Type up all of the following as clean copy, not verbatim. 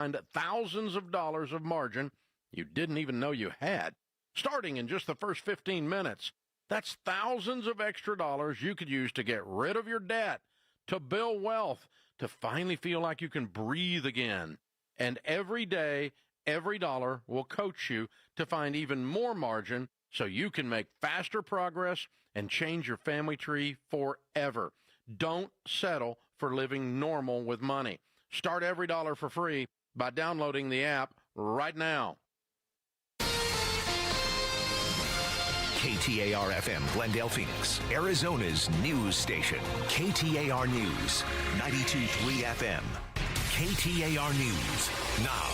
and thousands of dollars of margin you didn't even know you had, starting in just the first 15 minutes. That's thousands of extra dollars you could use to get rid of your debt, to build wealth, to finally feel like you can breathe again. And every day, every dollar will coach you to find even more margin so you can make faster progress and change your family tree forever. Don't settle for living normal with money. Start every dollar for free by downloading the app right now. KTAR-FM, Glendale, Phoenix, Arizona's news station. KTAR News, 92.3 FM. KTAR News, now.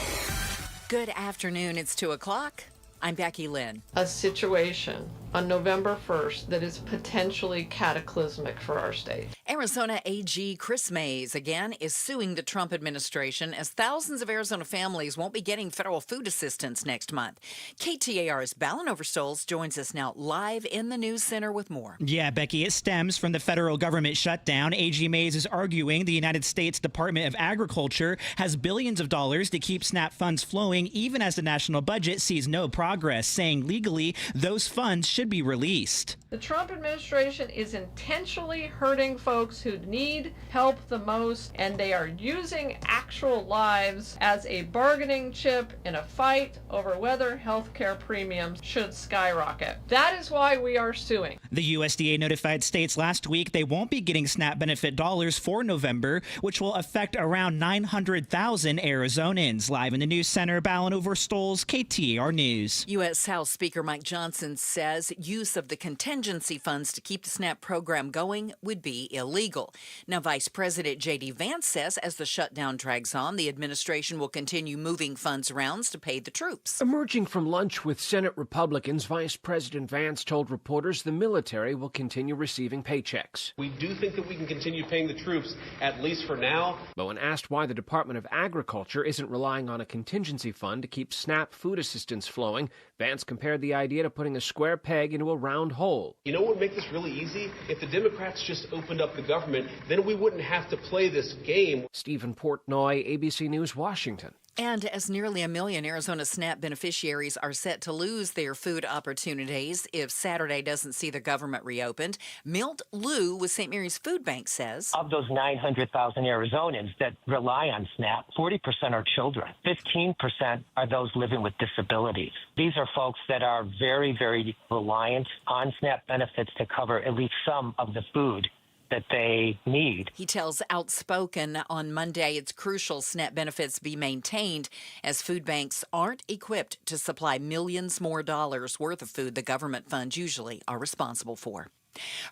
Good afternoon. It's 2 o'clock. I'm Becky Lynn. A situation on November 1st that is potentially cataclysmic for our state. Arizona AG Chris Mays, again, is suing the Trump administration as thousands of Arizona families won't be getting federal food assistance next month. KTAR's Ballon Overstoles joins us now live in the news center with more. Yeah, Becky, it stems from the federal government shutdown. AG Mays is arguing the United States Department of Agriculture has billions of dollars to keep SNAP funds flowing, even as the national budget sees no progress, saying legally those funds should be released. The Trump administration is intentionally hurting folks who need help the most, and they are using actual lives as a bargaining chip in a fight over whether health care premiums should skyrocket. That is why we are suing. The USDA notified states last week they won't be getting SNAP benefit dollars for November, which will affect around 900,000 Arizonans. Live in the news center, Ballon Overstoles, KTAR News. U.S. House Speaker Mike Johnson says use of the contingency funds to keep the SNAP program going would be illegal. Now, Vice President J.D. Vance says as the shutdown drags on, the administration will continue moving funds around to pay the troops. Emerging from lunch with Senate Republicans, Vice President Vance told reporters the military will continue receiving paychecks. We do think that we can continue paying the troops, at least for now. But when asked why the Department of Agriculture isn't relying on a contingency fund to keep SNAP food assistance flowing, Vance compared the idea to putting a square peg into a round hole. You know what would make this really easy? If the Democrats just opened up the government, then we wouldn't have to play this game. Stephen Portnoy, ABC News, Washington. And as nearly 1 million Arizona SNAP beneficiaries are set to lose their food opportunities if Saturday doesn't see the government reopened, Milt Liu with St. Mary's Food Bank says, of those 900,000 Arizonans that rely on SNAP, 40% are children. 15% are those living with disabilities. These are folks that are very, very reliant on SNAP benefits to cover at least some of the food that they need. He tells Outspoken on Monday it's crucial SNAP benefits be maintained as food banks aren't equipped to supply millions more dollars worth of food the government funds usually are responsible for.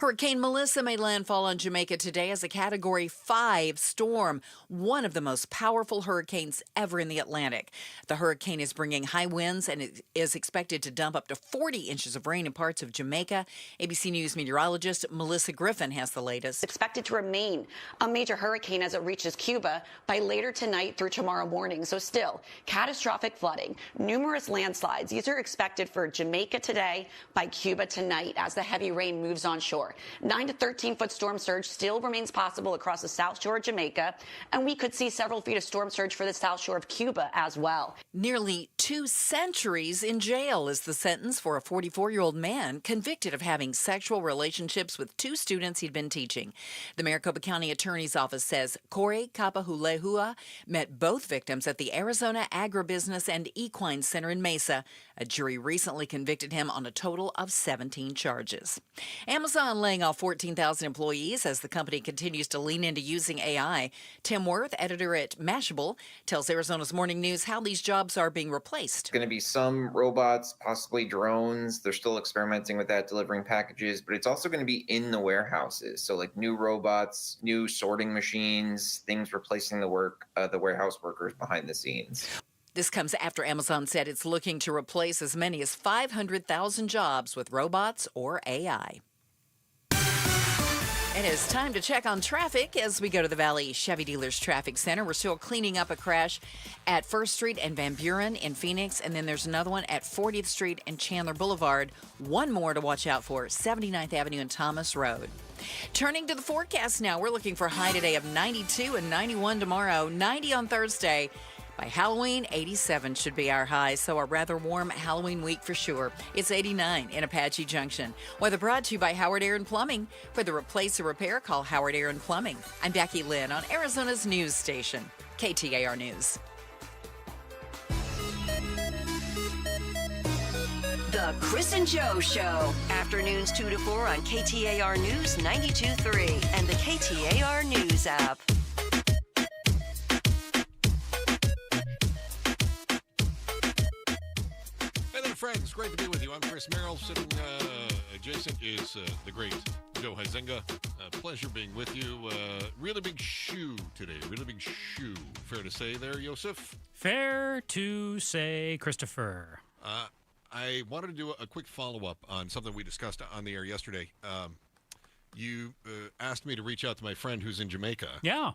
Hurricane Melissa made landfall on Jamaica today as a Category 5 storm, one of the most powerful hurricanes ever in the Atlantic. The hurricane is bringing high winds and it is expected to dump up to 40 inches of rain in parts of Jamaica. ABC News meteorologist Melissa Griffin has the latest. It's expected to remain a major hurricane as it reaches Cuba by later tonight through tomorrow morning. So still, catastrophic flooding, numerous landslides. These are expected for Jamaica today, by Cuba tonight as the heavy rain moves on shore. 9 to 13-foot storm surge still remains possible across the south shore of Jamaica, and we could see several feet of storm surge for the south shore of Cuba as well. Nearly 2 centuries in jail is the sentence for a 44-year-old man convicted of having sexual relationships with 2 students he'd been teaching. The Maricopa County Attorney's Office says Corey Kapahulehua met both victims at the Arizona Agribusiness and Equine Center in Mesa. A jury recently convicted him on a total of 17 charges. Amazon laying off 14,000 employees as the company continues to lean into using AI. Tim Worth, editor at Mashable, tells Arizona's Morning News how these jobs are being replaced. Going to be some robots, possibly drones. They're still experimenting with that, delivering packages, but it's also going to be in the warehouses. So like new robots, new sorting machines, things replacing the warehouse workers behind the scenes. This comes after Amazon said it's looking to replace as many as 500,000 jobs with robots or AI. It is time to check on traffic as we go to the Valley Chevy Dealers Traffic Center. We're still cleaning up a crash at 1st Street and Van Buren in Phoenix, and then there's another one at 40th Street and Chandler Boulevard. One more to watch out for, 79th Avenue and Thomas Road. Turning to the forecast now, we're looking for a high today of 92 and 91 tomorrow, 90 on Thursday. By Halloween, 87 should be our high, so a rather warm Halloween week for sure. It's 89 in Apache Junction. Weather brought to you by Howard Aaron Plumbing. For the replace or repair, call Howard Aaron Plumbing. I'm Becky Lynn on Arizona's news station, KTAR News. The Chris and Joe Show. Afternoons 2 to 4 on KTAR News 92.3 and the KTAR News app. Friends, great to be with you. I'm Chris Merrill. Sitting adjacent is the great Joe Huizenga. Pleasure being with you. Really big shoe today. Really big shoe. Fair to say there, Yosef? Fair to say, Christopher. I wanted to do a quick follow-up on something we discussed on the air yesterday. You asked me to reach out to my friend who's in Jamaica. Yeah.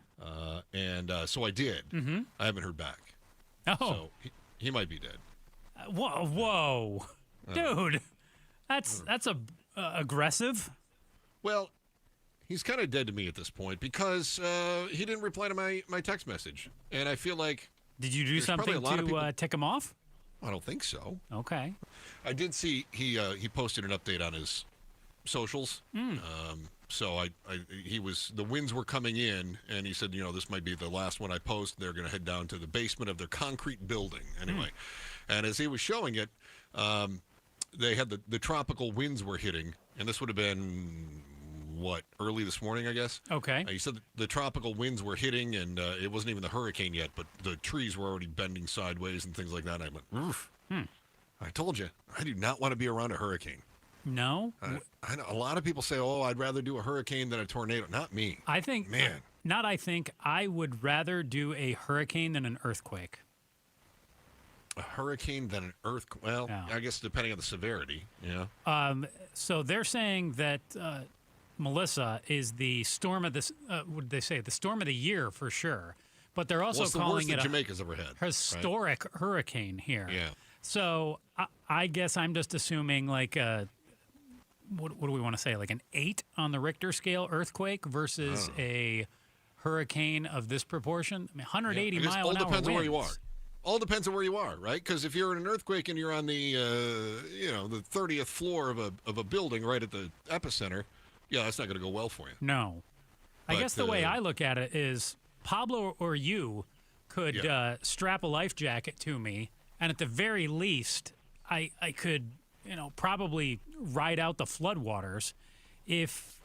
And so I did. Mm-hmm. I haven't heard back. Oh. So he might be dead. Whoa, dude, that's aggressive. Well, he's kind of dead to me at this point because he didn't reply to my text message, and I feel like did you do something to tick him off? I don't think so. Okay, I did see he posted an update on his socials. So the winds were coming in, and he said, this might be the last one I post. They're going to head down to the basement of their concrete building anyway. And as he was showing it, they had the tropical winds were hitting, and this would have been, early this morning, I guess? Okay. He said the tropical winds were hitting, and it wasn't even the hurricane yet, but the trees were already bending sideways and things like that. And I went, oof. I told you, I do not want to be around a hurricane. No? I know a lot of people say, I'd rather do a hurricane than a tornado. Not me. I think, I would rather do a hurricane than an earthquake. A hurricane than an earthquake? Well, yeah. I guess depending on the severity, yeah. So they're saying that Melissa is the storm of this, what did they say? The storm of the year for sure. But they're also calling it Jamaica's ever had, historic hurricane here. Yeah. So I guess I'm just assuming like what do we want to say? Like an 8 on the Richter scale earthquake versus a hurricane of this proportion? I mean, 180 mile an hour winds. All depends on where you are. All depends on where you are, right? Because if you're in an earthquake and you're on the, the 30th floor of a building right at the epicenter, that's not going to go well for you. No. I guess the way I look at it is Pablo or you could strap a life jacket to me, and at the very least, I could, probably ride out the floodwaters. If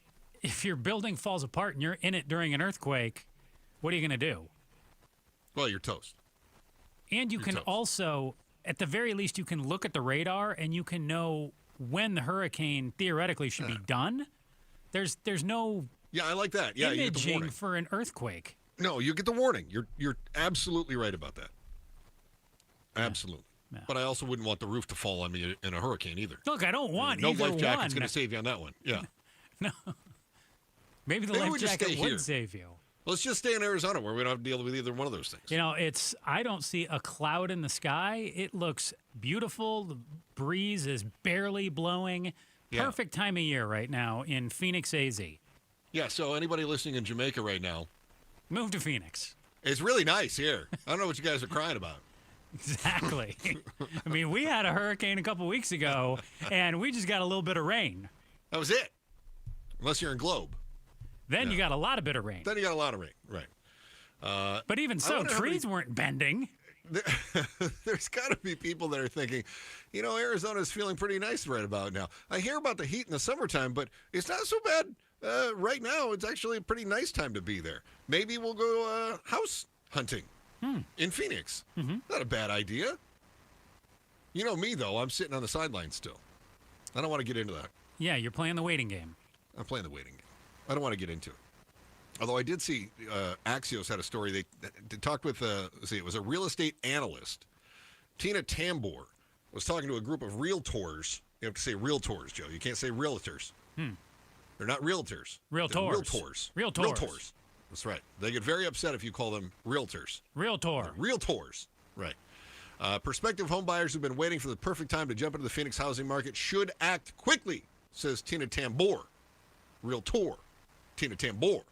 your building falls apart and you're in it during an earthquake, what are you going to do? Well, you're toast. And you can also, at the very least, you can look at the radar and you can know when the hurricane theoretically should be done. There's no I like that. Yeah, imaging you get the warning for an earthquake. No, you get the warning. You're absolutely right about that. Absolutely. Yeah. But I also wouldn't want the roof to fall on me in a hurricane either. Look, I don't want no either life jacket's one. going to save you on that one. Yeah. No. Maybe the life jacket would save you. Let's just stay in Arizona where we don't have to deal with either one of those things. I don't see a cloud in the sky. It looks beautiful. The breeze is barely blowing. Perfect time of year right now in Phoenix, AZ. Yeah, so anybody listening in Jamaica right now, move to Phoenix. It's really nice here. I don't know what you guys are crying about. Exactly. I mean, we had a hurricane a couple weeks ago, and we just got a little bit of rain. That was it. Unless you're in Globe. Then you got a lot of bit of rain. Then you got a lot of rain, right. But even so, trees weren't bending. There's got to be people that are thinking, Arizona's feeling pretty nice right about now. I hear about the heat in the summertime, but it's not so bad right now. It's actually a pretty nice time to be there. Maybe we'll go house hunting in Phoenix. Mm-hmm. Not a bad idea. You know me, though. I'm sitting on the sidelines still. I don't want to get into that. Yeah, you're playing the waiting game. I'm playing the waiting game. I don't want to get into it. Although I did see Axios had a story. They talked with, it was a real estate analyst. Tina Tambor was talking to a group of realtors. You have to say realtors, Joe. You can't say realtors. They're not realtors. Realtors. Realtors. That's right. They get very upset if you call them realtors. Realtors. Right. Prospective home buyers who've been waiting for the perfect time to jump into the Phoenix housing market should act quickly, says Tina Tambor. Realtor. Tina Tambor.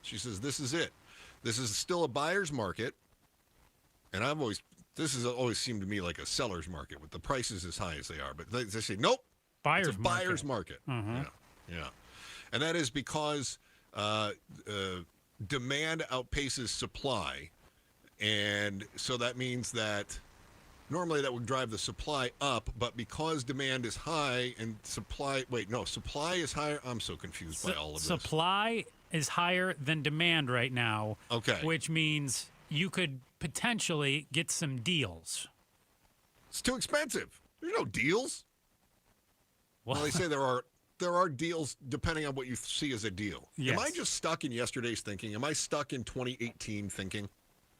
She says, this is it. This is still a buyer's market. and this has always seemed to me like a seller's market with the prices as high as they are. But they say, nope, it's a buyer's market. Yeah. And that is because demand outpaces supply. And so that means that normally that would drive the supply up, but because demand is high and supply is higher. I'm so confused by all of this. Supply is higher than demand right now. Okay. Which means you could potentially get some deals. It's too expensive. There's no deals. Well, they say there are deals depending on what you see as a deal. Yes. Am I just stuck in yesterday's thinking? Am I stuck in 2018 thinking?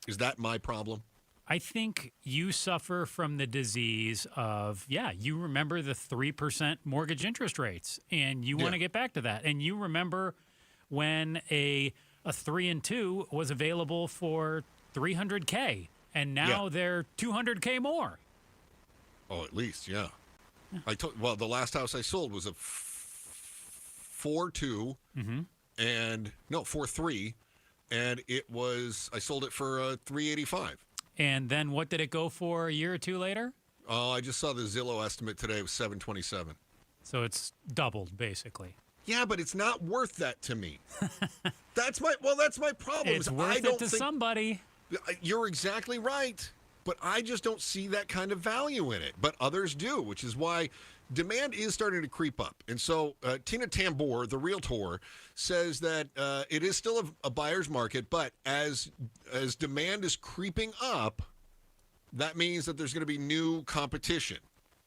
Is that my problem? I think you suffer from the disease of, you remember the 3% mortgage interest rates, and you want to get back to that. And you remember when a 3-2 was available for $300K, and now they're $200K more. Oh, at least, yeah. The last house I sold was a 4-2 4-3, and I sold it for $385. And then what did it go for a year or two later? Oh, I just saw the Zillow estimate today. It was $727. So it's doubled, basically. Yeah, but it's not worth that to me. That's my problem. It's worth it to somebody. You're exactly right. But I just don't see that kind of value in it. But others do, which is why demand is starting to creep up. And so Tina Tambor, the realtor, says that it is still a buyer's market, but as demand is creeping up, that means that there's going to be new competition,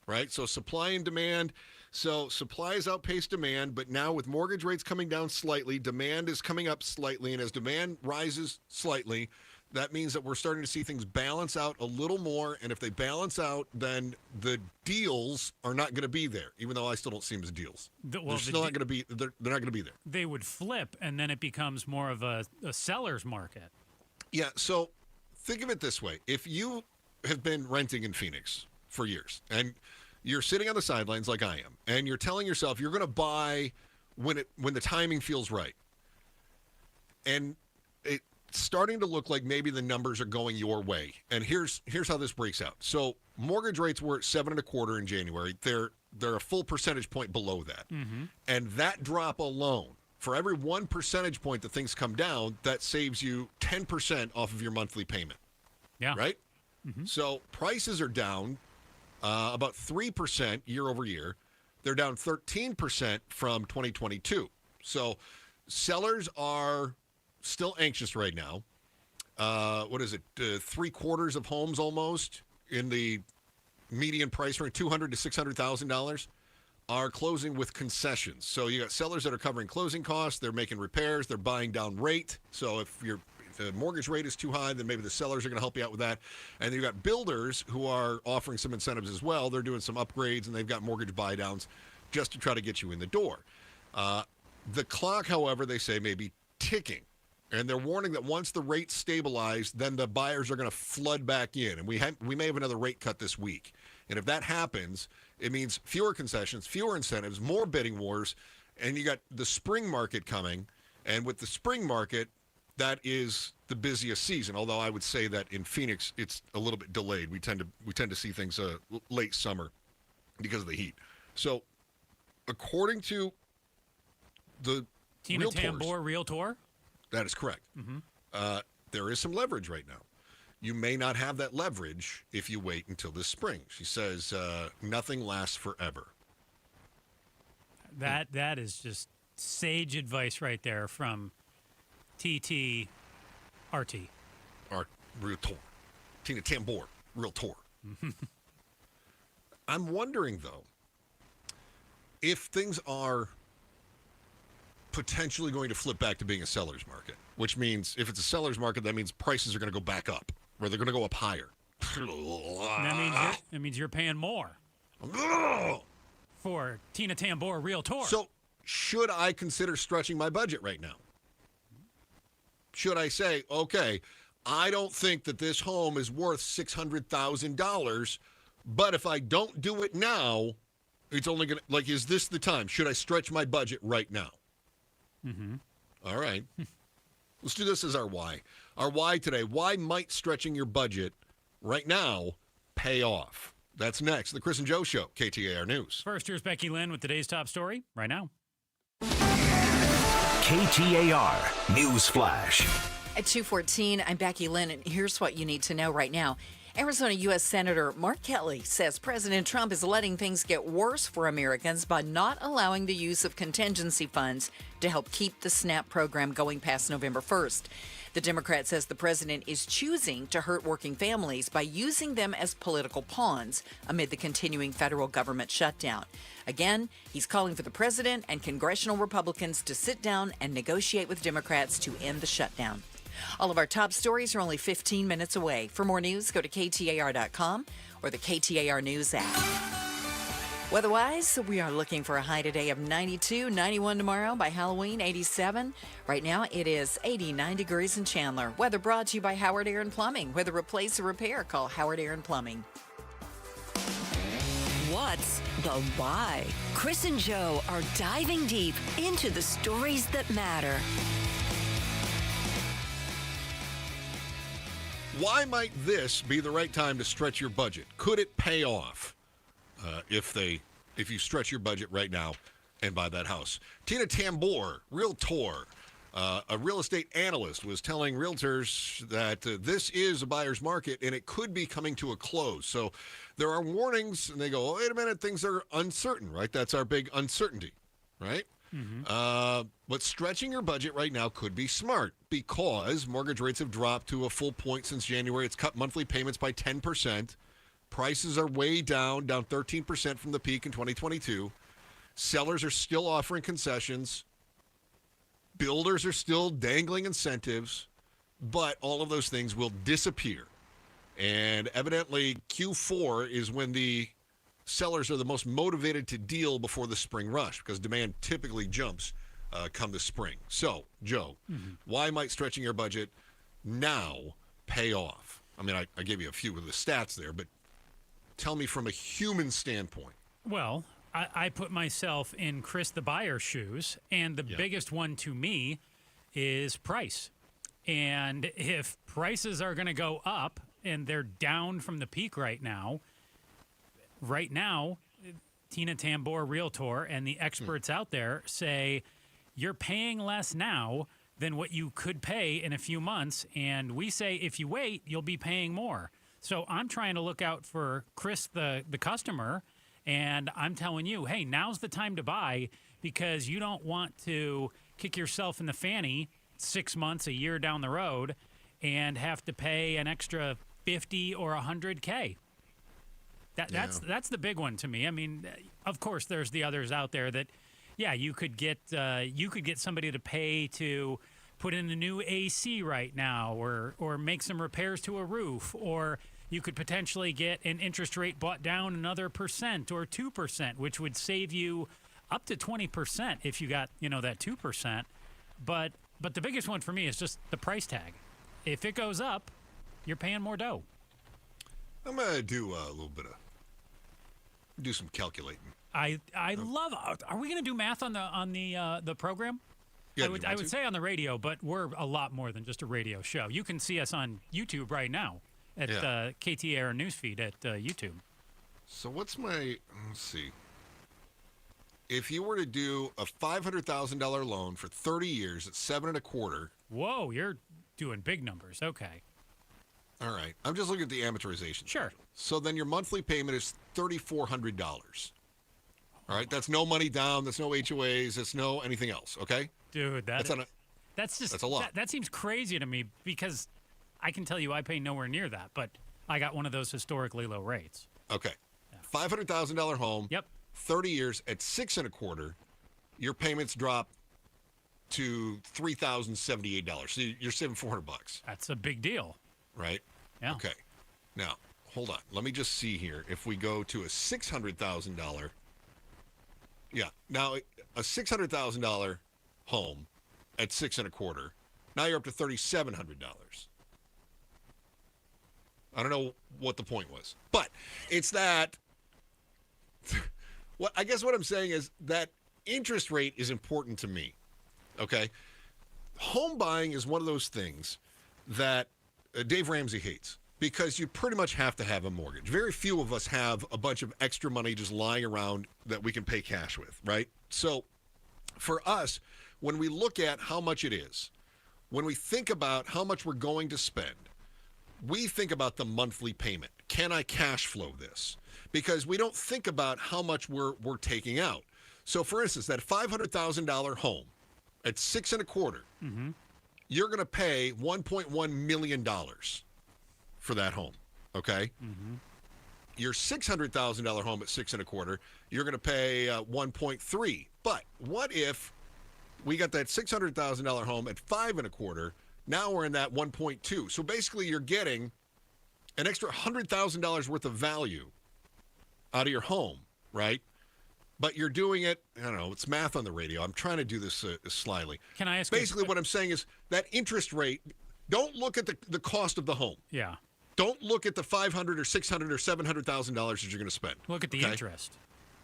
right? So supply and demand. So supply has outpaced demand, but now with mortgage rates coming down slightly, demand is coming up slightly. And as demand rises slightly, that means that we're starting to see things balance out a little more. And if they balance out, then the deals are not going to be there, even though I still don't see them as deals. They're not going to be there. They would flip, and then it becomes more of a seller's market. Yeah, so think of it this way. If you have been renting in Phoenix for years, and you're sitting on the sidelines like I am, and you're telling yourself you're going to buy when the timing feels right, and it's starting to look like maybe the numbers are going your way. And here's how this breaks out. So mortgage rates were at 7.25 in January. They're a full percentage point below that. And that drop alone, for every 1 percentage point that things come down, that saves you 10% off of your monthly payment. Yeah. Right? So prices are down about 3% year over year. They're down 13% from 2022. So sellers are still anxious right now. What is it? 3/4 of homes almost in the median price range, $200,000 to $600,000, are closing with concessions. So you got sellers that are covering closing costs. They're making repairs. They're buying down rate. So if the mortgage rate is too high, then maybe the sellers are going to help you out with that. And you've got builders who are offering some incentives as well. They're doing some upgrades, and they've got mortgage buy downs just to try to get you in the door. The clock, however, they say may be ticking. And they're warning that once the rates stabilize, then the buyers are going to flood back in. And we may have another rate cut this week. And if that happens, it means fewer concessions, fewer incentives, more bidding wars. And you got the spring market coming. And with the spring market, that is the busiest season. Although I would say that in Phoenix, it's a little bit delayed. We tend to see things late summer because of the heat. So according to the Tina Tambor Realtor? That is correct. There is some leverage right now. You may not have that leverage if you wait until this spring. She says nothing lasts forever. That is just sage advice right there from TT RT. Our Realtor. Tina Tambor Realtor. I'm wondering, though, if things are potentially going to flip back to being a seller's market, which means if it's a seller's market, that means prices are going to go back up, or they're going to go up higher. That means you're paying more for Tina Tambor Realtor. So should I consider stretching my budget right now? Should I say, okay, I don't think that this home is worth $600,000, but if I don't do it now, it's only going to, is this the time? Should I stretch my budget right now? All right. Let's do this as our why. Our why today. Why might stretching your budget right now pay off? That's next. The Chris and Joe Show, KTAR News. First, here's Becky Lynn with today's top story right now. KTAR News Flash. At 2:14, I'm Becky Lynn, and here's what you need to know right now. Arizona U.S. Senator Mark Kelly says President Trump is letting things get worse for Americans by not allowing the use of contingency funds to help keep the SNAP program going past November 1st. The Democrat says the president is choosing to hurt working families by using them as political pawns amid the continuing federal government shutdown. Again, he's calling for the president and congressional Republicans to sit down and negotiate with Democrats to end the shutdown. All of our top stories are only 15 minutes away. For more news, go to KTAR.com or the KTAR News app. Weather-wise, we are looking for a high today of 92, 91 tomorrow, by Halloween, 87. Right now, it is 89 degrees in Chandler. Weather brought to you by Howard Aaron Plumbing. Whether replace or repair, call Howard Aaron Plumbing. What's the why? Chris and Joe are diving deep into the stories that matter. Why might this be the right time to stretch your budget? Could it pay off if you stretch your budget right now and buy that house? Tina Tambor, realtor, a real estate analyst, was telling realtors that this is a buyer's market and it could be coming to a close. So there are warnings, and they go, oh, wait a minute, things are uncertain, right? That's our big uncertainty, right? Mm-hmm. But stretching your budget right now could be smart because mortgage rates have dropped to a full point since January. It's cut monthly payments by 10%. Prices are way down 13% from the peak in 2022. Sellers are still offering concessions. Builders are still dangling incentives. But all of those things will disappear. And evidently, Q4 is when the sellers are the most motivated to deal before the spring rush because demand typically jumps come the spring. So, Joe, why might stretching your budget now pay off? I mean, I gave you a few of the stats there, but tell me from a human standpoint. Well, I put myself in Chris the buyer's shoes, and the biggest one to me is price. And if prices are going to go up and they're down from the peak right now, Tina Tambor, realtor, and the experts out there say you're paying less now than what you could pay in a few months. And we say if you wait, you'll be paying more. So I'm trying to look out for Chris, the customer, and I'm telling you, hey, now's the time to buy because you don't want to kick yourself in the fanny 6 months, a year down the road and have to pay an extra $50 or $100K. That's the big one to me. I mean, of course, there's the others out there that, you could get somebody to pay to put in a new AC right now, or make some repairs to a roof, or you could potentially get an interest rate brought down another 1% or 2%, which would save you up to 20% if you got that 2%. But the biggest one for me is just the price tag. If it goes up, you're paying more dough. I'm gonna do a little bit of some calculating. I love. Are we going to do math on the program? Yeah, I would say on the radio, but we're a lot more than just a radio show. You can see us on YouTube right now at KTAR Newsfeed at YouTube. So let's see. If you were to do a $500,000 loan for 30 years at 7.25%. Whoa, you're doing big numbers. Okay. All right. I'm just looking at the amortization. Sure. So then your monthly payment is $3,400. All right. That's no money down. That's no HOAs. That's no anything else. Okay. Dude, that's a lot. That seems crazy to me because I can tell you I pay nowhere near that, but I got one of those historically low rates. Okay. Yeah. $500,000 home. Yep. 30 years at 6.25%. Your payments drop to $3,078. So you're saving $400. That's a big deal. Right? Yeah. Okay. Now, hold on. Let me just see here. If we go to a $600,000. Yeah. Now, a $600,000 home at 6.25%. Now you're up to $3,700. I don't know what the point was, but it's that. I guess what I'm saying is that interest rate is important to me. Okay. Home buying is one of those things that Dave Ramsey hates. because you pretty much have to have a mortgage. Very few of us have a bunch of extra money just lying around that we can pay cash with, right? So for us, when we look at how much it is, when we think about how much we're going to spend, we think about the monthly payment. Can I cash flow this? Because we don't think about how much we're taking out. So for instance, that $500,000 home at 6 1/4, you're going to pay $1.1 million for that home, okay? Your $600,000 home at 6 1/4, you're going to pay 1.3. But what if we got that $600,000 home at 5 1/4? Now we're in that 1.2. So basically, you're getting an extra $100,000 worth of value out of your home, right? But you're doing it, I don't know, it's math on the radio. I'm trying to do this slyly. Can I ask Basically, what I'm saying is that interest rate, don't look at the cost of the home. Yeah. Don't look at the $500,000 or $600,000 or $700,000 that you're going to spend. Look at the interest.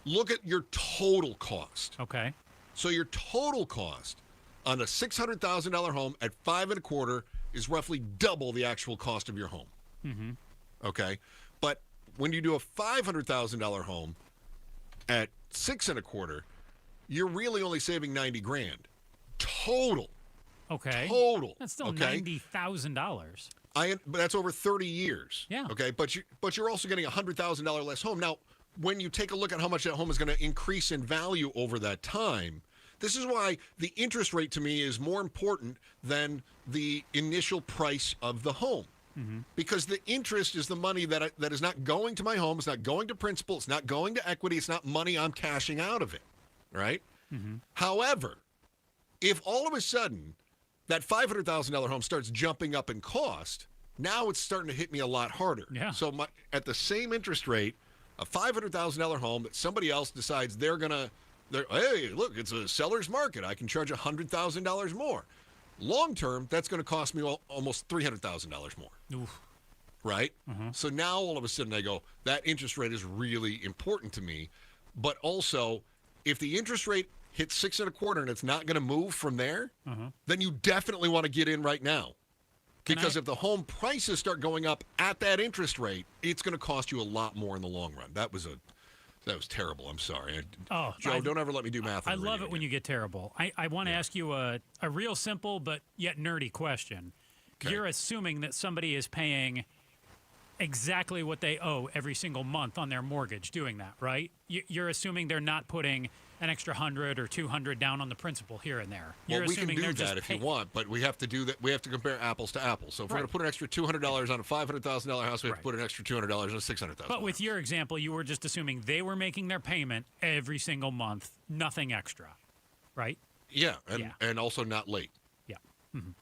Look at your total cost. Okay. So your total cost on a $600,000 home at 5 1/4 is roughly double the actual cost of your home. Okay? But when you do a $500,000 home at 6 1/4, you're really only saving $90,000 total. Okay. Total. That's still okay? $90,000. But that's over 30 years. Yeah. Okay. But you're also getting a $100,000 less home. Now, when you take a look at how much that home is going to increase in value over that time, this is why the interest rate to me is more important than the initial price of the home. Because the interest is the money that is not going to my home. It's not going to principal. It's not going to equity. It's not money I'm cashing out of it. Right? However, if all of a sudden that $500,000 home starts jumping up in cost, now it's starting to hit me a lot harder. Yeah. So at the same interest rate, a $500,000 home that somebody else decides hey, look, it's a seller's market. I can charge $100,000 more. Long term, that's going to cost me almost $300,000 more. Oof. Right? So now all of a sudden I go, that interest rate is really important to me. But also, if the interest rate hits 6 1/4 and it's not going to move from there, then you definitely want to get in right now. Because if the home prices start going up at that interest rate, it's going to cost you a lot more in the long run. That was terrible. I'm sorry. Joe, don't ever let me do math. I love it when you get terrible. I want to ask you a real simple but yet nerdy question. Okay. You're assuming that somebody is paying exactly what they owe every single month on their mortgage doing that, right? You're assuming they're not putting an extra $100 or $200 down on the principal here and there. Well, we can do that if you want, but we have to do that. We have to compare apples to apples. So if we're going to put an extra $200 on a $500,000 house, we have to put an extra $200 on a $600,000. But with your example, you were just assuming they were making their payment every single month, nothing extra, right? Yeah, and also not late. Yeah.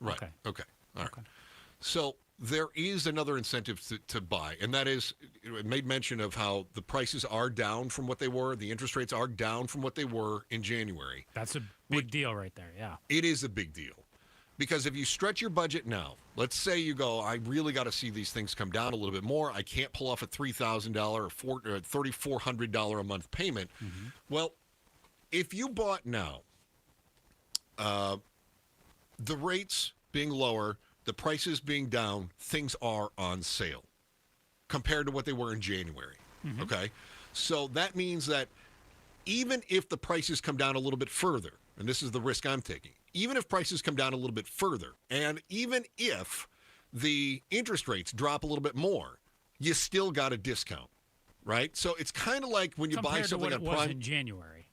Right. Okay. All right. So there is another incentive to buy, and that is, it made mention of how the prices are down from what they were. The interest rates are down from what they were in January. That's a big deal right there, yeah. It is a big deal. Because if you stretch your budget now, let's say you go, I really got to see these things come down a little bit more. I can't pull off a $3,000 or $3,400 a month payment. Well, if you bought now, the rates being lower, the prices being down, things are on sale compared to what they were in January. Okay? So that means that even if the prices come down a little bit further, and this is the risk I'm taking, even if prices come down a little bit further, and even if the interest rates drop a little bit more, you still got a discount, right? So it's kind of like when you buy something on Prime. Compared to what it was in January.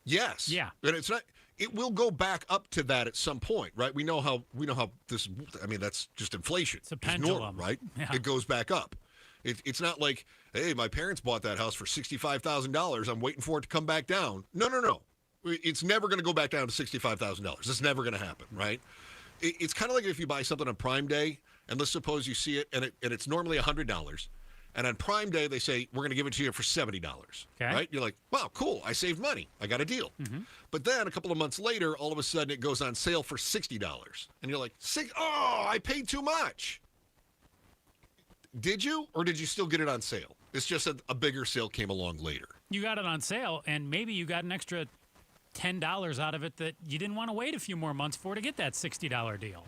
Yes. Yeah. And it's not. It will go back up to that at some point, right? We know how this. I mean, that's just inflation. It's a pendulum, normal, right? Yeah. It goes back up. It's not like, hey, my parents bought that house for $65,000. I'm waiting for it to come back down. No. It's never going to go back down to $65,000. It's never going to happen, right? It's kind of like if you buy something on Prime Day, and let's suppose you see it, and it's normally $100. And on Prime Day, they say, we're going to give it to you for $70, right? You're like, wow, cool. I saved money. I got a deal. But then a couple of months later, all of a sudden, it goes on sale for $60. And you're like, I paid too much. Did you? Or did you still get it on sale? It's just a bigger sale came along later. You got it on sale, and maybe you got an extra $10 out of it that you didn't want to wait a few more months for to get that $60 deal.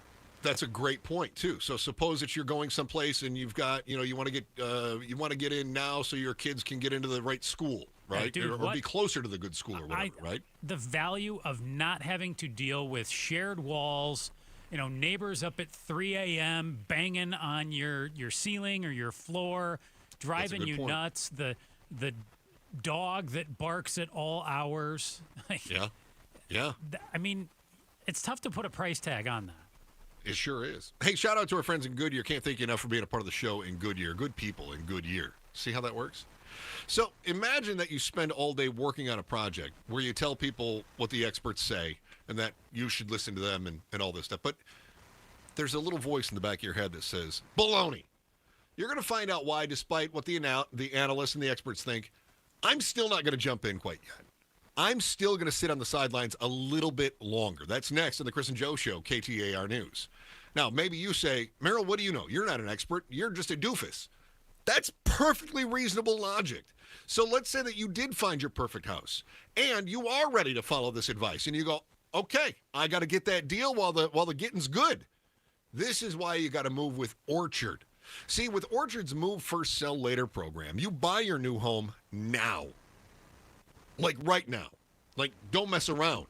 That's a great point too. So suppose that you're going someplace and you've got, you want to get in now so your kids can get into the right school, right? Dude, or be closer to the good school or whatever, right? The value of not having to deal with shared walls, neighbors up at 3 a.m. banging on your ceiling or your floor, driving you nuts. The dog that barks at all hours. Yeah. I mean, it's tough to put a price tag on that. It sure is. Hey, shout out to our friends in Goodyear. Can't thank you enough for being a part of the show in Goodyear. Good people in Goodyear. See how that works? So imagine that you spend all day working on a project where you tell people what the experts say and that you should listen to them and all this stuff. But there's a little voice in the back of your head that says, baloney. You're going to find out why, despite what the analysts and the experts think, I'm still not going to jump in quite yet. I'm still going to sit on the sidelines a little bit longer. That's next on the Chris and Joe Show, KTAR News. Now, maybe you say, Merrill, what do you know? You're not an expert. You're just a doofus. That's perfectly reasonable logic. So let's say that you did find your perfect house and you are ready to follow this advice and you go, okay, I got to get that deal while the getting's good. This is why you got to move with Orchard. See, with Orchard's Move First, Sell Later program, you buy your new home now. Like right now. Like, don't mess around.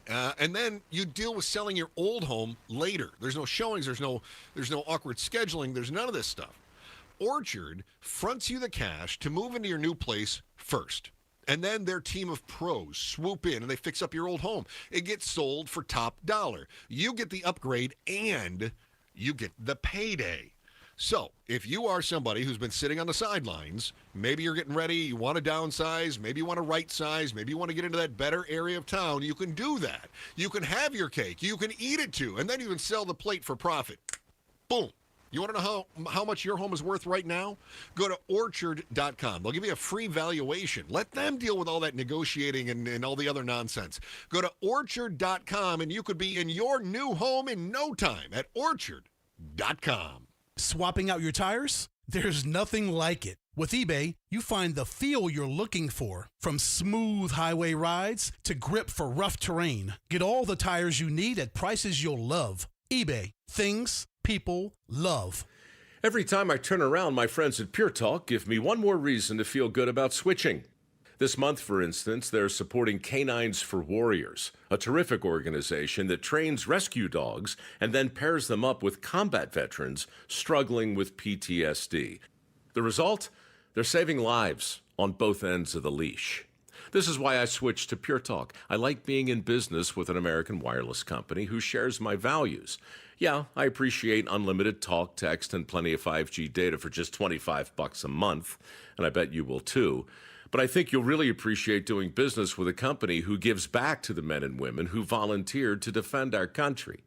And then you deal with selling your old home later. There's no showings. There's no awkward scheduling. There's none of this stuff. Orchard fronts you the cash to move into your new place first. And then their team of pros swoop in and they fix up your old home. It gets sold for top dollar. You get the upgrade and you get the payday. So, if you are somebody who's been sitting on the sidelines, maybe you're getting ready, you want to downsize, maybe you want to right size, maybe you want to get into that better area of town, you can do that. You can have your cake, you can eat it too, and then you can sell the plate for profit. Boom. You want to know how much your home is worth right now? Go to Orchard.com. They'll give you a free valuation. Let them deal with all that negotiating and all the other nonsense. Go to Orchard.com, and you could be in your new home in no time at Orchard.com. Swapping out your tires? There's nothing like it. With eBay, you find the feel you're looking for. From smooth highway rides to grip for rough terrain. Get all the tires you need at prices you'll love. eBay. Things people love. Every time I turn around, my friends at Pure Talk give me one more reason to feel good about switching. This month, for instance, they're supporting Canines for Warriors, a terrific organization that trains rescue dogs and then pairs them up with combat veterans struggling with PTSD. The result? They're saving lives on both ends of the leash. This is why I switched to Pure Talk. I like being in business with an American wireless company who shares my values. Yeah, I appreciate unlimited talk, text, and plenty of 5G data for just $25 a month, and I bet you will too. But I think you'll really appreciate doing business with a company who gives back to the men and women who volunteered to defend our country.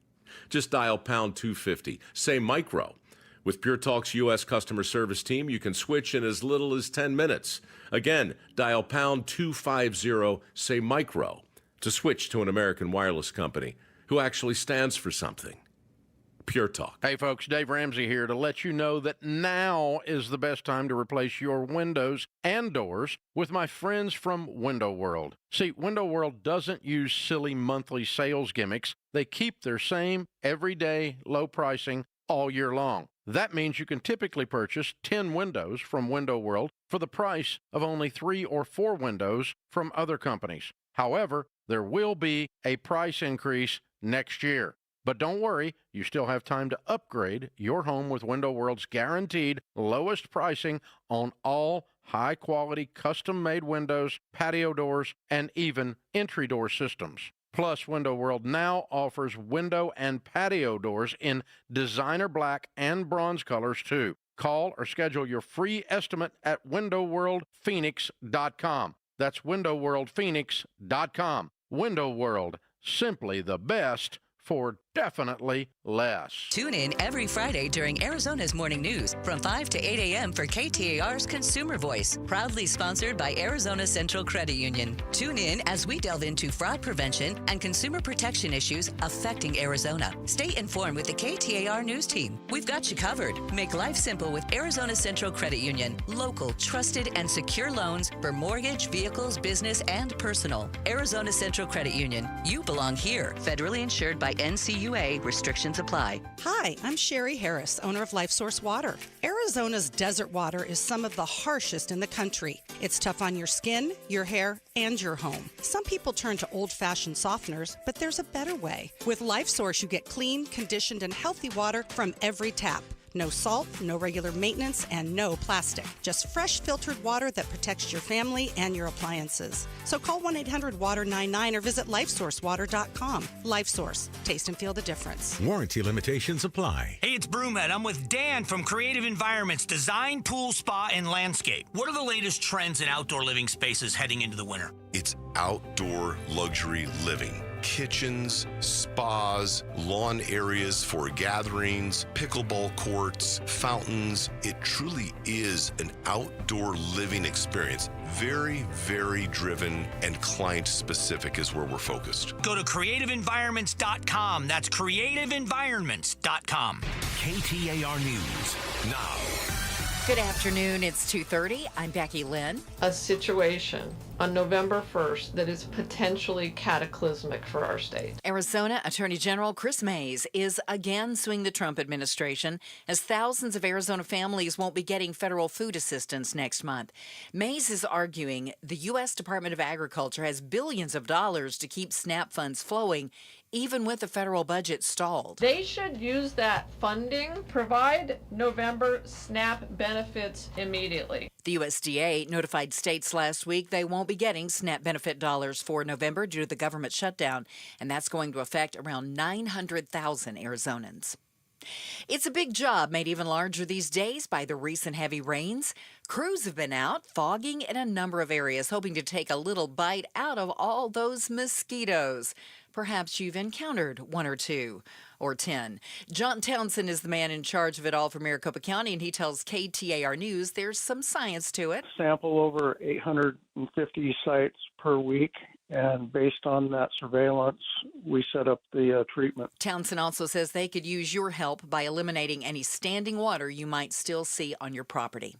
Just dial pound 250, say micro. With Pure Talk's U.S. customer service team, you can switch in as little as 10 minutes. Again, dial pound 250, say micro, to switch to an American wireless company who actually stands for something. Pure Talk. Hey, folks, Dave Ramsey here to let you know that now is the best time to replace your windows and doors with my friends from Window World. See, Window World doesn't use silly monthly sales gimmicks. They keep their same everyday low pricing all year long. That means you can typically purchase 10 windows from Window World for the price of only 3 or 4 windows from other companies. However, there will be a price increase next year. But don't worry, you still have time to upgrade your home with Window World's guaranteed lowest pricing on all high-quality custom-made windows, patio doors, and even entry door systems. Plus, Window World now offers window and patio doors in designer black and bronze colors, too. Call or schedule your free estimate at WindowWorldPhoenix.com. That's WindowWorldPhoenix.com. Window World, simply the best for definitely less. Tune in every Friday during Arizona's Morning News from 5 to 8 a.m. for KTAR's Consumer Voice, proudly sponsored by Arizona Central Credit Union. Tune in as we delve into fraud prevention and consumer protection issues affecting Arizona. Stay informed with the KTAR News team. We've got you covered. Make life simple with Arizona Central Credit Union. Local, trusted, and secure loans for mortgage, vehicles, business, and personal. Arizona Central Credit Union. You belong here. Federally insured by NCUA. UA. Restrictions apply. Hi, I'm Sherry Harris, owner of LifeSource Water. Arizona's desert water is some of the harshest in the country. It's tough on your skin, your hair, and your home. Some people turn to old-fashioned softeners, but there's a better way. With LifeSource, you get clean, conditioned, and healthy water from every tap. No salt, no regular maintenance, and no plastic. Just fresh filtered water that protects your family and your appliances. So call 1-800-WATER-99 or visit LifeSourceWater.com. LifeSource. Taste and feel the difference. Warranty limitations apply. Hey, it's Broomhead. I'm with Dan from Creative Environments Design, Pool, Spa, and Landscape. What are the latest trends in outdoor living spaces heading into the winter? It's outdoor luxury living. Kitchens, spas, lawn areas for gatherings, pickleball courts, fountains. It truly is an outdoor living experience. Very, very driven and client specific is where we're focused. Go to creativeenvironments.com. That's creativeenvironments.com. KTAR News now. Good afternoon. It's 2:30. I'm Becky Lynn. A situation on November 1st that is potentially cataclysmic for our state. Arizona Attorney General Chris Mays is again suing the Trump administration as thousands of Arizona families won't be getting federal food assistance next month. Mays is arguing the U.S. Department of Agriculture has billions of dollars to keep SNAP funds flowing, even with the federal budget stalled. They should use that funding, provide November SNAP benefits immediately. The USDA notified states last week they won't be getting SNAP benefit dollars for November due to the government shutdown, and that's going to affect around 900,000 Arizonans. It's a big job made even larger these days by the recent heavy rains. Crews have been out fogging in a number of areas, hoping to take a little bite out of all those mosquitoes. Perhaps you've encountered one or two or 10. John Townsend is the man in charge of it all for Maricopa County, and he tells KTAR News there's some science to it. Sample over 850 sites per week, and based on that surveillance, we set up the treatment. Townsend also says they could use your help by eliminating any standing water you might still see on your property.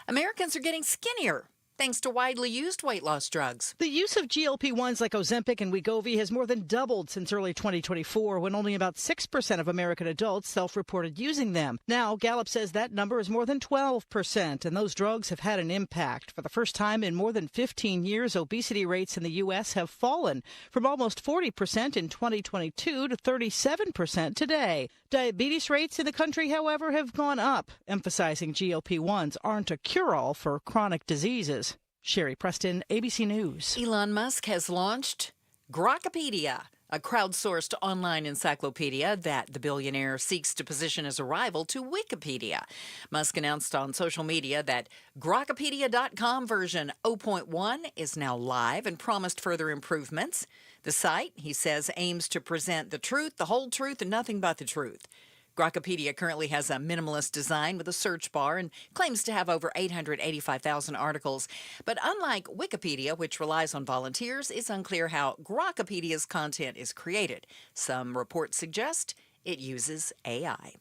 Americans are getting skinnier thanks to widely used weight loss drugs. The use of GLP-1s like Ozempic and Wegovy has more than doubled since early 2024, when only about 6% of American adults self-reported using them. Now, Gallup says that number is more than 12%, and those drugs have had an impact. For the first time in more than 15 years, obesity rates in the U.S. have fallen from almost 40% in 2022 to 37% today. Diabetes rates in the country, however, have gone up, emphasizing GLP-1s aren't a cure-all for chronic diseases. Sherry Preston, ABC News. Elon Musk has launched Grokpedia, a crowdsourced online encyclopedia that the billionaire seeks to position as a rival to Wikipedia. Musk announced on social media that Grokpedia.com version 0.1 is now live and promised further improvements. The site, he says, aims to present the truth, the whole truth, and nothing but the truth. Grokpedia currently has a minimalist design with a search bar and claims to have over 885,000 articles. But unlike Wikipedia, which relies on volunteers, it's unclear how Grokpedia's content is created. Some reports suggest it uses AI.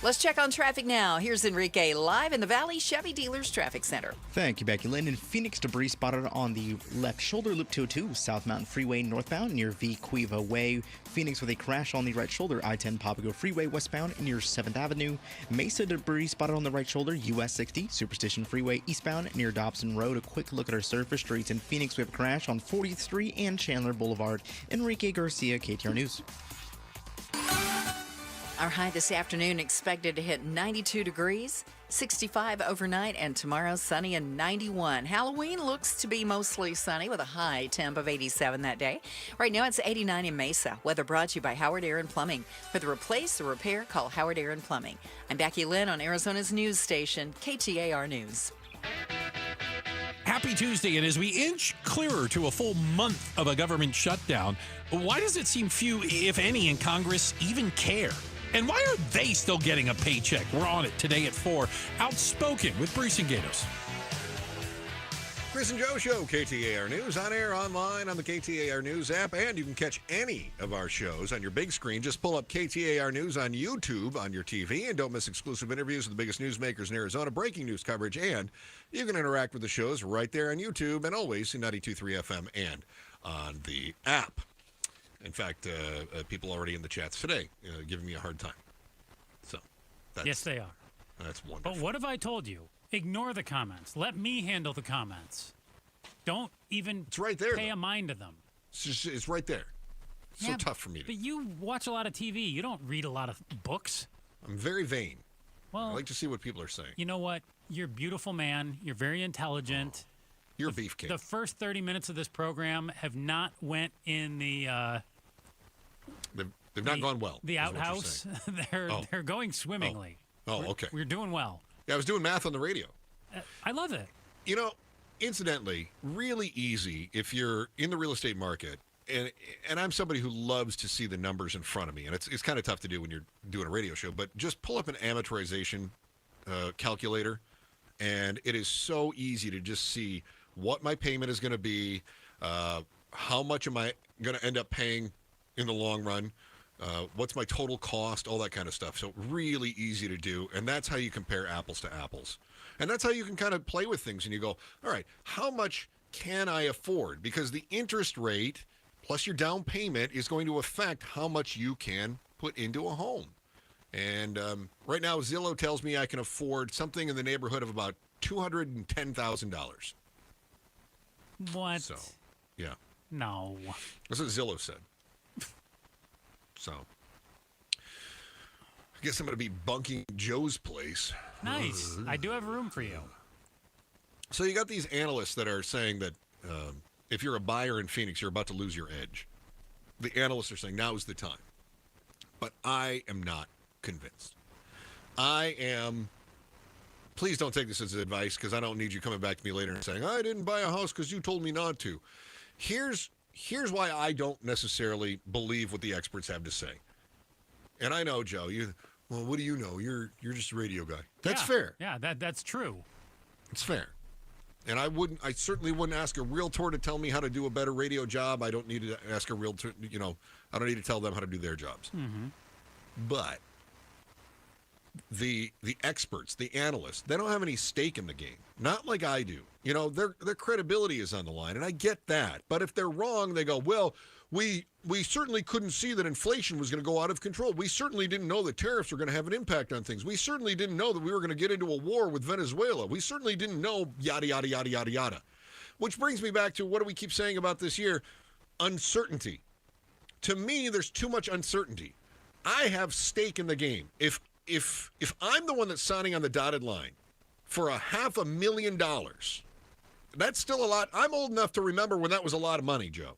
Let's check on traffic now. Here's Enrique live in the Valley Chevy Dealers Traffic Center. Thank you, Becky Lynn. In Phoenix, debris spotted on the left shoulder, Loop 202, South Mountain Freeway northbound near V. Cueva Way. Phoenix with a crash on the right shoulder, I-10 Papago Freeway westbound near 7th Avenue. Mesa debris spotted on the right shoulder, US 60, Superstition Freeway eastbound near Dobson Road. A quick look at our surface streets in Phoenix. We have a crash on 40th Street and Chandler Boulevard. Enrique Garcia, KTAR News. Our high this afternoon expected to hit 92 degrees, 65 overnight, and tomorrow sunny and 91. Halloween looks to be mostly sunny with a high temp of 87 that day. Right now it's 89 in Mesa. Weather brought to you by Howard Air and Plumbing. For the replace or repair, call Howard Air and Plumbing. I'm Becky Lynn on Arizona's news station, KTAR News. Happy Tuesday, and as we inch clearer to a full month of a government shutdown, why does it seem few, if any, in Congress even care? And why are they still getting a paycheck? We're on it today at 4. Outspoken with Bruce and Gatos. Chris and Joe Show, KTAR News, on air, online, on the KTAR News app, and you can catch any of our shows on your big screen. Just pull up KTAR News on YouTube on your TV, and don't miss exclusive interviews with the biggest newsmakers in Arizona, breaking news coverage, and you can interact with the shows right there on YouTube and always in 92.3 FM and on the app. In fact, people already in the chats today giving me a hard time. So, yes, they are. That's wonderful. But what have I told you? Ignore the comments. Let me handle the comments. Don't even pay a mind to them. It's right there. It's so tough for me to. But you watch a lot of TV. You don't read a lot of books. I'm very vain. Well, I like to see what people are saying. You know what? You're a beautiful man. You're very intelligent. You're a beefcake. The first 30 minutes of this program have not went in the... They've not gone well. The outhouse. They're going swimmingly. Okay. We're doing well. Yeah, I was doing math on the radio. I love it. You know, incidentally, really easy if you're in the real estate market, and I'm somebody who loves to see the numbers in front of me, and it's kind of tough to do when you're doing a radio show, but just pull up an amortization calculator, and it is so easy to just see what my payment is going to be, how much am I going to end up paying in the long run, what's my total cost, all that kind of stuff. So really easy to do, and that's how you compare apples to apples. And that's how you can kind of play with things, and you go, all right, how much can I afford? Because the interest rate plus your down payment is going to affect how much you can put into a home. And right now, Zillow tells me I can afford something in the neighborhood of about $210,000. What? So, yeah. No. That's what Zillow said. So, I guess I'm going to be bunking Joe's place. Nice. I do have room for you. So you got these analysts that are saying that if you're a buyer in Phoenix, you're about to lose your edge. The analysts are saying now is the time. But I am not convinced. Please don't take this as advice, because I don't need you coming back to me later and saying, I didn't buy a house because you told me not to. Here's why I don't necessarily believe what the experts have to say. And I know, Joe, well, what do you know? You're just a radio guy. That's fair. Yeah, that's true. It's fair. And I certainly wouldn't ask a realtor to tell me how to do a better radio job. I don't need to ask a realtor, I don't need to tell them how to do their jobs. Mm-hmm. But the experts, the analysts, they don't have any stake in the game. Not like I do. Their credibility is on the line, and I get that. But if they're wrong, they go, well, we certainly couldn't see that inflation was going to go out of control. We certainly didn't know that tariffs were going to have an impact on things. We certainly didn't know that we were going to get into a war with Venezuela. We certainly didn't know yada, yada, yada, yada, yada. Which brings me back to what do we keep saying about this year? Uncertainty. To me, there's too much uncertainty. I have stake in the game. If I'm the one that's signing on the dotted line for $500,000, that's still a lot. I'm old enough to remember when that was a lot of money, Joe.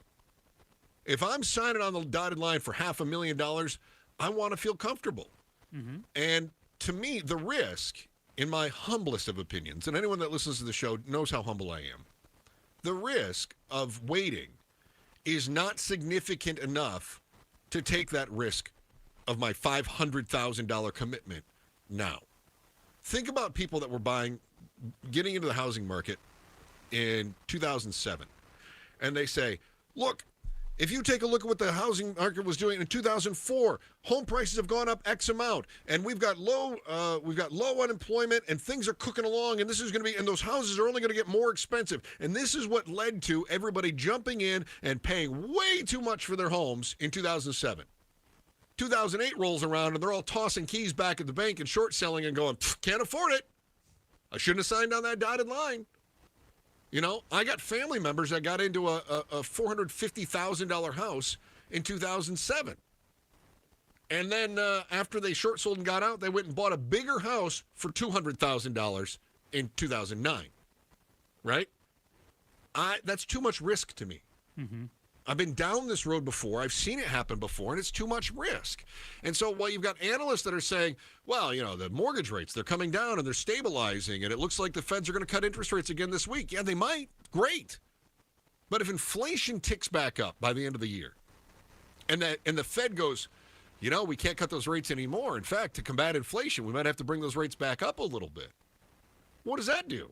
If I'm signing on the dotted line for $500,000, I want to feel comfortable. Mm-hmm. And to me, the risk, in my humblest of opinions, and anyone that listens to the show knows how humble I am, the risk of waiting is not significant enough to take that risk of my $500,000 commitment now. Think about people that were getting into the housing market in 2007, and they say, look, if you take a look at what the housing market was doing in 2004, home prices have gone up X amount, and we've got low unemployment, and things are cooking along, and and those houses are only going to get more expensive. And this is what led to everybody jumping in and paying way too much for their homes in 2007. 2008 rolls around, and they're all tossing keys back at the bank and short selling and going, can't afford it. I shouldn't have signed on that dotted line. I got family members that got into a $450,000 house in 2007. And then after they short sold and got out, they went and bought a bigger house for $200,000 in 2009. Right? That's too much risk to me. Mm-hmm. I've been down this road before. I've seen it happen before, and it's too much risk. And so while you've got analysts that are saying, well, the mortgage rates, they're coming down and they're stabilizing, and it looks like the Feds are going to cut interest rates again this week. Yeah, they might. Great. But if inflation ticks back up by the end of the year, and the Fed goes, we can't cut those rates anymore. In fact, to combat inflation, we might have to bring those rates back up a little bit. What does that do?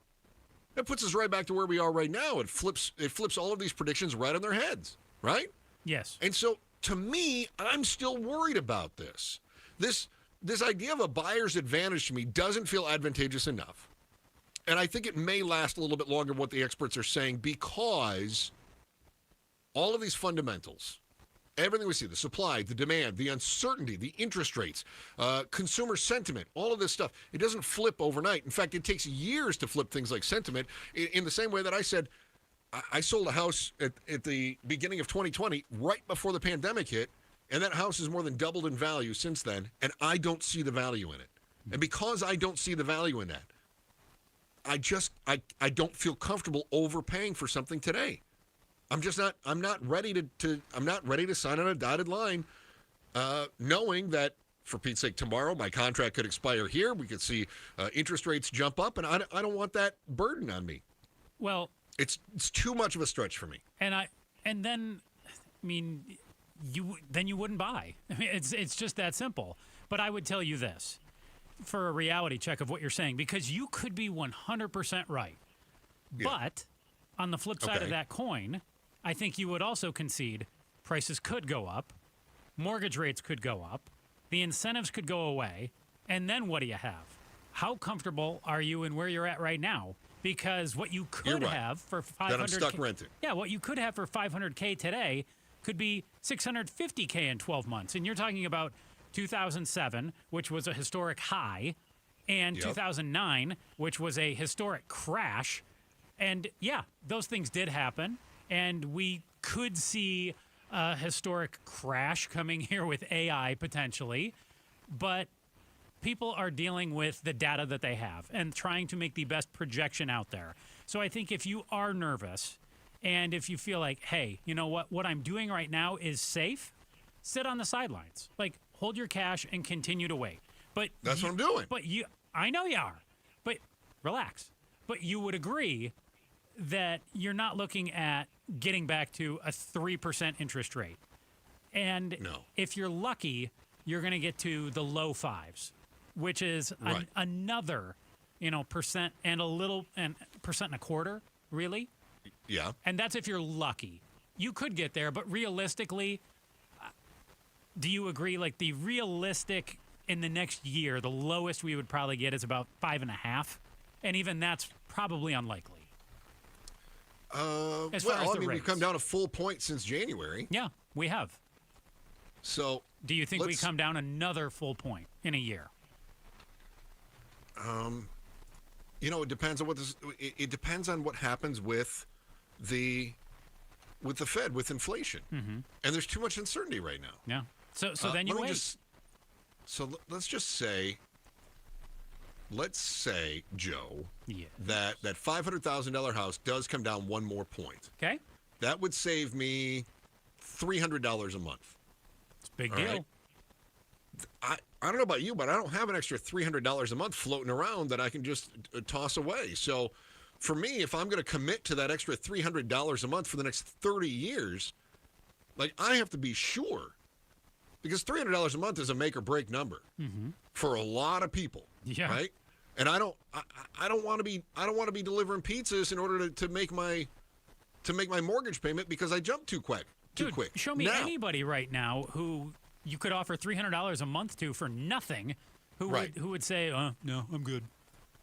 That puts us right back to where we are right now. It flips all of these predictions right on their heads, right? Yes. And so, to me, I'm still worried about this. This idea of a buyer's advantage to me doesn't feel advantageous enough. And I think it may last a little bit longer, what the experts are saying, because all of these fundamentals, Everything we see, the supply, the demand, the uncertainty, the interest rates, consumer sentiment, all of this stuff, it doesn't flip overnight. In fact, it takes years to flip things like sentiment in the same way that I said, I sold a house at the beginning of 2020, right before the pandemic hit, and that house has more than doubled in value since then, and I don't see the value in it. And because I don't see the value in that, I don't feel comfortable overpaying for something today. I'm not ready to sign on a dotted line, knowing that, for Pete's sake, tomorrow my contract could expire here. We could see interest rates jump up, and I don't want that burden on me. Well, it's too much of a stretch for me. You wouldn't buy. I mean, it's just that simple. But I would tell you this, for a reality check of what you're saying, because you could be 100% right. Yeah. But on the flip side of that coin, I think you would also concede prices could go up, mortgage rates could go up, the incentives could go away, and then what do you have? How comfortable are you in where you're at right now? Because what you could have for $500K, that I'm stuck renting. Yeah, what you could have for $500K today could be $650K in 12 months. And you're talking about 2007, which was a historic high, and 2009, which was a historic crash. And yeah, those things did happen, and we could see a historic crash coming here with AI potentially, but people are dealing with the data that they have and trying to make the best projection out there. So I think if you are nervous and if you feel like, hey, you know what I'm doing right now is safe, sit on the sidelines. Like, hold your cash and continue to wait. But that's what I'm doing. But I know you are. But relax. But you would agree that you're not looking at getting back to a 3% interest rate. And if you're lucky, you're going to get to the low fives, which is another, percent and a little, and percent and a quarter, really. Yeah. And that's if you're lucky. You could get there, but realistically, do you agree? Like the realistic in the next year, the lowest we would probably get is about 5.5, and even that's probably unlikely. We've come down a full point since January. Yeah, we have. So, do you think we come down another full point in a year? It depends on it depends on what happens with the Fed, with inflation. Mm-hmm. And there's too much uncertainty right now. Yeah. So then you wait. Let's just say, Joe, that $500,000 house does come down one more point. Okay. That would save me $300 a month. It's a big deal. Right? I don't know about you, but I don't have an extra $300 a month floating around that I can just toss away. So for me, if I'm going to commit to that extra $300 a month for the next 30 years, like, I have to be sure, because $300 a month is a make or break number for a lot of people. Yeah. Right. And I don't want to be delivering pizzas in order to make my mortgage payment because I jumped too quick. Show me anybody right now who you could offer $300 a month to for nothing, who would say, no, I'm good.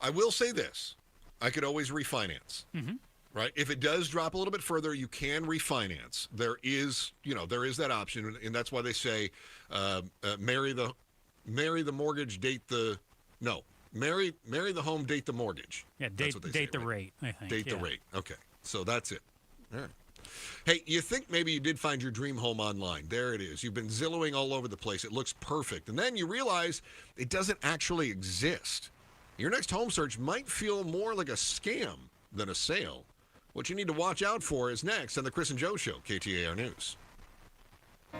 I will say this: I could always refinance. Mm-hmm. Right? If it does drop a little bit further, you can refinance. There is that option, and that's why they say marry the mortgage, marry the home, date the mortgage. Yeah, date the rate. I think. Date the rate. Okay, so that's it. All right. Hey, you think maybe you did find your dream home online. There it is. You've been Zillowing all over the place. It looks perfect. And then you realize it doesn't actually exist. Your next home search might feel more like a scam than a sale. What you need to watch out for is next on the Chris and Joe Show, KTAR News.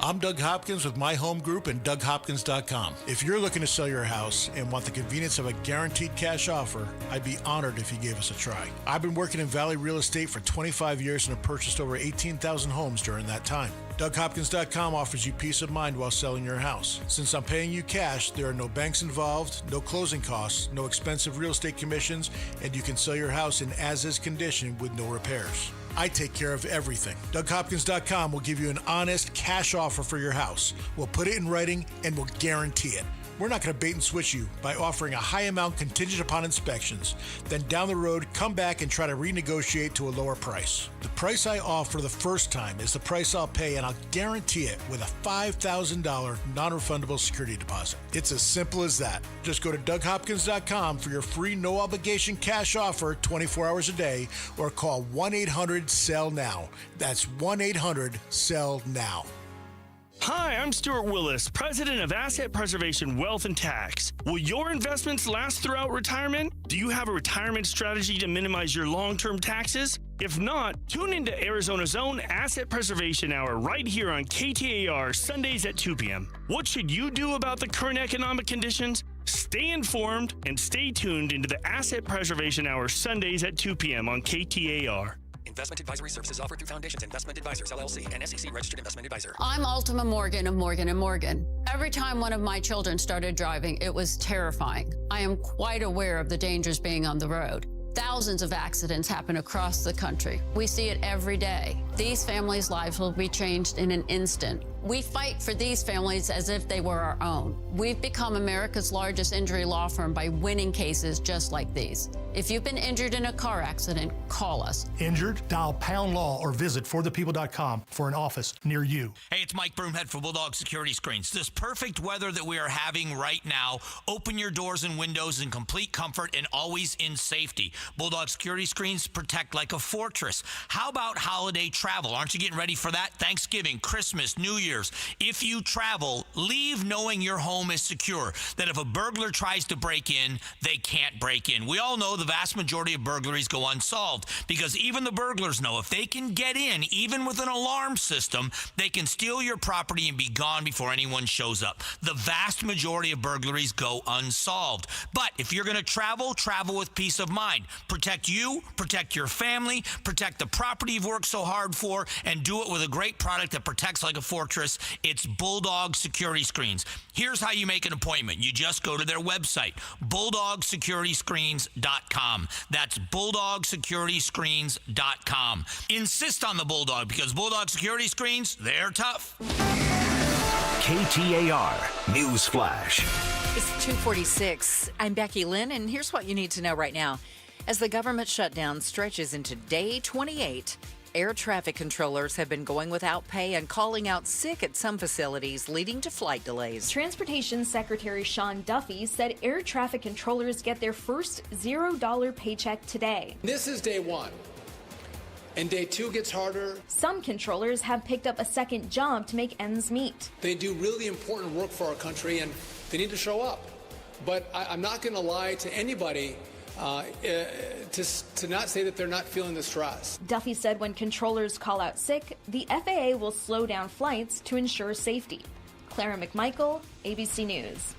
I'm Doug Hopkins with My Home Group and DougHopkins.com. If you're looking to sell your house and want the convenience of a guaranteed cash offer, I'd be honored if you gave us a try. I've been working in Valley Real Estate for 25 years and have purchased over 18,000 homes during that time. DougHopkins.com offers you peace of mind while selling your house. Since I'm paying you cash, there are no banks involved, no closing costs, no expensive real estate commissions, and you can sell your house in as-is condition with no repairs. I take care of everything. DougHopkins.com will give you an honest cash offer for your house. We'll put it in writing and we'll guarantee it. We're not going to bait and switch you by offering a high amount contingent upon inspections, then down the road come back and try to renegotiate to a lower price. The price I offer the first time is the price I'll pay, and I'll guarantee it with a $5,000 non-refundable security deposit. It's as simple as that. Just go to DougHopkins.com for your free no-obligation cash offer 24 hours a day, or call 1-800-SELL-NOW. That's 1-800-SELL-NOW. Hi, I'm Stuart Willis, president of Asset Preservation Wealth and Tax. Will your investments last throughout retirement? Do you have a retirement strategy to minimize your long-term taxes? If not, tune into Arizona's own Asset Preservation Hour right here on KTAR Sundays at 2 p.m. What should you do about the current economic conditions? Stay informed and stay tuned into the Asset Preservation Hour Sundays at 2 p.m. on KTAR. Investment advisory services offered through Foundations Investment Advisors, LLC, and SEC Registered Investment Advisor. I'm Ultima Morgan of Morgan & Morgan. Every time one of my children started driving, it was terrifying. I am quite aware of the dangers being on the road. Thousands of accidents happen across the country. We see it every day. These families' lives will be changed in an instant. We fight for these families as if they were our own. We've become America's largest injury law firm by winning cases just like these. If you've been injured in a car accident, call us. Injured? Dial Pound Law or visit forthepeople.com for an office near you. Hey, it's Mike Broomhead for Bulldog Security Screens. This perfect weather that we are having right now, open your doors and windows in complete comfort and always in safety. Bulldog Security Screens protect like a fortress. How about holiday travel? Aren't you getting ready for that? Thanksgiving, Christmas, New Year's. If you travel, leave knowing your home is secure, that if a burglar tries to break in, they can't break in. We all know the vast majority of burglaries go unsolved because even the burglars know if they can get in, even with an alarm system, they can steal your property and be gone before anyone shows up. The vast majority of burglaries go unsolved. But if you're going to travel, travel with peace of mind. Protect you, protect your family, protect the property you've worked so hard for, and do it with a great product that protects like a fortress. It's Bulldog Security Screens. Here's how you make an appointment. You just go to their website, BulldogSecurityScreens.com. That's BulldogSecurityScreens.com. Insist on the Bulldog because Bulldog Security Screens, they're tough. KTAR News Flash. It's 2:46. I'm Becky Lynn, and here's what you need to know right now. As the government shutdown stretches into day 28, air traffic controllers have been going without pay and calling out sick at some facilities, leading to flight delays. Transportation Secretary Sean Duffy said air traffic controllers get their first $0 paycheck today. This is day one, and day two gets harder. Some controllers have picked up a second job to make ends meet. They do really important work for our country, and they need to show up. But I'm not going to lie to anybody to not say that they're not feeling the stress. Duffy said when controllers call out sick, the FAA will slow down flights to ensure safety. Clara McMichael, ABC News.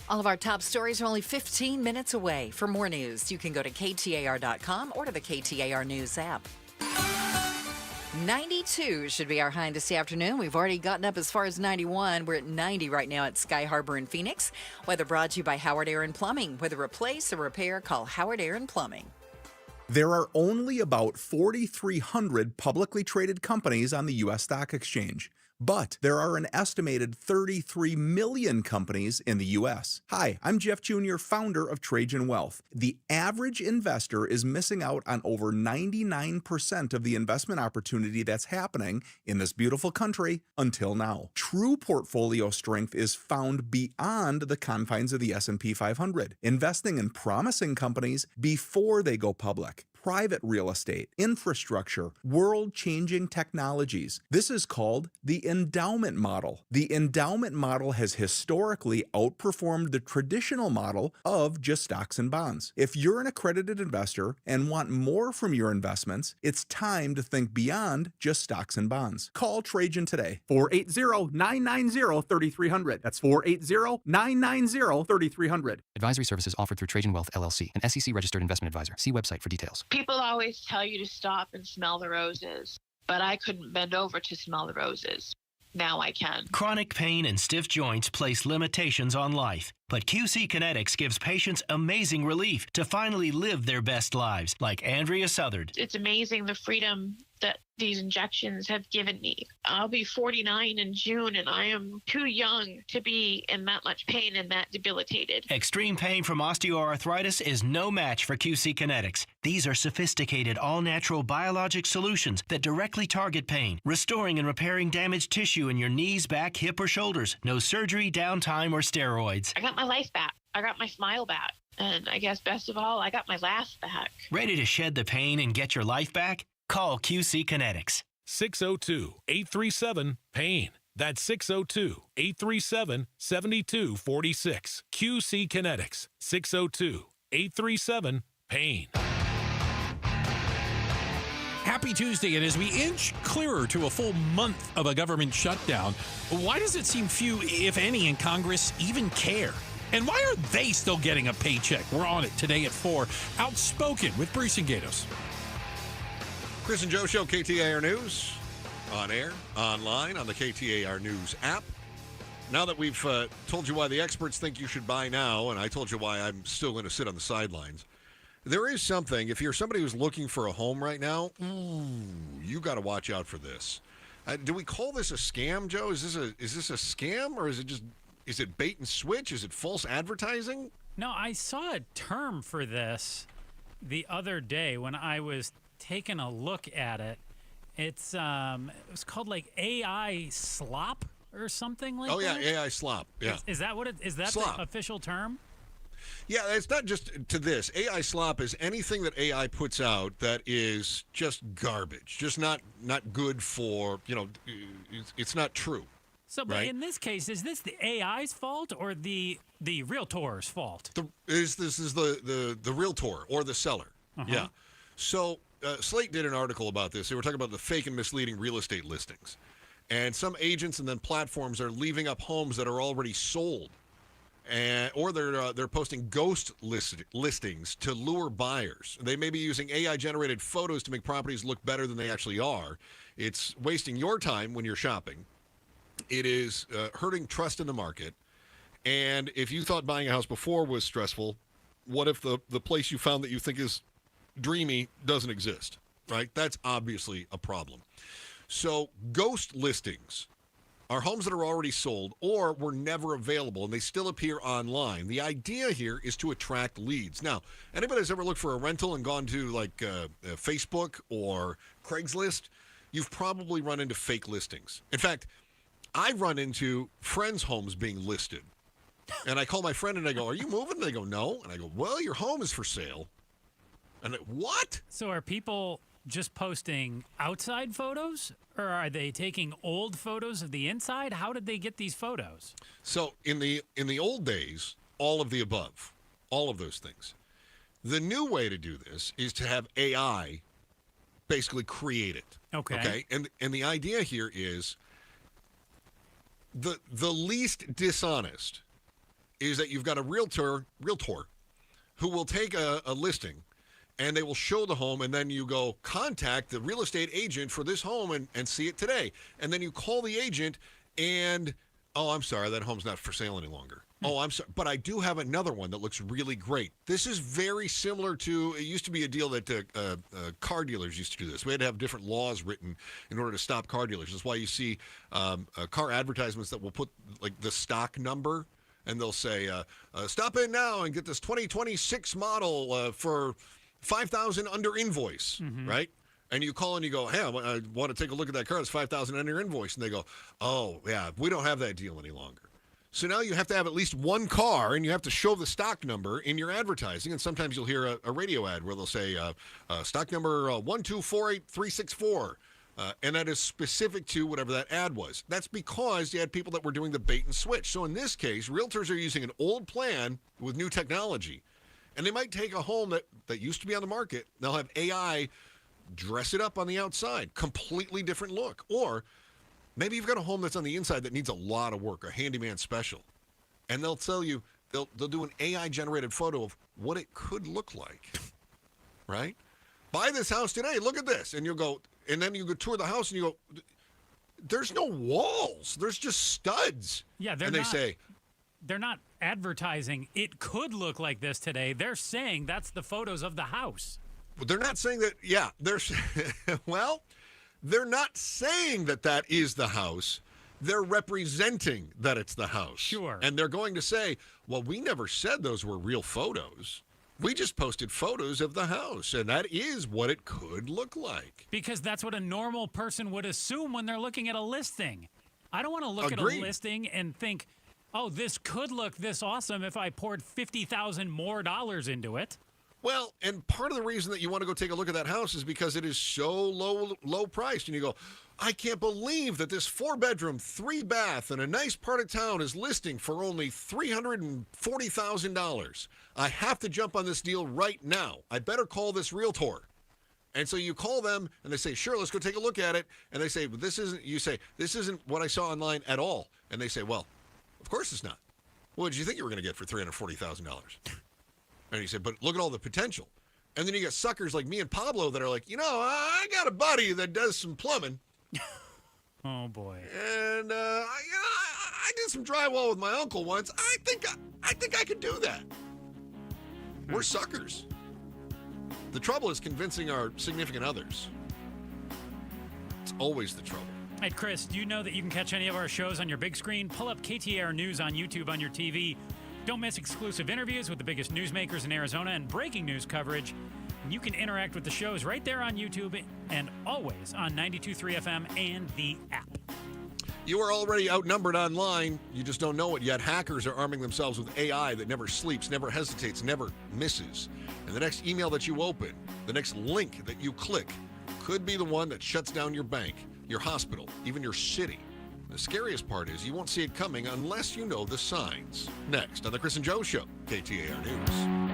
All of our top stories are only 15 minutes away. For more news, you can go to KTAR.com or to the KTAR News app. 92 should be our high this afternoon. We've already gotten up as far as 91. We're at 90 right now at Sky Harbor in Phoenix. Weather brought to you by Howard Air and Plumbing. Whether replace or repair, call Howard Air and Plumbing. There are only about 4,300 publicly traded companies on the U.S. Stock Exchange. But there are an estimated 33 million companies in the U.S. Hi, I'm Jeff Jr., founder of Trajan Wealth. The average investor is missing out on over 99% of the investment opportunity that's happening in this beautiful country until now. True portfolio strength is found beyond the confines of the S&P 500, investing in promising companies before they go public. Private real estate, infrastructure, world-changing technologies. This is called the endowment model. The endowment model has historically outperformed the traditional model of just stocks and bonds. If you're an accredited investor and want more from your investments, it's time to think beyond just stocks and bonds. Call Trajan today. 480-990-3300. That's 480-990-3300. Advisory services offered through Trajan Wealth, LLC, an SEC registered investment advisor. See website for details. People always tell you to stop and smell the roses, but I couldn't bend over to smell the roses. Now I can. Chronic pain and stiff joints place limitations on life, but QC Kinetics gives patients amazing relief to finally live their best lives, like Andrea Southard. It's amazing the freedom that these injections have given me. I'll be 49 in June, and I am too young to be in that much pain and that debilitated. Extreme pain from osteoarthritis is no match for QC Kinetics. These are sophisticated, all-natural biologic solutions that directly target pain, restoring and repairing damaged tissue in your knees, back, hip, or shoulders. No surgery, downtime, or steroids. I got my life back. I got my smile back. And I guess best of all, I got my laugh back. Ready to shed the pain and get your life back? Call QC Kinetics. 602-837-PAIN. That's 602-837-7246. QC Kinetics. 602-837-PAIN. Happy Tuesday, and as we inch clearer to a full month of a government shutdown, why does it seem few, if any, in Congress even care? And why are they still getting a paycheck? We're on it today at 4. Outspoken with Bruce and Gatos. Chris and Joe Show, KTAR News. On air, online, on the KTAR News app. Now that we've told you why the experts think you should buy now, and I told you why I'm still going to sit on the sidelines, there is something, if you're somebody who's looking for a home right now, you got to watch out for this. Do we call this a scam, Joe? Is this a scam, or is it bait and switch? Is it false advertising? No, I saw a term for this the other day when I was taking a look at it. It was called like AI slop or something like that. Oh yeah, AI slop. Yeah. Is that what it is? That slop. The official term? Yeah, it's not just to this. AI slop is anything that AI puts out that is just garbage, just not good for, it's not true. So, but in this case, is this the AI's fault or the realtor's fault? This is the realtor or the seller. Yeah. So Slate did an article about this. They were talking about the fake and misleading real estate listings. And some agents and then platforms are leaving up homes that are already sold. Or they're posting ghost listings to lure buyers. They may be using AI-generated photos to make properties look better than they actually are. It's wasting your time when you're shopping. It is hurting trust in the market. And if you thought buying a house before was stressful, what if the place you found that you think is dreamy doesn't exist, right? That's obviously a problem. So ghost listings are homes that are already sold or were never available, and they still appear online. The idea here is to attract leads. Now, anybody that's ever looked for a rental and gone to like Facebook or Craigslist, you've probably run into fake listings. In fact, I've run into friends' homes being listed. And I call my friend and I go, "Are you moving?" And they go, "No." And I go, "Well, your home is for sale." And what? So are people just posting outside photos, or are they taking old photos of the inside? How did they get these photos? So in the old days, all of the above, all of those things. The new way to do this is to have AI basically create it. Okay. And the idea here is the least dishonest is that you've got a realtor who will take a listing and they will show the home, and then you go contact the real estate agent for this home and see it today. And then you call the agent and, "Oh, I'm sorry, that home's not for sale any longer. Oh, I'm sorry, but I do have another one that looks really great." This is very similar to, it used to be a deal that car dealers used to do this. We had to have different laws written in order to stop car dealers. That's why you see car advertisements that will put like the stock number, and they'll say, "Stop in now and get this 2026 model for $5,000 under invoice," right? And you call and you go, "Hey, I want to take a look at that car. It's $5,000 under invoice." And they go, "Oh, yeah, we don't have that deal any longer." So now you have to have at least one car, and you have to show the stock number in your advertising. And sometimes you'll hear a radio ad where they'll say, stock number 1248364. And that is specific to whatever that ad was. That's because you had people that were doing the bait and switch. So in this case, realtors are using an old plan with new technology. And they might take a home that used to be on the market. They'll have AI dress it up on the outside. Completely different look. Or maybe you've got a home that's on the inside that needs a lot of work, a handyman special. And they'll tell you, they'll do an AI-generated photo of what it could look like. Right? Buy this house today. Look at this. And you'll go, and then you go tour the house and you go, "There's no walls. There's just studs." Yeah, they're not advertising it could look like this today. They're saying that's the photos of the house. They're not saying that. Yeah, well, they're not saying that that is the house. They're representing that it's the house. Sure. And they're going to say, well, we never said those were real photos. We just posted photos of the house, and that is what it could look like. Because that's what a normal person would assume when they're looking at a listing. I don't want to look Agreed. at a listing and think, oh, this could look this awesome if I poured $50,000 more into it. Well, and part of the reason that you want to go take a look at that house is because it is so low priced. And you go, I can't believe that this 4-bedroom, 3-bath, in a nice part of town is listing for only $340,000. I have to jump on this deal right now. I better call this realtor. And so you call them, and they say, sure, let's go take a look at it. And they say, well, this isn't what I saw online at all. And they say, well, of course it's not. What did you think you were going to get for $340,000? And he said, but look at all the potential. And then you got suckers like me and Pablo that are like, I got a buddy that does some plumbing. Oh, boy. And I did some drywall with my uncle once. I think I could do that. We're suckers. The trouble is convincing our significant others. It's always the trouble. Hey, Chris, do you know that you can catch any of our shows on your big screen? Pull up KTAR News on YouTube on your TV. Don't miss exclusive interviews with the biggest newsmakers in Arizona and breaking news coverage. And you can interact with the shows right there on YouTube and always on 92.3 FM and the app. You are already outnumbered online. You just don't know it yet. Hackers are arming themselves with AI that never sleeps, never hesitates, never misses. And the next email that you open, the next link that you click, could be the one that shuts down your bank, your hospital, even your city. The scariest part is you won't see it coming unless you know the signs. Next on the Chris and Joe Show, KTAR News.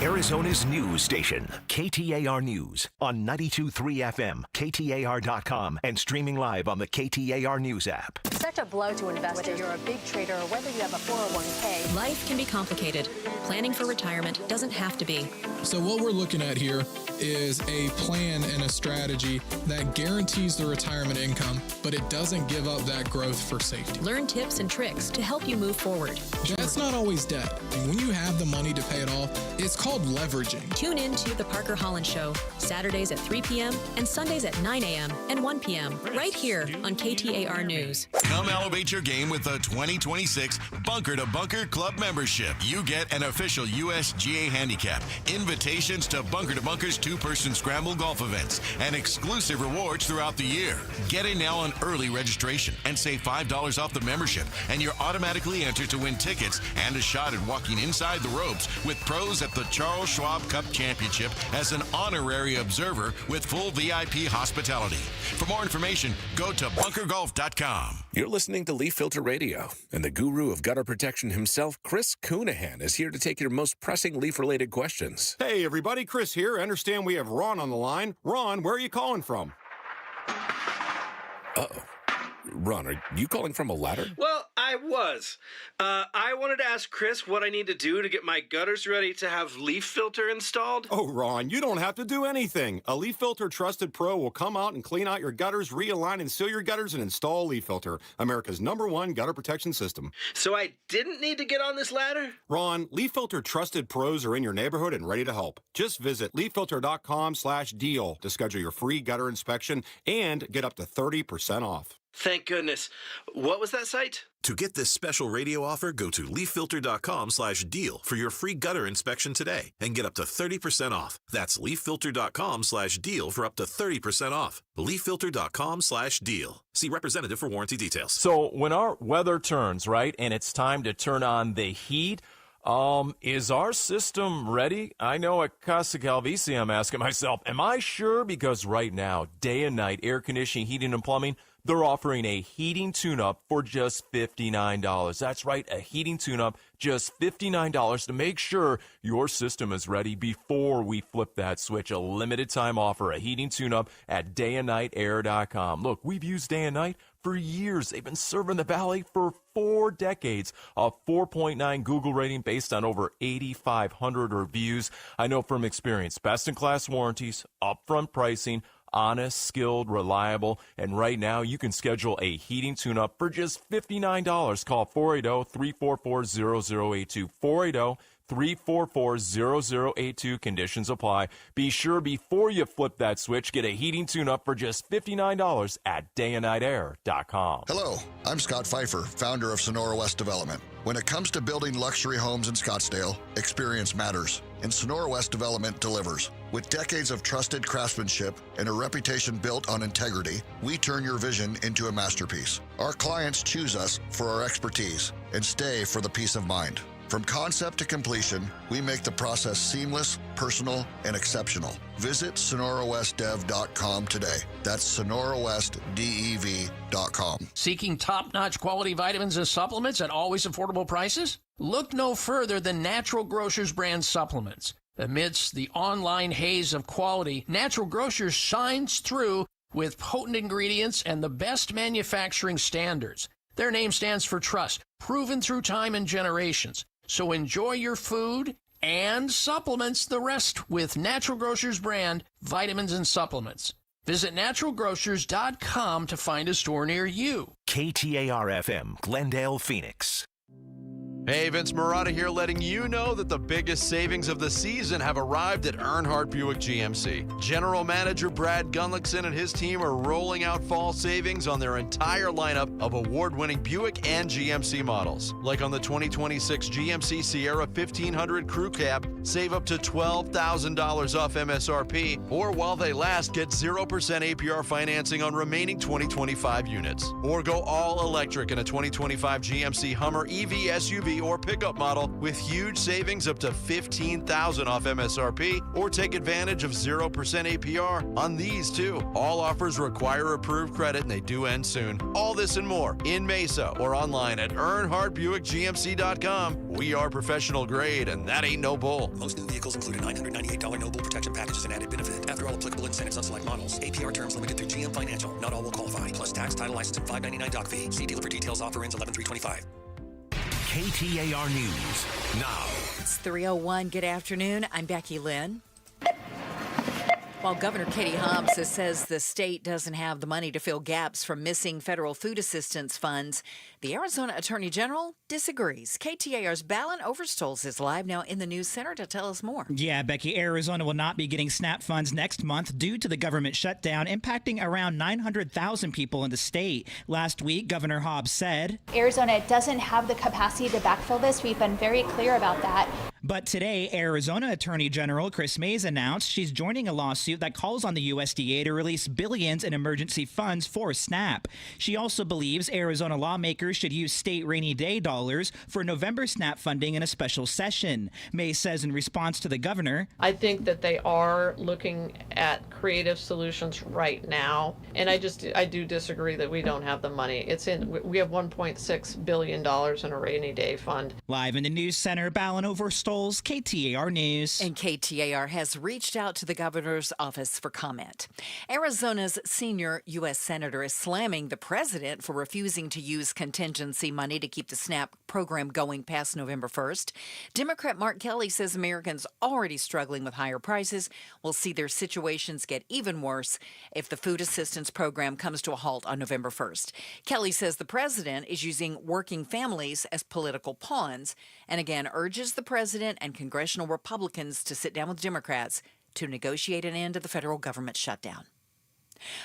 Arizona's news station, KTAR News, on 92.3 FM, KTAR.com, and streaming live on the KTAR News app. Such a blow to investors. Whether you're a big trader or whether you have a 401k. Life can be complicated. Planning for retirement doesn't have to be. So what we're looking at here is a plan and a strategy that guarantees the retirement income, but it doesn't give up that growth for safety. Learn tips and tricks to help you move forward. That's not always debt. And when you have the money to pay it off, it's called leveraging. Tune in to The Parker Holland Show, Saturdays at 3 p.m. and Sundays at 9 a.m. and 1 p.m. right here on KTAR News. Come elevate your game with the 2026 Bunker to Bunker Club membership. You get an official USGA handicap, invitations to Bunker to Bunker's 2-person scramble golf events, and exclusive rewards throughout the year. Get in now on early registration and save $5 off the membership, and you're automatically entered to win tickets and a shot at walking inside the ropes with pros at the Charles Schwab Cup Championship as an honorary observer with full VIP hospitality. For more information, go to bunkergolf.com. You're listening to Leaf Filter Radio, and the guru of gutter protection himself, Chris Coonahan, is here to take your most pressing leaf-related questions. Hey, everybody, Chris here. I understand we have Ron on the line. Ron, where are you calling from? Uh-oh. Ron, are you calling from a ladder? Well, I was. I wanted to ask Chris what I need to do to get my gutters ready to have leaf filter installed. Oh, Ron, you don't have to do anything. A Leaf Filter Trusted Pro will come out and clean out your gutters, realign and seal your gutters, and install Leaf Filter, America's #1 gutter protection system. So I didn't need to get on this ladder? Ron, Leaf Filter Trusted Pros are in your neighborhood and ready to help. Just visit leaffilter.com/deal to schedule your free gutter inspection and get up to 30% off. Thank goodness. What was that site? To get this special radio offer, go to leaffilter.com/deal for your free gutter inspection today and get up to 30% off. That's leaffilter.com/deal for up to 30% off. leaffilter.com/deal. See representative for warranty details. So when our weather turns, right, and it's time to turn on the heat, is our system ready? I know at Casa Calvici, I'm asking myself, am I sure? Because right now, day and night, air conditioning, heating, and plumbing, they're offering a heating tune-up for just $59. That's right, a heating tune-up, just $59 to make sure your system is ready before we flip that switch. A limited time offer, a heating tune-up at dayandnightair.com. Look, we've used Day and Night for years. They've been serving the Valley for 4 decades. A 4.9 Google rating based on over 8,500 reviews. I know from experience, best-in-class warranties, upfront pricing, honest, skilled, reliable, and right now you can schedule a heating tune-up for just $59. Call 480-344-0082, 888-344-0082. Conditions apply. Be sure before you flip that switch, get a heating tune-up for just $59 at dayandnightair.com. Hello, I'm Scott Pfeiffer, founder of Sonora West Development. When it comes to building luxury homes in Scottsdale, experience matters, and Sonora West Development delivers. With decades of trusted craftsmanship and a reputation built on integrity, we turn your vision into a masterpiece. Our clients choose us for our expertise and stay for the peace of mind. From concept to completion, we make the process seamless, personal, and exceptional. Visit SonoraWestDev.com today. That's SonoraWestDev.com. Seeking top-notch quality vitamins and supplements at always affordable prices? Look no further than Natural Grocers brand supplements. Amidst the online haze of quality, Natural Grocers shines through with potent ingredients and the best manufacturing standards. Their name stands for trust, proven through time and generations. So enjoy your food and supplements the rest with Natural Grocers brand vitamins and supplements. Visit naturalgrocers.com to find a store near you. KTAR-FM, Glendale, Phoenix. Hey, Vince Marotta here, letting you know that the biggest savings of the season have arrived at Earnhardt Buick GMC. General Manager Brad Gunlickson and his team are rolling out fall savings on their entire lineup of award-winning Buick and GMC models. Like on the 2026 GMC Sierra 1500 Crew Cab, save up to $12,000 off MSRP, or while they last, get 0% APR financing on remaining 2025 units. Or go all electric in a 2025 GMC Hummer EV SUV or pickup model with huge savings up to $15,000 off MSRP, or take advantage of 0% APR on these too. All offers require approved credit and they do end soon. All this and more in Mesa or online at EarnhardtBuickGMC.com. We are professional grade and that ain't no bull. Most new vehicles include a $998 no bull protection package as an added benefit. After all applicable incentives on select models. APR terms limited through GM Financial. Not all will qualify. Plus tax, title, license, and $599 doc fee. See dealer for details. Offer ends 11/3/25. KTAR News now. It's 3:01. Good afternoon. I'm Becky Lynn. While Governor Katie Hobbs says the state doesn't have the money to fill gaps from missing federal food assistance funds, the Arizona Attorney General disagrees. KTAR's Balin Overstolz is live now in the news center to tell us more. Yeah, Becky, Arizona will not be getting SNAP funds next month due to the government shutdown, impacting around 900,000 people in the state. Last week, Governor Hobbs said, Arizona doesn't have the capacity to backfill this. We've been very clear about that. But today, Arizona Attorney General Chris Mays announced she's joining a lawsuit that calls on the USDA to release billions in emergency funds for SNAP. She also believes Arizona lawmakers should use state rainy day dollars for November SNAP funding in a special session. Mays says in response to the governor, I think that they are looking at creative solutions right now, and I do disagree that we don't have the money. We have $1.6 billion in a rainy day fund. Live in the news center, Balin Overstolz, KTAR News. And KTAR has reached out to the governor's office for comment. Arizona's senior U.S. senator is slamming the president for refusing to use contingency money to keep the SNAP program going past November 1st. Democrat Mark Kelly says Americans already struggling with higher prices will see their situations get even worse if the food assistance program comes to a halt on November 1st. Kelly says the president is using working families as political pawns and again urges the president and congressional Republicans to sit down with Democrats to negotiate an end to the federal government shutdown.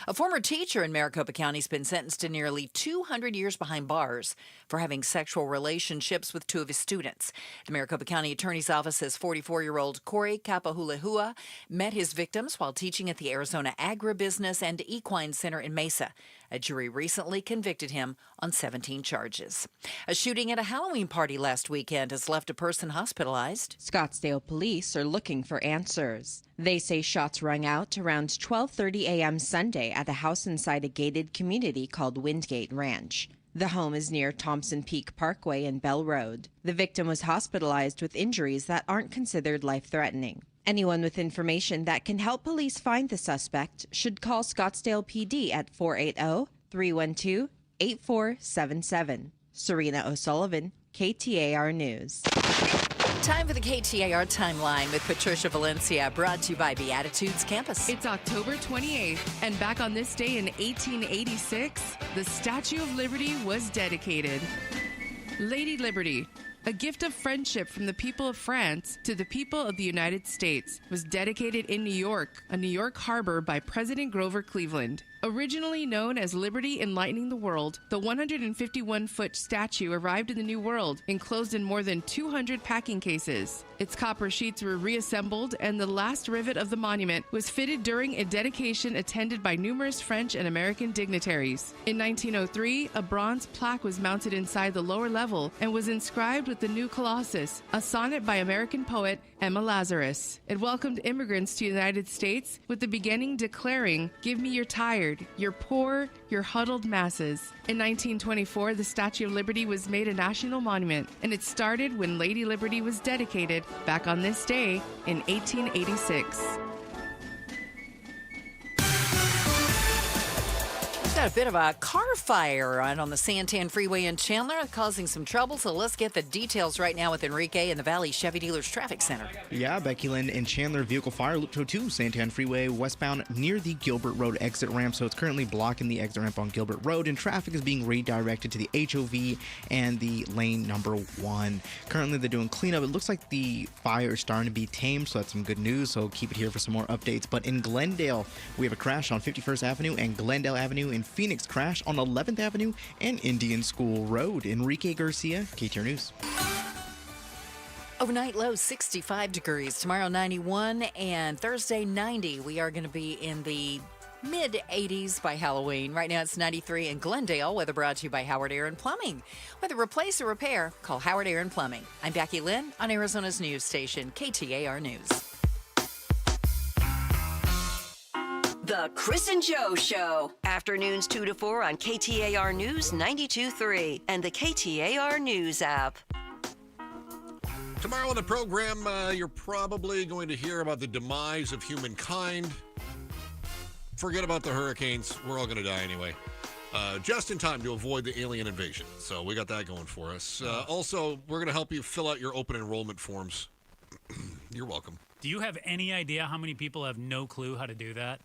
A former teacher in Maricopa County has been sentenced to nearly 200 years behind bars for having sexual relationships with two of his students. The Maricopa County Attorney's Office says 44-year-old Corey Kapahulehua met his victims while teaching at the Arizona Agribusiness and Equine Center in Mesa. A jury recently convicted him on 17 charges. A shooting at a Halloween party last weekend has left a person hospitalized. Scottsdale police are looking for answers. They say shots rang out around 12:30 a.m. Sunday at a house inside a gated community called Windgate Ranch. The home is near Thompson Peak Parkway and Bell Road. The victim was hospitalized with injuries that aren't considered life-threatening. Anyone with information that can help police find the suspect should call Scottsdale PD at 480-312-8477. Serena O'Sullivan, KTAR News. Time for the KTAR Timeline with Patricia Valencia, brought to you by Beatitudes Campus. It's October 28th, and back on this day in 1886, the Statue of Liberty was dedicated. Lady Liberty, a gift of friendship from the people of France to the people of the United States, was dedicated in New York, a New York harbor by President Grover Cleveland. Originally known as Liberty Enlightening the World, the 151-foot statue arrived in the New World, enclosed in more than 200 packing cases. Its copper sheets were reassembled, and the last rivet of the monument was fitted during a dedication attended by numerous French and American dignitaries. In 1903, a bronze plaque was mounted inside the lower level and was inscribed with the new Colossus, a sonnet by American poet Emma Lazarus. It welcomed immigrants to the United States, with the beginning declaring, "Give me your tired, your poor, your huddled masses." In 1924, the Statue of Liberty was made a national monument, and it started when Lady Liberty was dedicated back on this day in 1886. Got a bit of a car fire on the Santan Freeway in Chandler, causing some trouble. So let's get the details right now with Enrique in the Valley Chevy Dealers Traffic Center. Yeah, Becky Lynn in Chandler, vehicle fire, Loop 202, Santan Freeway westbound near the Gilbert Road exit ramp. So it's currently blocking the exit ramp on Gilbert Road, and traffic is being redirected to the HOV and the lane number 1. Currently, they're doing cleanup. It looks like the fire is starting to be tamed, so that's some good news. So keep it here for some more updates. But in Glendale, we have a crash on 51st Avenue and Glendale Avenue. In Phoenix, crash on 11th Avenue and Indian School Road. Enrique Garcia, KTAR News. Overnight low 65 degrees. Tomorrow 91 and Thursday 90. We are going to be in the mid 80s by Halloween. Right now it's 93 in Glendale. Weather brought to you by Howard Air and Plumbing. Whether replace or repair, call Howard Air and Plumbing. I'm Becky Lynn on Arizona's news station, KTAR News. The Chris and Joe Show. Afternoons 2 to 4 on KTAR News 92.3 and the KTAR News app. Tomorrow on the program, you're probably going to hear about the demise of humankind. Forget about the hurricanes. We're all going to die anyway. Just in time to avoid the alien invasion. So we got that going for us. Also, we're going to help you fill out your open enrollment forms. You're welcome. Do you have any idea how many people have no clue how to do that?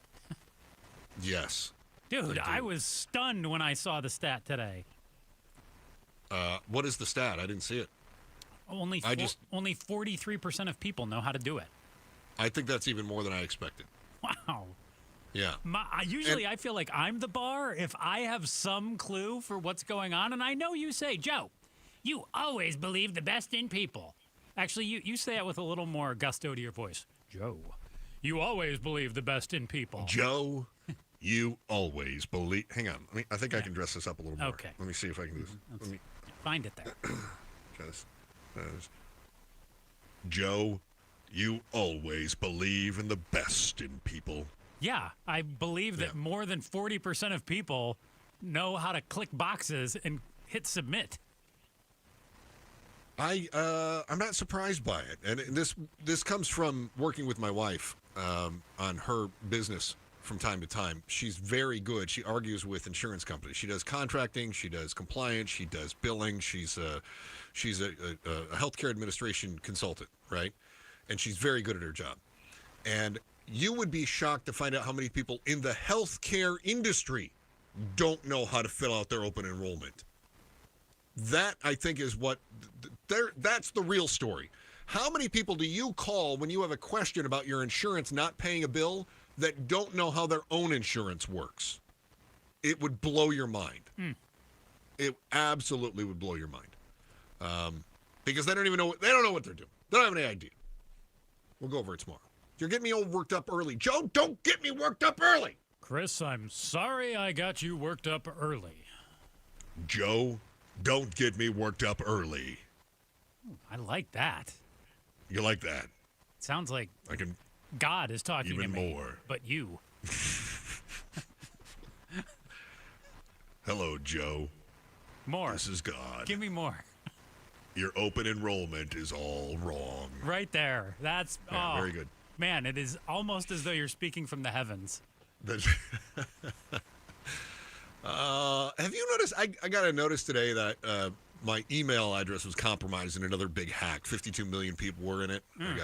Yes. Dude, I was stunned when I saw the stat today. What is the stat? I didn't see it. Only 43% of people know how to do it. I think that's even more than I expected. Wow. Yeah. I feel like I'm the bar if I have some clue for what's going on. And I know you say, Joe, you always believe the best in people. Actually, you say it with a little more gusto to your voice. Joe, you always believe the best in people. Joe, you always believe. Hang on. I think I can dress this up a little more. Okay. Let me see if I can do this. Let me find it there. Joe, you always believe in the best in people. Yeah, I believe that more than 40% of people know how to click boxes and hit submit. I'm not surprised by it, and this comes from working with my wife on her business from time to time. She's very good. She argues with insurance companies. She does contracting. She does compliance. She does billing. She's a healthcare administration consultant, right? And she's very good at her job. And you would be shocked to find out how many people in the healthcare industry don't know how to fill out their open enrollment. That, I think, is that's the real story. How many people do you call when you have a question about your insurance not paying a bill that don't know how their own insurance works? It would blow your mind. It absolutely would blow your mind. Because they don't even know. They don't know what they're doing. They don't have any idea. We'll go over it tomorrow. You're getting me all worked up early. Joe, don't get me worked up early. Chris, I'm sorry I got you worked up early. Joe, don't get me worked up early. I like that. You like that? Sounds like I can God is talking even to me, more. But you. Hello, Joe. More. This is God. Give me more. Your open enrollment is all wrong. Right there. That's very good. Man, it is almost as though you're speaking from the heavens. Have you noticed? I got a notice today that my email address was compromised in another big hack. 52 million people were in it. I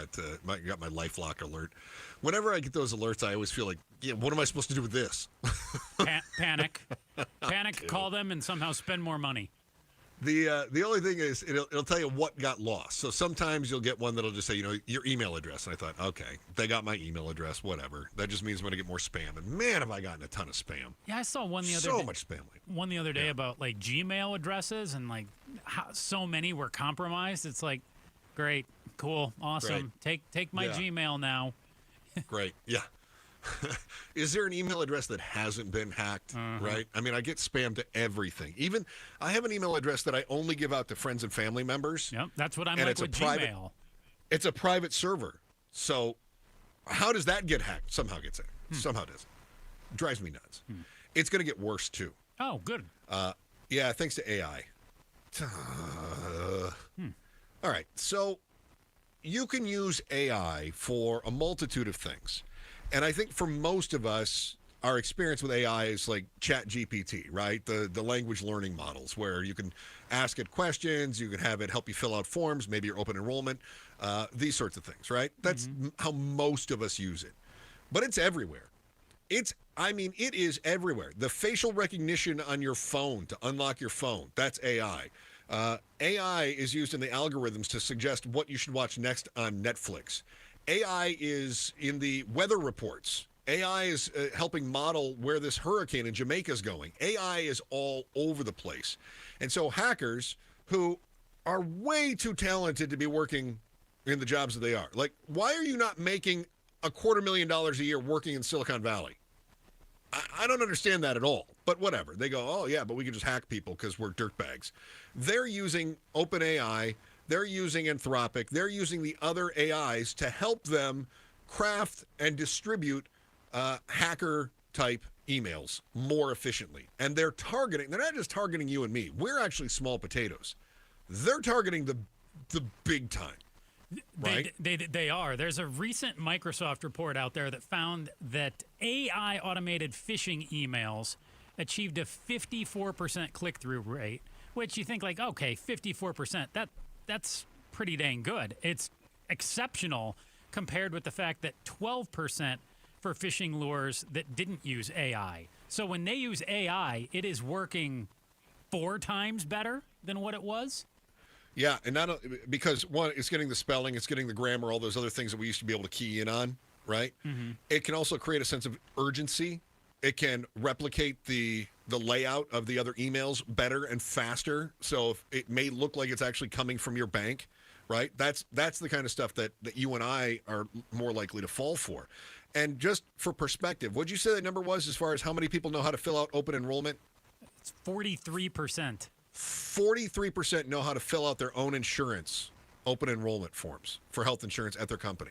got my LifeLock alert. Whenever I get those alerts, I always feel like, what am I supposed to do with this? Panic. Panic, call them, and somehow spend more money. The only thing is it'll tell you what got lost. So sometimes you'll get one that'll just say, your email address. And I thought, okay, they got my email address, whatever. That just means I'm going to get more spam. And man, have I gotten a ton of spam. Yeah, I saw one the other so day. much spam. One the other day about like Gmail addresses and like how so many were compromised. It's like, great, cool, awesome. Take my Gmail now. Great, yeah. Is there an email address that hasn't been hacked, right? I mean, I get spam to everything. Even I have an email address that I only give out to friends and family members. Yep, that's what I'm and like it's with Gmail. It's a private server. So how does that get hacked? Somehow gets hacked. Somehow does. Drives me nuts. It's going to get worse, too. Oh, good. Yeah, thanks to AI. All right, so you can use AI for a multitude of things. And I think for most of us, our experience with AI is like ChatGPT, right? The language learning models where you can ask it questions, you can have it help you fill out forms, maybe your open enrollment, these sorts of things, right? That's how most of us use it. But it's everywhere. It is everywhere. The facial recognition on your phone to unlock your phone, that's AI. AI is used in the algorithms to suggest what you should watch next on Netflix. AI is in the weather reports. AI is helping model where this hurricane in Jamaica is going. AI is all over the place. And so hackers who are way too talented to be working in the jobs that they are. Like, why are you not making $250,000 a year working in Silicon Valley? I don't understand that at all. But whatever. They go, oh, yeah, but we can just hack people because we're dirtbags. They're using OpenAI. They're using Anthropic. They're using the other AIs to help them craft and distribute hacker-type emails more efficiently. And they're not just targeting you and me. We're actually small potatoes. They're targeting the big time. Right? They are. There's a recent Microsoft report out there that found that AI automated phishing emails achieved a 54% click-through rate, which you think like, okay, 54%, that's pretty dang good. It's exceptional compared with the fact that 12% for phishing lures that didn't use AI. So when they use AI, it is working 4 times better than what it was. Yeah, and not because one, it's getting the spelling, it's getting the grammar, all those other things that we used to be able to key in on, right? It can also create a sense of urgency. It can replicate the layout of the other emails better and faster. So if it may look like it's actually coming from your bank, right? That's the kind of stuff that you and I are more likely to fall for. And just for perspective, what'd you say that number was as far as how many people know how to fill out open enrollment? It's 43%. 43% know how to fill out their own insurance open enrollment forms for health insurance at their company.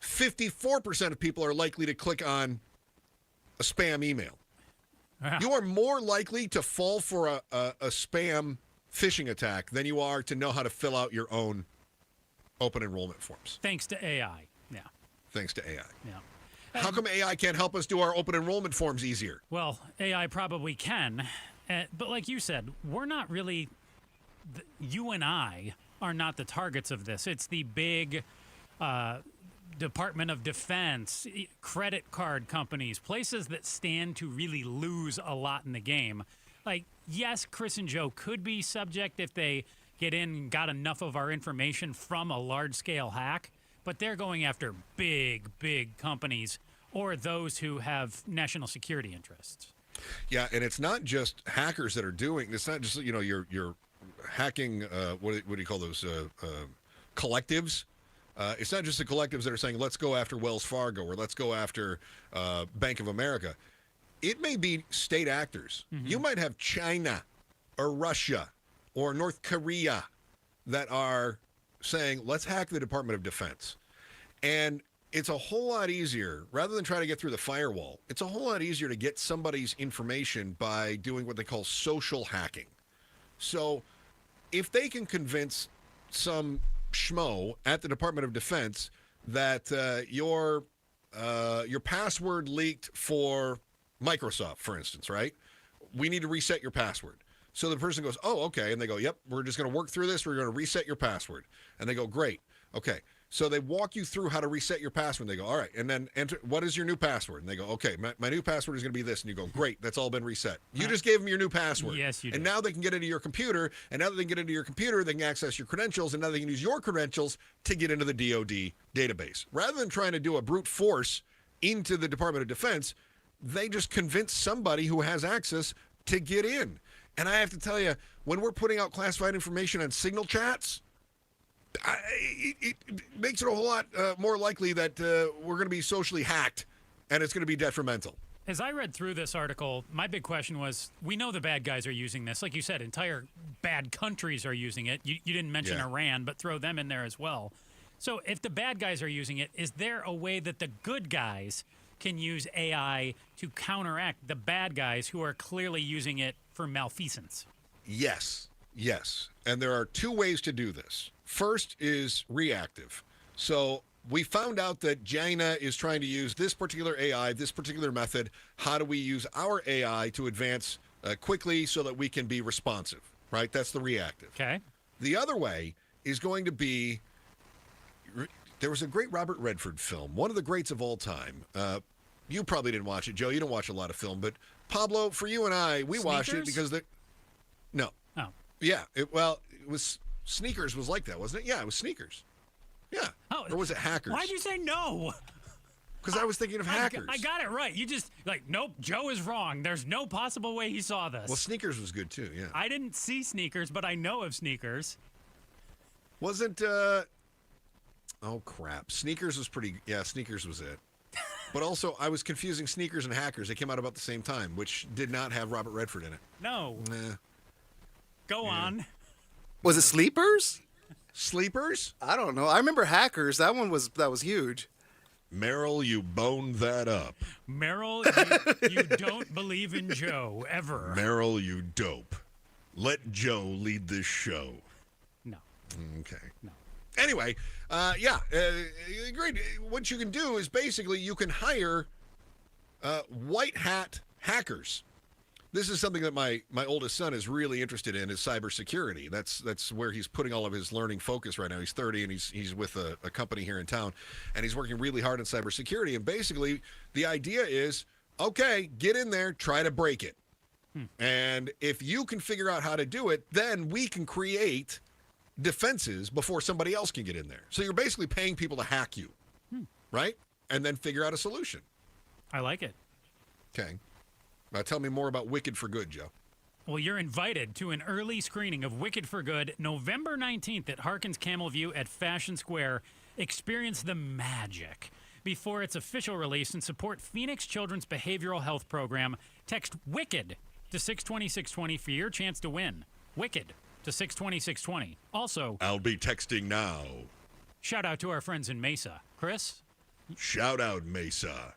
54% of people are likely to click on a spam email. You are more likely to fall for a spam phishing attack than you are to know how to fill out your own open enrollment forms. Thanks to AI. Yeah. Thanks to AI. Yeah. How come AI can't help us do our open enrollment forms easier? Well, AI probably can. But like you said, we're not really, you and I are not the targets of this. It's the big Department of Defense, credit card companies, places that stand to really lose a lot in the game. Like, yes, Chris and Joe could be subject if they get in and got enough of our information from a large-scale hack, but they're going after big, big companies or those who have national security interests. Yeah, and it's not just hackers that are doing. It's not just you're hacking. What do you call those collectives? It's not just the collectives that are saying let's go after Wells Fargo or let's go after Bank of America. It may be state actors. You might have China or Russia or North Korea that are saying let's hack the Department of Defense, and it's a whole lot easier, rather than try to get through the firewall, it's a whole lot easier to get somebody's information by doing what they call social hacking. So if they can convince some schmo at the Department of Defense that your password leaked for Microsoft, for instance, right? We need to reset your password. So the person goes, oh, okay. And they go, yep, we're just going to work through this. We're going to reset your password. And they go, great. Okay. So they walk you through how to reset your password. They go, all right, and then enter, what is your new password? And they go, okay, my new password is going to be this. And you go, great, that's all been reset. You just gave them your new password. Yes, you did. And now they can get into your computer, and now that they can get into your computer, they can access your credentials, and now they can use your credentials to get into the DoD database. Rather than trying to do a brute force into the Department of Defense, they just convince somebody who has access to get in. And I have to tell you, when we're putting out classified information on signal chats, it makes it a whole lot more likely that we're going to be socially hacked, and it's going to be detrimental. As I read through this article, my big question was, we know the bad guys are using this. Like you said, entire bad countries are using it. You didn't mention Iran, but throw them in there as well. So if the bad guys are using it, is there a way that the good guys can use AI to counteract the bad guys who are clearly using it for malfeasance? Yes. And there are two ways to do this. First is reactive. So we found out that China is trying to use this particular AI, this particular method. How do we use our AI to advance quickly so that we can be responsive, right? That's the reactive. Okay. The other way is going to be, there was a great Robert Redford film, one of the greats of all time. You probably didn't watch it, Joe. You don't watch a lot of film, but Pablo, for you and I, we watched it because no. Oh. Yeah. It was Sneakers was like that, wasn't it? Yeah, it was Sneakers. Yeah. Oh, or was it Hackers? Why'd you say no? Because I was thinking of Hackers. I got it right. You just, nope, Joe is wrong. There's no possible way he saw this. Well, Sneakers was good, too, yeah. I didn't see Sneakers, but I know of Sneakers. Wasn't, oh, crap. Sneakers was Sneakers was it. But also, I was confusing Sneakers and Hackers. They came out about the same time, which did not have Robert Redford in it. No. Go on. Was it Sleepers? Sleepers? I don't know. I remember Hackers. That was huge. Merrill, you boned that up. Merrill, you don't believe in Joe, ever. Merrill, you dope. Let Joe lead this show. No. Okay. No. Anyway, great. What you can do is basically you can hire white hat hackers. This is something that my oldest son is really interested in, is cybersecurity. That's where he's putting all of his learning focus right now. He's 30 and he's with a company here in town, and he's working really hard on cybersecurity. And basically, the idea is, okay, get in there, try to break it. And if you can figure out how to do it, then we can create defenses before somebody else can get in there. So you're basically paying people to hack you, right? And then figure out a solution. I like it. Okay. Now tell me more about Wicked for Good, Joe. Well, you're invited to an early screening of Wicked for Good November 19th at Harkins Camel View at Fashion Square. Experience the magic before its official release and support Phoenix Children's Behavioral Health Program. Text WICKED to 620-620 for your chance to win. WICKED to 620-620. Also, I'll be texting now. Shout out to our friends in Mesa. Chris? Shout out, Mesa.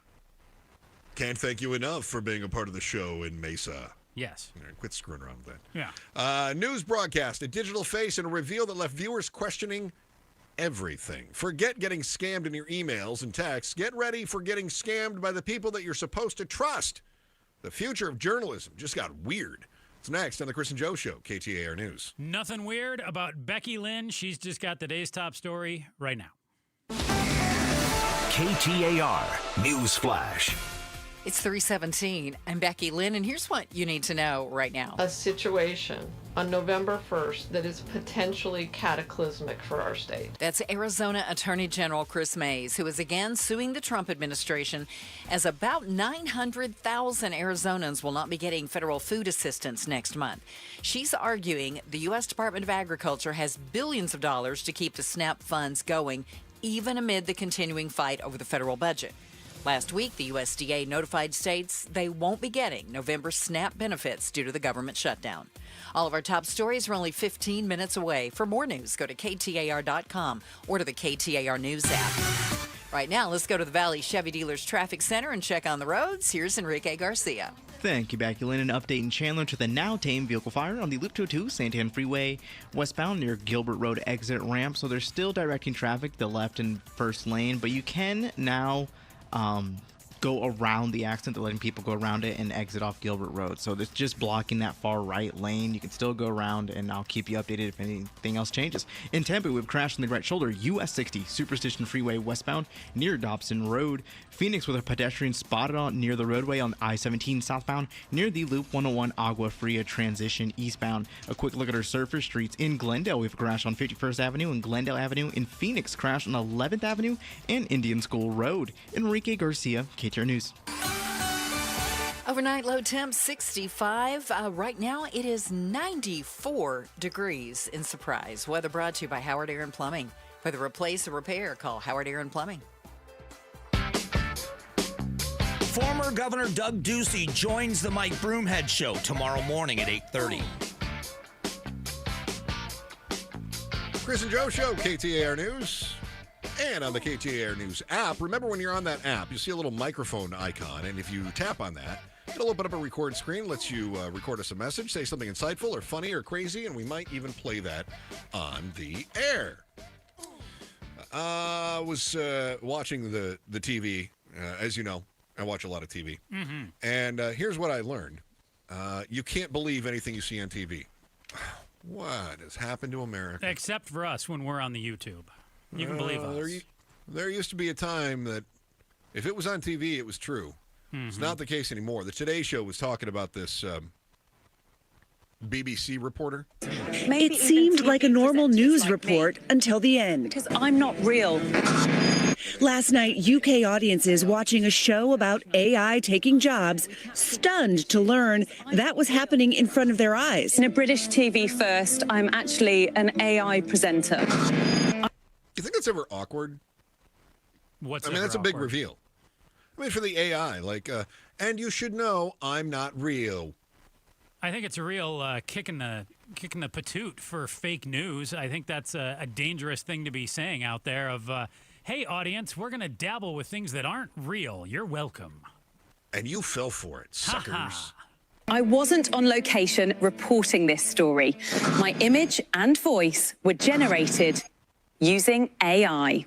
Can't thank you enough for being a part of the show in Mesa. Yes. Quit screwing around with that. Yeah. News broadcast, a digital face, and a reveal that left viewers questioning everything. Forget getting scammed in your emails and texts. Get ready for getting scammed by the people that you're supposed to trust. The future of journalism just got weird. It's next on the Chris and Joe Show, KTAR News. Nothing weird about Becky Lynn. She's just got today's top story right now. KTAR News Flash. It's 3:17. I'm Becky Lynn, and here's what you need to know right now. A situation on November 1st that is potentially cataclysmic for our state. That's Arizona Attorney General Chris Mays, who is again suing the Trump administration as about 900,000 Arizonans will not be getting federal food assistance next month. She's arguing the U.S. Department of Agriculture has billions of dollars to keep the SNAP funds going, even amid the continuing fight over the federal budget. Last week, the USDA notified states they won't be getting November SNAP benefits due to the government shutdown. All of our top stories are only 15 minutes away. For more news, go to KTAR.com or to the KTAR News app. Right now, let's go to the Valley Chevy Dealers Traffic Center and check on the roads. Here's Enrique Garcia. Thank you, Becky Lynn. An update in Chandler to the now tamed vehicle fire on the Loop 202 Santiago Freeway westbound near Gilbert Road exit ramp. So they're still directing traffic to the left and first lane, but you can now go around the accident. They're letting people go around it and exit off Gilbert Road. So it's just blocking that far right lane. You can still go around, and I'll keep you updated if anything else changes. In Tampa, we've crashed on the right shoulder, US 60, Superstition Freeway westbound near Dobson Road. Phoenix with a pedestrian spotted on near the roadway on I-17 southbound near the Loop 101 Agua Fria transition eastbound. A quick look at our surface streets. In Glendale, we've crashed on 51st Avenue and Glendale Avenue. In Phoenix, crashed on 11th Avenue and Indian School Road. Enrique Garcia, KTAR News. Overnight low temp 65. Right now it is 94 degrees in Surprise. Weather brought to you by Howard Aaron Plumbing. For the replace or repair, call Howard Aaron Plumbing. Former Governor Doug Ducey joins the Mike Broomhead Show tomorrow morning at 8:30. Chris and Joe Show, KTAR News. And on the KTAR News app, remember when you're on that app, you see a little microphone icon, and if you tap on that, it'll open up a record screen, lets you record us a message, say something insightful or funny or crazy, and we might even play that on the air. I was watching the TV. As you know, I watch a lot of TV. Mm-hmm. And here's what I learned. You can't believe anything you see on TV. What has happened to America? Except for us when we're on the YouTube. You can believe us. There used to be a time that if it was on TV, it was true. Mm-hmm. It's not the case anymore. The Today Show was talking about this BBC reporter. It seemed like a normal news report until the end. Because I'm not real. Last night, UK audiences watching a show about AI taking jobs, stunned to learn that was happening in front of their eyes. In a British TV first, I'm actually an AI presenter. Do you think that's ever awkward? What's I mean, that's a big reveal. I mean, for the AI, like, and you should know I'm not real. I think it's a real kicking the patoot for fake news. I think that's a dangerous thing to be saying out there of, hey, audience, we're going to dabble with things that aren't real. You're welcome. And you fell for it, suckers. I wasn't on location reporting this story. My image and voice were generated using AI.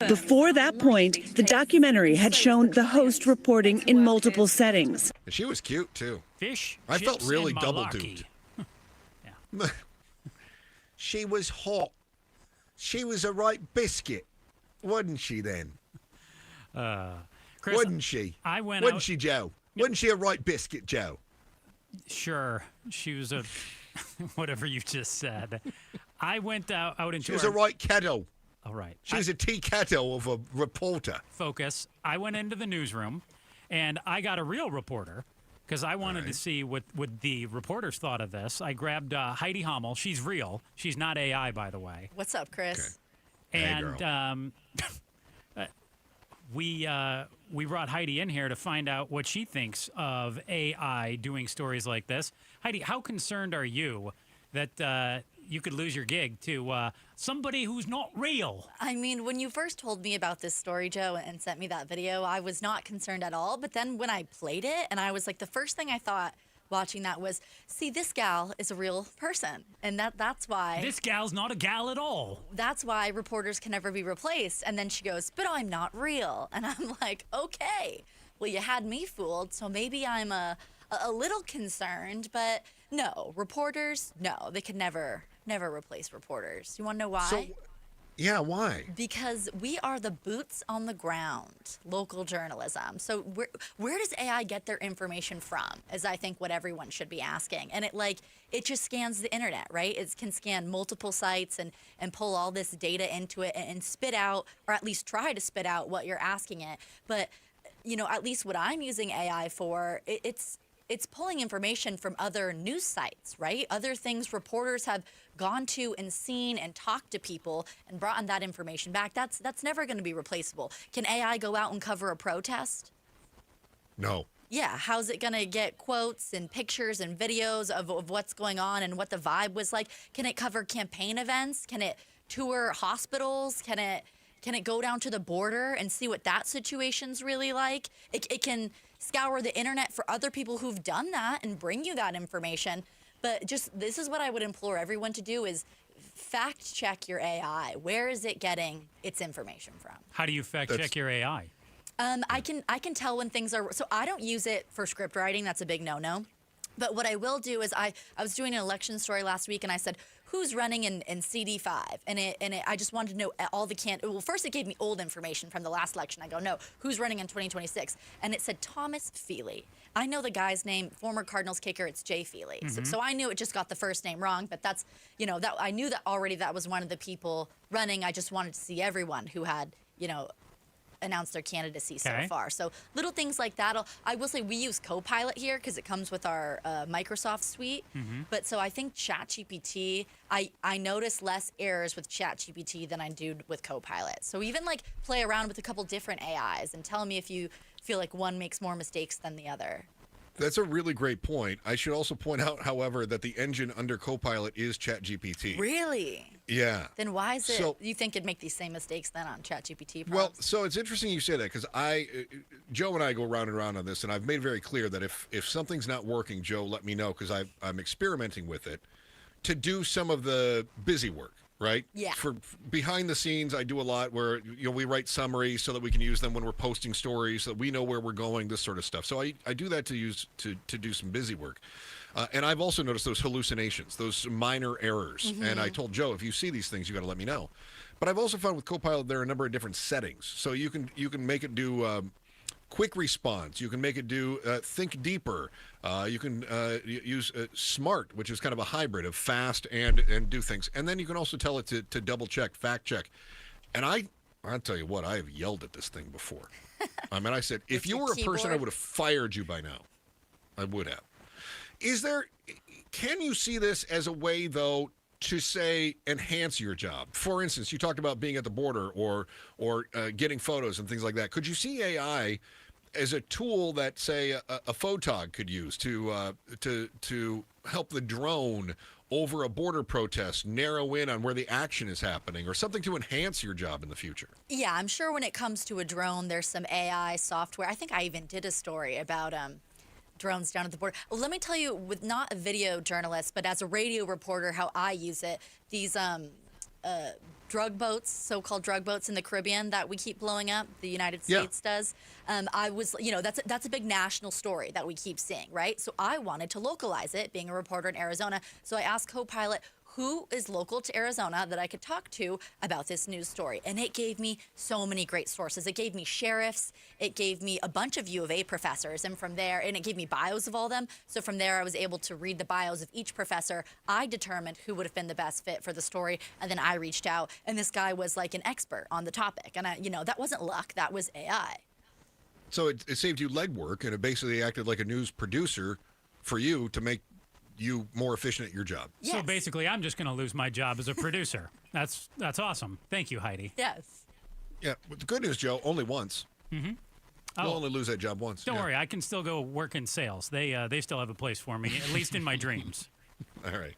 Before that point, the documentary had shown the host reporting in multiple settings. She was cute, too. Fish, I felt chips, really and double-duped. She was hot. She was a right biscuit, wasn't she then? Chris, wasn't she? Wasn't she, Joe? Wasn't she a right biscuit, Joe? Sure. She was a... whatever you just said. I went out into... She was a right kettle. All right. She was a tea kettle of a reporter. Focus. I went into the newsroom, and I got a real reporter because I wanted to see what the reporters thought of this. I grabbed Heidi Hommel. She's real. She's not AI, by the way. What's up, Chris? Okay. And we brought Heidi in here to find out what she thinks of AI doing stories like this. Heidi, how concerned are you that you could lose your gig to somebody who's not real? I mean, when you first told me about this story, Joe, and sent me that video, I was not concerned at all. But then when I played it, and I was like, the first thing I thought watching that was, see, this gal is a real person. And that's why... This gal's not a gal at all. That's why reporters can never be replaced. And then she goes, but I'm not real. And I'm like, okay, well, you had me fooled, so maybe I'm a little concerned. But no, reporters, no, they could never replace reporters. You want to know why? So, yeah, why? Because we are the boots on the ground, local journalism. So where does AI get their information from, is I think what everyone should be asking. And it just scans the internet, right? It can scan multiple sites and pull all this data into it and spit out, or at least try to spit out what you're asking it. But, you know, at least what I'm using AI for, it's pulling information from other news sites, right? Other things reporters have gone to and seen and talked to people and brought in that information back. That's never going to be replaceable. Can AI go out and cover a protest? No. Yeah, how's it going to get quotes and pictures and videos of what's going on and what the vibe was like? Can it cover campaign events? Can it tour hospitals? Can it go down to the border and see what that situation's really like? It can scour the internet for other people who've done that and bring you that information. But just, this is what I would implore everyone to do is fact check your AI. Where is it getting its information from? How do you fact check your AI? I can tell when things are, so I don't use it for script writing. That's a big no-no. But what I will do is I was doing an election story last week, and I said, who's running in CD5? I just wanted to know all the well, first it gave me old information from the last election. I go, no, who's running in 2026? And it said Thomas Feely. I know the guy's name, former Cardinals kicker, it's Jay Feely. So I knew it just got the first name wrong, but that's, that I knew that already that was one of the people running. I just wanted to see everyone who had, announced their candidacy so far. So little things like that. I will say we use Copilot here because it comes with our Microsoft suite. But so I think ChatGPT, I notice less errors with ChatGPT than I do with Copilot. So even like play around with a couple different AIs and tell me if you feel like one makes more mistakes than the other. That's a really great point. I should also point out, however, that the engine under Copilot is ChatGPT. Really? Yeah. Then why is it you think it'd make these same mistakes then on ChatGPT? Well, so it's interesting you say that because Joe and I go round and round on this, and I've made very clear that if something's not working, Joe, let me know because I'm experimenting with it to do some of the busy work. Right? Yeah. For behind the scenes, I do a lot where we write summaries so that we can use them when we're posting stories, so that we know where we're going, this sort of stuff. So I do that to do some busy work, and I've also noticed those hallucinations, those minor errors. And I told Joe, if you see these things, you got to let me know. But I've also found with Copilot there are a number of different settings, so you can make it do quick response. You can make it do think deeper. You can use smart, which is kind of a hybrid of fast and do things. And then you can also tell it to double check, fact check. And I'll tell you what, I have yelled at this thing before. I mean, I said, if you were a person, I would have fired you by now. I would have. Can you see this as a way, though, to say enhance your job? For instance, you talked about being at the border or getting photos and things like that. Could you see AI as a tool that, say, a photog could use to help the drone over a border protest narrow in on where the action is happening, or something to enhance your job in the future? Yeah, I'm sure when it comes to a drone, there's some AI software. I think I even did a story about drones down at the border. Well, let me tell you, with not a video journalist, but as a radio reporter, how I use it. These drug boats, so-called drug boats in the Caribbean that we keep blowing up, the United States does. I was, that's a big national story that we keep seeing, right? So I wanted to localize it, being a reporter in Arizona. So I asked Copilot, who is local to Arizona that I could talk to about this news story? And it gave me so many great sources. It gave me sheriffs. It gave me a bunch of U of A professors. And from there, and it gave me bios of all them. So from there, I was able to read the bios of each professor. I determined who would have been the best fit for the story. And then I reached out. And this guy was like an expert on the topic. And that wasn't luck. That was AI. So it saved you legwork, and it basically acted like a news producer for you to make you more efficient at your job. Yes. So basically, I'm just going to lose my job as a producer. That's awesome. Thank you, Heidi. Yes. Yeah, but the good news, Joe, only once. Mm-hmm. You'll only lose that job once. Don't worry, I can still go work in sales. They still have a place for me, at least in my dreams. All right.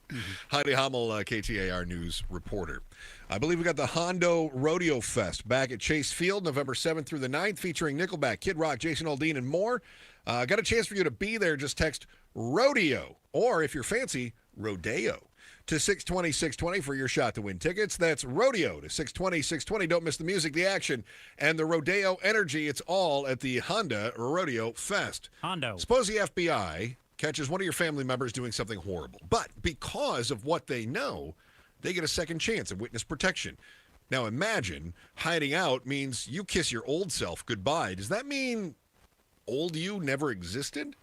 Heidi Hummel, KTAR News reporter. I believe we got the Hondo Rodeo Fest back at Chase Field, November 7th through the 9th, featuring Nickelback, Kid Rock, Jason Aldean, and more. Got a chance for you to be there. Just text rodeo, or if you're fancy, rodeo, to 620-620 for your shot to win tickets. That's rodeo to 620-620. Don't miss the music, the action, and the rodeo energy. It's all at the Honda Rodeo Fest. Hondo. Suppose the FBI catches one of your family members doing something horrible, but because of what they know, they get a second chance at witness protection. Now imagine hiding out means you kiss your old self goodbye. Does that mean old you never existed?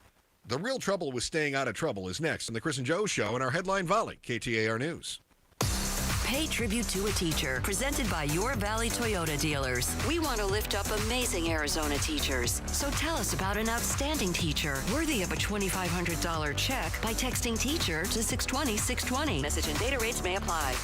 The real trouble with staying out of trouble is next on the Chris and Joe Show and our Headline Volley, KTAR News. Pay tribute to a teacher, presented by Your Valley Toyota dealers. We want to lift up amazing Arizona teachers. So tell us about an outstanding teacher worthy of a $2,500 check by texting teacher to 620-620. Message and data rates may apply.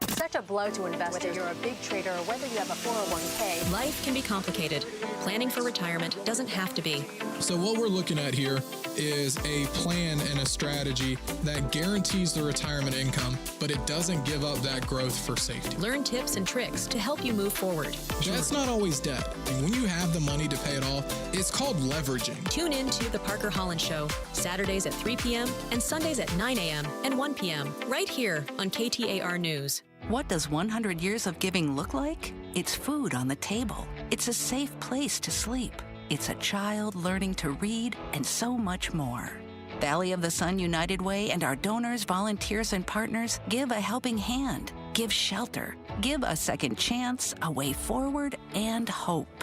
Such a blow to investors. Whether you're a big trader or whether you have a 401k. Life can be complicated. Planning for retirement doesn't have to be. So what we're looking at here is a plan and a strategy that guarantees the retirement income, but it doesn't give up that growth for safety. Learn tips and tricks to help you move forward. That's not always debt. And when you have the money to pay it off, it's called leveraging. Tune in to The Parker Holland Show, Saturdays at 3 p.m. and Sundays at 9 a.m. and 1 p.m. right here on KTAR News. What does 100 years of giving look like? It's food on the table. It's a safe place to sleep. It's a child learning to read and so much more. Valley of the Sun United Way and our donors, volunteers, and partners give a helping hand, give shelter, give a second chance, a way forward, and hope.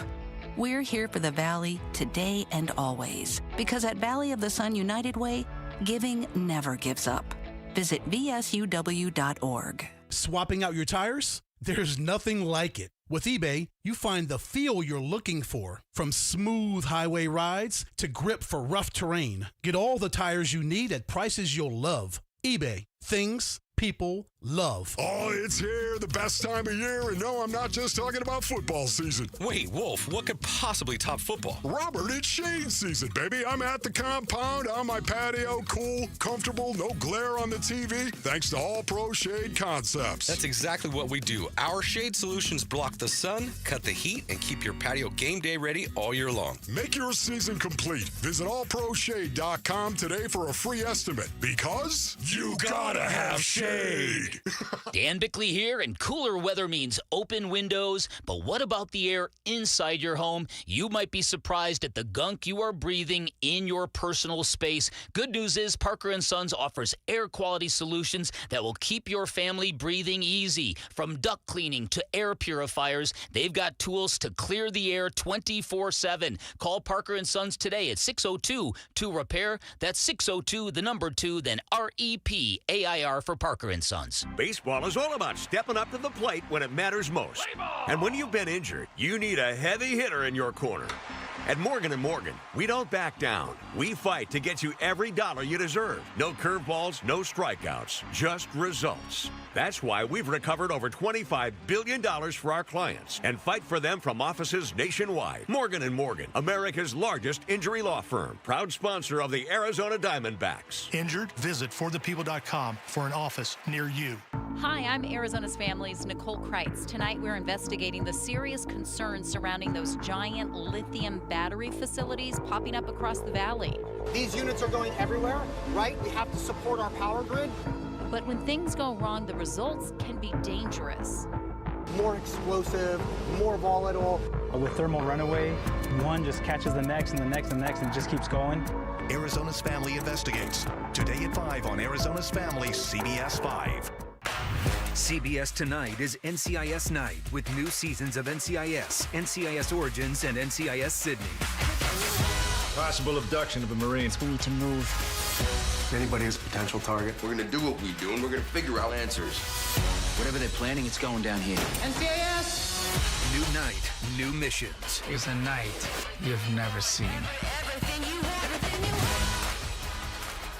We're here for the Valley today and always, because at Valley of the Sun United Way, giving never gives up. Visit vsuw.org. Swapping out your tires? There's nothing like it. With eBay, you find the feel you're looking for, from smooth highway rides to grip for rough terrain. Get all the tires you need at prices you'll love. eBay. Things people love. Oh, it's here, the best time of year, and no, I'm not just talking about football season. Wait, Wolf, what could possibly top football? Robert, it's shade season, baby. I'm at the compound, on my patio, cool, comfortable, no glare on the TV, thanks to All Pro Shade Concepts. That's exactly what we do. Our shade solutions block the sun, cut the heat, and keep your patio game day ready all year long. Make your season complete. Visit allproshade.com today for a free estimate, because you gotta have shade. Dan Bickley here, and cooler weather means open windows. But what about the air inside your home? You might be surprised at the gunk you are breathing in your personal space. Good news is Parker & Sons offers air quality solutions that will keep your family breathing easy. From duct cleaning to air purifiers, they've got tools to clear the air 24/7. Call Parker & Sons today at 602-2REPAIR. That's 602-2, then REPAIR for Parker & Sons. Baseball is all about stepping up to the plate when it matters most. And when you've been injured, you need a heavy hitter in your corner. At Morgan & Morgan, we don't back down. We fight to get you every dollar you deserve. No curveballs, no strikeouts, just results. That's why we've recovered over $25 billion for our clients and fight for them from offices nationwide. Morgan & Morgan, America's largest injury law firm, proud sponsor of the Arizona Diamondbacks. Injured? Visit forthepeople.com for an office near you. Hi, I'm Arizona's Family's Nicole Kreitz. Tonight we're investigating the serious concerns surrounding those giant lithium battery facilities popping up across the valley. These units are going everywhere, right? We have to support our power grid. But when things go wrong, the results can be dangerous. More explosive, more volatile. With thermal runaway, one just catches the next and the next and the next and just keeps going. Arizona's Family investigates. Today at 5 on Arizona's Family, CBS 5. CBS Tonight is NCIS Night with new seasons of NCIS, NCIS Origins, and NCIS Sydney. Possible abduction of a Marine. We need to move. Anybody is a potential target. We're going to do what we do, and we're going to figure out answers. Whatever they're planning, it's going down here. NCIS! New night, new missions. It's a night you've never seen.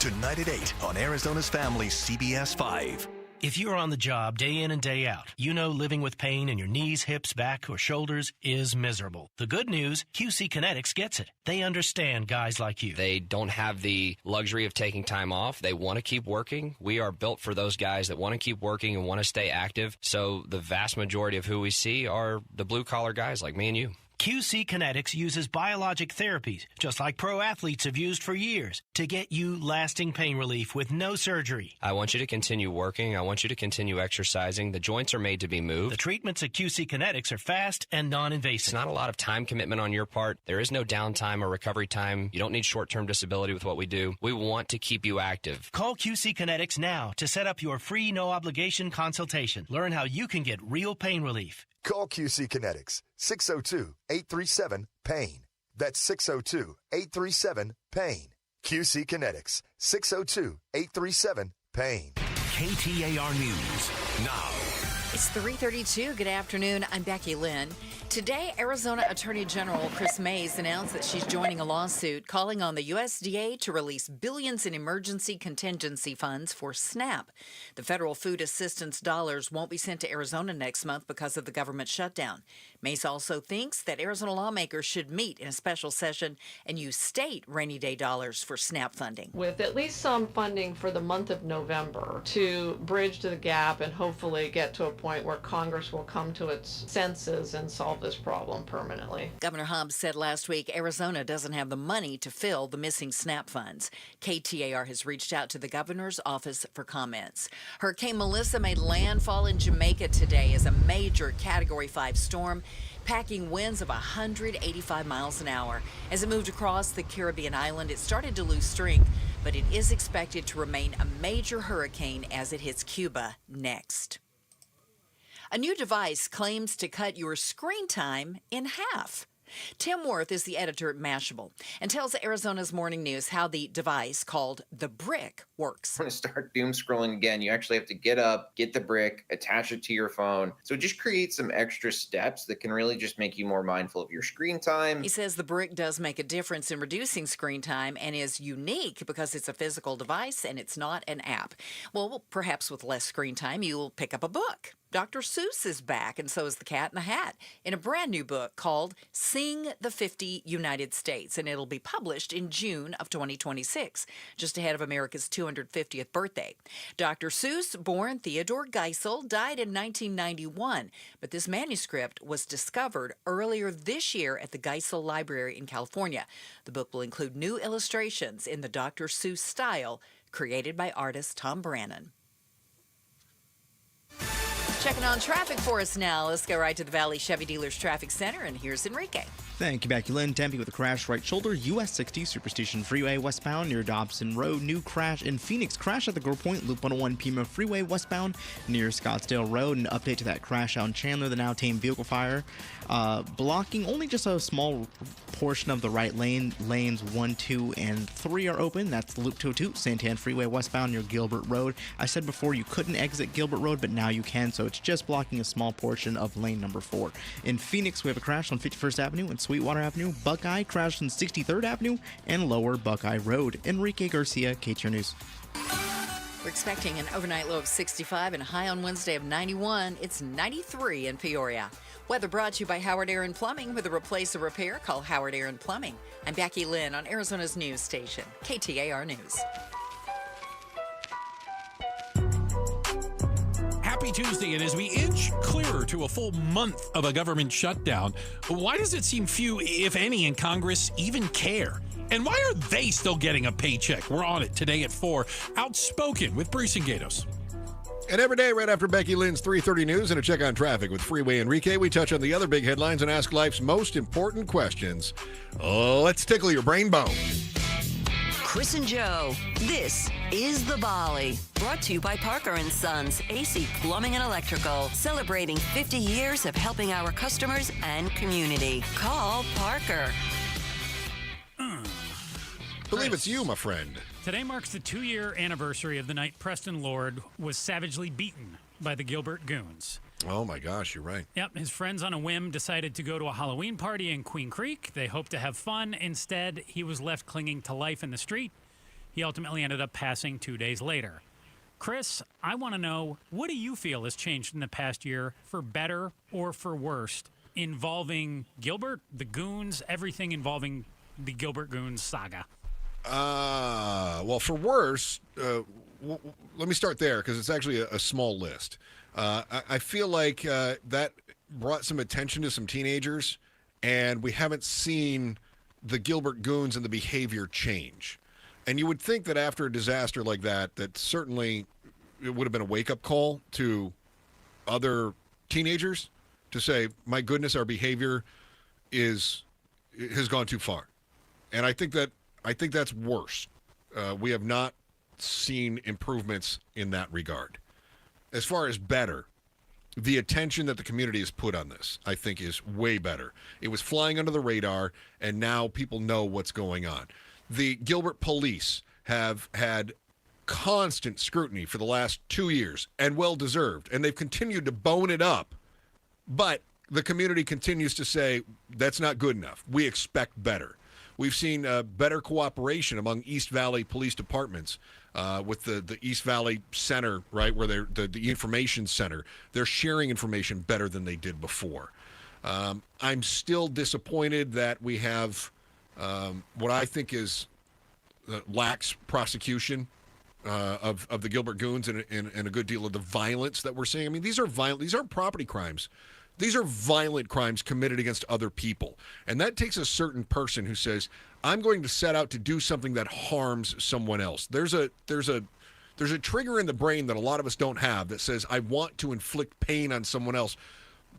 Tonight at 8 on Arizona's Family, CBS 5. If you're on the job day in and day out, you know living with pain in your knees, hips, back, or shoulders is miserable. The good news, QC Kinetics gets it. They understand guys like you. They don't have the luxury of taking time off. They want to keep working. We are built for those guys that want to keep working and want to stay active. So the vast majority of who we see are the blue-collar guys like me and you. QC Kinetics uses biologic therapies, just like pro athletes have used for years, to get you lasting pain relief with no surgery. I want you to continue working. I want you to continue exercising. The joints are made to be moved. The treatments at QC Kinetics are fast and non-invasive. It's not a lot of time commitment on your part. There is no downtime or recovery time. You don't need short-term disability with what we do. We want to keep you active. Call QC Kinetics now to set up your free no-obligation consultation. Learn how you can get real pain relief. Call QC Kinetics, 602-837-PAIN. That's 602-837-PAIN. QC Kinetics, 602-837-PAIN. KTAR News now. It's 3:32. Good afternoon. I'm Becky Lynn. Today, Arizona Attorney General Chris Mays announced that she's joining a lawsuit calling on the USDA to release billions in emergency contingency funds for SNAP. The federal food assistance dollars won't be sent to Arizona next month because of the government shutdown. Mays also thinks that Arizona lawmakers should meet in a special session and use state rainy day dollars for SNAP funding. With at least some funding for the month of November to bridge the gap and hopefully get to a point where Congress will come to its senses and solve this problem permanently. Governor Hobbs said last week Arizona doesn't have the money to fill the missing SNAP funds. KTAR has reached out to the governor's office for comments. Hurricane Melissa made landfall in Jamaica today as a major Category 5 storm, packing winds of 185 miles an hour. As it moved across the Caribbean island, it started to lose strength, but it is expected to remain a major hurricane as it hits Cuba next. A new device claims to cut your screen time in half. Tim Worth is the editor at Mashable and tells Arizona's Morning News how the device called the Brick works. When you start doom scrolling again, you actually have to get up, get the brick, attach it to your phone. So it just creates some extra steps that can really just make you more mindful of your screen time. He says the Brick does make a difference in reducing screen time and is unique because it's a physical device and it's not an app. Well, perhaps with less screen time, you'll pick up a book. Dr. Seuss is back, and so is the Cat in the Hat, in a brand new book called Sing the 50 United States, and it'll be published in June of 2026, just ahead of America's 250th birthday. Dr. Seuss, born Theodore Geisel, died in 1991, but this manuscript was discovered earlier this year at the Geisel Library in California. The book will include new illustrations in the Dr. Seuss style, created by artist Tom Brannan. Checking on traffic for us now. Let's go right to the Valley Chevy Dealers Traffic Center, and here's Enrique. Thank you, Becky Lynn. Tempe with a crash right shoulder, US 60 Superstition Freeway westbound near Dobson Road. New crash in Phoenix. Crash at the Grove Point, Loop 101 Pima Freeway westbound near Scottsdale Road. An update to that crash out in Chandler, the now tamed vehicle fire. Blocking only just a small portion of the right lane. Lanes 1, 2, and 3 are open. That's Loop 202, Santan Freeway westbound near Gilbert Road. I said before you couldn't exit Gilbert Road, but now you can, so it's just blocking a small portion of lane number 4. In Phoenix, we have a crash on 51st Avenue and Sweetwater Avenue. Buckeye crashed on 63rd Avenue and Lower Buckeye Road. Enrique Garcia, KTAR News. We're expecting an overnight low of 65 and a high on Wednesday of 91. It's 93 in Peoria. Weather brought to you by Howard Aaron Plumbing. With a replace or repair, call Howard Aaron Plumbing. I'm Becky Lynn on Arizona's news station, KTAR News. Happy Tuesday, and as we inch clearer to a full month of a government shutdown, why does it seem few, if any, in Congress even care? And why are they still getting a paycheck? We're on it today at 4. Outspoken with Bruce and Gatos. And every day right after Becky Lynn's 3:30 news and a check on traffic with Freeway Enrique, we touch on the other big headlines and ask life's most important questions. Let's tickle your brain bone. Chris and Joe, this is The Volley. Brought to you by Parker & Sons, AC Plumbing and Electrical. Celebrating 50 years of helping our customers and community. Call Parker. Believe it's you, my friend. Today marks the 2-year anniversary of the night Preston Lord was savagely beaten by the Gilbert Goons. Oh, my gosh, you're right. Yep, his friends on a whim decided to go to a Halloween party in Queen Creek. They hoped to have fun. Instead, he was left clinging to life in the street. He ultimately ended up passing 2 days later. Chris, I want to know, what do you feel has changed in the past year, for better or for worse, involving Gilbert, the Goons, everything involving the Gilbert Goons saga? Well, for worse, let me start there because it's actually a small list. I feel like that brought some attention to some teenagers, and we haven't seen the Gilbert Goons and the behavior change. And you would think that after a disaster like that, that certainly it would have been a wake-up call to other teenagers to say, my goodness, our behavior has gone too far. And I think that's worse. We have not seen improvements in that regard. As far as better, the attention that the community has put on this, I think, is way better. It was flying under the radar, and now people know what's going on. The Gilbert police have had constant scrutiny for the last 2 years, and well-deserved, and they've continued to bone it up. But the community continues to say, that's not good enough. We expect better. We've seen better cooperation among East Valley police departments with the East Valley Center, right, where they're the information center. They're sharing information better than they did before. I'm still disappointed that we have what I think is lax prosecution of the Gilbert Goons and a good deal of the violence that we're seeing. I mean, these are violent. These aren't property crimes. These are violent crimes committed against other people. And that takes a certain person who says, I'm going to set out to do something that harms someone else. There's a trigger in the brain that a lot of us don't have that says, I want to inflict pain on someone else.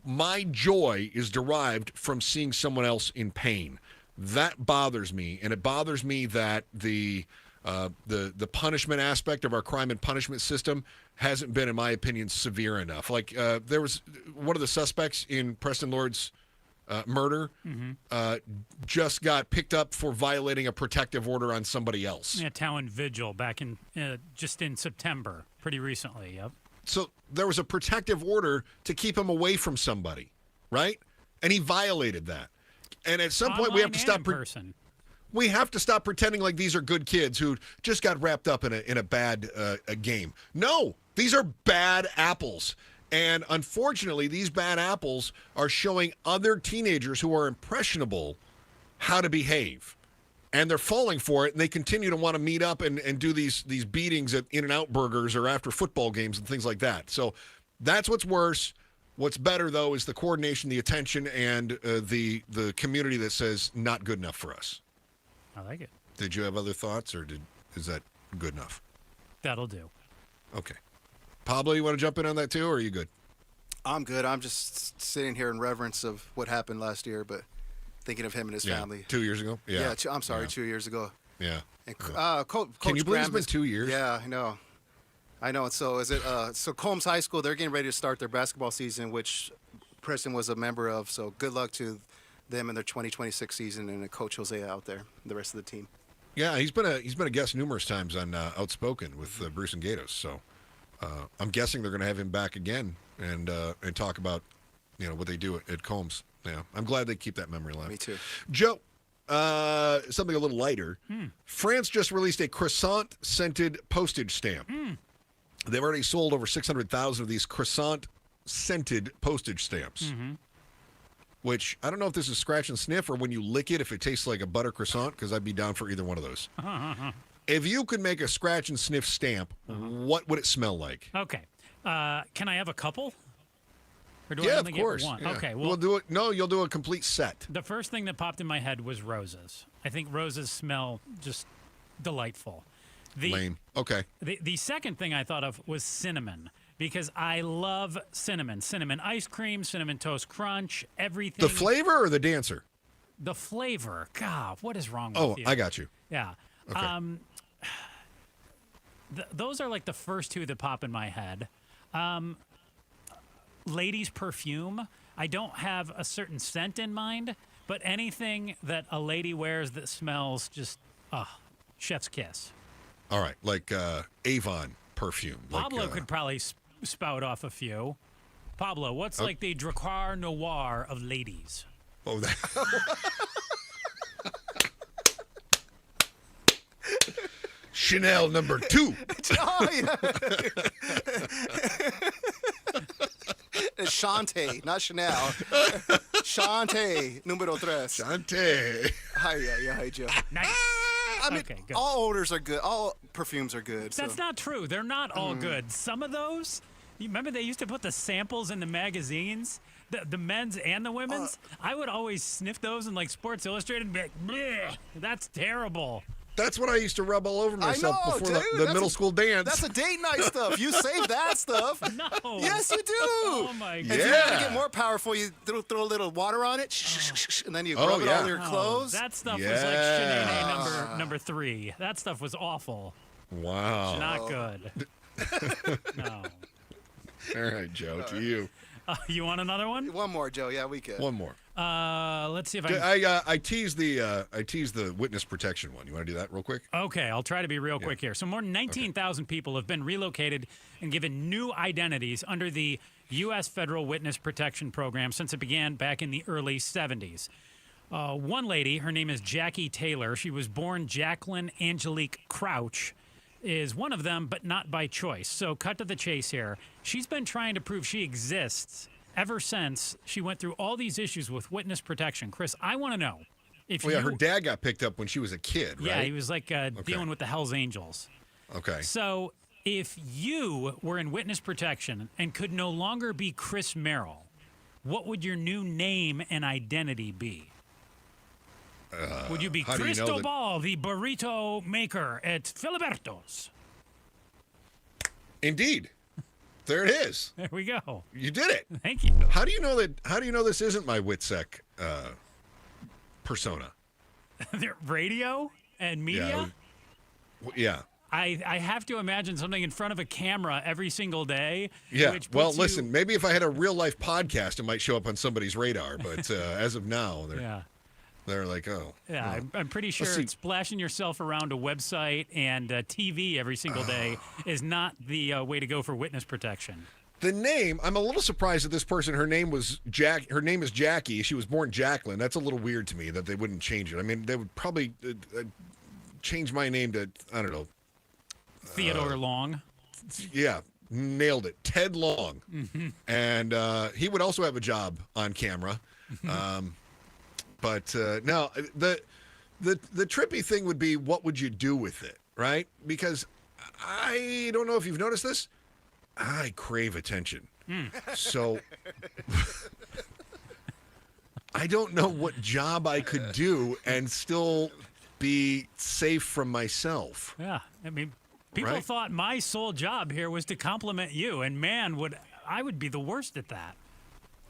My joy is derived from seeing someone else in pain. That bothers me, and it bothers me that the punishment aspect of our crime and punishment system hasn't been, in my opinion, severe enough. Like there was one of the suspects in Preston Lord's murder just got picked up for violating a protective order on somebody else. Yeah, Town Vigil back in just in September, pretty recently. Yep. So there was a protective order to keep him away from somebody, right? And he violated that. And at some point, we have to stop. We have to stop pretending like these are good kids who just got wrapped up in a bad a game. No, these are bad apples. And unfortunately, these bad apples are showing other teenagers who are impressionable how to behave. And they're falling for it, and they continue to want to meet up and do these beatings at In-N-Out Burgers or after football games and things like that. So that's what's worse. What's better, though, is the coordination, the attention, and the community that says not good enough for us. I like it. Did you have other thoughts, or is that good enough? That'll do. Okay. Pablo, you want to jump in on that too, or are you good? I'm good. I'm just sitting here in reverence of what happened last year, but thinking of him and his family. 2 years ago? Yeah. I'm sorry, 2 years ago. Yeah. And Coach Can you believe it's been 2 years? Yeah, I know. And so so Combs High School, they're getting ready to start their basketball season, which Preston was a member of. So good luck to them in their 2026 season, and Coach Jose out there, and the rest of the team. Yeah, he's been a guest numerous times on Outspoken with Bruce and Gatos. So I'm guessing they're going to have him back again and talk about what they do at Combs. Yeah, I'm glad they keep that memory alive. Me too. Joe, something a little lighter. France just released a croissant-scented postage stamp. They've already sold over 600,000 of these croissant-scented postage stamps, which I don't know if this is scratch and sniff or when you lick it, if it tastes like a butter croissant, because I'd be down for either one of those. If you could make a scratch and sniff stamp, what would it smell like? Okay. Can I have a couple? Or do I Yeah, only of course. get one? Yeah. Okay. We'll do it. No, you'll do a complete set. The first thing that popped in my head was roses. I think roses smell just delightful. Lame. Okay. The second thing I thought of was cinnamon, because I love cinnamon. Cinnamon ice cream, cinnamon toast crunch, everything. The flavor or the dancer? The flavor. God, what is wrong with you? Oh, I got you. Yeah. Okay. Those are like the first two that pop in my head. Ladies' perfume. I don't have a certain scent in mind, but anything that a lady wears that smells just, chef's kiss. All right, like Avon perfume. Pablo could probably spout off a few. Pablo, what's like the Dracar Noir of ladies? Oh, that. Chanel number 2. Oh, yeah. It's Shante, not Chanel. Shante, numero 3. Shante. Hi, Joe. Nice. I mean, Okay, good. all odors are good. All perfumes are good. That's not true. They're not all good. Some of those, you remember they used to put the samples in the magazines, the men's and the women's? I would always sniff those in like Sports Illustrated and be like, bleh, that's terrible. That's what I used to rub all over myself I know, before dude, the middle school dance. That's a date night stuff. You save that stuff. No. Yes, you do. Oh, my God. If you want to get more powerful, you throw a little water on it, and then you rub it on your clothes. That stuff was like Sinead number 3. That stuff was awful. Wow. Not good. No. All right, Joe, to you. You want another one? One more, Joe. Yeah, we could. One more. Let's see if I teased the witness protection one. You want to do that real quick? Okay, I'll try to be real quick here. So more than 19,000 people have been relocated and given new identities under the U.S. Federal Witness Protection Program since it began back in the early 70s. One lady, her name is Jackie Taylor. She was born Jacqueline Angelique Crouch, is one of them, but not by choice. So cut to the chase here. She's been trying to prove she exists ever since she went through all these issues with witness protection. Chris, I want to know if her dad got picked up when she was a kid, right? Yeah, he was like dealing with the Hells Angels. Okay. So if you were in witness protection and could no longer be Chris Merrill, what would your new name and identity be? Would you be Cristobal, the burrito maker at Filiberto's? Indeed. There it is. There we go. You did it. Thank you. How do you know this isn't my WITSEC persona? Radio and media? Yeah. I have to imagine something in front of a camera every single day. Yeah. Well, listen, maybe if I had a real-life podcast, it might show up on somebody's radar. But as of now, they're like, oh. Yeah, I'm pretty sure splashing yourself around a website and TV every single day is not the way to go for witness protection. The name, I'm a little surprised that this person, her name is Jackie. She was born Jacqueline. That's a little weird to me that they wouldn't change it. I mean, they would probably change my name to, I don't know. Theodore Long. Yeah, nailed it. Ted Long. Mm-hmm. And he would also have a job on camera. But no, the trippy thing would be, what would you do with it, right? Because I don't know if you've noticed this. I crave attention. So I don't know what job I could do and still be safe from myself. Yeah, I mean, people thought my sole job here was to compliment you, and man, I would be the worst at that.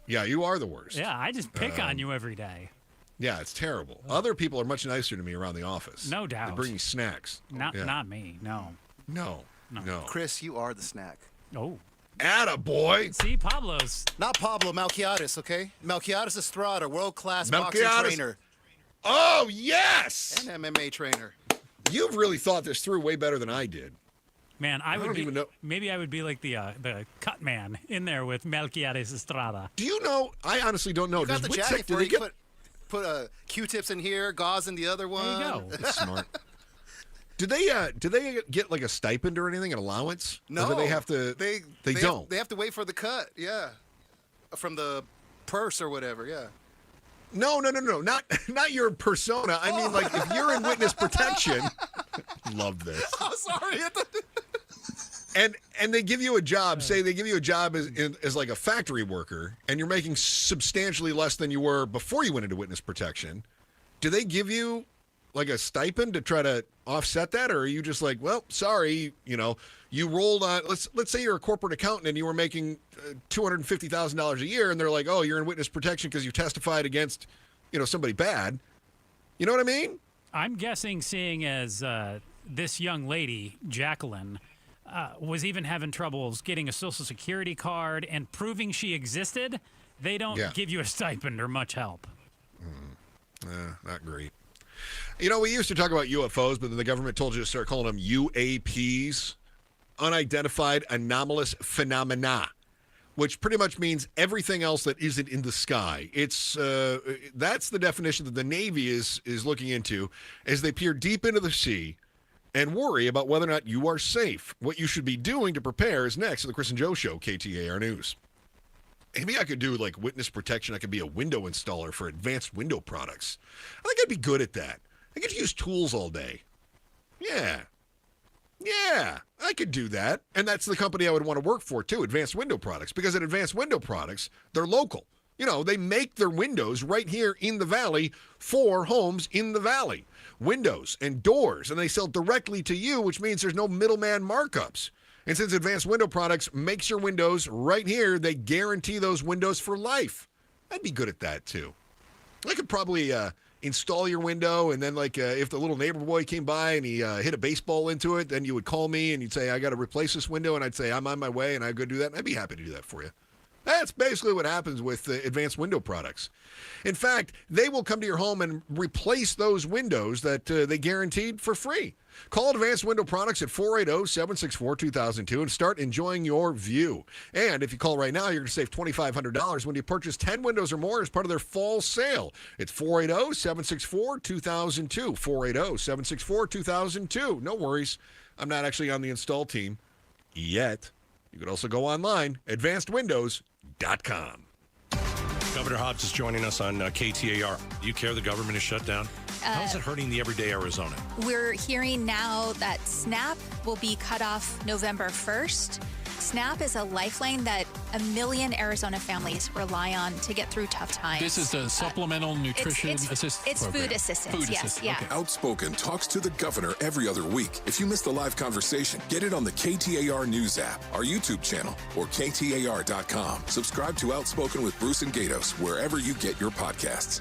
Yeah, you are the worst. Yeah, I just pick on you every day. Yeah, it's terrible. Other people are much nicer to me around the office. No doubt. They bring me snacks. Not me, no. No. Chris, you are the snack. Oh. Attaboy. See, Pablo's. Not Pablo, Melquiades, okay? Melquiades Estrada, world-class boxing trainer. Oh, yes! And MMA trainer. You've really thought this through way better than I did. Man, I don't even know. Maybe I would be like the cut man in there with Melquiades Estrada. Do you know? I honestly don't know. You got the jacket for you. Put Q-tips in here, gauze in the other one. There you go. That's smart. Do they get like a stipend or anything, an allowance? No. Or do they have to? They don't. They have to wait for the cut. Yeah, from the purse or whatever. Yeah. No. Not your persona. I mean, like if you're in witness protection. Love this. Oh, sorry. And they give you a job. Say they give you a job as like a factory worker, and you're making substantially less than you were before you went into witness protection. Do they give you like a stipend to try to offset that, or are you just like, well, sorry, you rolled on? Let's say you're a corporate accountant and you were making $250,000 a year, and they're like, oh, you're in witness protection because you testified against, somebody bad. You know what I mean? I'm guessing, seeing as this young lady, Jacqueline, was even having troubles getting a Social Security card and proving she existed, they don't give you a stipend or much help. Not great. We used to talk about UFOs, but then the government told you to start calling them UAPs, unidentified anomalous phenomena, which pretty much means everything else that isn't in the sky. It's that's the definition that the Navy is looking into as they peer deep into the sea and worry about whether or not you are safe. What you should be doing to prepare is next on the Chris and Joe Show, KTAR News. Maybe I could do like witness protection. I could be a window installer for advanced window products. I think I'd be good at that. I could use tools all day. Yeah, I could do that. And that's the company I would want to work for, too, Advanced Window Products. Because at Advanced Window Products, they're local. They make their windows right here in the valley for homes in the valley. Windows and doors. And they sell directly to you, which means there's no middleman markups. And since Advanced Window Products makes your windows right here, they guarantee those windows for life. I'd be good at that, too. I could probably install your window, and then if the little neighbor boy came by and he hit a baseball into it, then you would call me and you'd say, I got to replace this window, and I'd say, I'm on my way, and I'd go do that, and I'd be happy to do that for you. That's basically what happens with Advanced Window Products. In fact, they will come to your home and replace those windows that they guaranteed for free. Call Advanced Window Products at 480-764-2002 and start enjoying your view. And if you call right now, you're going to save $2,500 when you purchase 10 windows or more as part of their fall sale. It's 480-764-2002. 480-764-2002. No worries. I'm not actually on the install team yet. You could also go online, advancedwindows.com. Governor Hobbs is joining us on KTAR. Do you care the government is shut down? How is it hurting the everyday Arizona? We're hearing now that SNAP will be cut off November 1st. SNAP is a lifeline that a million Arizona families rely on to get through tough times. This is a supplemental nutrition assistance It's program. food assistance, Food yes. assistance, Yeah. okay. Outspoken talks to the governor every other week. If you missed the live conversation, get it on the KTAR News app, our YouTube channel, or KTAR.com. Subscribe to Outspoken with Bruce and Gatos wherever you get your podcasts.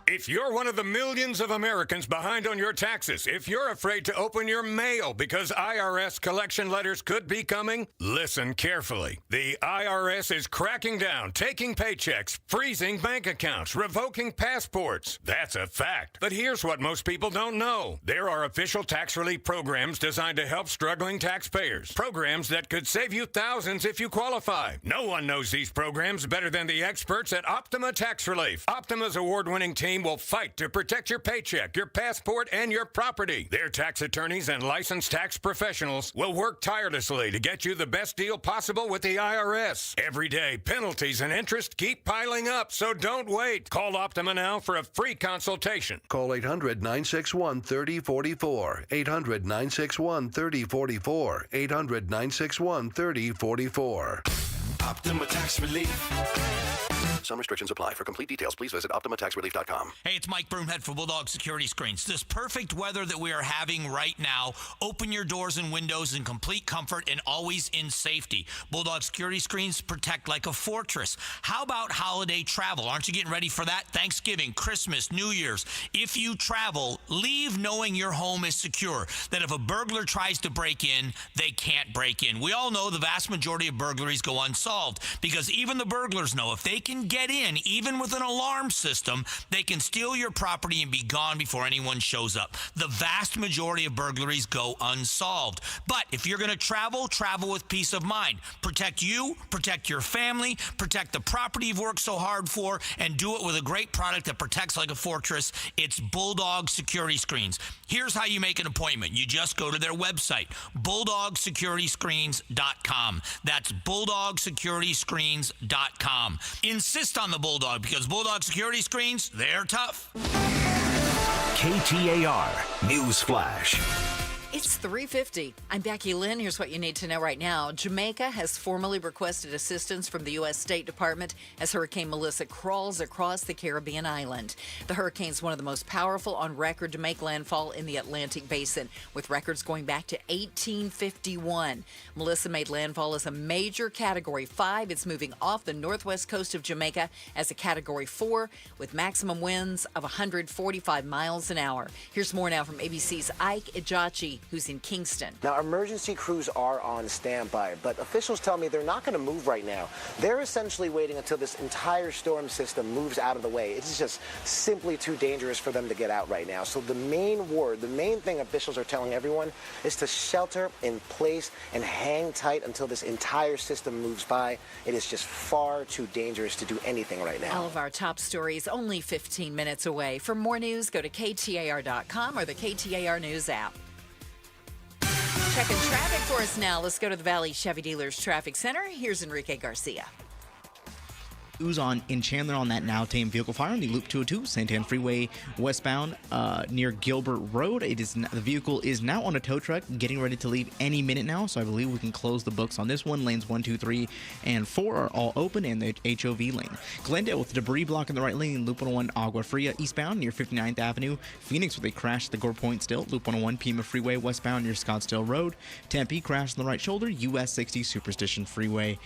If you're one of the millions of Americans behind on your taxes, if you're afraid to open your mail because IRS collection letters could be coming, listen carefully. The IRS is cracking down, taking paychecks, freezing bank accounts, revoking passports. That's a fact. But here's what most people don't know. There are official tax relief programs designed to help struggling taxpayers. Programs that could save you thousands if you qualify. No one knows these programs better than the experts at Optima Tax Relief. Optima's award-winning team will fight to protect your paycheck, your passport, and your property. Their tax attorneys and licensed tax professionals will work tirelessly to get you the best deal possible with the IRS. Every day, penalties and interest keep piling up, so don't wait. Call Optima now for a free consultation. Call 800-961-3044. 800-961-3044. 800-961-3044. Optima Tax Relief. Some restrictions apply. For complete details, please visit OptimaTaxRelief.com. Hey, it's Mike Broomhead for Bulldog Security Screens. This perfect weather that we are having right now, open your doors and windows in complete comfort and always in safety. Bulldog Security Screens protect like a fortress. How about holiday travel? Aren't you getting ready for that? Thanksgiving, Christmas, New Year's. If you travel, leave knowing your home is secure, that if a burglar tries to break in, they can't break in. We all know the vast majority of burglaries go unsolved because even the burglars know if they can get in, even with an alarm system, they can steal your property and be gone before anyone shows up. The vast majority of burglaries go unsolved. But if you're going to travel, travel with peace of mind. Protect you, protect your family, protect the property you've worked so hard for, and do it with a great product that protects like a fortress. It's Bulldog Security Screens. Here's how you make an appointment. You just go to their website, BulldogSecurityScreens.com. That's BulldogSecurityScreens.com. Insist on the Bulldog because Bulldog Security Screens, they're tough. KTAR News Flash. It's 3:50. I'm Becky Lynn. Here's what you need to know right now. Jamaica has formally requested assistance from the U.S. State Department as Hurricane Melissa crawls across the Caribbean island. The hurricane's one of the most powerful on record to make landfall in the Atlantic Basin, with records going back to 1851. Melissa made landfall as a major Category 5. It's moving off the northwest coast of Jamaica as a Category 4 with maximum winds of 145 miles an hour. Here's more now from ABC's Ike Ejachi, who's in Kingston. Now, emergency crews are on standby, but officials tell me they're not going to move right now. They're essentially waiting until this entire storm system moves out of the way. It's just simply too dangerous for them to get out right now. So the main thing officials are telling everyone is to shelter in place and hang tight until this entire system moves by. It is just far too dangerous to do anything right now. All of our top stories only 15 minutes away. For more news, go to KTAR.com or the KTAR News app. Checking traffic for us now. Let's go to the Valley Chevy Dealers Traffic Center. Here's Enrique Garcia. News on in Chandler on that now tame vehicle fire on the Loop 202 Santan Freeway westbound near Gilbert Road. The vehicle is now on a tow truck, getting ready to leave any minute now. So I believe we can close the books on this one. Lanes 1, 2, 3, and 4 are all open, and the HOV lane. Glendale with debris blocking the right lane. Loop 101 Agua Fria eastbound near 59th Avenue. Phoenix with a crash at the Gore Point still. Loop 101 Pima Freeway westbound near Scottsdale Road. Tempe crash on the right shoulder. US 60 Superstition Freeway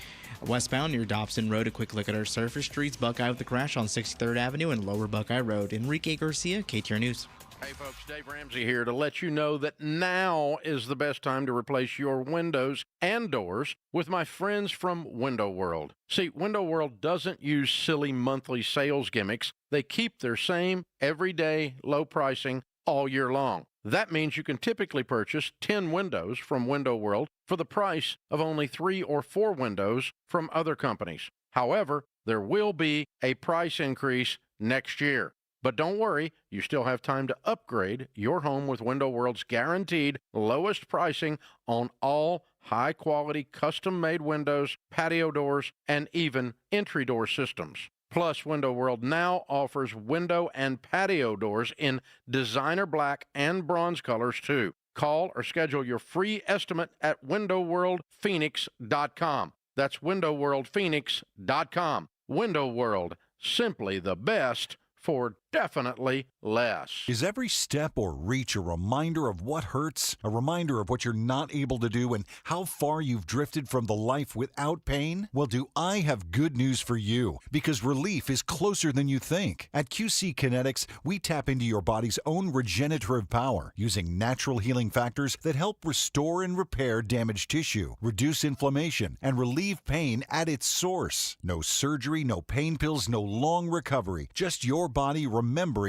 westbound near Dobson Road. A quick look at our surface streets. Buckeye with the crash on 63rd Avenue and Lower Buckeye Road. Enrique Garcia, KTAR News. Hey folks, Dave Ramsey here to let you know that now is the best time to replace your windows and doors with my friends from Window World. See, Window World doesn't use silly monthly sales gimmicks. They keep their same everyday low pricing all year long. That means you can typically purchase 10 windows from Window World for the price of only 3 or 4 windows from other companies. However, there will be a price increase next year. But don't worry, you still have time to upgrade your home with Window World's guaranteed lowest pricing on all high-quality custom-made windows, patio doors, and even entry door systems. Plus, Window World now offers window and patio doors in designer black and bronze colors, too. Call or schedule your free estimate at windowworldphoenix.com. That's windowworldphoenix.com. Window World, simply the best for definitely less. Is every step or reach a reminder of what hurts? A reminder of what you're not able to do and how far you've drifted from the life without pain? Well, do I have good news for you? Because relief is closer than you think. At QC Kinetics, we tap into your body's own regenerative power using natural healing factors that help restore and repair damaged tissue, reduce inflammation, and relieve pain at its source. No surgery, no pain pills, no long recovery. Just your body remembering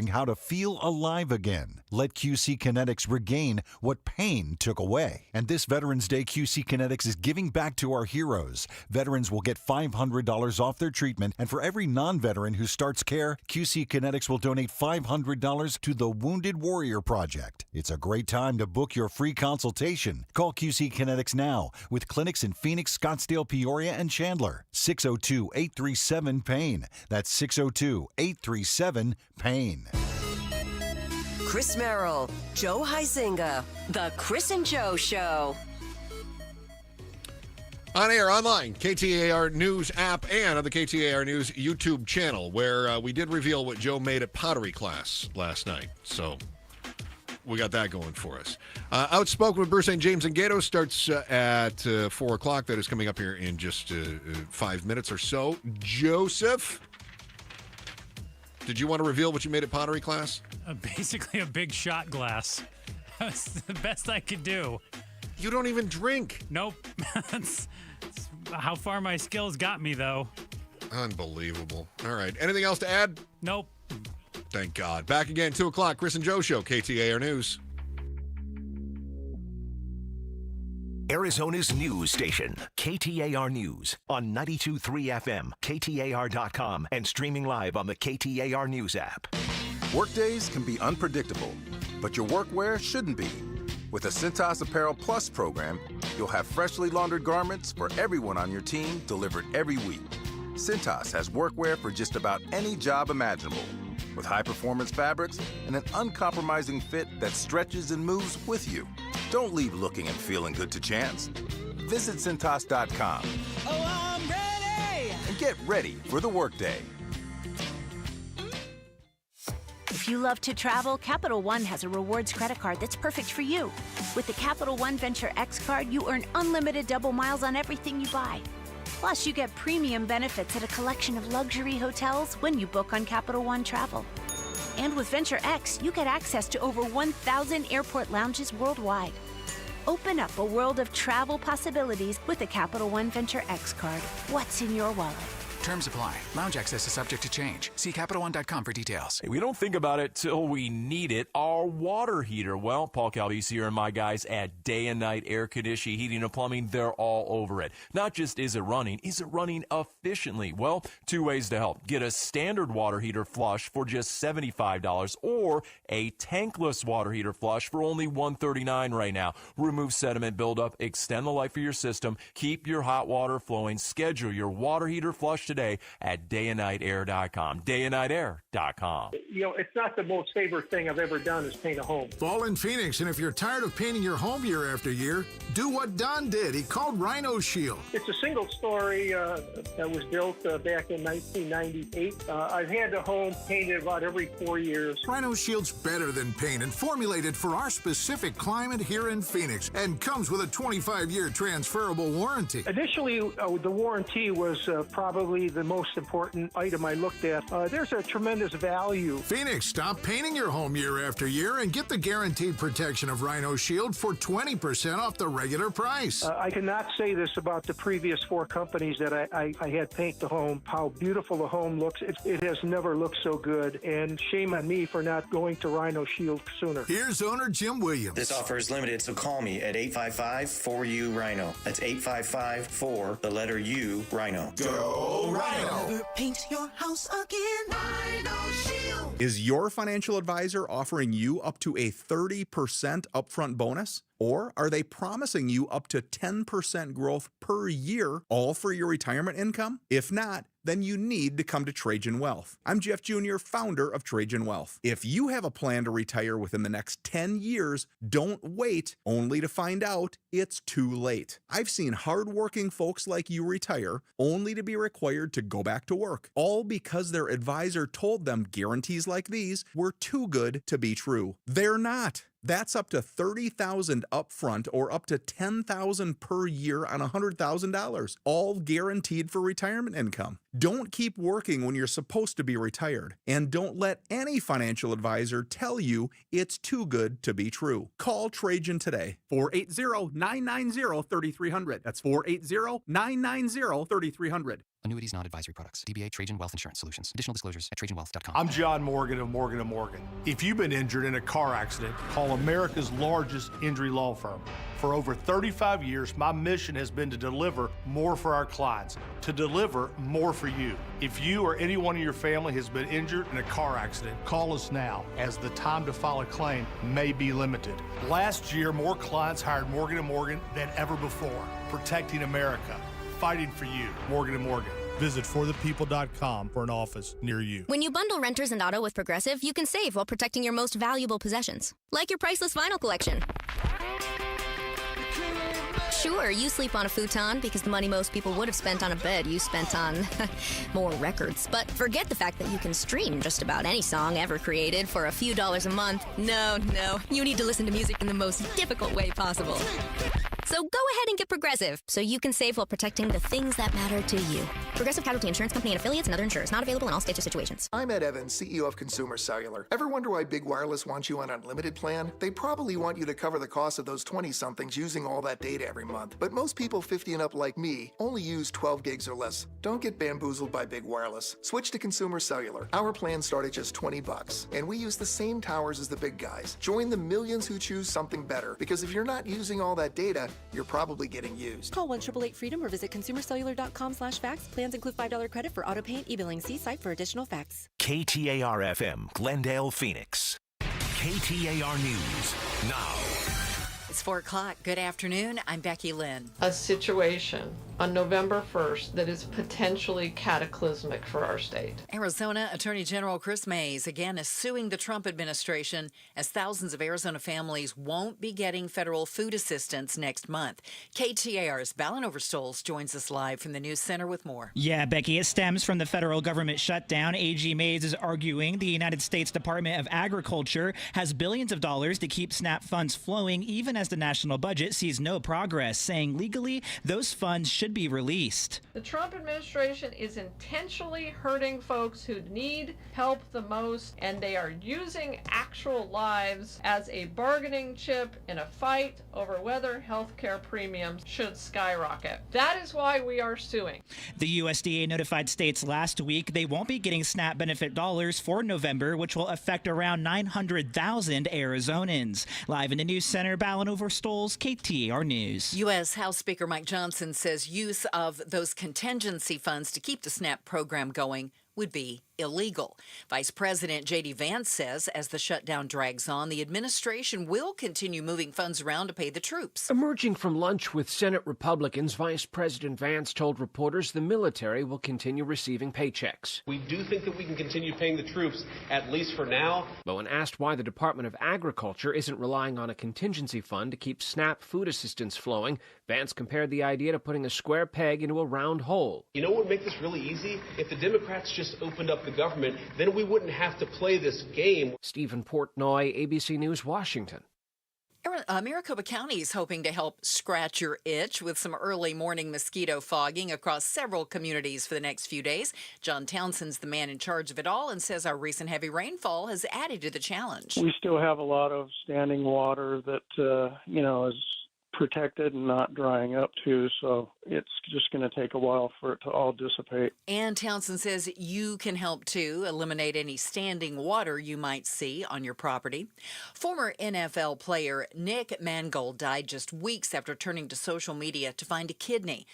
how to feel alive again. Let QC Kinetics regain what pain took away. And this Veterans Day, QC Kinetics is giving back to our heroes. Veterans will get $500 off their treatment, and for every non-veteran who starts care, QC Kinetics will donate $500 to the Wounded Warrior Project. It's a great time to book your free consultation. Call QC Kinetics now with clinics in Phoenix, Scottsdale, Peoria, and Chandler. 602-837-PAIN. That's 602-837-PAIN. Chris Merrill, Joe Huizinga, The Chris and Joe Show. On air, online, KTAR News app, and on the KTAR News YouTube channel, where we did reveal what Joe made at pottery class last night. So we got that going for us. Outspoken with Bruce St. James and Gato starts at 4 o'clock. That is coming up here in just 5 minutes or so. Joseph, did you want to reveal what you made at pottery class? Basically a big shot glass. That's the best I could do. You don't even drink. Nope. That's how far my skills got me, though. Unbelievable. All right. Anything else to add? Nope. Thank God. Back again, 2 o'clock. Chris and Joe Show, KTAR News. Arizona's news station, KTAR News, on 92.3 FM, KTAR.com, and streaming live on the KTAR News app. Workdays can be unpredictable, but your workwear shouldn't be. With the Cintas Apparel Plus program, you'll have freshly laundered garments for everyone on your team delivered every week. Cintas has workwear for just about any job imaginable, with high-performance fabrics and an uncompromising fit that stretches and moves with you. Don't leave looking and feeling good to chance. Visit Cintas.com. Oh, I'm ready! And get ready for the workday. If you love to travel, Capital One has a rewards credit card that's perfect for you. With the Capital One Venture X card, you earn unlimited double miles on everything you buy. Plus, you get premium benefits at a collection of luxury hotels when you book on Capital One Travel. And with Venture X, you get access to over 1,000 airport lounges worldwide. Open up a world of travel possibilities with the Capital One Venture X card. What's in your wallet? Terms apply. Lounge access is subject to change. See CapitalOne.com for details. Hey, we don't think about it till we need it. Our water heater. Well, Paul Calvese here and my guys at Day and Night Air Conditioning, Heating and Plumbing, they're all over it. Not just is it running efficiently? Well, 2 ways to help. Get a standard water heater flush for just $75 or a tankless water heater flush for only $139 right now. Remove sediment buildup, extend the life of your system, keep your hot water flowing. Schedule your water heater flush today at dayandnightair.com. Dayandnightair.com. You know, it's not the most favorite thing I've ever done is paint a home. Fall in Phoenix, and if you're tired of painting your home year after year, do what Don did. He called Rhino Shield. It's a single story that was built back in 1998. I've had the home painted about every 4 years. Rhino Shield's better than paint and formulated for our specific climate here in Phoenix and comes with a 25-year transferable warranty. Initially, the warranty was probably the most important item I looked at. There's a tremendous value. Phoenix, stop painting your home year after year and get the guaranteed protection of Rhino Shield for 20% off the regular price. I cannot say this about the previous 4 companies that I had paint the home, how beautiful the home looks. It has never looked so good, and shame on me for not going to Rhino Shield sooner. Here's owner Jim Williams. This offer is limited, so call me at 855-4U-RHINO. That's 855-4, the letter U, Rhino. Go Rhino! Never paint your house again. Rhino Shield. Is your financial advisor offering you up to a 30% upfront bonus? Or are they promising you up to 10% growth per year, all for your retirement income? If not, then you need to come to Trajan Wealth. I'm Jeff Jr., founder of Trajan Wealth. If you have a plan to retire within the next 10 years, don't wait only to find out it's too late. I've seen hardworking folks like you retire only to be required to go back to work, all because their advisor told them guarantees like these were too good to be true. They're not. That's up to $30,000 upfront or up to $10,000 per year on $100,000, all guaranteed for retirement income. Don't keep working when you're supposed to be retired, and don't let any financial advisor tell you it's too good to be true. Call Trajan today. 480-990-3300. That's 480-990-3300. Annuities, not advisory products. DBA Trajan Wealth Insurance Solutions. Additional disclosures at trajanwealth.com. I'm John Morgan of Morgan & Morgan. If you've been injured in a car accident, call America's largest injury law firm. For over 35 years, my mission has been to deliver more for our clients, to deliver more for you. If you or anyone in your family has been injured in a car accident, call us now, as the time to file a claim may be limited. Last year, more clients hired Morgan & Morgan than ever before, protecting America. Fighting for you, Morgan & Morgan. Visit forthepeople.com for an office near you. When you bundle renters and auto with Progressive, you can save while protecting your most valuable possessions, like your priceless vinyl collection. Sure, you sleep on a futon because the money most people would have spent on a bed you spent on more records. But forget the fact that you can stream just about any song ever created for a few dollars a month. No, you need to listen to music in the most difficult way possible. So go ahead and get Progressive so you can save while protecting the things that matter to you. Progressive Casualty Insurance Company and affiliates and other insurers. Not available in all states or situations. I'm Ed Evans, CEO of Consumer Cellular. Ever wonder why Big Wireless wants you on an unlimited plan? They probably want you to cover the cost of those 20-somethings using all that data every month. But most people 50 and up like me only use 12 gigs or less. Don't get bamboozled by Big Wireless. Switch to Consumer Cellular. Our plans start at just $20, and we use the same towers as the big guys. Join the millions who choose something better, because if you're not using all that data, you're probably getting used. Call 1-888-FREEDOM or visit consumercellular.com/facts. Plans include $5 credit for auto pay and e-billing. See site for additional facts. KTAR-FM, Glendale, Phoenix. KTAR News now. It's 4 o'clock. Good afternoon. I'm Becky Lynn. A situation on November 1st that is potentially cataclysmic for our state. Arizona Attorney General Chris Mays again is suing the Trump administration as thousands of Arizona families won't be getting federal food assistance next month. KTAR's Balanover Stoles joins us live from the News Center with more. Yeah, Becky, it stems from the federal government shutdown. AG Mays is arguing the United States Department of Agriculture has billions of dollars to keep SNAP funds flowing, even as the national budget sees no progress, saying legally those funds should be released. The Trump administration is intentionally hurting folks who need help the most, and they are using actual lives as a bargaining chip in a fight over whether health care premiums should skyrocket. That is why we are suing. The USDA notified states last week they won't be getting SNAP benefit dollars for November, which will affect around 900,000 Arizonans. Live in the News Center, Balanover Stoles, KTAR News. U.S. House Speaker Mike Johnson says use of those contingency funds to keep the SNAP program going would be illegal. Vice President J.D. Vance says as the shutdown drags on, the administration will continue moving funds around to pay the troops. Emerging from lunch with Senate Republicans, Vice President Vance told reporters the military will continue receiving paychecks. We do think that we can continue paying the troops, at least for now. But when asked why the Department of Agriculture isn't relying on a contingency fund to keep SNAP food assistance flowing, Vance compared the idea to putting a square peg into a round hole. You know what would make this really easy? If the Democrats just opened up the government, then we wouldn't have to play this game. Stephen Portnoy, ABC News, Washington. Maricopa County is hoping to help scratch your itch with some early morning mosquito fogging across several communities for the next few days. John Townsend's the man in charge of it all and says our recent heavy rainfall has added to the challenge. We still have a lot of standing water that, is protected and not drying up too, so it's just going to take a while for it to all dissipate. And Townsend says you can help too, eliminate any standing water you might see on your property. Former NFL player Nick Mangold died just weeks after turning to social media to find a kidney.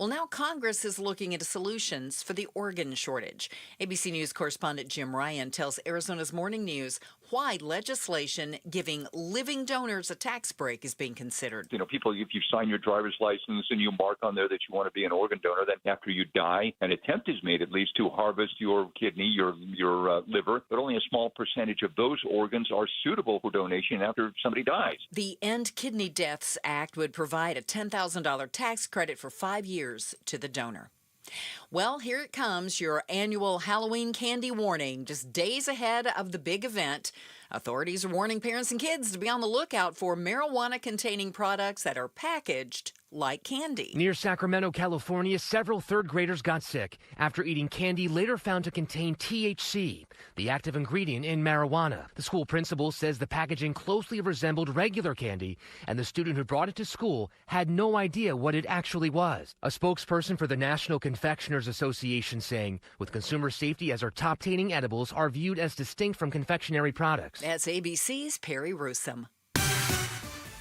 Well, now Congress is looking into solutions for the organ shortage. ABC News correspondent Jim Ryan tells Arizona's Morning News why legislation giving living donors a tax break is being considered. People, if you sign your driver's license and you mark on there that you want to be an organ donor, then after you die, an attempt is made at least to harvest your kidney, your liver, but only a small percentage of those organs are suitable for donation after somebody dies. The End Kidney Deaths Act would provide a $10,000 tax credit for 5 years to the donor. Well, here it comes, your annual Halloween candy warning. Just days ahead of the big event, authorities are warning parents and kids to be on the lookout for marijuana-containing products that are packaged like candy. Near Sacramento, California, several third graders got sick after eating candy later found to contain THC, the active ingredient in marijuana. The school principal says the packaging closely resembled regular candy, and the student who brought it to school had no idea what it actually was. A spokesperson for the National Confectioners Association saying, with consumer safety as our top obtaining edibles are viewed as distinct from confectionery products. That's ABC's Perry Rusum.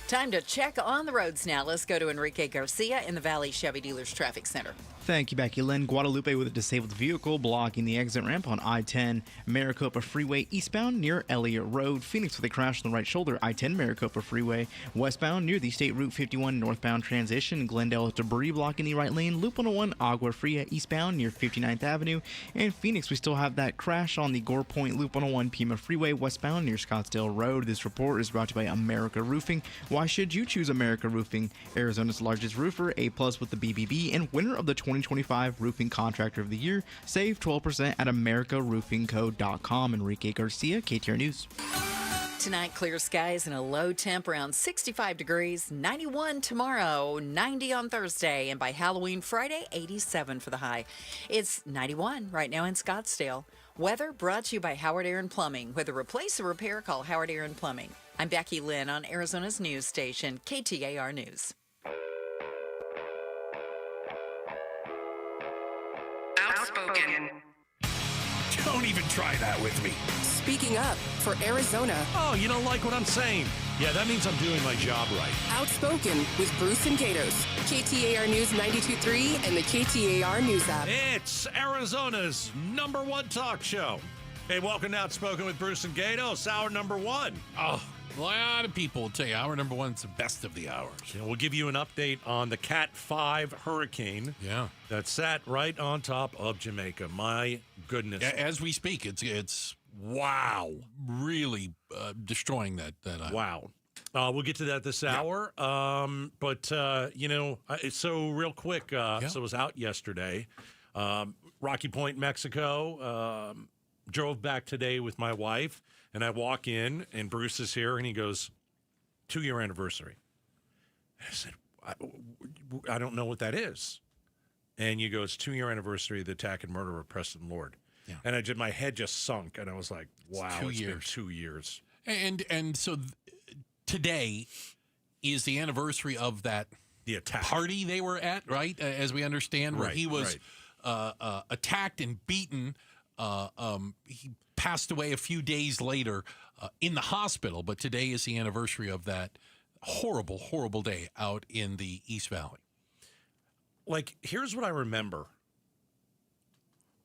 Time to check on the roads now. Let's go to Enrique Garcia in the Valley Chevy Dealers Traffic Center. Thank you, Becky Lynn. Guadalupe with a disabled vehicle blocking the exit ramp on I-10 Maricopa Freeway eastbound near Elliott Road. Phoenix with a crash on the right shoulder, I-10 Maricopa Freeway westbound near the State Route 51 northbound transition. Glendale with debris blocking the right lane. Loop 101 Agua Fria eastbound near 59th Avenue. And Phoenix, we still have that crash on the Gore Point Loop 101 Pima Freeway westbound near Scottsdale Road. This report is brought to you by America Roofing. Why should you choose America Roofing? Arizona's largest roofer, A+ with the BBB, and winner of the 2025 Roofing Contractor of the Year. Save 12% at americaroofingco.com. Enrique Garcia, KTAR News. Tonight, clear skies and a low temp around 65 degrees, 91 tomorrow, 90 on Thursday, and by Halloween Friday, 87 for the high. It's 91 right now in Scottsdale. Weather brought to you by Howard Aaron Plumbing. Whether replace or repair, call Howard Aaron Plumbing. I'm Becky Lynn on Arizona's news station, KTAR News. Outspoken. Don't even try that with me. Speaking up for Arizona. Oh, you don't like what I'm saying? Yeah, that means I'm doing my job right. Outspoken with Bruce and Gatos. KTAR News 92.3 and the KTAR News app. It's Arizona's #1 talk show. Hey, welcome to Outspoken with Bruce and Gatos, hour number 1. Oh, a lot of people will tell you hour number 1 is the best of the hours. And we'll give you an update on the Cat 5 hurricane. Yeah. That sat right on top of Jamaica. My goodness. As we speak, it's wow, really destroying that island. Wow. We'll get to that this hour. But so real quick, so it was out yesterday. Rocky Point, Mexico. Drove back today with my wife, and I walk in, and Bruce is here, and he goes, 2-year anniversary. I said, I don't know what that is. And you go, it's 2-year anniversary of the attack and murder of Preston Lord. Yeah. And my head just sunk, and I was like, wow, it's been 2 years. And so today is the anniversary of the attack party they were at, right? As we understand, where he was attacked and beaten. He passed away a few days later in the hospital, but today is the anniversary of that horrible, horrible day out in the East Valley. Like, here's what I remember.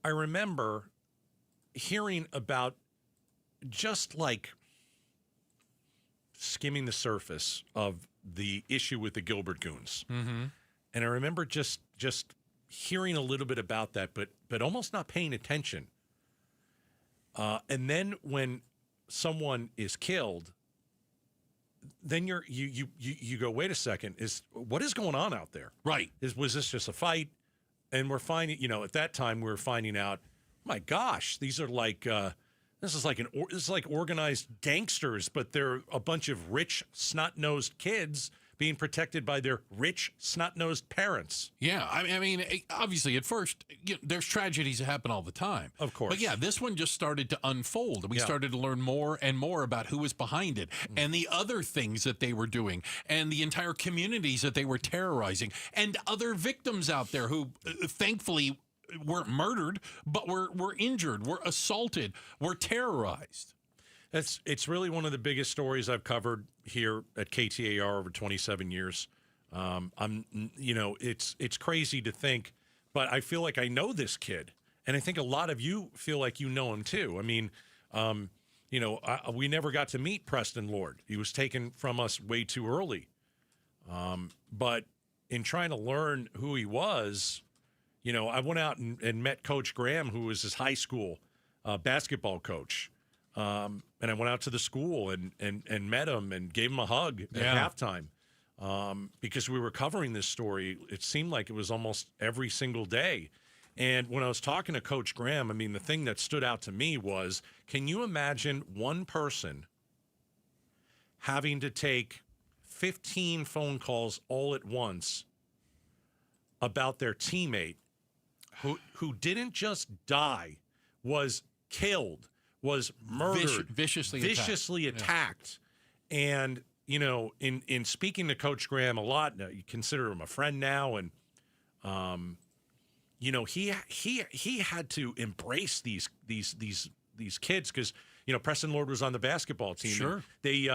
I remember hearing about just like skimming the surface of the issue with the Gilbert Goons. Mm-hmm. And I remember just hearing a little bit about that, but almost not paying attention. And then when someone is killed, then you go, wait a second, what is going on out there? Right. Was this just a fight? And we're finding, at that time we were finding out, my gosh, these are like this is like organized gangsters, but they're a bunch of rich, snot-nosed kids being protected by their rich, snot-nosed parents. Yeah, I mean, obviously, at first, there's tragedies that happen all the time. Of course. But yeah, this one just started to unfold, and we started to learn more and more about who was behind it, and the other things that they were doing, and the entire communities that they were terrorizing, and other victims out there who, thankfully, weren't murdered, but were injured, were assaulted, were terrorized. It's really one of the biggest stories I've covered here at KTAR over 27 years. It's crazy to think, but I feel like I know this kid, and I think a lot of you feel like you know him too. I mean, we never got to meet Preston Lord. He was taken from us way too early. But in trying to learn who he was, I went out and met Coach Graham, who was his high school basketball coach. And I went out to the school and met him and gave him a hug at halftime. Because we were covering this story, it seemed like it was almost every single day. And when I was talking to Coach Graham, I mean, the thing that stood out to me was, can you imagine one person having to take 15 phone calls all at once about their teammate who didn't just die, was killed, was murdered, viciously attacked. Yeah. And, in speaking to Coach Graham a lot, you consider him a friend now, and he had to embrace these kids because Preston Lord was on the basketball team. Sure. They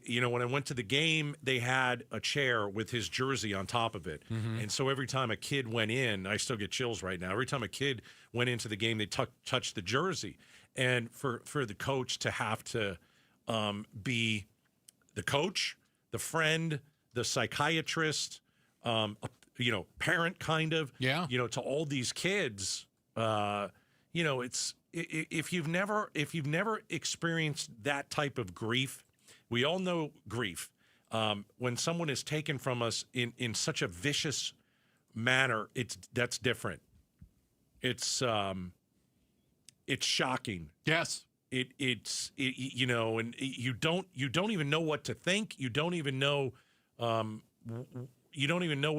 when I went to the game, they had a chair with his jersey on top of it. Mm-hmm. And so every time a kid went in, I still get chills right now. Every time a kid went into the game, they touched the jersey. And for the coach to have to be the coach, the friend, the psychiatrist, parent kind of, to all these kids, it's if you've never experienced that type of grief, we all know grief. When someone is taken from us in such a vicious manner, that's different. It's shocking. Yes. And you don't even know what to think. You don't even know what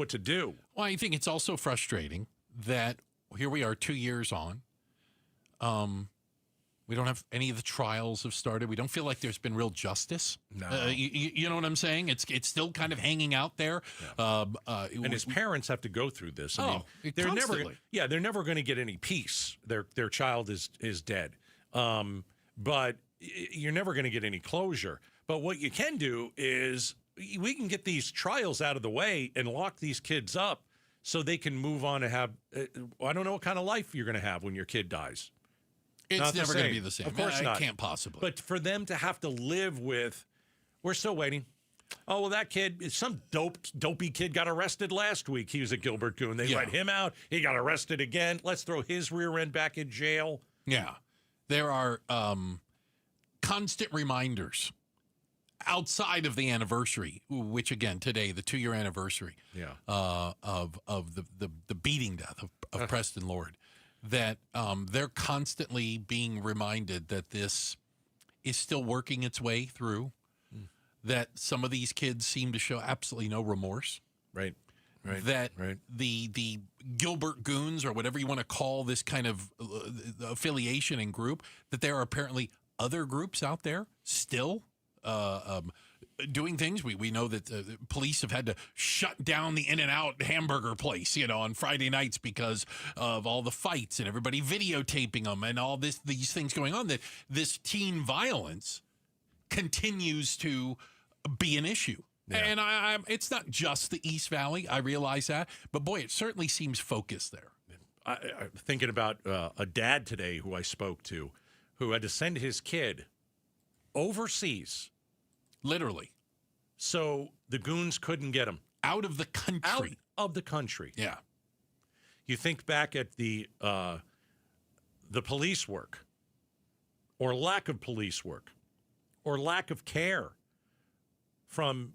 to do. Well, I think it's also frustrating that here we are 2 years on. We don't have any of the trials have started. We don't feel like there's been real justice. No. You know what I'm saying? It's still kind of hanging out there. Yeah. And his parents have to go through this. I mean, they're never going to get any peace. Their child is dead. But you're never going to get any closure. But what you can do is we can get these trials out of the way and lock these kids up so they can move on and have, I don't know what kind of life you're going to have when your kid dies. It's never going to be the same. Of course not. It can't possibly. But for them to have to live with, we're still waiting. Oh, well, that kid, some dopey kid got arrested last week. He was a Gilbert Goon. They let him out. He got arrested again. Let's throw his rear end back in jail. Yeah. There are constant reminders outside of the anniversary, which again today, the 2-year anniversary of the beating death of Preston Lord, that they're constantly being reminded that this is still working its way through. That some of these kids seem to show absolutely no remorse. Right. That the Gilbert Goons, or whatever you want to call this kind of affiliation and group, that there are apparently other groups out there still doing things. We know that the police have had to shut down the In-N-Out hamburger place, on Friday nights because of all the fights and everybody videotaping them and all these things going on. That this teen violence continues to be an issue. Yeah. And it's not just the East Valley. I realize that. But, boy, it certainly seems focused there. I'm thinking about a dad today who I spoke to who had to send his kid overseas. Literally. So the goons couldn't get him. Out of the country. Out of the country. Yeah. You think back at the police work or lack of police work or lack of care from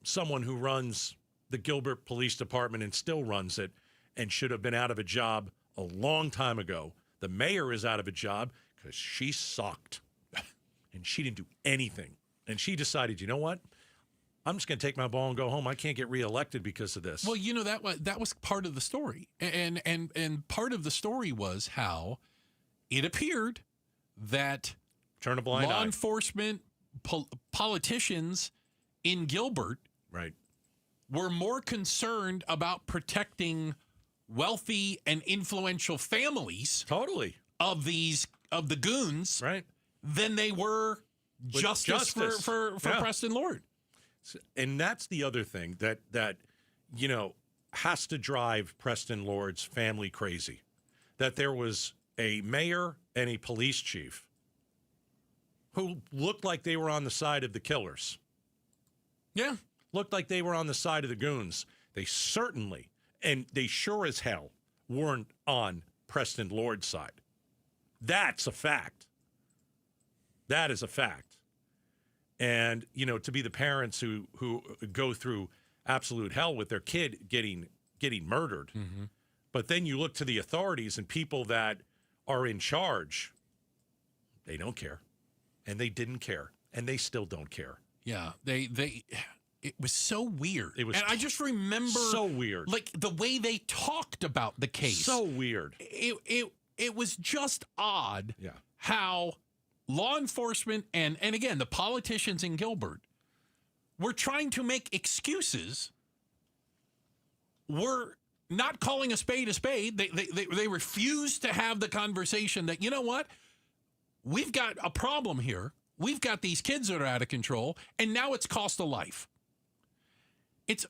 someone who runs the Gilbert Police Department and still runs it and should have been out of a job a long time ago. The mayor is out of a job because she sucked and she didn't do anything. And she decided, you know what? I'm just going to take my ball and go home. I can't get reelected because of this. Well, that was part of the story. And part of the story was how it appeared that turn a blind law eye. Enforcement politicians in Gilbert were more concerned about protecting wealthy and influential families of the goons than they were justice for Preston Lord. And that's the other thing that has to drive Preston Lord's family crazy. That there was a mayor and a police chief who looked like they were on the side of the killers. Yeah. Looked like they were on the side of the goons. They certainly, and they sure as hell, weren't on Preston Lord's side. That's a fact. That is a fact. And, to be the parents who go through absolute hell with their kid getting murdered. Mm-hmm. But then you look to the authorities and people that are in charge, they don't care. And they didn't care. And they still don't care. Yeah, it was so weird. It was, and I just remember so weird, like the way they talked about the case. So weird. It was just odd. Yeah. How law enforcement and again the politicians in Gilbert were trying to make excuses. Were not calling a spade a spade. They refused to have the conversation that, you know what, we've got a problem here. We've got these kids that are out of control, and now it's cost a life. It's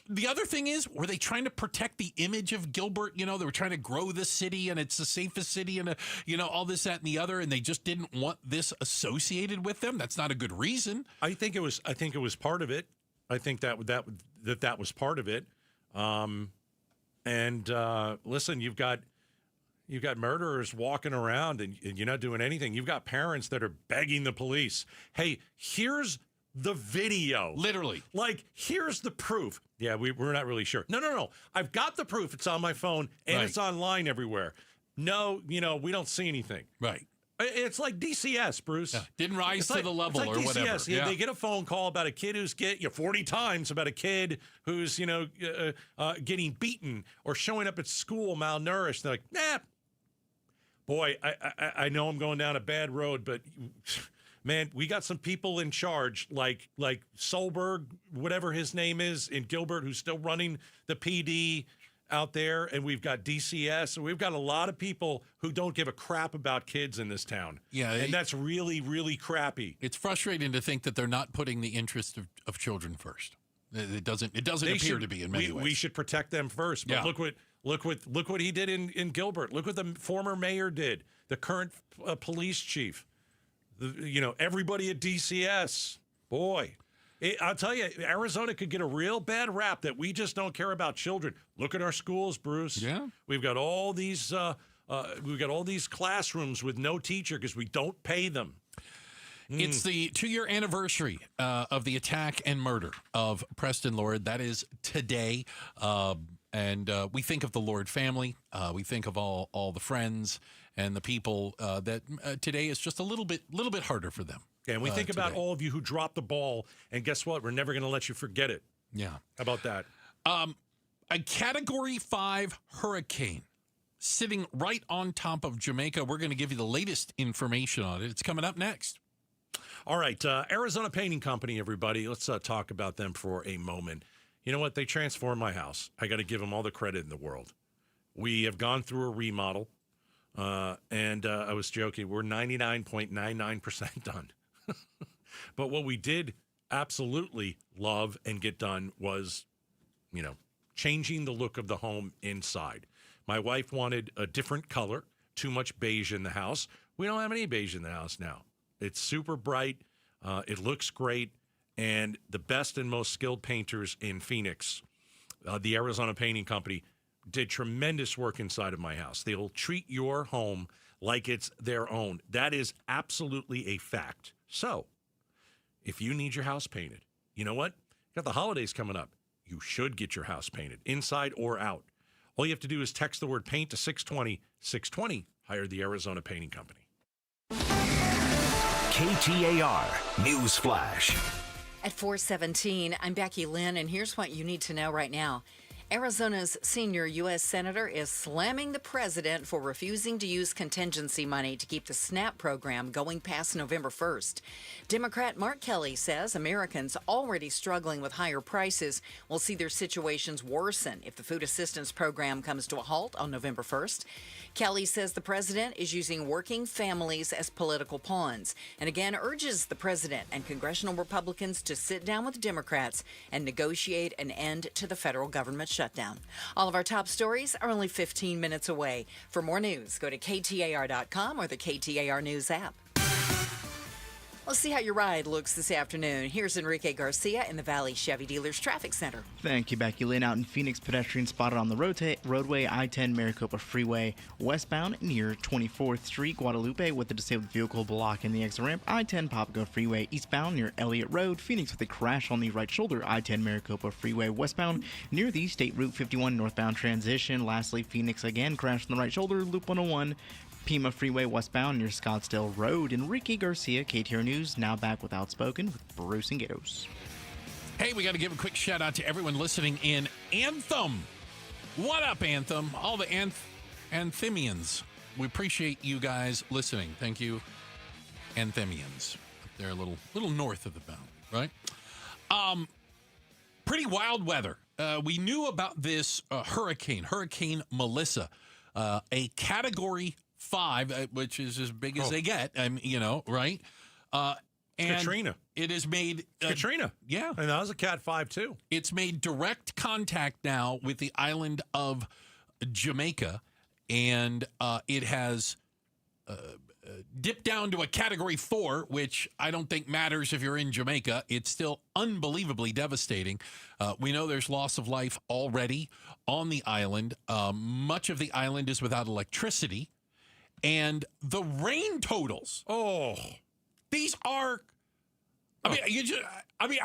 the other thing is, were they trying to protect the image of Gilbert? They were trying to grow the city, and it's the safest city, and all this, that, and the other, and they just didn't want this associated with them. That's not a good reason. I think it was part of it. I think that was part of it. Listen, you've got murderers walking around and you're not doing anything. You've got parents that are begging the police, hey, here's the video. Literally. Like, here's the proof. Yeah, we're not really sure. No. I've got the proof. It's on my phone, and It's online everywhere. No, we don't see anything. Right. It's like DCS, Bruce. Yeah. Didn't rise to the level or DCS. Whatever. Yeah. They get a phone call about a kid who's 40 times about a kid who's, getting beaten or showing up at school malnourished. They're like, nah. Boy, I know I'm going down a bad road, but man, we got some people in charge, like Solberg, whatever his name is, in Gilbert, who's still running the PD out there, and we've got DCS, and we've got a lot of people who don't give a crap about kids in this town. Yeah, and that's really, really crappy. It's frustrating to think that they're not putting the interest of children first. It doesn't appear to be in many ways. We should protect them first. But look what he did in Gilbert. Look what the former mayor did. The current police chief. Everybody at DCS. Boy, I'll tell you, Arizona could get a real bad rap that we just don't care about children. Look at our schools, Bruce. Yeah, we've got all these classrooms with no teacher because we don't pay them. It's the 2-year anniversary of the attack and murder of Preston Lord. That is today. And we think of the Lord family. We think of all the friends and the people that today is just a little bit harder for them. Yeah, and we think about all of you who dropped the ball. And guess what? We're never going to let you forget it. Yeah. How about that? A Category 5 hurricane sitting right on top of Jamaica. We're going to give you the latest information on it. It's coming up next. All right, Arizona Painting Company, everybody. Let's talk about them for a moment. You know what? They transformed my house. I got to give them all the credit in the world. We have gone through a remodel, and I was joking. We're 99.99% done. But what we did absolutely love and get done was, changing the look of the home inside. My wife wanted a different color, too much beige in the house. We don't have any beige in the house now. It's super bright. It looks great. And the best and most skilled painters in Phoenix, the Arizona Painting Company, did tremendous work inside of my house. They'll treat your home like it's their own. That is absolutely a fact. So, if you need your house painted, you know what? You got the holidays coming up. You should get your house painted, inside or out. All you have to do is text the word paint to 620. 620, hire the Arizona Painting Company. KTAR News Flash. At 4:17, I'm Becky Lynn, and here's what you need to know right now. Arizona's senior U.S. Senator is slamming the president for refusing to use contingency money to keep the SNAP program going past November 1st. Democrat Mark Kelly says Americans already struggling with higher prices will see their situations worsen if the food assistance program comes to a halt on November 1st. Kelly says the president is using working families as political pawns and again urges the president and congressional Republicans to sit down with Democrats and negotiate an end to the federal government shutdown. All of our top stories are only 15 minutes away. For more news, go to KTAR.com or the KTAR News app. Let's see how your ride looks this afternoon. Here's Enrique Garcia in the Valley Chevy Dealers Traffic Center. Thank you, Becky Lynn. Out in Phoenix, pedestrians spotted on the roadway I-10 Maricopa Freeway westbound near 24th Street, Guadalupe, with a disabled vehicle blocking the exit ramp. I-10 Papago Freeway eastbound near Elliott Road. Phoenix with a crash on the right shoulder. I-10 Maricopa Freeway westbound near the State Route 51 northbound transition. Lastly, Phoenix again crashed on the right shoulder. Loop 101. Pima Freeway westbound near Scottsdale Road. Enrique Garcia, KTAR News, now back with Outspoken with Bruce and Gatos. Hey, we got to give a quick shout out to everyone listening in Anthem. What up, Anthem? All the Anthemians. We appreciate you guys listening. Thank you, Anthemians. They're a little north of the bound, right? Pretty wild weather. We knew about this Hurricane Melissa, a Category 5, which is as big as they get. Right? And Katrina. It has made Katrina. Yeah, and that was a Cat 5 too. It's made direct contact now with the island of Jamaica, and it has dipped down to a Category 4, which I don't think matters if you're in Jamaica. It's still unbelievably devastating. We know there's loss of life already on the island. Much of the island is without electricity. And the rain totals. Oh, these are. I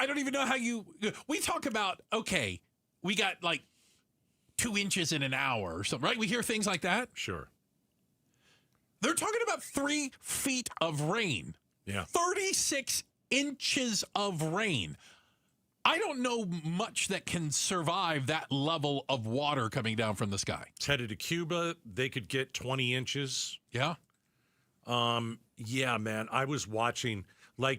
don't even know how you. We talk about, okay, we got like 2 inches in an hour or something, right? We hear things like that. Sure. They're talking about 3 feet of rain. Yeah. 36 inches of rain. I don't know much that can survive that level of water coming down from the sky. It's headed to Cuba. They could get 20 inches. Yeah. Yeah, man. I was watching, I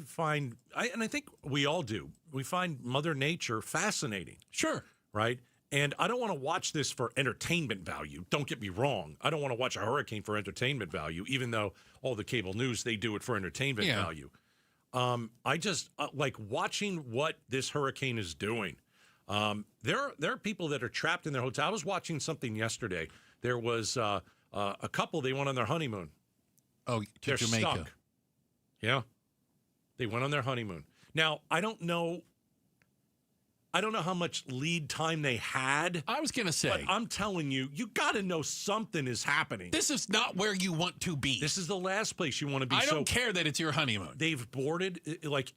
find, and I think we all do, we find Mother Nature fascinating. Sure. Right? And I don't want to watch this for entertainment value. Don't get me wrong. I don't want to watch a hurricane for entertainment value, even though all the cable news, they do it for entertainment value. I just like watching what this hurricane is doing. There are people that are trapped in their hotel. I was watching something yesterday. There was a couple, they went on their honeymoon. Oh, to They're Jamaica. Stuck. Yeah. They went on their honeymoon. Now, I don't know how much lead time they had. I was going to say. But I'm telling you, you got to know something is happening. This is not where you want to be. This is the last place you want to be. I don't care that it's your honeymoon. They've boarded,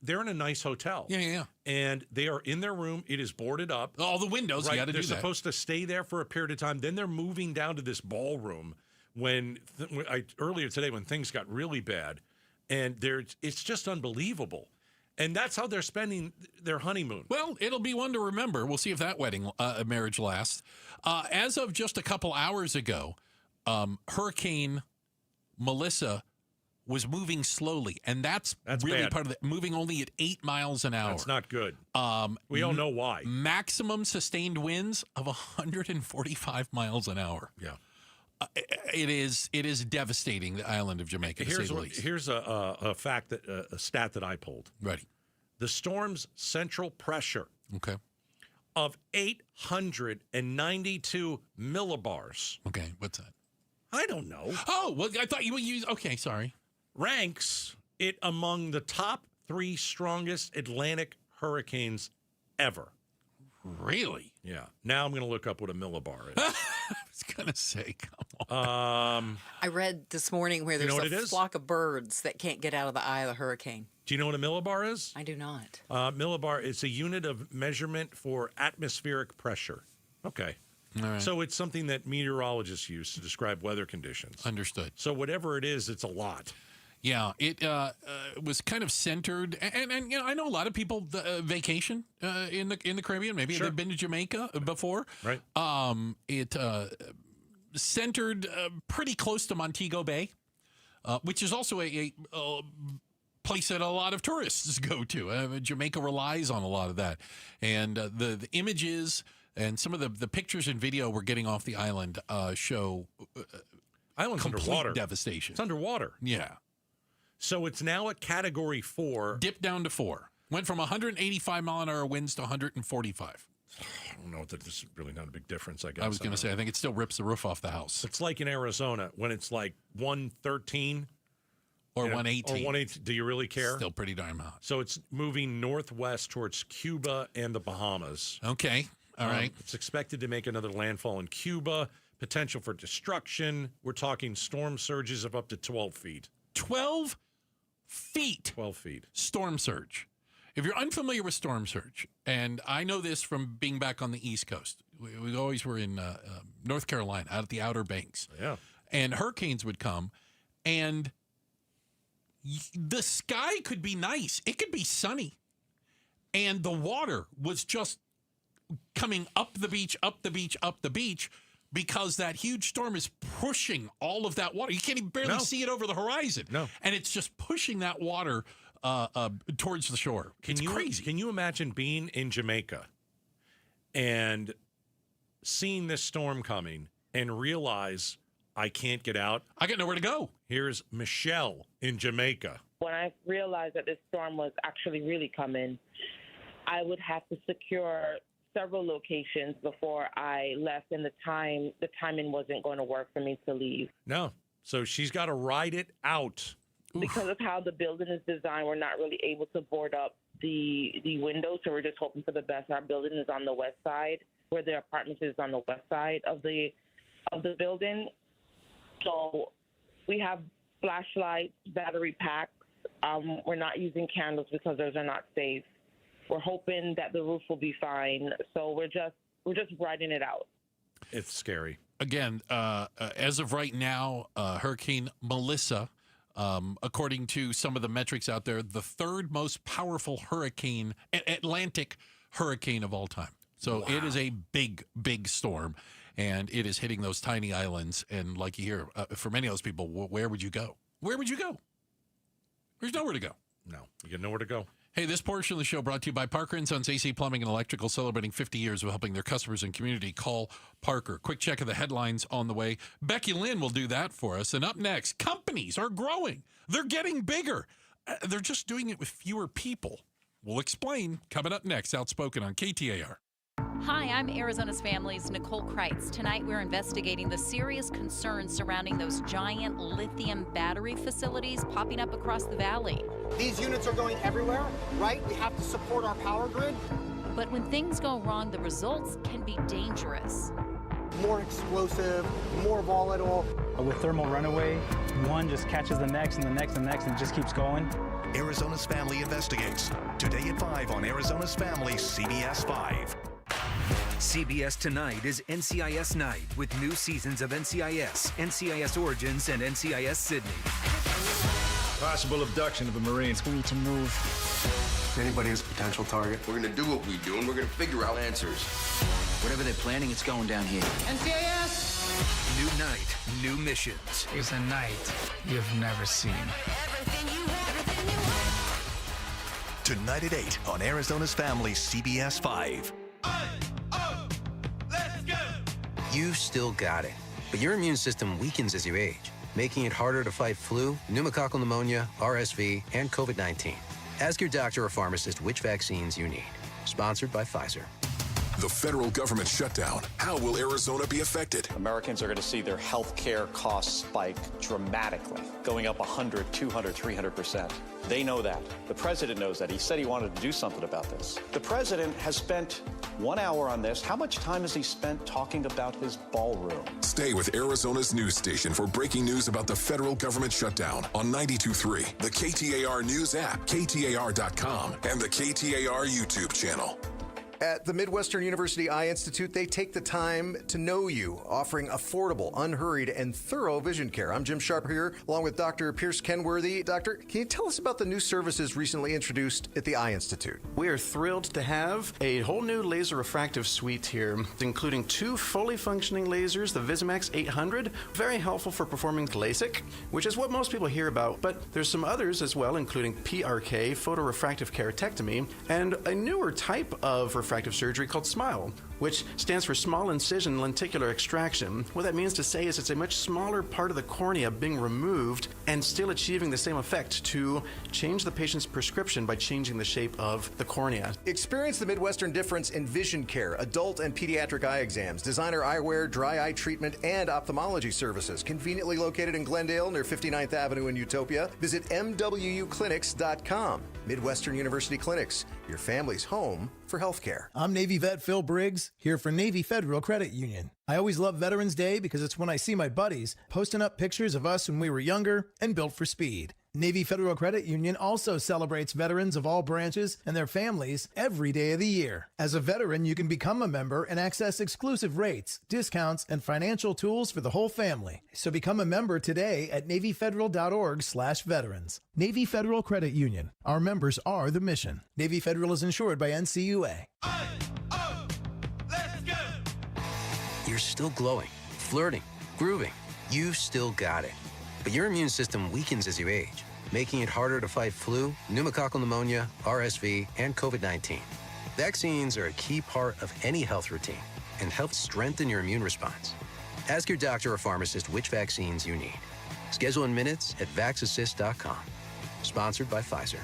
they're in a nice hotel. Yeah. And they are in their room. It is boarded up. All the windows, right? You got to do They're that. supposed to stay there for a period of time. Then they're moving down to this ballroom earlier today when things got really bad. And it's just unbelievable. And that's how they're spending their honeymoon. Well, it'll be one to remember. We'll see if that marriage lasts. As of just a couple hours ago, Hurricane Melissa was moving slowly, and that's really bad. part of it. Moving only at 8 miles an hour. That's not good. We all know why. Maximum sustained winds of 145 miles an hour. Yeah. It is devastating, the island of Jamaica, to say the least. Here's a fact, a stat that I pulled. Ready. The storm's central pressure of 892 millibars. Okay, what's that? I don't know. Oh, well, I thought you would use, okay, sorry. Ranks it among the top 3 strongest Atlantic hurricanes ever. Really? Yeah. Now I'm going to look up what a millibar is. I was going to say, come on. I read this morning where there's a flock of birds that can't get out of the eye of the hurricane. Do you know what a millibar is? I do not. Millibar is a unit of measurement for atmospheric pressure. Okay. All right. So it's something that meteorologists use to describe weather conditions. Understood. So whatever it is, it's a lot. Yeah, it was kind of centered, and I know a lot of people vacation in the Caribbean. Maybe they've been to Jamaica before. Right. It centered pretty close to Montego Bay, which is also a place that a lot of tourists go to. Jamaica relies on a lot of that, and the images and some of the pictures and video we're getting off the island show island's complete underwater. devastation. It's underwater. Yeah. So it's now at Category 4. Dipped down to 4. Went from 185 mile an hour winds to 145. I don't know. This is really not a big difference, I guess. I was going to say, I think it still rips the roof off the house. It's like in Arizona when it's like 113. Or 118. Or 118. Do you really care? Still pretty darn hot. So it's moving northwest towards Cuba and the Bahamas. Okay. All right. It's expected to make another landfall in Cuba. Potential for destruction. We're talking storm surges of up to 12 feet. 12 feet. 12 feet. Storm surge. If you're unfamiliar with storm surge, and I know this from being back on the East Coast, we always were in North Carolina, out at the Outer Banks. Yeah. And hurricanes would come, and the sky could be nice. It could be sunny. And the water was just coming up the beach, up the beach, up the beach, because that huge storm is pushing all of that water. You can't even barely see it over the horizon. No. And it's just pushing that water towards the shore. It's crazy. Can you imagine being in Jamaica and seeing this storm coming and realize I can't get out? I got nowhere to go. Here's Michelle in Jamaica. When I realized that this storm was actually really coming, I would have to secure several locations before I left, and the timing wasn't going to work for me to leave. No. So she's got to ride it out. Because of how the building is designed, we're not really able to board up the windows, so we're just hoping for the best. Our building is on the west side, where the apartment is on the west side of the building. So we have flashlights, battery packs. We're not using candles because those are not safe. We're hoping that the roof will be fine. So we're just riding it out. It's scary. Again, as of right now, Hurricane Melissa, according to some of the metrics out there, the third most powerful Atlantic hurricane of all time. So It is a big, big storm, and it is hitting those tiny islands. And like you hear, for many of those people, where would you go? Where would you go? There's nowhere to go. No, you got nowhere to go. Hey, this portion of the show brought to you by Parker & Sons AC Plumbing and Electrical, celebrating 50 years of helping their customers and community. Call Parker. Quick check of the headlines on the way. Becky Lynn will do that for us. And up next, companies are growing. They're getting bigger. They're just doing it with fewer people. We'll explain coming up next. Outspoken on KTAR. Hi, I'm Arizona's Family's Nicole Kreitz. Tonight we're investigating the serious concerns surrounding those giant lithium battery facilities popping up across the valley. These units are going everywhere, right? We have to support our power grid. But when things go wrong, the results can be dangerous. More explosive, more volatile. With thermal runaway, one just catches the next and the next and the next and it just keeps going. Arizona's Family investigates. Today at 5 on Arizona's Family, CBS 5. CBS Tonight is NCIS Night with new seasons of NCIS, NCIS Origins, and NCIS Sydney. Possible abduction of a Marine. We need to move. If anybody is a potential target, we're going to do what we do, and we're going to figure out answers. Whatever they're planning, it's going down here. NCIS! New night, new missions. It's a night you've never seen. Tonight at 8 on Arizona's Family, CBS 5. You've still got it, but your immune system weakens as you age, making it harder to fight flu, pneumococcal pneumonia, RSV, and COVID-19. Ask your doctor or pharmacist which vaccines you need. Sponsored by Pfizer. The federal government shutdown. How will Arizona be affected? Americans are going to see their health care costs spike dramatically, going up 100, 200, 300%. They know that. The president knows that. He said he wanted to do something about this. The president has spent 1 hour on this. How much time has he spent talking about his ballroom? Stay with Arizona's news station for breaking news about the federal government shutdown on 92.3, the KTAR News app, KTAR.com, and the KTAR YouTube channel. At the Midwestern University Eye Institute, they take the time to know you, offering affordable, unhurried, and thorough vision care. I'm Jim Sharp here, along with Dr. Pierce Kenworthy. Doctor, can you tell us about the new services recently introduced at the Eye Institute? We are thrilled to have a whole new laser refractive suite here, including 2 fully functioning lasers, the Visimax 800, very helpful for performing LASIK, which is what most people hear about, but there's some others as well, including PRK, photorefractive keratectomy, and a newer type of refractive surgery called SMILE, which stands for small incision lenticular extraction. What that means to say is it's a much smaller part of the cornea being removed and still achieving the same effect to change the patient's prescription by changing the shape of the cornea. Experience the Midwestern difference in vision care, adult and pediatric eye exams, designer eyewear, dry eye treatment, and ophthalmology services. Conveniently located in Glendale near 59th Avenue in Utopia. Visit MWUclinics.com. Midwestern University Clinics, your family's home for healthcare. I'm Navy vet Phil Briggs, here for Navy Federal Credit Union. I always love Veterans Day because it's when I see my buddies posting up pictures of us when we were younger and built for speed. Navy Federal Credit Union also celebrates veterans of all branches and their families every day of the year. As a veteran, you can become a member and access exclusive rates, discounts, and financial tools for the whole family. So become a member today at NavyFederal.org/veterans. Navy Federal Credit Union. Our members are the mission. Navy Federal is insured by NCUA. You're still glowing, flirting, grooving. You've still got it. But your immune system weakens as you age, making it harder to fight flu, pneumococcal pneumonia, RSV, and COVID-19. Vaccines are a key part of any health routine and help strengthen your immune response. Ask your doctor or pharmacist which vaccines you need. Schedule in minutes at vaxassist.com. Sponsored by Pfizer.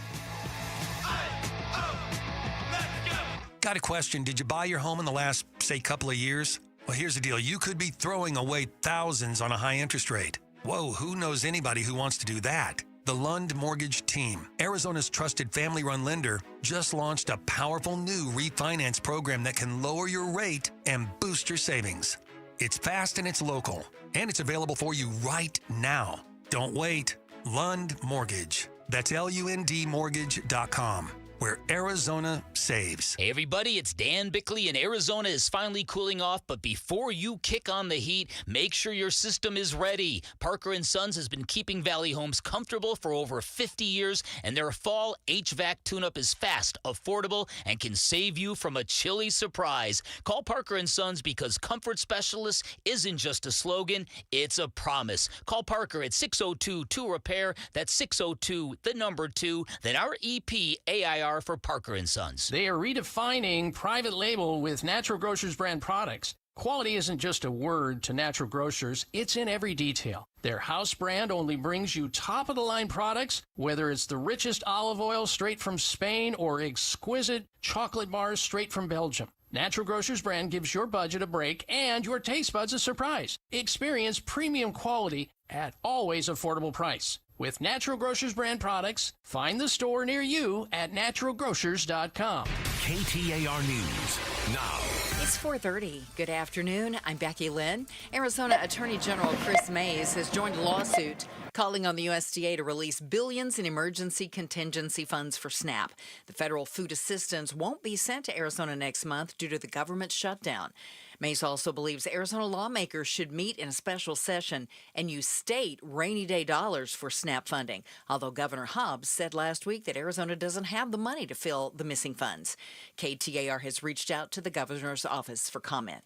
Got a question. Did you buy your home in the last, say, couple of years? Well, here's the deal. You could be throwing away thousands on a high interest rate. Whoa, who knows anybody who wants to do that? The Lund Mortgage Team, Arizona's trusted family-run lender, just launched a powerful new refinance program that can lower your rate and boost your savings. It's fast and it's local, and it's available for you right now. Don't wait. Lund Mortgage. That's LUNDmortgage.com. Where Arizona saves. Hey everybody, it's Dan Bickley, and Arizona is finally cooling off, but before you kick on the heat, make sure your system is ready. Parker & Sons has been keeping Valley homes comfortable for over 50 years, and their fall HVAC tune-up is fast, affordable, and can save you from a chilly surprise. Call Parker & Sons because comfort specialist isn't just a slogan, it's a promise. Call Parker at 602-2REPAIR, that's 602-2, then our EP AIR for Parker & Sons. They are redefining private label with Natural Grocers brand products. Quality isn't just a word to Natural Grocers, it's in every detail. Their house brand only brings you top-of-the-line products, whether it's the richest olive oil straight from Spain or exquisite chocolate bars straight from Belgium. Natural Grocers brand gives your budget a break and your taste buds a surprise. Experience premium quality at always affordable price. With Natural Grocers brand products, find the store near you at naturalgrocers.com. KTAR News now. It's 4:30. Good afternoon. I'm Becky Lynn. Arizona Attorney General Chris Mays has joined a lawsuit calling on the USDA to release billions in emergency contingency funds for SNAP. The federal food assistance won't be sent to Arizona next month due to the government shutdown. Mays also believes Arizona lawmakers should meet in a special session and use state rainy day dollars for SNAP funding, although Governor Hobbs said last week that Arizona doesn't have the money to fill the missing funds. KTAR has reached out to the governor's office for comment.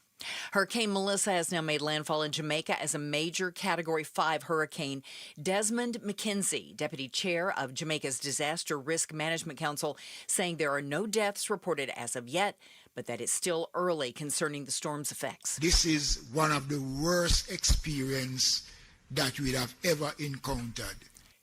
Hurricane Melissa has now made landfall in Jamaica as a major Category 5 hurricane. Desmond McKenzie, deputy chair of Jamaica's Disaster Risk Management Council, saying there are no deaths reported as of yet, but that it's still early concerning the storm's effects. This is one of the worst experiences that we have ever encountered.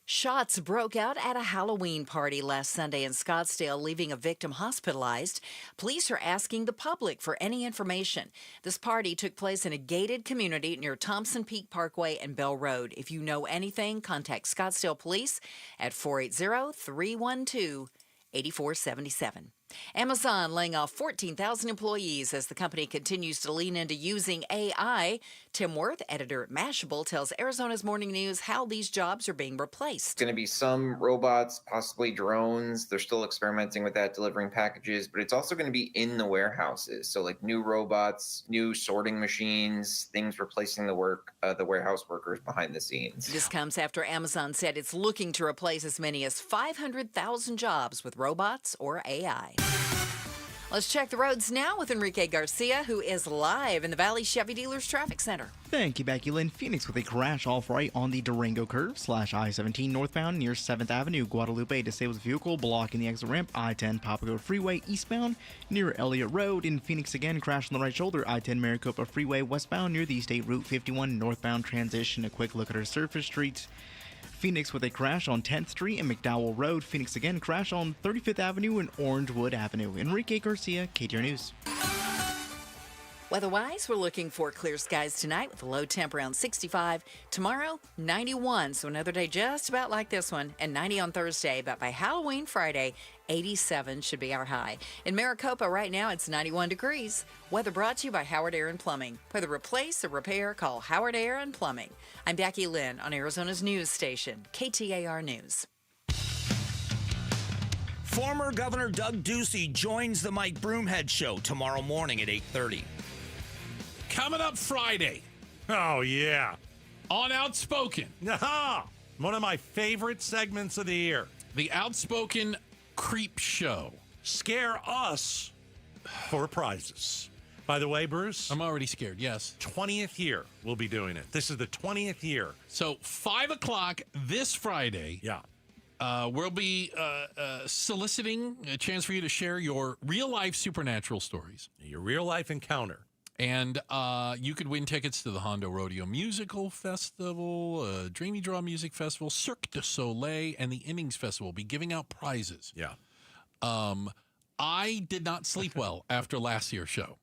Shots broke out at a Halloween party last Sunday in Scottsdale, leaving a victim hospitalized. Police are asking the public for any information. This party took place in a gated community near Thompson Peak Parkway and Bell Road. If you know anything, contact Scottsdale Police at 480-312-8477. Amazon laying off 14,000 employees as the company continues to lean into using AI. Tim Worth, editor at Mashable, tells Arizona's Morning News how these jobs are being replaced. It's going to be some robots, possibly drones. They're still experimenting with that, delivering packages, but it's also going to be in the warehouses. So like new robots, new sorting machines, things replacing the warehouse workers behind the scenes. This comes after Amazon said it's looking to replace as many as 500,000 jobs with robots or AI. Let's check the roads now with Enrique Garcia, who is live in the Valley Chevy Dealers Traffic Center. Thank you, Becky Lynn. Phoenix with a crash off right on the Durango curve / I-17 northbound near 7th Avenue. Guadalupe, disabled vehicle blocking the exit ramp. I-10 Papago Freeway eastbound near Elliott Road. In Phoenix again, crash on the right shoulder. I-10 Maricopa Freeway westbound near the State Route 51 northbound transition. A quick look at our surface streets. Phoenix with a crash on 10th Street and McDowell Road. Phoenix again, crash on 35th Avenue and Orangewood Avenue. Enrique Garcia, KTAR News. Weather-wise, we're looking for clear skies tonight with a low temp around 65. Tomorrow, 91, so another day just about like this one, and 90 on Thursday. But by Halloween Friday, 87 should be our high. In Maricopa right now, it's 91 degrees. Weather brought to you by Howard Air and Plumbing. Whether replace or repair, call Howard Air and Plumbing. I'm Becky Lynn on Arizona's news station, KTAR News. Former Governor Doug Ducey joins the Mike Broomhead Show tomorrow morning at 8:30. Coming up Friday. Oh, yeah. On Outspoken. Aha! One of my favorite segments of the year. The Outspoken Creep Show. Scare us for prizes. By the way, Bruce. I'm already scared, yes. 20th year we'll be doing it. This is the 20th year. So 5 o'clock this Friday. Yeah. We'll be soliciting a chance for you to share your real-life supernatural stories. Your real-life encounter. And you could win tickets to the Hondo Rodeo Musical Festival, Dreamy Draw Music Festival, Cirque du Soleil, and the Innings Festival. We'll be giving out prizes. Yeah. I did not sleep well after last year's show.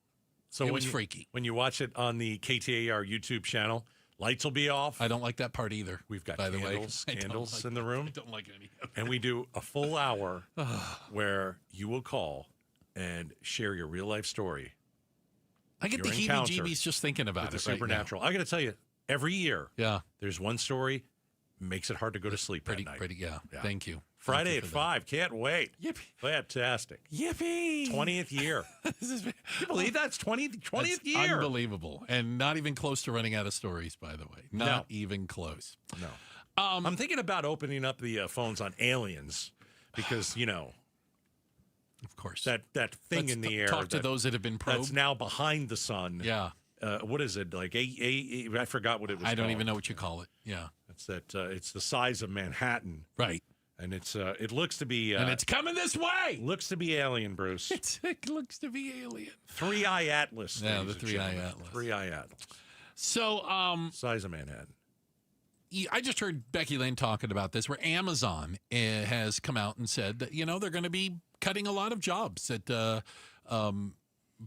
So it was freaky. When you watch it on the KTAR YouTube channel, lights will be off. I don't like that part either. We've got by candles like in the room. I don't like any of that. And we do a full hour where you will call and share your real-life story. I get the heebie-jeebies just thinking about the it supernatural. right now. I got to tell you, every year, yeah, there's one story makes it hard to go to sleep at night. Yeah. Thank you. Friday at 5. Can't wait. Yippee. Fantastic. Yippee. 20th year. Can you believe that's 20th year? Unbelievable. And not even close to running out of stories, by the way. Not even close. No. I'm thinking about opening up the phones on aliens because, you know, of course, that thing in the air. Talk to those that have been probed. That's now behind the sun. Yeah. What is it? Like I forgot what it was I don't called. even know what you call it. Yeah. It's that. It's the size of Manhattan. Right. And it's it looks to be and it's coming this way. Looks to be alien, Bruce. It looks to be alien. 3-Eye Atlas. Yeah, the 3-Eye Atlas. 3-Eye Atlas. So size of Manhattan. I just heard Becky Lynn talking about this, where Amazon has come out and said that, you know, they're going to be cutting a lot of jobs. That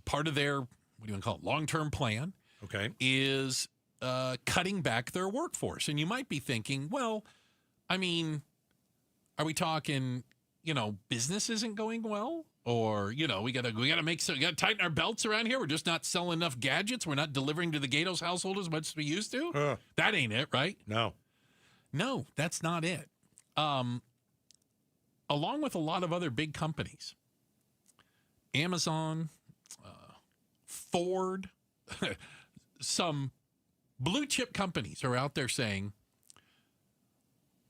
part of their, what do you want to call it, long-term plan is cutting back their workforce. And you might be thinking, well, I mean, are we talking, you know, business isn't going well? Or, you know, we gotta tighten our belts around here. We're just not selling enough gadgets. We're not delivering to the Gatos household as much as we used to. That ain't it, right? No, that's not it. Along with a lot of other big companies, Amazon, Ford, some blue chip companies are out there saying,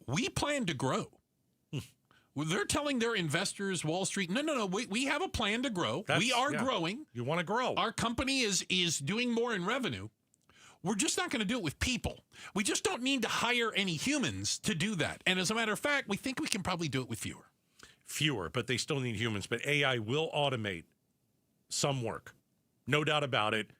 we plan to grow. They're telling their investors, Wall Street, no, we have a plan to grow. We are growing. You want to grow. Our company is doing more in revenue. We're just not going to do it with people. We just don't need to hire any humans to do that. And as a matter of fact, we think we can probably do it with fewer. Fewer, but they still need humans. But AI will automate some work. No doubt about it.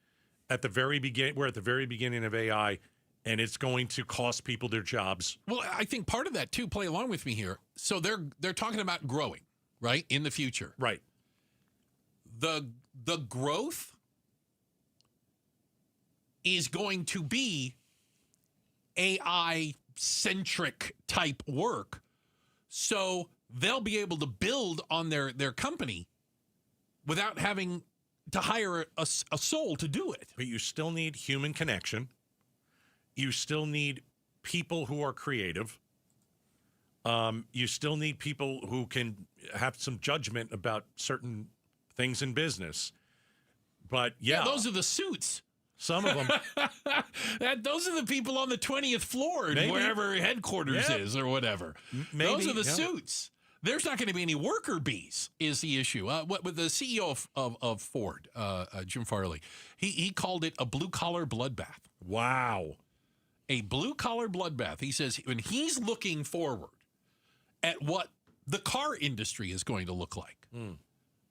At the very beginning, we're at the very beginning of AI, and it's going to cost people their jobs. Well, I think part of that, too, play along with me here. So they're talking about growing, right, in the future. Right. The growth is going to be AI-centric type work. So they'll be able to build on their company without having to hire a soul to do it. But you still need human connection. You still need people who are creative. You still need people who can have some judgment about certain things in business. But yeah, those are the suits. Some of them. Those are the people on the 20th floor, Maybe. Wherever headquarters is or whatever. Maybe, those are the suits. There's not going to be any worker bees is the issue. With the CEO of Ford, Jim Farley, he called it a blue-collar bloodbath. Wow. A blue-collar bloodbath. He says when he's looking forward at what the car industry is going to look like,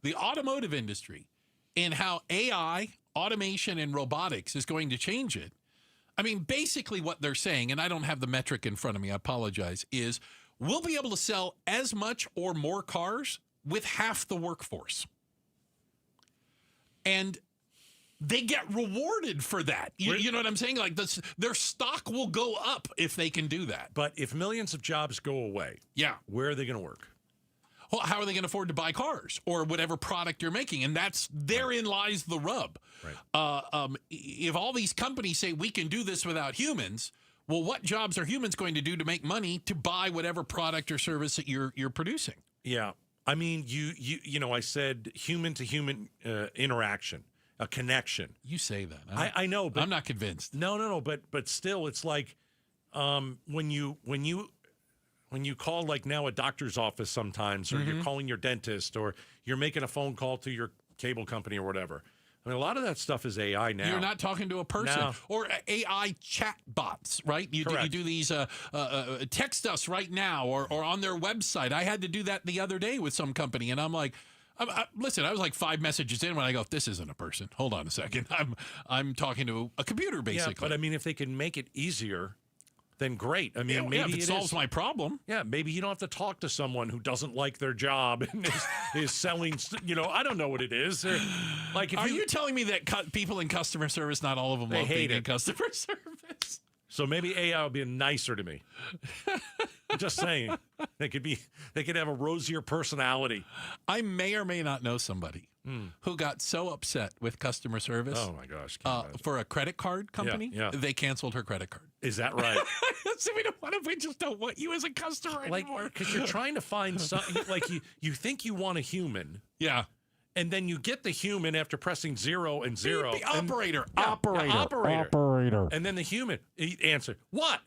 the automotive industry, and how AI, automation, and robotics is going to change it. I mean, basically what they're saying, and I don't have the metric in front of me, I apologize, is we'll be able to sell as much or more cars with half the workforce. And they get rewarded for that. You know what I'm saying? Like their stock will go up if they can do that. But if millions of jobs go away, where are they going to work? Well, how are they going to afford to buy cars or whatever product you're making? And therein lies the rub. Right. If all these companies say we can do this without humans, well, what jobs are humans going to do to make money to buy whatever product or service that you're producing? Yeah. I mean, you know, I said human to human interaction, a connection. You say that. I know, but I'm not convinced. No. But still, it's like when you call like now a doctor's office sometimes, or you're calling your dentist, or you're making a phone call to your cable company or whatever. I mean, a lot of that stuff is AI now. You're not talking to a person. No. Or AI chat bots, right? You do these text us right now or on their website. I had to do that the other day with some company, and I'm like, listen, I was like 5 messages in when I go, this isn't a person. Hold on a second. I'm talking to a computer, basically. Yeah, but I mean, if they can make it easier, then great. I mean, maybe if it solves my problem. Yeah, maybe you don't have to talk to someone who doesn't like their job and is selling, I don't know what it is. Like, Are you telling me that people in customer service, not all of them love being in customer service? So maybe AI will be nicer to me. I'm just saying. They could have a rosier personality. I may or may not know somebody who got so upset with customer service. Oh my gosh. For a credit card company, Yeah. they canceled her credit card. Is that right? So we just don't want you as a customer anymore. Because you're trying to find something, like you think you want a human. Yeah. And then you get the human after pressing 0 and 0. The operator. Operator. And then the human answer, what?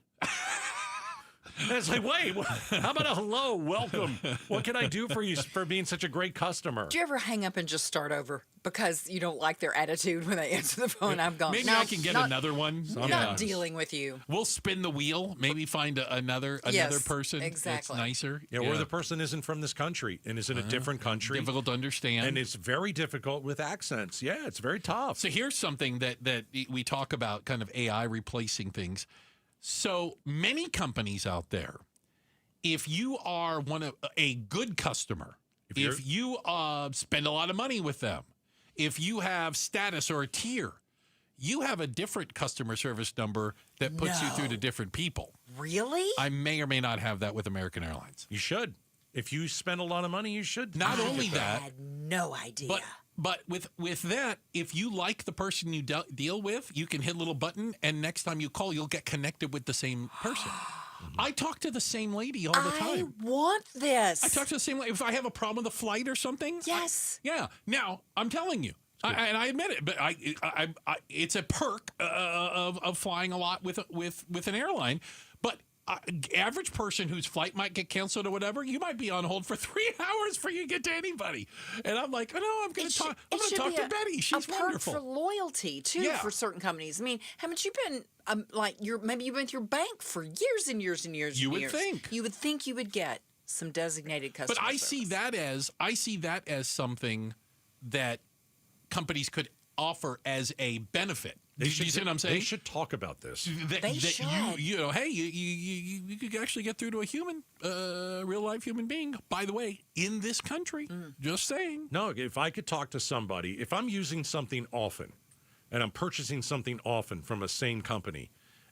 And it's like, wait, how about a hello, welcome? What can I do for you for being such a great customer? Do you ever hang up and just start over because you don't like their attitude when they answer the phone? I'm gone. Maybe I can get another one. Not dealing with you. We'll spin the wheel. Maybe find another person exactly. that's nicer. Yeah, or the person isn't from this country and is in a different country. Difficult to understand. And it's very difficult with accents. Yeah, it's very tough. So here's something that we talk about, kind of AI replacing things. So many companies out there, if you are a good customer, if you spend a lot of money with them, if you have status or a tier, you have a different customer service number that puts you through to different people. Really? I may or may not have that with American Airlines. You should. If you spend a lot of money, you should. Not only that. I had no idea. But with that, if you like the person you deal with, you can hit a little button, and next time you call, you'll get connected with the same person. I talk to the same lady all the time. I want this. I talk to the same lady. If I have a problem with a flight or something. Yes. Yeah. Now, I'm telling you, and I admit it, but it's a perk of flying a lot with an airline. But average person whose flight might get canceled or whatever, you might be on hold for 3 hours before you get to anybody. And I'm like, no, I'm going to talk. I'm going to talk to Betty. She's wonderful. A perk for loyalty too for certain companies. I mean, haven't you been maybe you've been with your bank for years and years and years? You would think. You would think you would get some designated customer But I service. see that as something that companies could offer as a benefit. You see what I'm saying? They should talk about this. They should. Hey, you could actually get through to a human, real life human being. By the way, in this country, just saying. No, if I could talk to somebody, if I'm using something often, and I'm purchasing something often from a same company,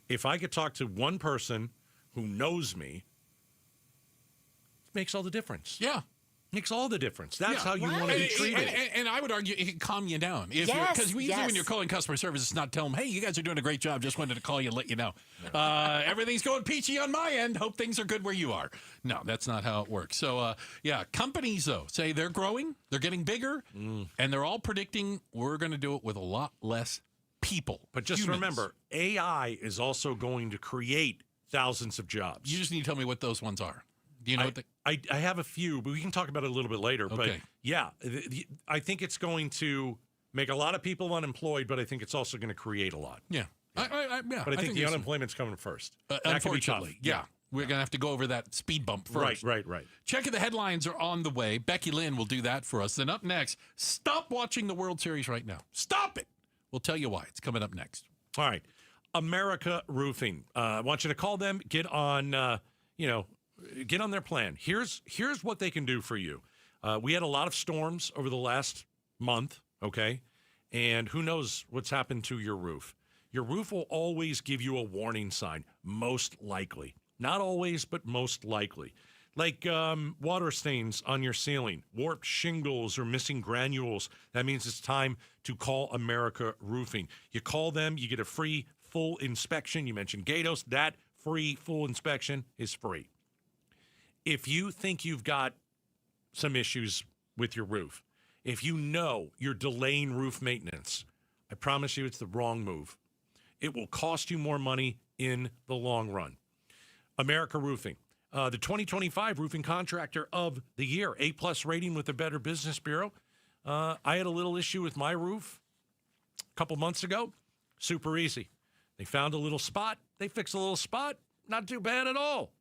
if I could talk to one person who knows me, it makes all the difference. Yeah. Makes all the difference. That's how you want to be treated. And I would argue it can calm you down. Because usually when you're calling customer service, it's not telling them, hey, you guys are doing a great job. Just wanted to call you and let you know. Everything's going peachy on my end. Hope things are good where you are. No, that's not how it works. So, companies, though, say they're growing, they're getting bigger, and they're all predicting we're going to do it with a lot less people. But just remember, AI is also going to create thousands of jobs. You just need to tell me what those ones are. Do you know I have a few, but we can talk about it a little bit later. Okay. But yeah, I think it's going to make a lot of people unemployed, but I think it's also going to create a lot. Yeah. But I think the unemployment's coming first. Unfortunately, yeah. We're going to have to go over that speed bump first. Right. Check of the headlines are on the way. Becky Lynn will do that for us. Then up next, stop watching the World Series right now. Stop it. We'll tell you why. It's coming up next. All right. America Roofing. I want you to call them, get on their plan. Here's what they can do for you. We had a lot of storms over the last month, okay? And who knows what's happened to your roof. Your roof will always give you a warning sign, most likely. Not always, but most likely. Like water stains on your ceiling, warped shingles, or missing granules. That means it's time to call America Roofing. You call them, you get a free full inspection. You mentioned Gatos. That free full inspection is free. If you think you've got some issues with your roof, if you know you're delaying roof maintenance, I promise you it's the wrong move. It will cost you more money in the long run. America Roofing, the 2025 Roofing Contractor of the Year, A+ rating with the Better Business Bureau. I had a little issue with my roof a couple months ago. Super easy. They found a little spot. They fixed a little spot. Not too bad at all.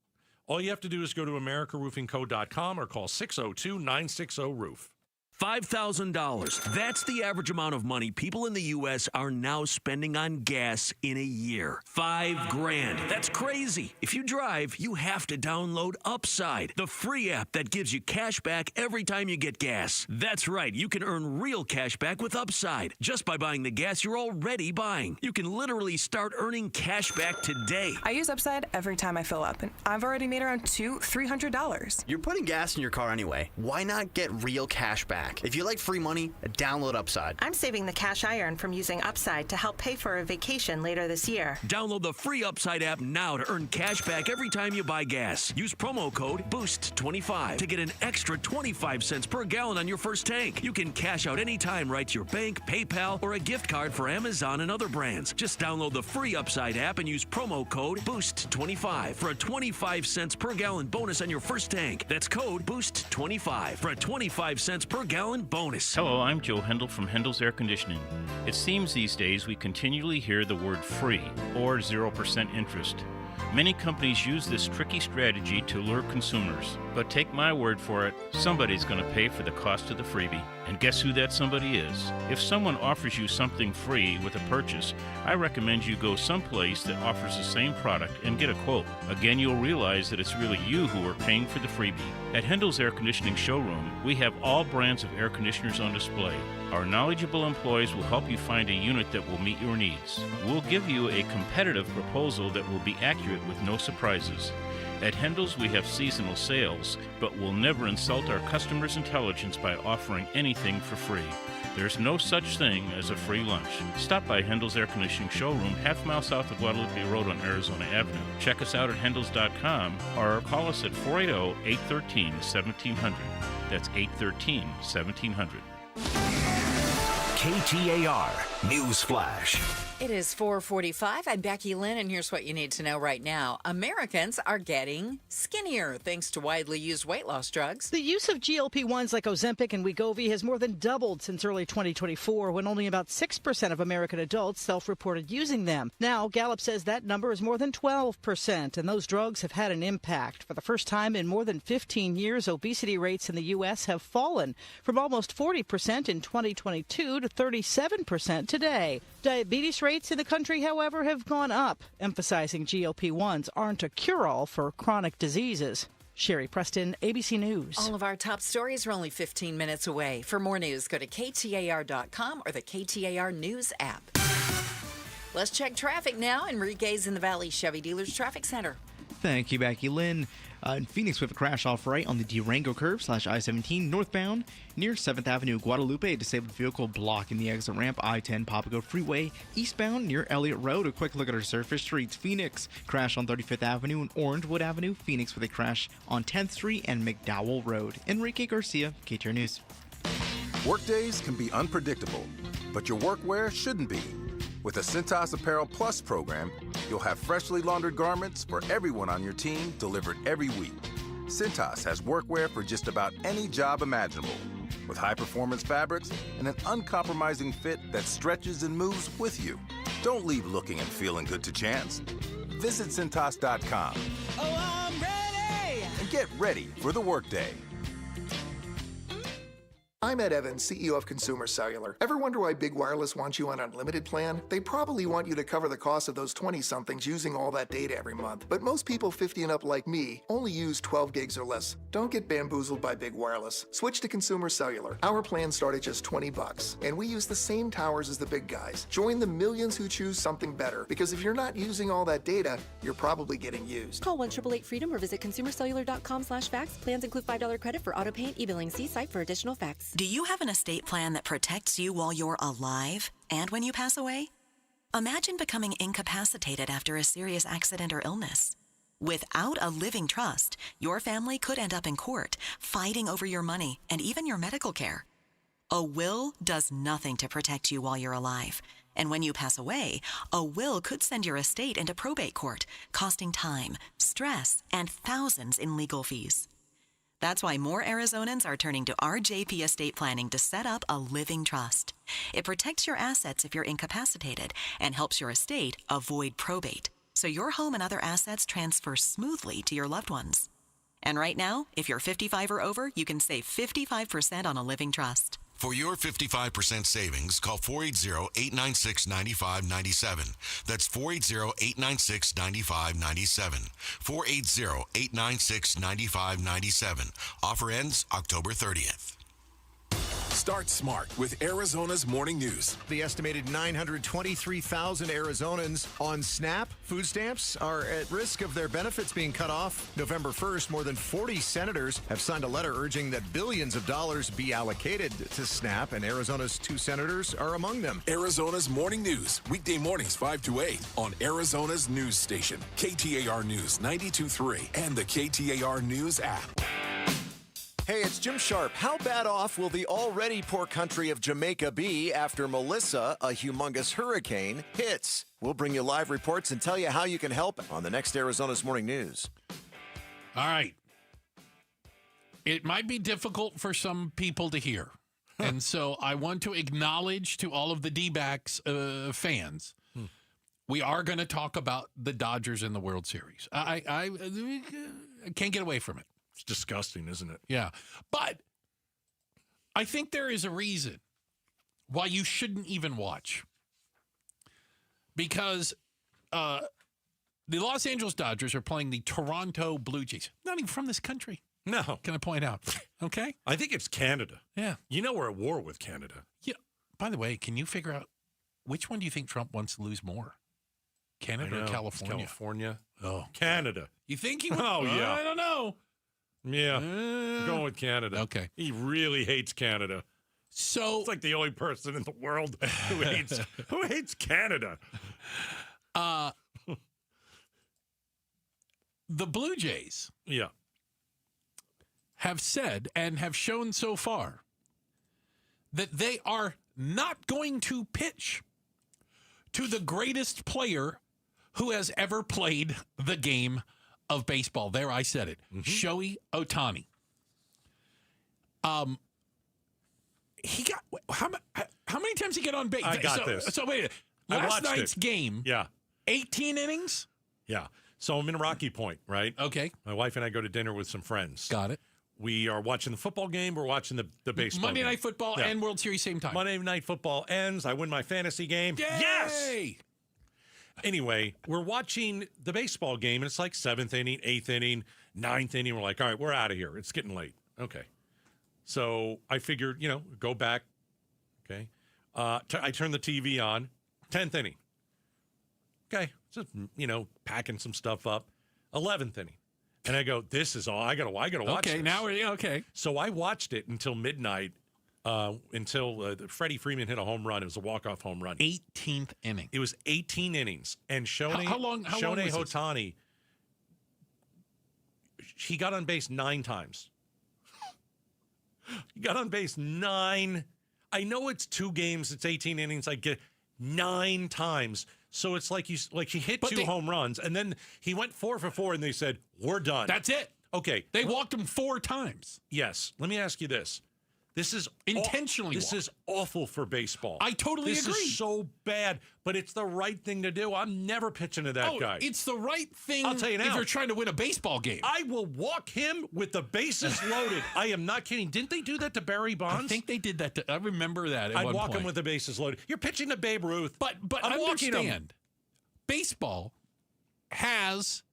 All you have to do is go to AmericaRoofingCo.com or call 602-960-ROOF. $5,000. That's the average amount of money people in the U.S. are now spending on gas in a year. $5,000. That's crazy. If you drive, you have to download Upside, the free app that gives you cash back every time you get gas. That's right. You can earn real cash back with Upside just by buying the gas you're already buying. You can literally start earning cash back today. I use Upside every time I fill up, and I've already made around $300. You're putting gas in your car anyway. Why not get real cash back? If you like free money, download Upside. I'm saving the cash I earn from using Upside to help pay for a vacation later this year. Download the free Upside app now to earn cash back every time you buy gas. Use promo code BOOST25 to get an extra 25 cents per gallon on your first tank. You can cash out anytime right to your bank, PayPal, or a gift card for Amazon and other brands. Just download the free Upside app and use promo code BOOST25 for a 25 cents per gallon bonus on your first tank. That's code BOOST25 for a 25 cents per gallon bonus. Hello, I'm Joe Hendel from Hendel's Air Conditioning. It seems these days we continually hear the word free or 0% interest. Many companies use this tricky strategy to lure consumers. But take my word for it, somebody's going to pay for the cost of the freebie. And guess who that somebody is? If someone offers you something free with a purchase, I recommend you go someplace that offers the same product and get a quote. Again, you'll realize that it's really you who are paying for the freebie. At Hendel's Air Conditioning Showroom, we have all brands of air conditioners on display. Our knowledgeable employees will help you find a unit that will meet your needs. We'll give you a competitive proposal that will be accurate with no surprises. At Hendel's, we have seasonal sales, but we'll never insult our customers' intelligence by offering anything for free. There's no such thing as a free lunch. Stop by Hendel's Air Conditioning Showroom, half-mile south of Guadalupe Road on Arizona Avenue. Check us out at hendels.com or call us at 480-813-1700. That's 813-1700. KTAR News Flash. It is 4:45. I'm Becky Lynn, and here's what you need to know right now. Americans are getting skinnier thanks to widely used weight loss drugs. The use of GLP-1s like Ozempic and Wegovy has more than doubled since early 2024, when only about 6% of American adults self-reported using them. Now, Gallup says that number is more than 12%, and those drugs have had an impact. For the first time in more than 15 years, obesity rates in the U.S. have fallen from almost 40% in 2022 to 37% today. Diabetes rates in the country, however, have gone up, emphasizing GLP-1s aren't a cure-all for chronic diseases. Sherry Preston, ABC News. All of our top stories are only 15 minutes away. For more news, go to KTAR.com or the KTAR News app. Let's check traffic now. Enrique's in the Valley Chevy Dealers Traffic Center. Thank you, Becky Lynn. In Phoenix, we have a crash off right on the Durango curve / I-17 northbound near 7th Avenue, Guadalupe. A disabled vehicle blocking the exit ramp, I-10 Papago Freeway eastbound near Elliott Road. A quick look at our surface streets. Phoenix, crash on 35th Avenue and Orangewood Avenue. Phoenix with a crash on 10th Street and McDowell Road. Enrique Garcia, KTAR News. Workdays can be unpredictable, but your workwear shouldn't be. With the Cintas Apparel Plus program, you'll have freshly laundered garments for everyone on your team delivered every week. Cintas has workwear for just about any job imaginable, with high-performance fabrics and an uncompromising fit that stretches and moves with you. Don't leave looking and feeling good to chance. Visit Cintas.com. Oh, I'm ready! And get ready for the workday. I'm Ed Evans, CEO of Consumer Cellular. Ever wonder why Big Wireless wants you on an unlimited plan? They probably want you to cover the cost of those 20-somethings using all that data every month. But most people 50 and up like me only use 12 gigs or less. Don't get bamboozled by Big Wireless. Switch to Consumer Cellular. Our plans start at just $20, and we use the same towers as the big guys. Join the millions who choose something better, because if you're not using all that data, you're probably getting used. Call 1-888-FREEDOM or visit consumercellular.com/facts. Plans include $5 credit for auto pay and e-billing. See site for additional facts. Do you have an estate plan that protects you while you're alive and when you pass away? Imagine becoming incapacitated after a serious accident or illness. Without a living trust, your family could end up in court, fighting over your money and even your medical care. A will does nothing to protect you while you're alive. And when you pass away, a will could send your estate into probate court, costing time, stress, and thousands in legal fees. That's why more Arizonans are turning to RJP Estate Planning to set up a living trust. It protects your assets if you're incapacitated and helps your estate avoid probate, so your home and other assets transfer smoothly to your loved ones. And right now, if you're 55 or over, you can save 55% on a living trust. For your 55% savings, call 480-896-9597. That's 480-896-9597. 480-896-9597. Offer ends October 30th. Start smart with Arizona's Morning News. The estimated 923,000 Arizonans on SNAP food stamps are at risk of their benefits being cut off. November 1st, more than 40 senators have signed a letter urging that billions of dollars be allocated to SNAP, and Arizona's 2 senators are among them. Arizona's Morning News, weekday mornings 5 to 8 on Arizona's news station, KTAR News 92.3 and the KTAR News app. Hey, it's Jim Sharp. How bad off will the already poor country of Jamaica be after Melissa, a humongous hurricane, hits? We'll bring you live reports and tell you how you can help on the next Arizona's Morning News. All right. It might be difficult for some people to hear. And so I want to acknowledge to all of the D-backs fans, we are going to talk about the Dodgers in the World Series. I can't get away from it. It's disgusting, isn't it? Yeah. But I think there is a reason why you shouldn't even watch. Because the Los Angeles Dodgers are playing the Toronto Blue Jays. Not even from this country. No. Can I point out? Okay? I think it's Canada. Yeah. You know we're at war with Canada. Yeah. By the way, can you figure out which one do you think Trump wants to lose more? Canada or California? California. Oh. Canada. You think he would? Oh, yeah. I don't know. Yeah, I'm going with Canada. Okay. He really hates Canada. So it's like the only person in the world who hates Canada. The Blue Jays have said and have shown so far that they are not going to pitch to the greatest player who has ever played the game of baseball. There, I said it. Shohei Ohtani. He got how many times he get on base? I got this. So wait, last night's game. 18 innings. Yeah. So I'm in Rocky Point, right? Okay. My wife and I go to dinner with some friends. Got it. We are watching the football game. We're watching the baseball Monday game. Night Football and World Series same time. Monday Night Football ends. I win my fantasy game. Yay! Yes! Anyway, we're watching the baseball game, and it's like 7th inning, 8th inning, 9th inning. We're like, all right, we're out of here. It's getting late. Okay. So I figured, go back. Okay. I turn the TV on. 10th inning. Okay. Just, packing some stuff up. 11th inning. And I go, this is all. I gotta watch Okay, this. now we're okay. So I watched it until midnight, until Freddie Freeman hit a home run. It was a walk-off home run. 18th inning. It was 18 innings. And Shohei How long was Ohtani, he got on base 9 times. He got on base 9. I know it's 2 games. It's 18 innings. I get 9 times. So it's like he hit 2 home runs, and then he went 4 for 4, and they said, we're done. That's it. Okay. They walked him 4 times. Yes. Let me ask you this. This is intentionally. This is awful for baseball. I totally agree. This is so bad, but it's the right thing to do. I'm never pitching to that guy. It's the right thing. I'll tell you now. If you're trying to win a baseball game, I will walk him with the bases loaded. I am not kidding. Didn't they do that to Barry Bonds? I think they did that. I remember that. At I'd one walk point. him with the bases loaded. You're pitching to Babe Ruth, but I'm walking him. understand, baseball has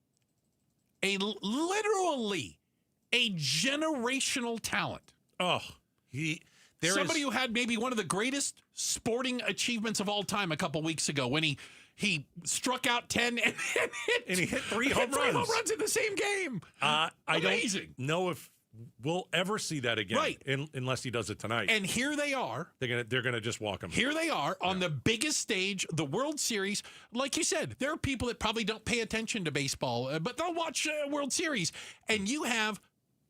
literally a generational talent. Oh, somebody who had maybe one of the greatest sporting achievements of all time a couple weeks ago when he struck out 10 and he hit 3 home runs. 3 home runs in the same game. I Amazing. don't know if we'll ever see that again, right? Unless he does it tonight. And here they are. They're gonna just walk him. Here they are on the biggest stage, the World Series. Like you said, there are people that probably don't pay attention to baseball, but they'll watch World Series, and you have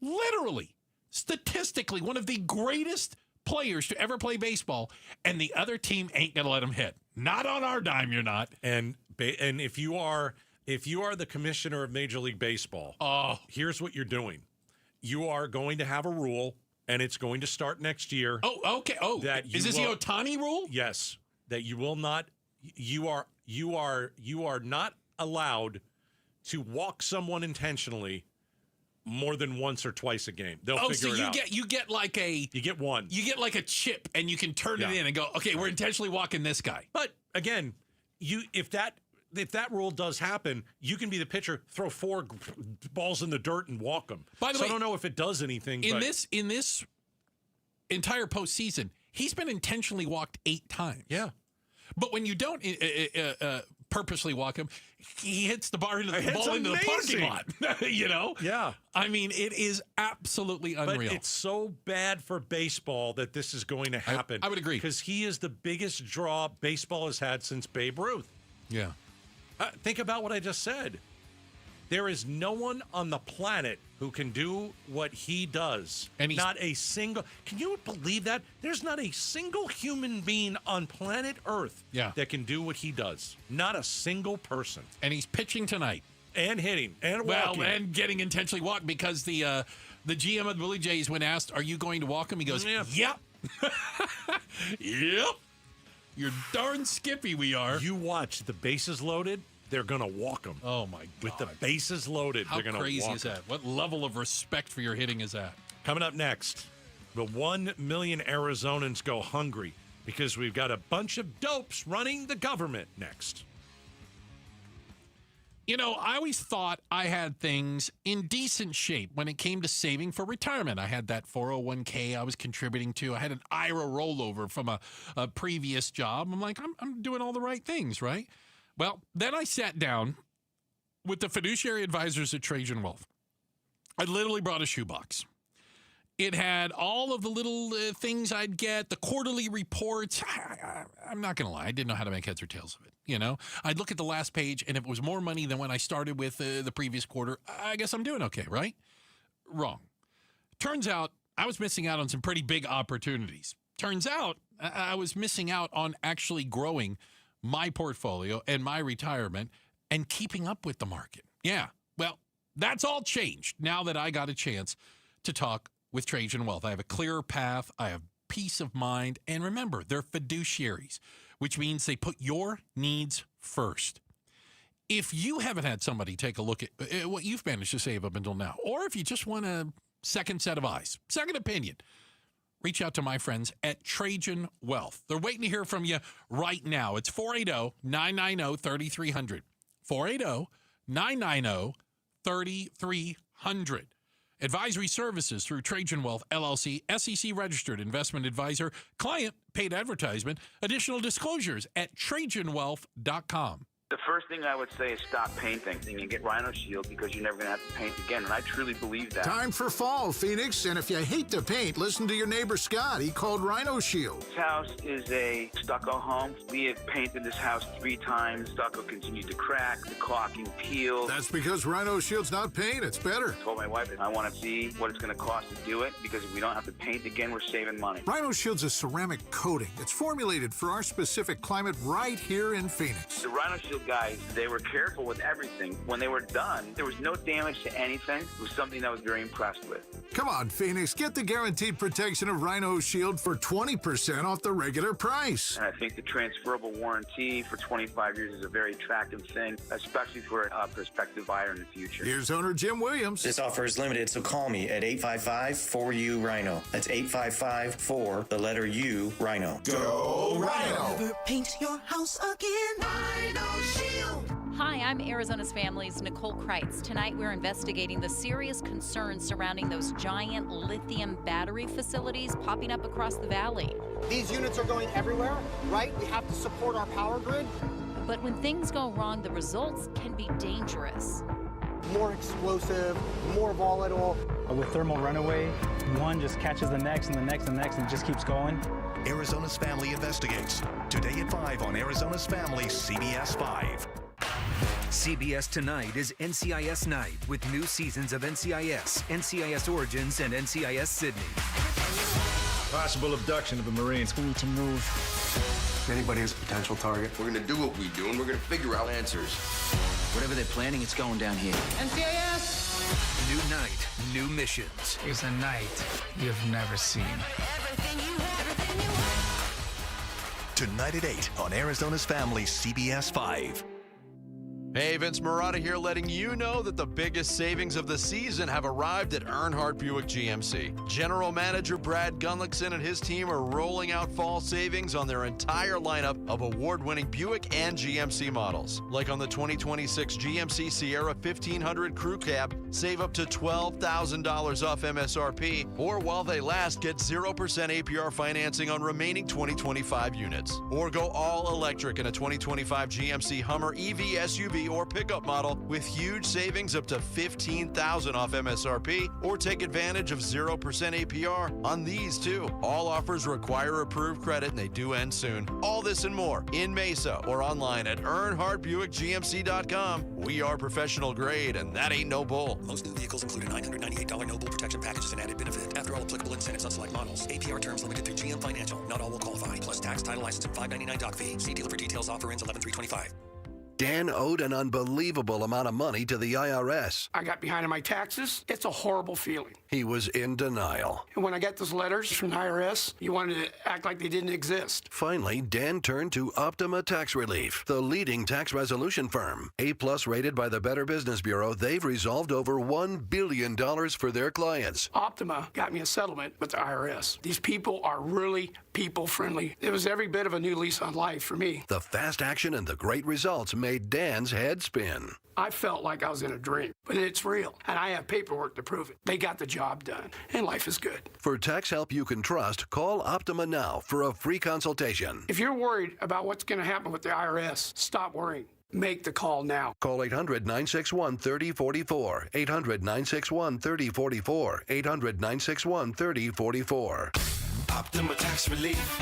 literally, statistically, one of the greatest players to ever play baseball, and the other team ain't gonna let him hit. Not on our dime, you're not. And if you are the commissioner of Major League Baseball, here's what you're doing. You are going to have a rule, and it's going to start next year. Oh, okay. Oh, is this the Ohtani rule? Yes, that you will not. You are not allowed to walk someone intentionally more than once or twice a game. They'll figure it out. You get like a one. You get like a chip, and you can turn it in and go, okay, we're intentionally walking this guy. But again, if that rule does happen, you can be the pitcher, throw 4 balls in the dirt and walk them. By the way, I don't know if it does anything. In this entire postseason, he's been intentionally walked 8 times. Yeah. But when you don't purposely walk him, he hits the ball into the parking lot. You know? Yeah. I mean, it is absolutely unreal. But it's so bad for baseball that this is going to happen. I would agree. Because he is the biggest draw baseball has had since Babe Ruth. Yeah. Think about what I just said. There is no one on the planet who can do what he does. And not a single. Can you believe that? There's not a single human being on planet Earth that can do what he does. Not a single person. And he's pitching tonight. And hitting. And walking. Well, and getting intentionally walked because the GM of the Blue Jays, when asked, are you going to walk him? He goes, yep. Yep. You're darn skippy we are. You watch the bases loaded. They're going to walk them. Oh, my God. With the bases loaded, How they're going to walk them. crazy is that? What level of respect for your hitting is that? Coming up next, the 1 million Arizonans go hungry because we've got a bunch of dopes running the government next. You know, I always thought I had things in decent shape when it came to saving for retirement. I had that 401k I was contributing to. I had an IRA rollover from a previous job. I'm like, I'm doing all the right things, right? Well, then I sat down with the fiduciary advisors at Trajan Wealth. I literally brought a shoebox. It had all of the little things I'd get, the quarterly reports. I'm not going to lie. I didn't know how to make heads or tails of it. You know, I'd look at the last page, and if it was more money than when I started with the previous quarter, I guess I'm doing okay, right? Wrong. Turns out I was missing out on some pretty big opportunities. Turns out I was missing out on actually growing my portfolio and my retirement and keeping up with the market. Yeah, well, that's all changed now that I got a chance to talk with Trajan Wealth. I have a clearer path. I have peace of mind. And remember, they're fiduciaries, which means they put your needs first. If you haven't had somebody take a look at what you've managed to save up until now, or if you just want a second set of eyes, second opinion, reach out to my friends at Trajan Wealth. They're waiting to hear from you right now. It's 480-990-3300. 480-990-3300. Advisory services through Trajan Wealth, LLC, SEC registered investment advisor, client paid advertisement, additional disclosures at TrajanWealth.com. The first thing I would say is stop painting and get Rhino Shield because you're never going to have to paint again, and I truly believe that. Time for fall, Phoenix, and if you hate to paint, listen to your neighbor Scott. He called Rhino Shield. This house is a stucco home. We have painted this house 3 times. Stucco continues to crack, the caulking peels. That's because Rhino Shield's not paint, it's better. I told my wife that I want to see what it's going to cost to do it because if we don't have to paint again, we're saving money. Rhino Shield's a ceramic coating. It's formulated for our specific climate right here in Phoenix. The Rhino Shield guys, they were careful with everything. When they were done, there was no damage to anything. It was something I was very impressed with. Come on, Phoenix, get the guaranteed protection of Rhino Shield for 20% off the regular price. And I think the transferable warranty for 25 years is a very attractive thing, especially for a prospective buyer in the future. Here's owner Jim Williams. This offer is limited, so call me at 855-4U-RHINO. That's 855-4, the letter U, Rhino. Go Rhino! Never paint your house again. Rhino Shield. Hi, I'm Arizona's Family's Nicole Kreitz. Tonight we're investigating the serious concerns surrounding those giant lithium battery facilities popping up across the valley. These units are going everywhere, right? We have to support our power grid. But when things go wrong, the results can be dangerous. More explosive, more volatile. With thermal runaway, one just catches the next and the next and the next and it just keeps going. Arizona's Family investigates. Today at 5 on Arizona's Family, CBS 5. CBS Tonight is NCIS Night with new seasons of NCIS, NCIS Origins, and NCIS Sydney. Possible abduction of the Marines. We need to move. If anybody is a potential target, we're going to do what we do, and we're going to figure out answers. Whatever they're planning, it's going down here. NCIS! New night, new missions. It's a night you've never seen. Tonight at 8 on Arizona's Family, CBS 5. Hey, Vince Marotta here, letting you know that the biggest savings of the season have arrived at Earnhardt Buick GMC. General Manager Brad Gunlickson and his team are rolling out fall savings on their entire lineup of award-winning Buick and GMC models. Like on the 2026 GMC Sierra 1500 Crew Cab, save up to $12,000 off MSRP, or while they last, get 0% APR financing on remaining 2025 units. Or go all electric in a 2025 GMC Hummer EV SUV or pickup model with huge savings up to $15,000 off MSRP, or take advantage of 0% APR on these too. All offers require approved credit and they do end soon. All this and more in Mesa or online at EarnhardtBuickGMC.com. We are professional grade and that ain't no bull. Most new vehicles include a $998 no bull protection package as an added benefit. After all applicable incentives on select models. APR terms limited through GM Financial. Not all will qualify. Plus tax, title, license, and $599 doc fee. See dealer for details. Offer ends 11/3/25. Dan owed an unbelievable amount of money to the IRS. I got behind on my taxes. It's a horrible feeling. He was in denial. And when I got those letters from the IRS, you wanted to act like they didn't exist. Finally, Dan turned to Optima Tax Relief, the leading tax resolution firm. A-plus rated by the Better Business Bureau, they've resolved over $1 billion for their clients. Optima got me a settlement with the IRS. These people are really people-friendly. It was every bit of a new lease on life for me. The fast action and the great results made Dan's head spin. I felt like I was in a dream, but it's real, and I have paperwork to prove it. They got the job done, and life is good. For tax help you can trust, call Optima now for a free consultation. If you're worried about what's going to happen with the IRS, stop worrying. Make the call now. Call 800-961-3044. 800-961-3044. 800-961-3044. Optima Tax Relief.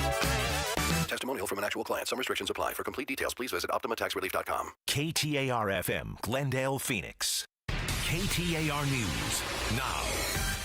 Testimonial from an actual client. Some restrictions apply. For complete details, please visit OptimaTaxRelief.com. KTAR-FM, Glendale, Phoenix. KTAR News now.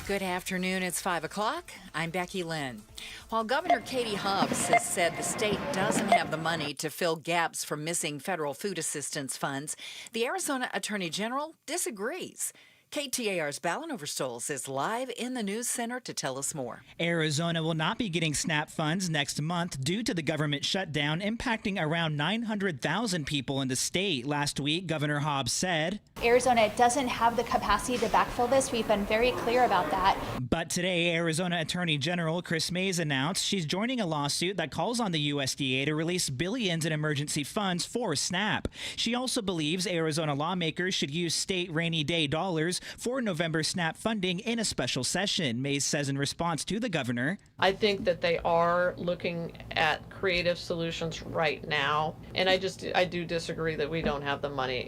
Good afternoon. It's 5 o'clock. I'm Becky Lynn. While Governor Katie Hobbs has said the state doesn't have the money to fill gaps from missing federal food assistance funds, the Arizona Attorney General disagrees. KTAR's Ballin Overstoles is live in the news center to tell us more. Arizona will not be getting SNAP funds next month due to the government shutdown impacting around 900,000 people in the state. Last week, Governor Hobbs said, Arizona doesn't have the capacity to backfill this. We've been very clear about that. But today, Arizona Attorney General Chris Mays announced she's joining a lawsuit that calls on the USDA to release billions in emergency funds for SNAP. She also believes Arizona lawmakers should use state rainy day dollars for November SNAP funding in a special session, Mays says in response to the governor. I think that they are looking at creative solutions right now, and I do disagree that we don't have the money.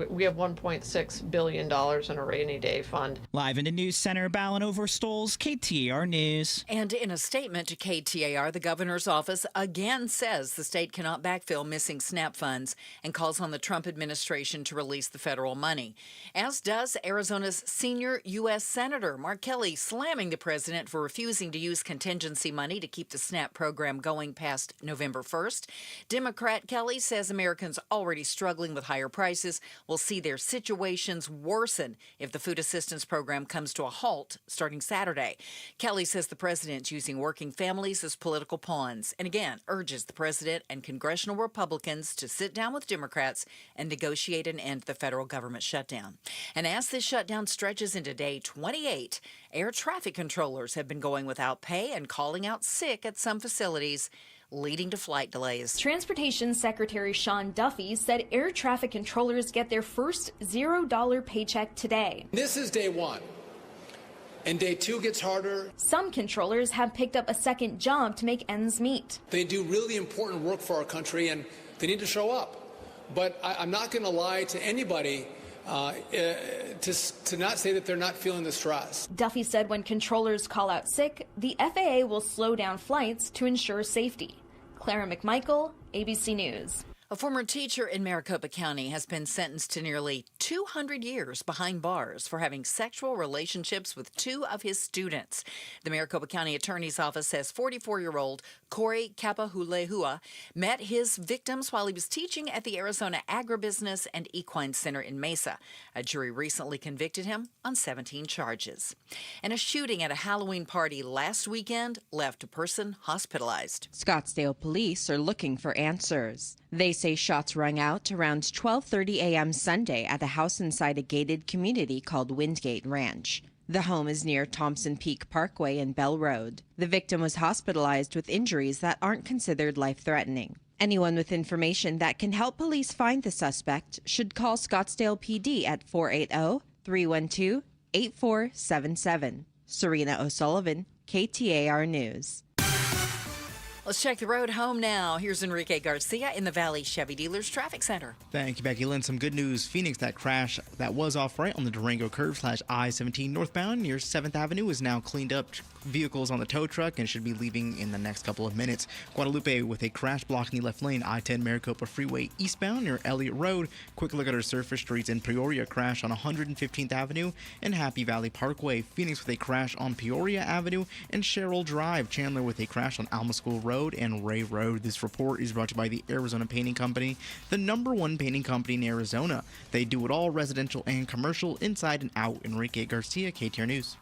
We have $1.6 billion in a rainy day fund. Live in the News Center, Ballin over Stoles, KTAR News. And in a statement to KTAR, the governor's office again says the state cannot backfill missing SNAP funds and calls on the Trump administration to release the federal money, as does Arizona's senior U.S. Senator Mark Kelly, slamming the president for refusing to use contingency money to keep the SNAP program going past November 1st. Democrat Kelly says Americans already struggling with higher prices will see their situations worsen if the food assistance program comes to a halt starting Saturday. Kelly says the president's using working families as political pawns and again urges the president and congressional Republicans to sit down with Democrats and negotiate an end to the federal government shutdown. And as this shutdown stretches into day 28, air traffic controllers have been going without pay and calling out sick at some facilities, leading to flight delays. Transportation Secretary Sean Duffy said air traffic controllers get their first $0 paycheck today. This is day one, and day two gets harder. Some controllers have picked up a second job to make ends meet. They do really important work for our country, and they need to show up. But I'm not going to lie to anybody to not say that they're not feeling the stress. Duffy said when controllers call out sick, the FAA will slow down flights to ensure safety. Clara McMichael, ABC News. A former teacher in Maricopa County has been sentenced to nearly 200 years behind bars for having sexual relationships with two of his students. The Maricopa County Attorney's Office says 44-year-old Corey Kapahulehua met his victims while he was teaching at the Arizona Agribusiness and Equine Center in Mesa. A jury recently convicted him on 17 charges. And a shooting at a Halloween party last weekend left a person hospitalized. Scottsdale police are looking for answers. They say shots rang out around 12:30 a.m. Sunday at a house inside a gated community called Windgate Ranch. The home is near Thompson Peak Parkway and Bell Road. The victim was hospitalized with injuries that aren't considered life-threatening. Anyone with information that can help police find the suspect should call Scottsdale PD at 480-312-8477. Serena O'Sullivan, KTAR News. Let's check the road home now. Here's Enrique Garcia in the Valley Chevy Dealers Traffic Center. Thank you, Becky Lynn. Some good news. Phoenix, that crash that was off right on the Durango curve / I-17 northbound near 7th Avenue is now cleaned up. Vehicles on the tow truck and should be leaving in the next couple of minutes. Guadalupe with a crash blocking the left lane. I-10 Maricopa Freeway eastbound near Elliott Road. Quick look at our surface streets in Peoria. Crash on 115th Avenue and Happy Valley Parkway. Phoenix with a crash on Peoria Avenue and Sherrill Drive. Chandler with a crash on Alma School Road and Ray Road. This report is brought to you by the Arizona Painting Company, the #1 painting company in Arizona. They do it all, residential and commercial, inside and out. Enrique Garcia, KTAR News.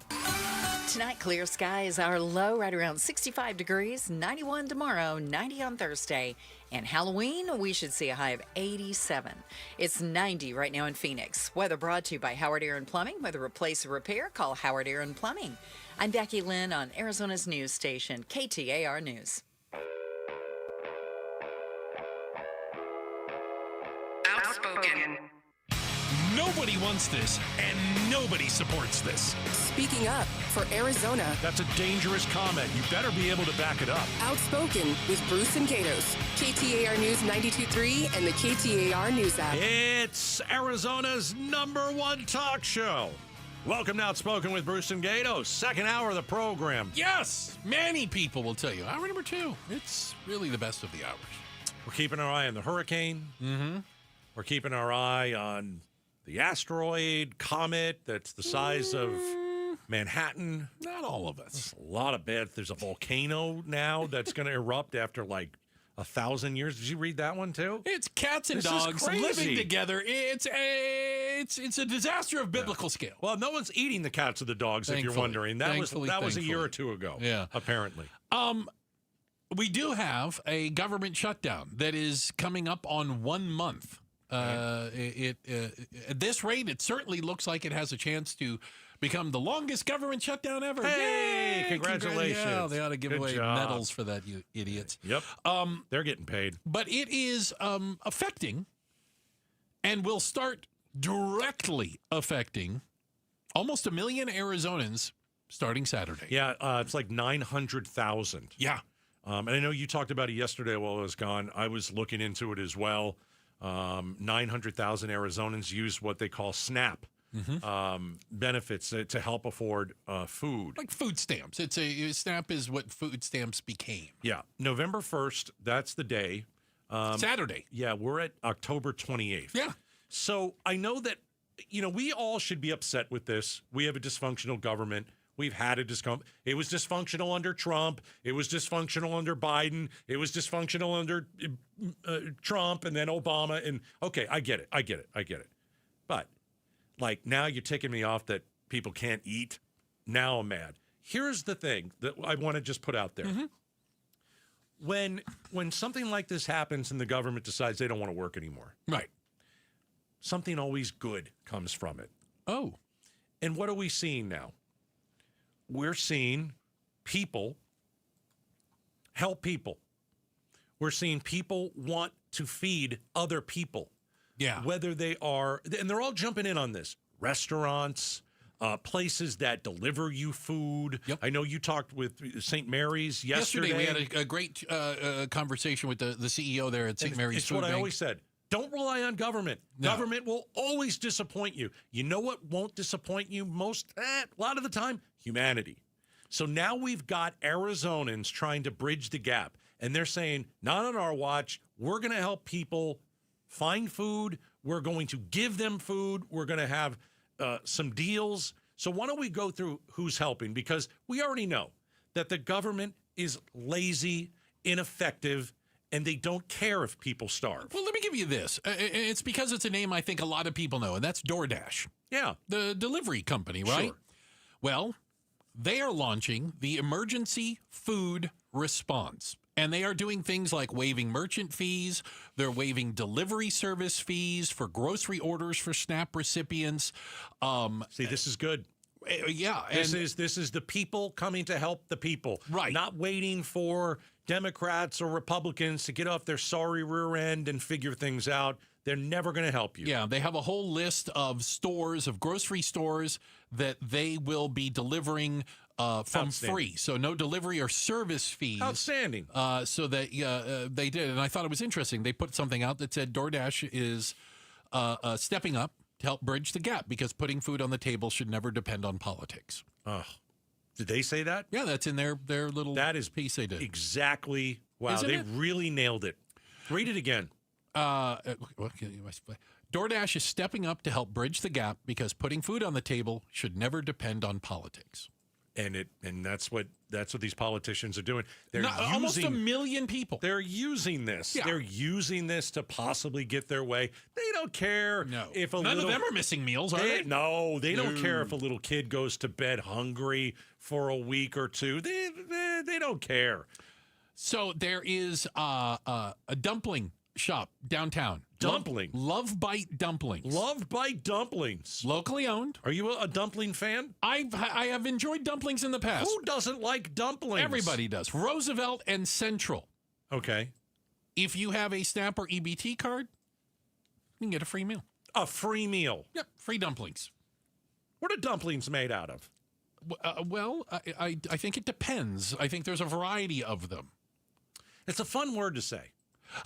Tonight, clear skies are low, right around 65 degrees, 91 tomorrow, 90 on Thursday. And Halloween, we should see a high of 87. It's 90 right now in Phoenix. Weather brought to you by Howard Aaron Plumbing. Whether replace or repair, call Howard Aaron Plumbing. I'm Becky Lynn on Arizona's news station, KTAR News. Outspoken. Nobody wants this, and nobody supports this. Speaking up for Arizona. That's a dangerous comment. You better be able to back it up. Outspoken with Bruce and Gatos. KTAR News 92.3 and the KTAR News app. It's Arizona's #1 talk show. Welcome to Outspoken with Bruce and Gatos. Second hour of the program. Yes, many people will tell you. Hour number 2. It's really the best of the hours. We're keeping our eye on the hurricane. Mm-hmm. We're keeping our eye on the asteroid, comet that's the size of Manhattan. Not all of us. There's a lot of bad. There's a volcano now that's going to erupt after like 1,000 years. Did you read that one too? It's cats and dogs living together. It's a disaster of biblical scale. Well, no one's eating the cats or the dogs, if you're wondering. That was a year or two ago. Yeah, apparently. We do have a government shutdown that is coming up on 1 month. At this rate, it certainly looks like it has a chance to become the longest government shutdown ever. Hey, congratulations. Yeah, they ought to give away medals for that, you idiots. Yep. They're getting paid. But it is affecting and will start directly affecting Almost 1 million Arizonans starting Saturday. Yeah, it's like 900,000. Yeah. And I know you talked about it yesterday while I was gone. I was looking into it as well. 900,000 Arizonans use what they call SNAP benefits to help afford food. Like food stamps. SNAP is what food stamps became. Yeah. November 1st, that's the day. Saturday. Yeah, we're at October 28th. Yeah. So I know that, we all should be upset with this. We have a dysfunctional government. We've had it was dysfunctional under Trump. It was dysfunctional under Biden. It was dysfunctional under Trump and then Obama. And okay, I get it. But like now you're ticking me off that people can't eat. Now I'm mad. Here's the thing that I want to just put out there. When something like this happens and the government decides they don't want to work anymore. Right. Something always good comes from it. Oh. And what are we seeing now? We're seeing people help people. We're seeing people want to feed other people. Yeah. Whether they are, and they're all jumping in on this, restaurants, places that deliver you food. Yep. I know you talked with St. Mary's yesterday. We had a great conversation with the CEO there at St. Mary's It's Food what Bank. I always said. Don't rely on government. No. Government will always disappoint you. You know what won't disappoint you most? A lot of the time, humanity. So now we've got Arizonans trying to bridge the gap. And they're saying, not on our watch. We're going to help people find food. We're going to give them food. We're going to have some deals. So why don't we go through who's helping? Because we already know that the government is lazy, ineffective, and they don't care if people starve. Well, let me give you this. It's because it's a name I think a lot of people know, and that's DoorDash. Yeah. The delivery company, right? Sure. Well, they are launching the Emergency Food Response. And they are doing things like waiving merchant fees. They're waiving delivery service fees for grocery orders for SNAP recipients. See, this is good. Yeah. This is the people coming to help the people. Right. Not waiting for Democrats or Republicans to get off their sorry rear end and figure things out. They're never going to help you. Yeah, they have a whole list of stores, of grocery stores that they will be delivering from free. So no delivery or service fees. Outstanding. So that they did. And I thought it was interesting. They put something out that said DoorDash is stepping up to help bridge the gap because putting food on the table should never depend on politics. Did they say that? Yeah, that's in their little piece they did. Exactly. Wow, Isn't they it? really nailed it. Read it again. DoorDash is stepping up to help bridge the gap because putting food on the table should never depend on politics. And that's what these politicians are doing. They're almost 1 million people. They're using this. Yeah. They're using this to possibly get their way. They don't care if None of them are missing meals, are they? No, they don't care if a little kid goes to bed hungry for a week or two. They don't care. So there is a dumpling shop downtown. Dumpling. Love Bite Dumplings. Love Bite Dumplings. Locally owned. Are you a dumpling fan? I have enjoyed dumplings in the past. Who doesn't like dumplings? Everybody does. Roosevelt and Central. Okay. If you have a SNAP or EBT card, you can get a free meal. A free meal? Yep, free dumplings. What are dumplings made out of? Well, I think it depends. I think there's a variety of them. It's a fun word to say.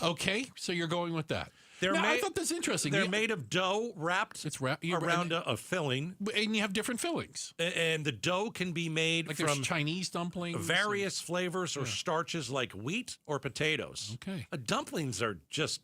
Okay, so you're going with that. I thought that's interesting. They're made of dough wrapped around a filling. And you have different fillings. And the dough can be made like from there's Chinese dumplings. Various flavors or starches like wheat or potatoes. Okay. Dumplings are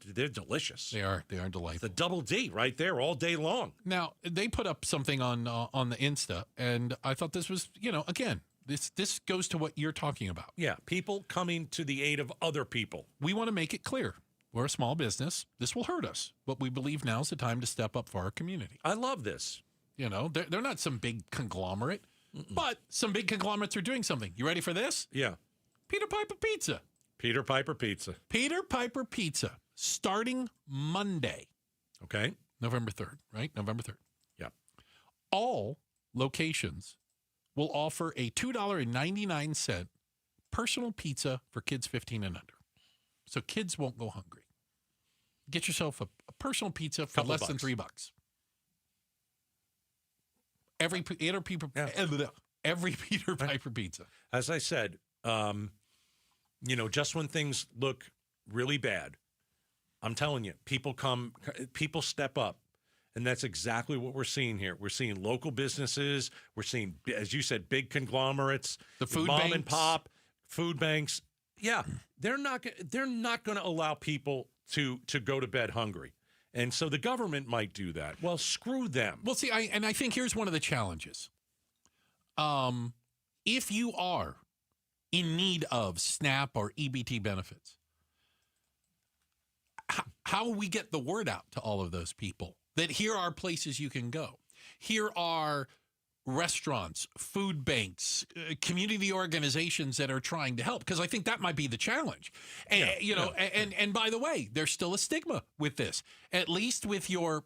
they're delicious. They are delightful. The double D right there all day long. Now, they put up something on the Insta, and I thought this was, again, this goes to what you're talking about. Yeah, people coming to the aid of other people. We want to make it clear. We're a small business. This will hurt us, but we believe now's the time to step up for our community. I love this. They're not some big conglomerate, but some big conglomerates are doing something. You ready for this? Yeah. Peter Piper Pizza. Peter Piper Pizza. Peter Piper Pizza, starting Monday. Okay. November 3rd, right? November 3rd. Yeah. All locations will offer a $2.99 personal pizza for kids 15 and under. So kids won't go hungry. Get yourself a personal pizza for less than $3. Every Peter Piper pizza. As I said, just when things look really bad, I'm telling you, people step up. And that's exactly what we're seeing here. We're seeing local businesses. We're seeing, as you said, big conglomerates, the food mom banks. and pop, food banks. Yeah, they're not going to allow people to go to bed hungry. And so the government might do that. Well, screw them. Well, see, I think here's one of the challenges. If you are in need of SNAP or EBT benefits, how will we get the word out to all of those people that here are places you can go? Here are restaurants, food banks, community organizations that are trying to help, because I think that might be the challenge. And and by the way, there's still a stigma with this. At least with your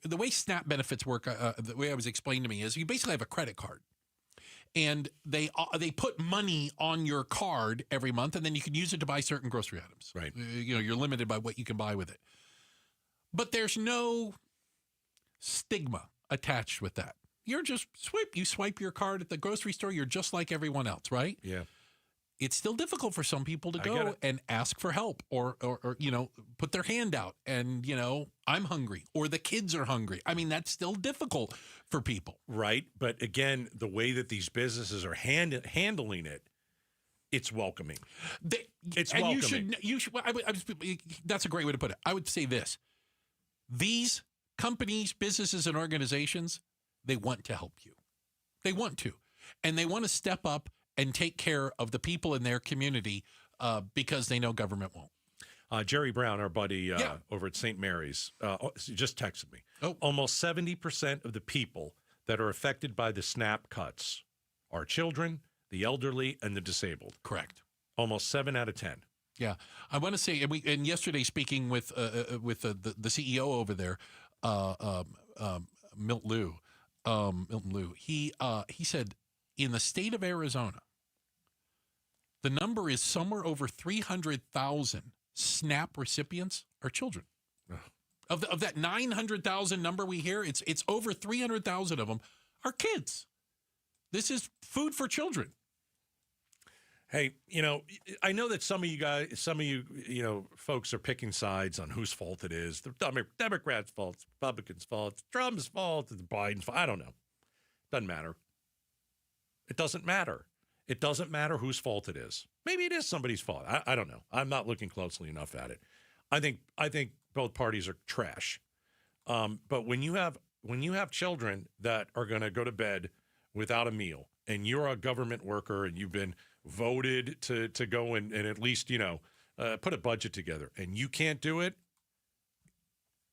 the way SNAP benefits work, the way it was explained to me is you basically have a credit card. And they put money on your card every month, and then you can use it to buy certain grocery items. Right. You're limited by what you can buy with it. But there's no stigma attached with that. You're just swipe your card at the grocery store. You're just like everyone else, right? Yeah. It's still difficult for some people to go and ask for help or put their hand out and, I'm hungry or the kids are hungry. I mean, that's still difficult for people. Right. But again, the way that these businesses are handling it, it's welcoming. It's welcoming. You should, that's a great way to put it. I would say this. These companies, businesses, and organizations, they want to help you. They want to. And they want to step up and take care of the people in their community because they know government won't. Jerry Brown, our buddy over at St. Mary's, just texted me. Almost 70% of the people that are affected by the SNAP cuts are children, the elderly, and the disabled. Correct. Almost 7 out of 10. Yeah, I want to say, and yesterday speaking with the CEO over there, Milton Liu, he said in the state of Arizona, the number is somewhere over 300,000 SNAP recipients are children. Of that 900,000 number we hear, it's over 300,000 of them are kids. This is food for children. Hey, I know that some of you folks are picking sides on whose fault it is. The Democrats' fault, it's Republicans' fault, it's Trump's fault, it's Biden's fault. I don't know. Doesn't matter. It doesn't matter. It doesn't matter whose fault it is. Maybe it is somebody's fault. I don't know. I'm not looking closely enough at it. I think both parties are trash. But when you have children that are going to go to bed without a meal, and you're a government worker and you've been voted to go and at least put a budget together, and you can't do it,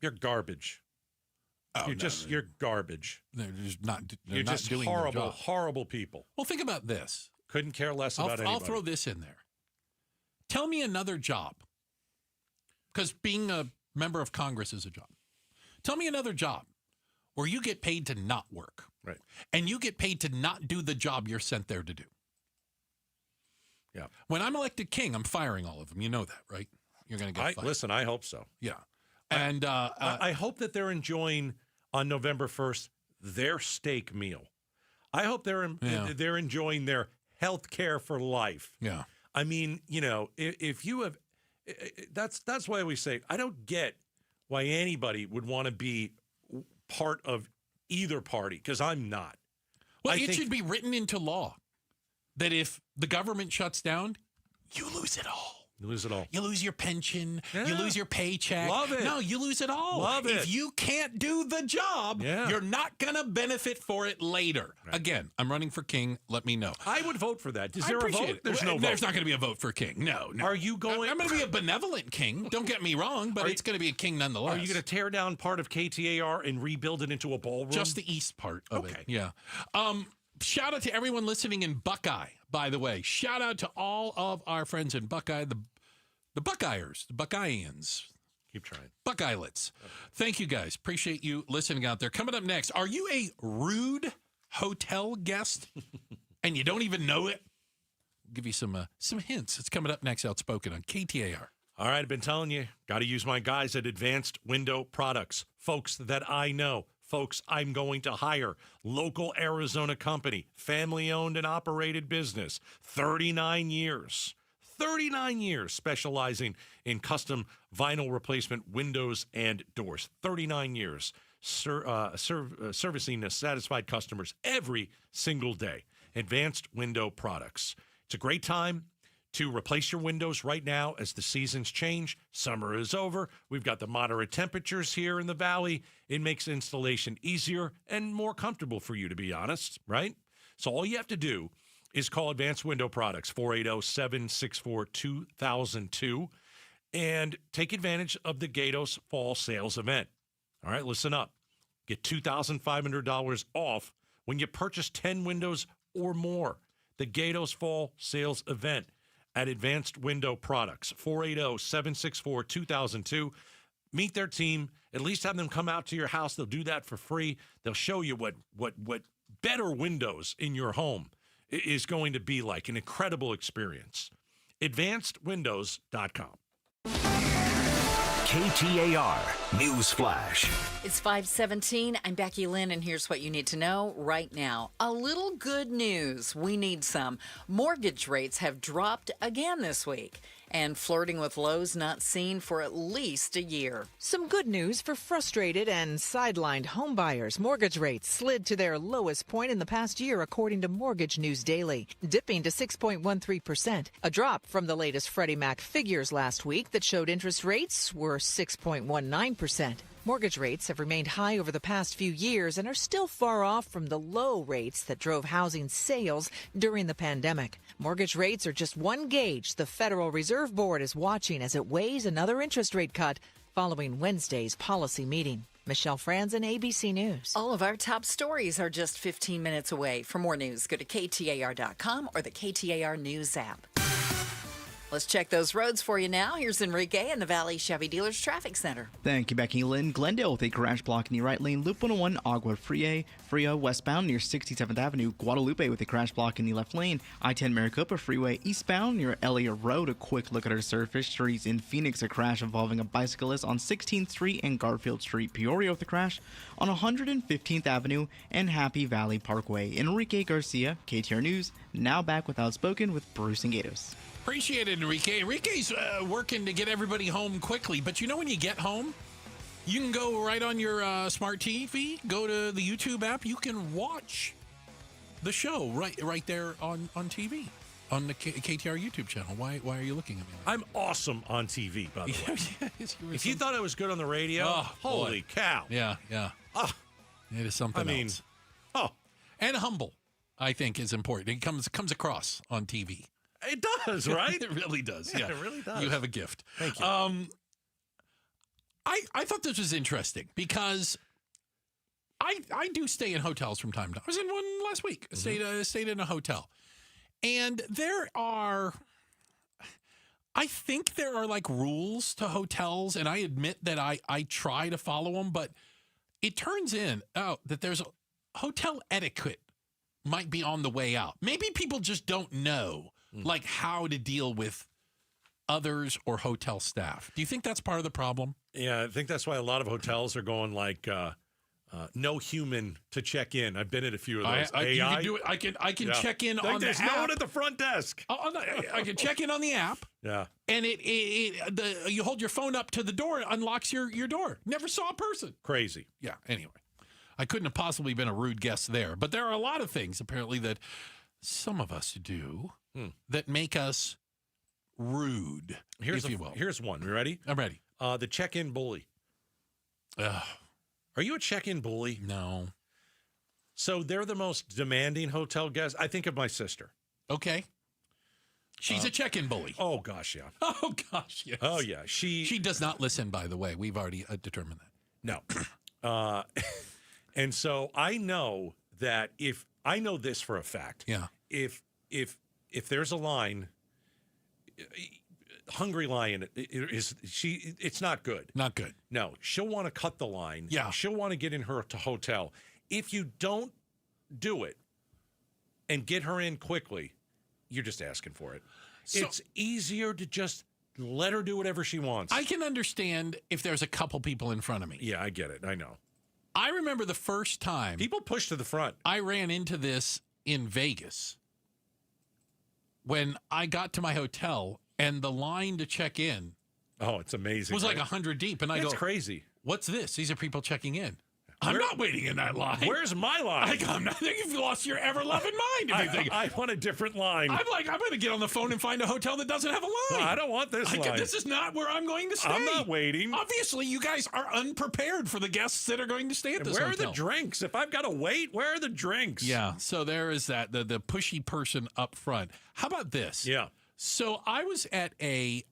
you're garbage. You're garbage. They're just not. You're just doing horrible, horrible people. Well, think about this. Couldn't care less about anybody. I'll throw this in there. Tell me another job, because being a member of Congress is a job. Tell me another job where you get paid to not work, right? And you get paid to not do the job you're sent there to do. Yeah. When I'm elected king, I'm firing all of them. You know that, right? You're going to get fired. Listen, I hope so. Yeah. And I hope that they're enjoying on November 1st their steak meal. I hope they're enjoying their health care for life. Yeah. I mean, if you have, that's why we say, I don't get why anybody would want to be part of either party, because I'm not. Well, it should be written into law that if the government shuts down, you lose it all. You lose it all. You lose your pension. Yeah. You lose your paycheck. Love it. No, you lose it all. Love it. If you can't do the job, you're not going to benefit for it later. Right. Again, I'm running for king. Let me know. I would vote for that. Is there a vote? There's no vote. There's not going to be a vote for king. No. Are you going? I'm going to be a benevolent king. Don't get me wrong, but it's going to be a king nonetheless. Are you going to tear down part of KTAR and rebuild it into a ballroom? Just the east part of it. Yeah. Shout out to everyone listening in Buckeye, by the way. Shout out to all of our friends in Buckeye, the Buckeyers, the Buckeyeans. Keep trying. Buckeyelets. Thank you, guys. Appreciate you listening out there. Coming up next, are you a rude hotel guest and you don't even know it? I'll give you some hints. It's coming up next, Outspoken on KTAR. All right, I've been telling you, got to use my guys at Advanced Window Products. Folks that I know. folks I'm going to hire. Local Arizona company, family-owned and operated business, 39 years. 39 years specializing in custom vinyl replacement windows and doors. 39 years servicing satisfied customers every single day. Advanced Window Products. It's a great time to replace your windows right now as the seasons change. Summer is over. We've got the moderate temperatures here in the valley. It makes installation easier and more comfortable for you, to be honest, right? So all you have to do is call Advanced Window Products, 480-764-2002, and take advantage of the Gatos Fall Sales Event. All right, listen up. Get $2,500 off when you purchase 10 windows or more. The Gatos Fall Sales Event at Advanced Window Products, 480-764-2002. Meet their team. At least have them come out to your house. They'll do that for free. They'll show you what better windows in your home is going to be like. An incredible experience. AdvancedWindows.com. KTAR News Flash. It's 5:17. I'm Becky Lynn, and here's what you need to know right now. A little good news. We need some. Mortgage rates have dropped again this week, and flirting with lows not seen for at least a year. Some good news for frustrated and sidelined homebuyers. Mortgage rates slid to their lowest point in the past year, according to Mortgage News Daily, dipping to 6.13%, a drop from the latest Freddie Mac figures last week that showed interest rates were 6.19%. Mortgage rates have remained high over the past few years and are still far off from the low rates that drove housing sales during the pandemic. Mortgage rates are just one gauge the Federal Reserve Board is watching as it weighs another interest rate cut following Wednesday's policy meeting. Michelle Franzen, ABC News. All of our top stories are just 15 minutes away. For more news, go to KTAR.com or the KTAR News app. Let's check those roads for you now. Here's Enrique in the Valley Chevy Dealers Traffic Center. Thank you, Becky Lynn. Glendale with a crash block in the right lane. Loop 101, Agua Fria westbound near 67th Avenue. Guadalupe with a crash block in the left lane. I-10 Maricopa Freeway eastbound near Elliott Road. A quick look at our surface streets in Phoenix. A crash involving a bicyclist on 16th Street and Garfield Street. Peoria with a crash on 115th Avenue and Happy Valley Parkway. Enrique Garcia, KTAR News. Now back with Outspoken with Bruce and Gatos. Appreciate it, Enrique. Enrique's working to get everybody home quickly, but you know when you get home, you can go right on your smart TV, go to the YouTube app. You can watch the show right there on TV, on the KTAR YouTube channel. Why are you looking at me? I'm awesome on TV, by the way. If you thought I was good on the radio, holy cow. Yeah. Oh, it is something else. And humble, I think, is important. It comes across on TV. It does, right? It really does. Yeah, it really does. You have a gift. Thank you. I thought this was interesting because I do stay in hotels from time to time. I was in one last week. Stayed in a hotel. And I think there are like rules to hotels, and I admit that I try to follow them, but it turns out that there's a hotel etiquette might be on the way out. Maybe people just don't know like how to deal with others or hotel staff. Do you think that's part of the problem? Yeah, I think that's why a lot of hotels are going like no human to check in. I've been at a few of those. You can do it. I can check in on the app. There's no one at the front desk. I can check in on the app. Yeah. And you hold your phone up to the door, it unlocks your door. Never saw a person. Crazy. Yeah, anyway. I couldn't have possibly been a rude guest there. But there are a lot of things, apparently, that some of us do that make us rude, if you will. Here's one. You ready? I'm ready. The check-in bully. Are you a check-in bully? No. So they're the most demanding hotel guests. I think of my sister. Okay. She's a check-in bully. Oh, gosh, yeah. Oh, gosh, yes. Oh, yeah. She does not listen, by the way. We've already determined that. No. And so I know that I know this for a fact. Yeah. If there's a line, hungry lion it's not good. Not good. No, she'll want to cut the line. Yeah. She'll want to get in her hotel. If you don't do it and get her in quickly, you're just asking for it. So, it's easier to just let her do whatever she wants. I can understand if there's a couple people in front of me. Yeah, I get it. I know. I remember the first time people push to the front. I ran into this in Vegas when I got to my hotel and the line to check in. Oh, it's amazing. Was like 100 deep. And I go, that's crazy. What's this? These are people checking in. I'm not waiting in that line. Where's my line? I think you've lost your ever-loving mind. If you think. I want a different line. I'm going to get on the phone and find a hotel that doesn't have a line. Well, I don't want this line. This is not where I'm going to stay. I'm not waiting. Obviously, you guys are unprepared for the guests that are going to stay at this hotel. hotel. Where are the drinks? If I've got to wait, where are the drinks? Yeah, so there is that, the pushy person up front. How about this? Yeah. So I was at a,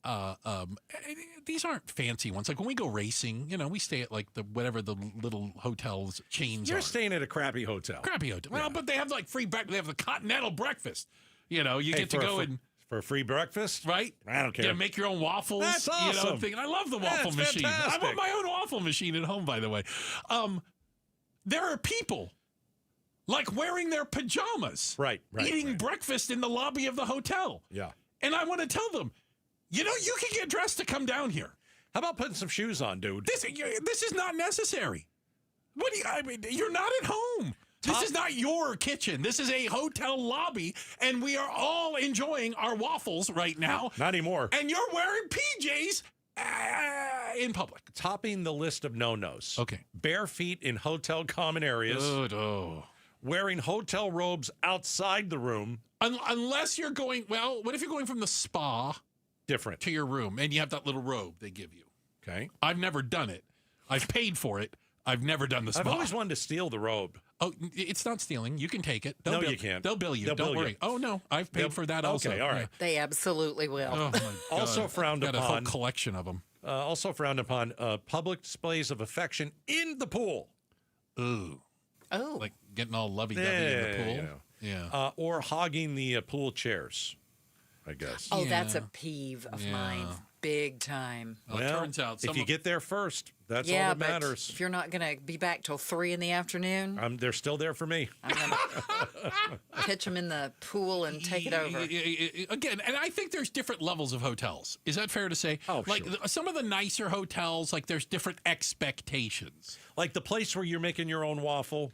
these aren't fancy ones. Like when we go racing, we stay at like whatever the little hotels chains You're are. staying at a crappy hotel. Well, but they have like free breakfast. They have the continental breakfast. You get to go for a free breakfast, right? I don't care. Yeah, make your own waffles. That's awesome. I love the waffle machine. Fantastic. I want my own waffle machine at home, by the way. There are people like wearing their pajamas, right, eating breakfast in the lobby of the hotel. Yeah. And I want to tell them, you can get dressed to come down here. How about putting some shoes on, dude? This is not necessary. You're not at home. This is not your kitchen. This is a hotel lobby, and we are all enjoying our waffles right now. Not anymore. And you're wearing PJs in public. Topping the list of no-nos. Okay. Bare feet in hotel common areas. Oh. Wearing hotel robes outside the room. Unless you're going, what if you're going from the spa different to your room and you have that little robe they give you? Okay. I've never done it. I've paid for it. I've never done the spa. I've always wanted to steal the robe. Oh, it's not stealing. You can take it. You can't. They'll bill you. Don't worry. Oh, no. I've paid for that also. Okay, all right. They absolutely will. Oh, my God. Also frowned upon. Got a whole collection of them. Also frowned upon public displays of affection in the pool. Ooh. Oh. Like getting all lovey-dovey in the pool. Yeah. Or hogging the pool chairs, I guess. Oh, that's a peeve of mine. Big time. Well, it turns out if you get there first, that's all that matters. If you're not going to be back till 3 in the afternoon, they're still there for me. I'm going to pitch them in the pool and take it over. Again, and I think there's different levels of hotels. Is that fair to say? Oh, like sure. Some of the nicer hotels, like there's different expectations. Like the place where you're making your own waffle.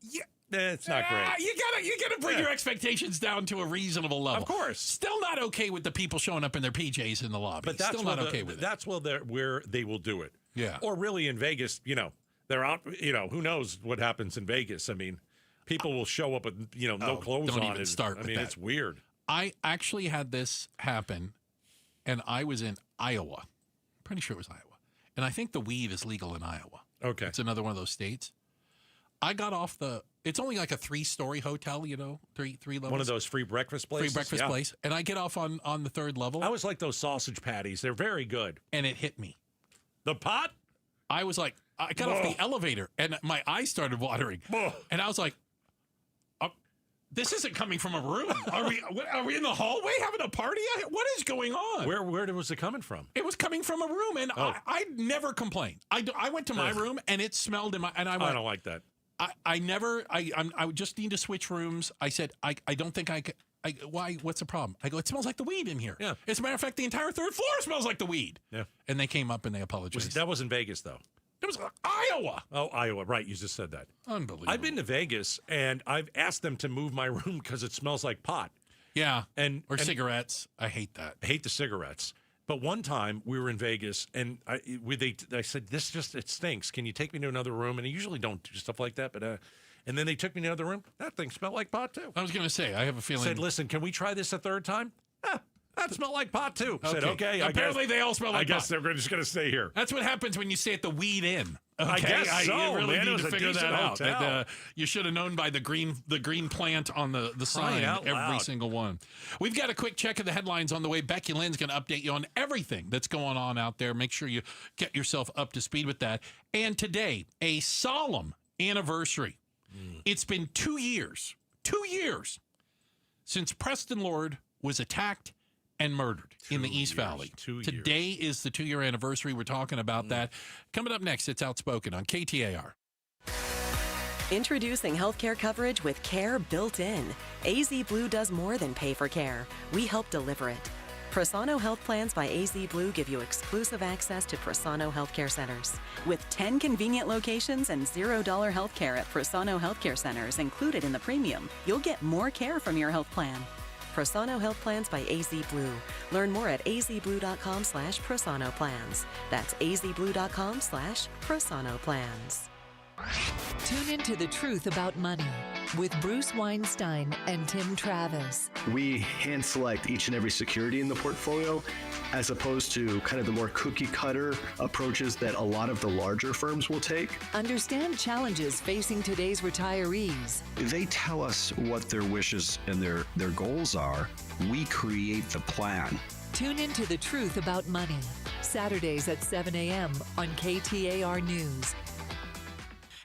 Yeah. It's not great. You gotta bring your expectations down to a reasonable level. Of course. Still not okay with the people showing up in their PJs in the lobby. But that's still not okay with it. That's where they will do it. Yeah. Or really in Vegas, they're out. Who knows what happens in Vegas? I mean, people will show up with no clothes don't on. Even start. I mean, it's weird. I actually had this happen, and I was in Iowa. Pretty sure it was Iowa, and I think the weed is legal in Iowa. Okay. It's another one of those states. I got off it's only like a 3-story hotel, three levels. One of those free breakfast places. Free breakfast place. And I get off on the 3rd level. I always like those sausage patties. They're very good. And it hit me. The pot? I was like, I got off the elevator and my eyes started watering. And I was like, this isn't coming from a room. Are we in the hallway having a party? What is going on? Where was it coming from? It was coming from a room, and I never complained. I went to my room and it smelled in my. And I went, I don't like that. I just need to switch rooms. I said I don't think I could. Why? What's the problem? I go. It smells like the weed in here. Yeah. As a matter of fact, the entire 3rd floor smells like the weed. Yeah. And they came up and they apologized. That was in Vegas, though. It was Iowa. Oh, Iowa. Right. You just said that. Unbelievable. I've been to Vegas, and I've asked them to move my room because it smells like pot. Yeah. And cigarettes. I hate that. I hate the cigarettes. But one time we were in Vegas, and I said, it stinks. Can you take me to another room? And I usually don't do stuff like that, but and then they took me to another room. That thing smelled like pot, too. I was going to say, I have a feeling. I said, listen, can we try this a 3rd time? That smelled like pot, too. I said, okay. Apparently, they all smell like pot. I guess they're just going to stay here. That's what happens when you stay at the Weed Inn. Okay? I guess so, You really man. need to figure that out. Hotel. You should have known by the green plant on the sign, every single one. We've got a quick check of the headlines on the way. Becky Lynn's going to update you on everything that's going on out there. Make sure you get yourself up to speed with that. And today, a solemn anniversary. It's been 2 years since Preston Lord was attacked and murdered in the East Valley. Today is the 2-year anniversary. We're talking about that. Coming up next, it's Outspoken on KTAR. Introducing healthcare coverage with care built in. AZ Blue does more than pay for care. We help deliver it. Prosano Health Plans by AZ Blue give you exclusive access to Prosano Healthcare Centers. With 10 convenient locations and $0 healthcare at Prosano Healthcare Centers included in the premium, you'll get more care from your health plan. Prosano Health Plans by AZ Blue. Learn more at azblue.com/Prosano Plans. That's azblue.com/Prosano Plans. Tune into The Truth About Money with Bruce Weinstein and Tim Travis. We hand select each and every security in the portfolio as opposed to kind of the more cookie cutter approaches that a lot of the larger firms will take. Understand challenges facing today's retirees. They tell us what their wishes and their goals are. We create the plan. Tune into The Truth About Money. Saturdays at 7 a.m. on KTAR News.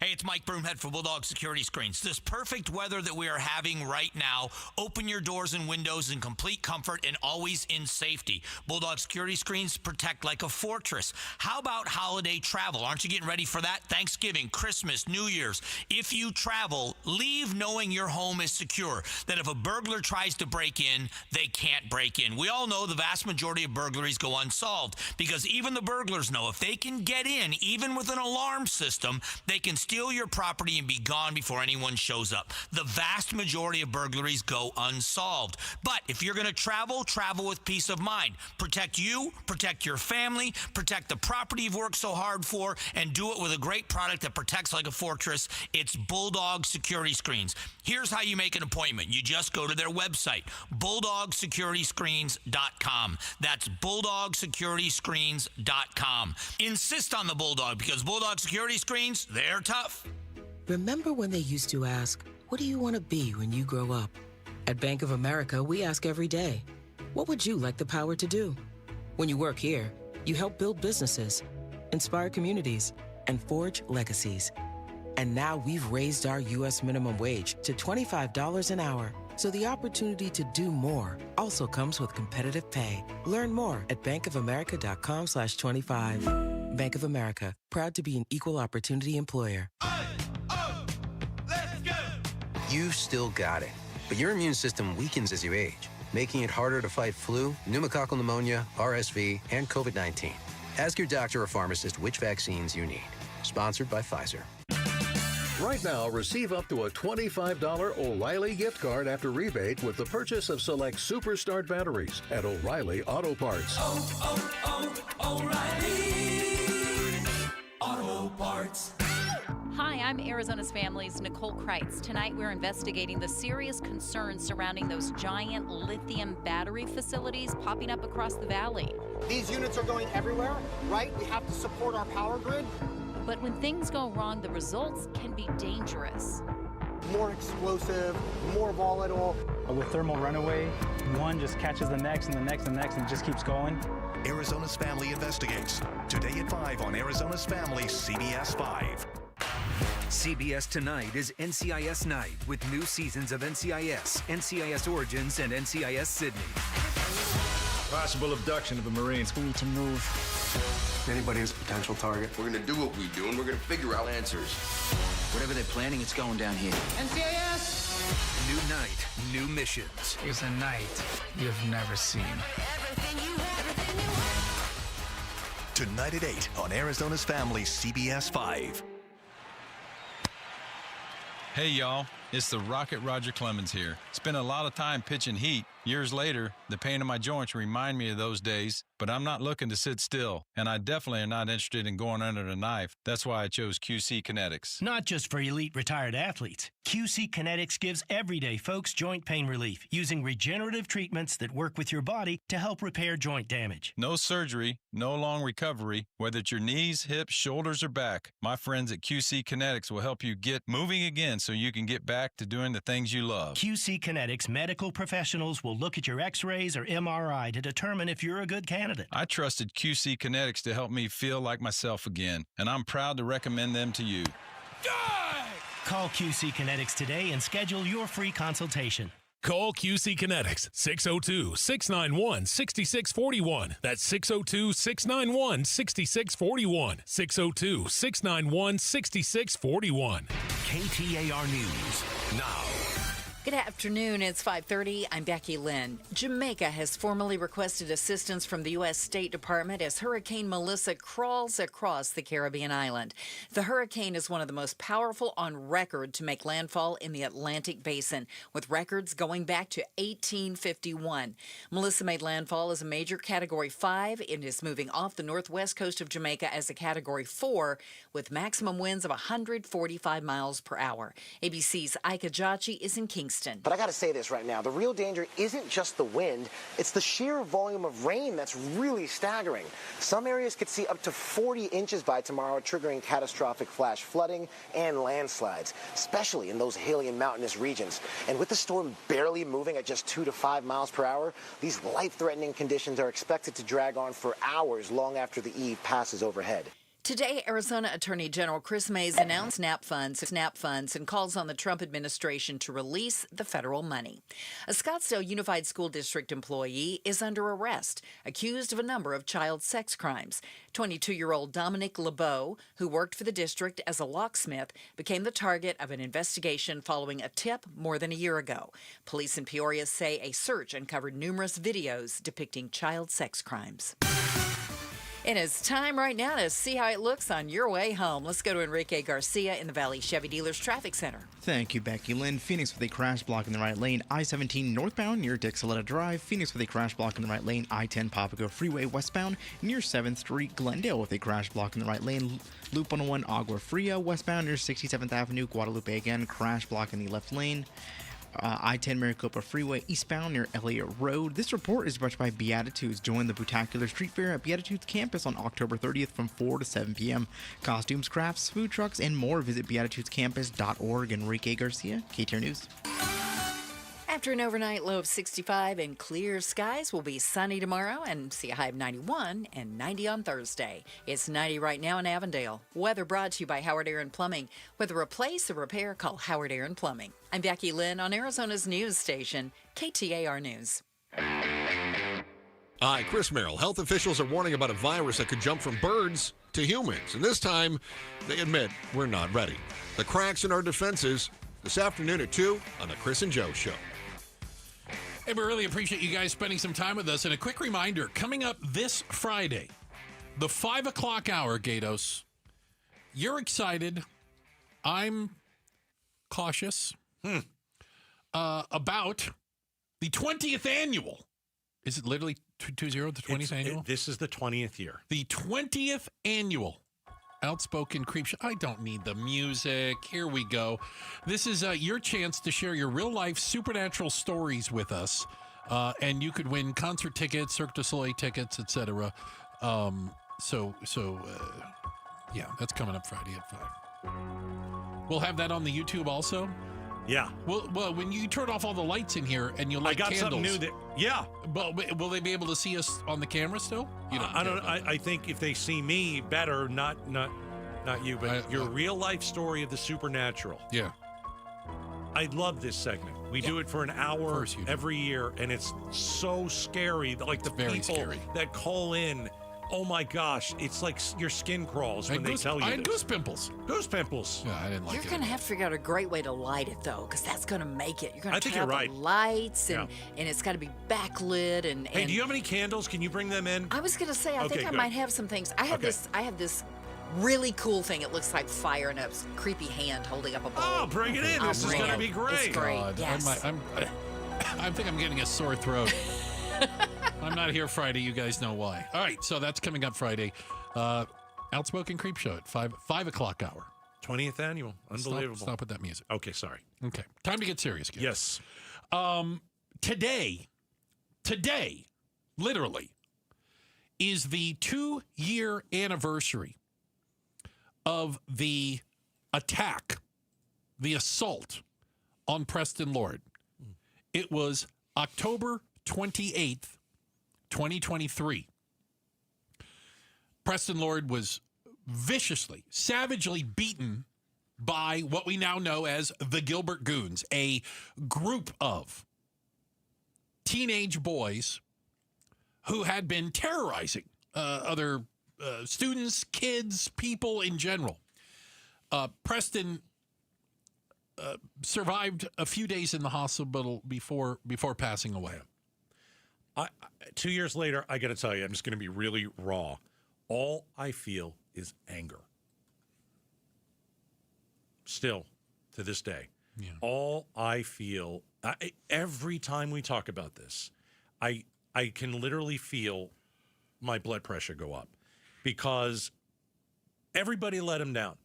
Hey, it's Mike Broomhead for Bulldog Security Screens. This perfect weather that we are having right now, open your doors and windows in complete comfort and always in safety. Bulldog Security Screens protect like a fortress. How about holiday travel? Aren't you getting ready for that? Thanksgiving, Christmas, New Year's. If you travel, leave knowing your home is secure, that if a burglar tries to break in, they can't break in. We all know the vast majority of burglaries go unsolved because even the burglars know if they can get in, even with an alarm system, they can steal your property and be gone before anyone shows up. The vast majority of burglaries go unsolved. But if you're going to travel, travel with peace of mind. Protect you, protect your family, protect the property you've worked so hard for, and do it with a great product that protects like a fortress. It's Bulldog Security Screens. Here's how you make an appointment. You just go to their website, bulldogsecurity-screens.com. That's bulldogsecurity-screens.com. Insist on the Bulldog because Bulldog Security Screens, they're tough. Remember when they used to ask, what do you want to be when you grow up? At Bank of America, we ask every day, what would you like the power to do? When you work here, you help build businesses, inspire communities, and forge legacies. And now we've raised our U.S. minimum wage to $25 an hour. So the opportunity to do more also comes with competitive pay. Learn more at bankofamerica.com/25. Bank of America, proud to be an equal opportunity employer. You've still got it, but your immune system weakens as you age, making it harder to fight flu, pneumococcal pneumonia, RSV, and COVID-19. Ask your doctor or pharmacist which vaccines you need. Sponsored by Pfizer. Right now, receive up to a $25 O'Reilly gift card after rebate with the purchase of select Superstart batteries at O'Reilly Auto Parts. O'Reilly Auto Parts. Hi, I'm Arizona's Family's Nicole Kreitz. Tonight we're investigating the serious concerns surrounding those giant lithium battery facilities popping up across the valley. These units are going everywhere, right? We have to support our power grid. But when things go wrong, the results can be dangerous. More explosive, more volatile. With thermal runaway, one just catches the next and the next and the next and just keeps going. Arizona's Family investigates. Today at 5 on Arizona's Family, CBS 5. CBS Tonight is NCIS Night with new seasons of NCIS, NCIS Origins, and NCIS Sydney. Possible abduction of a Marine. We need to move. Anybody is a potential target. We're going to do what we do, and we're going to figure out answers. Whatever they're planning, it's going down here. NCIS! New night, new missions. It's a night you've never seen. Tonight at 8 on Arizona's Family, CBS 5. Hey, y'all. It's the Rocket Roger Clemens here. Spent a lot of time pitching heat. Years later, the pain in my joints remind me of those days, but I'm not looking to sit still, and I definitely am not interested in going under the knife. That's why I chose QC Kinetics. Not just for elite retired athletes. QC Kinetics gives everyday folks joint pain relief using regenerative treatments that work with your body to help repair joint damage. No surgery, no long recovery, whether it's your knees, hips, shoulders, or back. My friends at QC Kinetics will help you get moving again so you can get back to doing the things you love. QC Kinetics medical professionals will look at your x-rays or MRI to determine if you're a good candidate. I trusted QC Kinetics to help me feel like myself again, and I'm proud to recommend them to you. Call QC Kinetics today and schedule your free consultation. Call QC Kinetics, 602-691-6641. That's 602-691-6641. 602-691-6641. KTAR News now. Good afternoon. It's 5:30. I'm Becky Lynn. Jamaica has formally requested assistance from the U.S. State Department as Hurricane Melissa crawls across the Caribbean island. The hurricane is one of the most powerful on record to make landfall in the Atlantic Basin, with records going back to 1851. Melissa made landfall as a major Category 5 and is moving off the northwest coast of Jamaica as a Category 4 with maximum winds of 145 miles per hour. ABC's Ika Jachi is in Kingston. But I got to say this right now. The real danger isn't just the wind. It's the sheer volume of rain that's really staggering. Some areas could see up to 40 inches by tomorrow, triggering catastrophic flash flooding and landslides, especially in those hilly and mountainous regions. And with the storm barely moving at just 2 to 5 miles per hour, these life-threatening conditions are expected to drag on for hours long after the eve passes overhead. Today, Arizona Attorney General Chris Mays announced SNAP funds and calls on the Trump administration to release the federal money. A Scottsdale Unified School District employee is under arrest, accused of a number of child sex crimes. 22-year-old Dominic LeBeau, who worked for the district as a locksmith, became the target of an investigation following a tip more than a year ago. Police in Peoria say a search uncovered numerous videos depicting child sex crimes. And it's time right now to see how it looks on your way home. Let's go to Enrique Garcia in the Valley Chevy Dealers Traffic Center. Thank you, Becky Lynn. Phoenix with a crash block in the right lane. I-17 northbound near Dixoletta Drive. Phoenix with a crash block in the right lane. I-10 Papago Freeway westbound near 7th Street. Glendale with a crash block in the right lane. Loop 101 Agua Fria westbound near 67th Avenue. Guadalupe again, crash block in the left lane. I-10 Maricopa Freeway eastbound near Elliott Road. This report is brought to you by Beatitudes. Join the Bootaccular Street Fair at Beatitudes campus on October 30th from 4 to 7 p.m. Costumes, crafts, food trucks, and more. Visit beatitudescampus.org. Enrique Garcia, KTAR News. After an overnight low of 65 and clear skies, will be sunny tomorrow and see a high of 91 and 90 on Thursday. It's 90 right now in Avondale. Weather brought to you by Howard Aaron Plumbing. Whether replace or repair, call Howard Aaron Plumbing. I'm Becky Lynn on Arizona's news station, KTAR News. Hi, Chris Merrill. Health officials are warning about a virus that could jump from birds to humans. And this time, they admit we're not ready. The cracks in our defenses this afternoon at 2 on the Chris and Joe Show. Hey, we really appreciate you guys spending some time with us. And a quick reminder, coming up this Friday, the 5 o'clock hour, Gatos. You're excited. I'm cautious about the 20th annual. Is it literally 20, the 20th annual? This is the 20th year. The 20th annual Outspoken Creep Show. I don't need the music. Here we go. This is your chance to share your real-life supernatural stories with us. And you could win concert tickets, Cirque du Soleil tickets, etc. Yeah, that's coming up Friday at 5. We'll have that on the YouTube also. Yeah. Well, when you turn off all the lights in here and you light candles. I got something new yeah. But will they be able to see us on the camera still? I think if they see me better, not you, but your real life story of the supernatural. Yeah. I love this segment. We do it for an hour every year, and it's so scary. Like the people that call in. Oh my gosh, it's like your skin crawls when they tell you. I had goose pimples. Goose pimples. Yeah, I didn't like it. You're going to have to figure out a great way to light it, though, because that's going to make it. You're going to turn out the lights, and it's got to be backlit. And hey, do you have any candles? Can you bring them in? I was going to say, I think I might have some things. I have this really cool thing. It looks like fire and a creepy hand holding up a bowl. Oh, bring it in. This is going to be great. It's great. God, yes. I think I'm getting a sore throat. I'm not here Friday. You guys know why. All right, so that's coming up Friday. Outspoken Creep Show at 5 o'clock hour. 20th annual. Unbelievable. Stop with that music. Okay, sorry. Okay, time to get serious, kids. Yes. Today, literally, is the 2-year anniversary of the attack, the assault on Preston Lord. It was October 28th, 2023. Preston Lord was viciously, savagely beaten by what we now know as the Gilbert Goons, a group of teenage boys who had been terrorizing other students, kids, people in general. Preston survived a few days in the hospital before passing away. 2 years later, I got to tell you, I'm just going to be really raw. All I feel is anger. Still, to this day. Yeah. All I feel, every time we talk about this, I can literally feel my blood pressure go up because everybody let him down.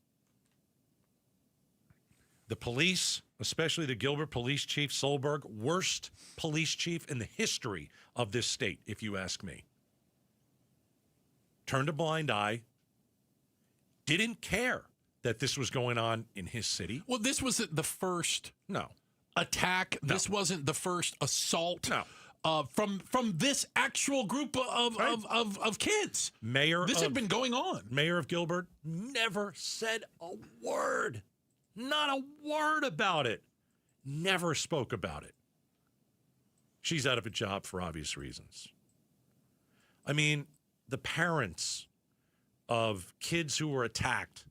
The police, especially the Gilbert Police Chief Solberg, worst police chief in the history of this state, if you ask me. Turned a blind eye, didn't care that this was going on in his city. Well, this wasn't the first attack. No. This wasn't the first assault. No. From this actual group of kids. This had been going on. Mayor of Gilbert never said a word. Not a word about it. Never spoke about it. She's out of a job for obvious reasons. I mean, the parents of kids who were attacked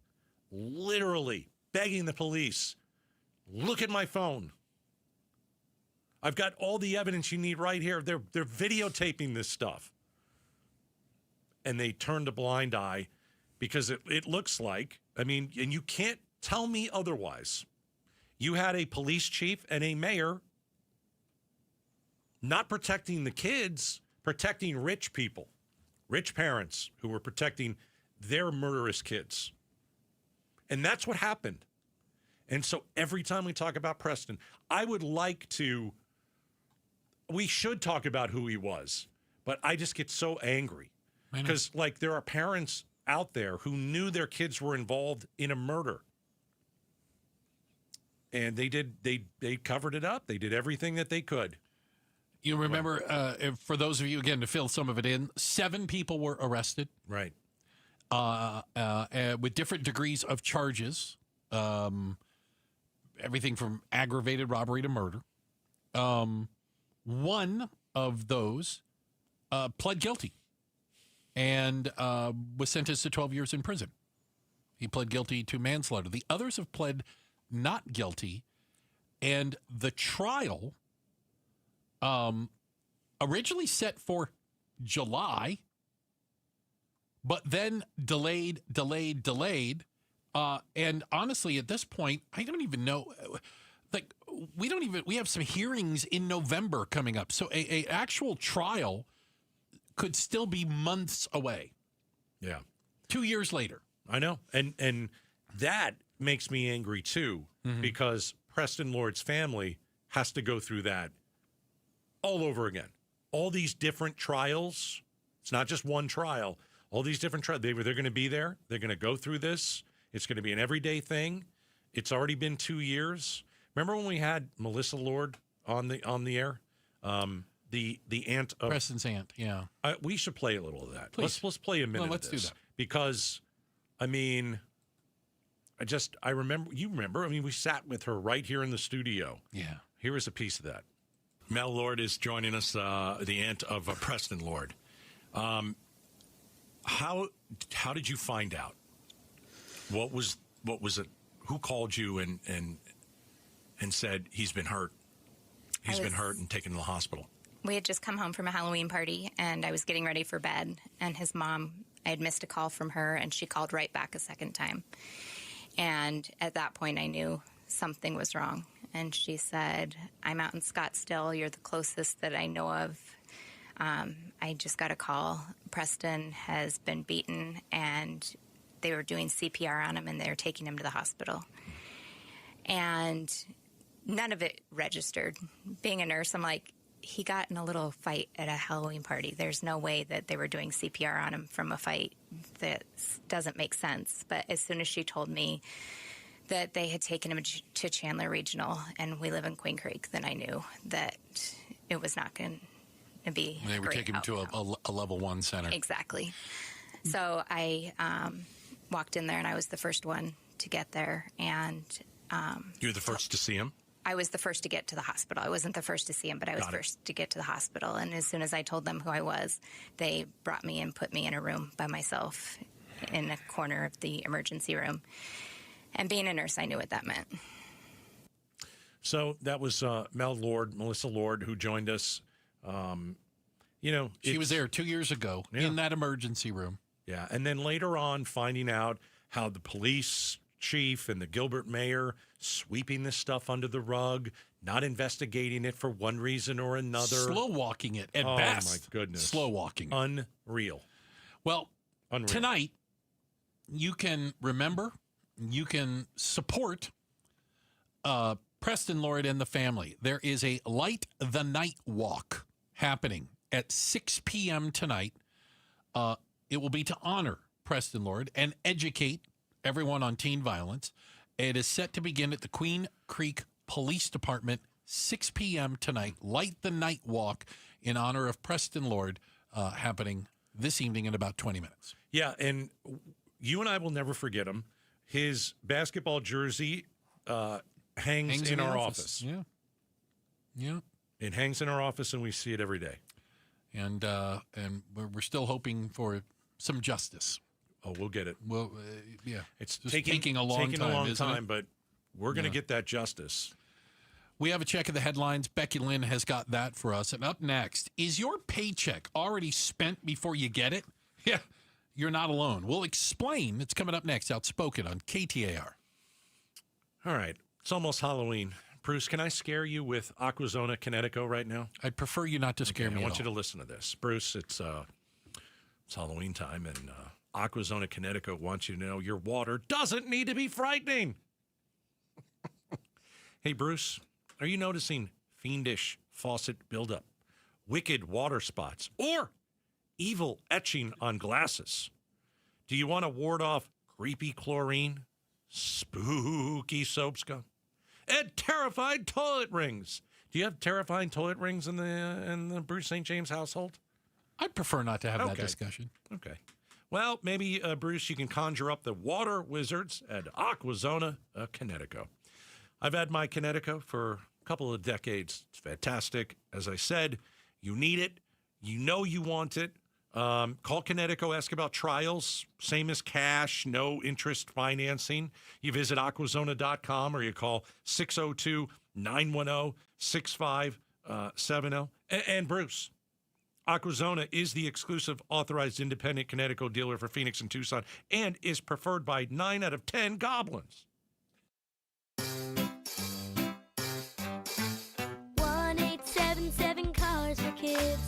literally begging the police, look at my phone. I've got all the evidence you need right here. They're videotaping this stuff. And they turned a blind eye because it looks like, I mean, and you can't tell me otherwise. You had a police chief and a mayor not protecting the kids, protecting rich people, rich parents who were protecting their murderous kids. And that's what happened. And so every time we talk about Preston, I would like to, we should talk about who he was, but I just get so angry because like there are parents out there who knew their kids were involved in a murder. And they covered it up. They did everything that they could. You remember, for those of you, again, to fill some of it in, 7 people were arrested. Right. With different degrees of charges. Everything from aggravated robbery to murder. One of those pled guilty and was sentenced to 12 years in prison. He pled guilty to manslaughter. The others have pled not guilty, and the trial originally set for July, but then delayed. And honestly, at this point, I don't even know. Like, we have some hearings in November coming up. So a actual trial could still be months away. Yeah. 2 years later. I know. And that makes me angry too, because Preston Lord's family has to go through that all over again. All these different trials. It's not just one trial. All these different trials. They're going to be there. They're going to go through this. It's going to be an everyday thing. It's already been 2 years. Remember when we had Melissa Lord on the air? The aunt of Preston's aunt, yeah. We should play a little of that. Please. Let's play a minute. Let's of this, do that. Because, I mean, I remember. You remember? I mean, we sat with her right here in the studio. Yeah. Here is a piece of that. Mel Lord is joining us, the aunt of Preston Lord. How did you find out? What was it? Who called you and said he's been hurt? He's been hurt and taken to the hospital. We had just come home from a Halloween party, and I was getting ready for bed. And his mom, I had missed a call from her, and she called right back a second time. And at that point, I knew something was wrong. And she said, "I'm out in Scottsdale. You're the closest that I know of. I just got a call. Preston has been beaten, and they were doing CPR on him, and they were taking him to the hospital." And none of it registered. Being a nurse, I'm like, he got in a little fight at a Halloween party. There's no way that they were doing CPR on him from a fight. That doesn't make sense. But as soon as she told me that they had taken him to Chandler Regional, and we live in Queen Creek, then I knew that it was not going to be They were taking him to a level 1 center. Exactly. So I walked in there, and I was the first one to get there. And you were the first to see him? I was the first to get to the hospital. I wasn't the first to see him, but I was first to get to the hospital. And as soon as I told them who I was, they brought me and put me in a room by myself in a corner of the emergency room. And being a nurse, I knew what that meant. So that was Melissa Lord, who joined us. She was there 2 years ago in that emergency room. Yeah, and then later on, finding out how the police chief and the Gilbert mayor sweeping this stuff under the rug, not investigating it for one reason or another. Slow walking it at best. Oh, my goodness. Slow walking it. Unreal. Well, tonight, you can remember, you can support Preston Lord and the family. There is a Light the Night Walk happening at 6 p.m. tonight. It will be to honor Preston Lord and educate everyone on teen violence. It is set to begin at the Queen Creek Police Department, 6 p.m. tonight. Light the Night Walk in honor of Preston Lord, happening this evening in about 20 minutes. Yeah, and you and I will never forget him. His basketball jersey hangs in our office. Yeah. Yeah. It hangs in our office, and we see it every day. And we're still hoping for some justice. Oh, we'll get it. Well, yeah. It's just taking a long time, but we're going to get that justice. We have a check of the headlines. Becky Lynn has got that for us. And up next, is your paycheck already spent before you get it? Yeah, you're not alone. We'll explain. It's coming up next. Outspoken on KTAR. All right. It's almost Halloween. Bruce, can I scare you with Aquazona Connecticut right now? I'd prefer you not to scare me. I want you to listen to this. Bruce, it's Halloween time, and Aquazona Connecticut wants you to know your water doesn't need to be frightening. Hey, Bruce, are you noticing fiendish faucet buildup, wicked water spots, or evil etching on glasses? Do you want to ward off creepy chlorine, spooky soap scum, and terrified toilet rings? Do you have terrifying toilet rings in the Bruce St. James household? I'd prefer not to have that discussion. Okay. Well, maybe, Bruce, you can conjure up the water wizards at Aquazona, Connecticut. I've had my Connecticut for a couple of decades. It's fantastic. As I said, you need it. You know you want it. Call Connecticut, ask about trials. Same as cash, no interest financing. You visit aquazona.com or you call 602-910-6570. And Bruce, Aquazona is the exclusive authorized independent Connecticut dealer for Phoenix and Tucson and is preferred by 9 out of 10 goblins. 1-877 Cars for Kids.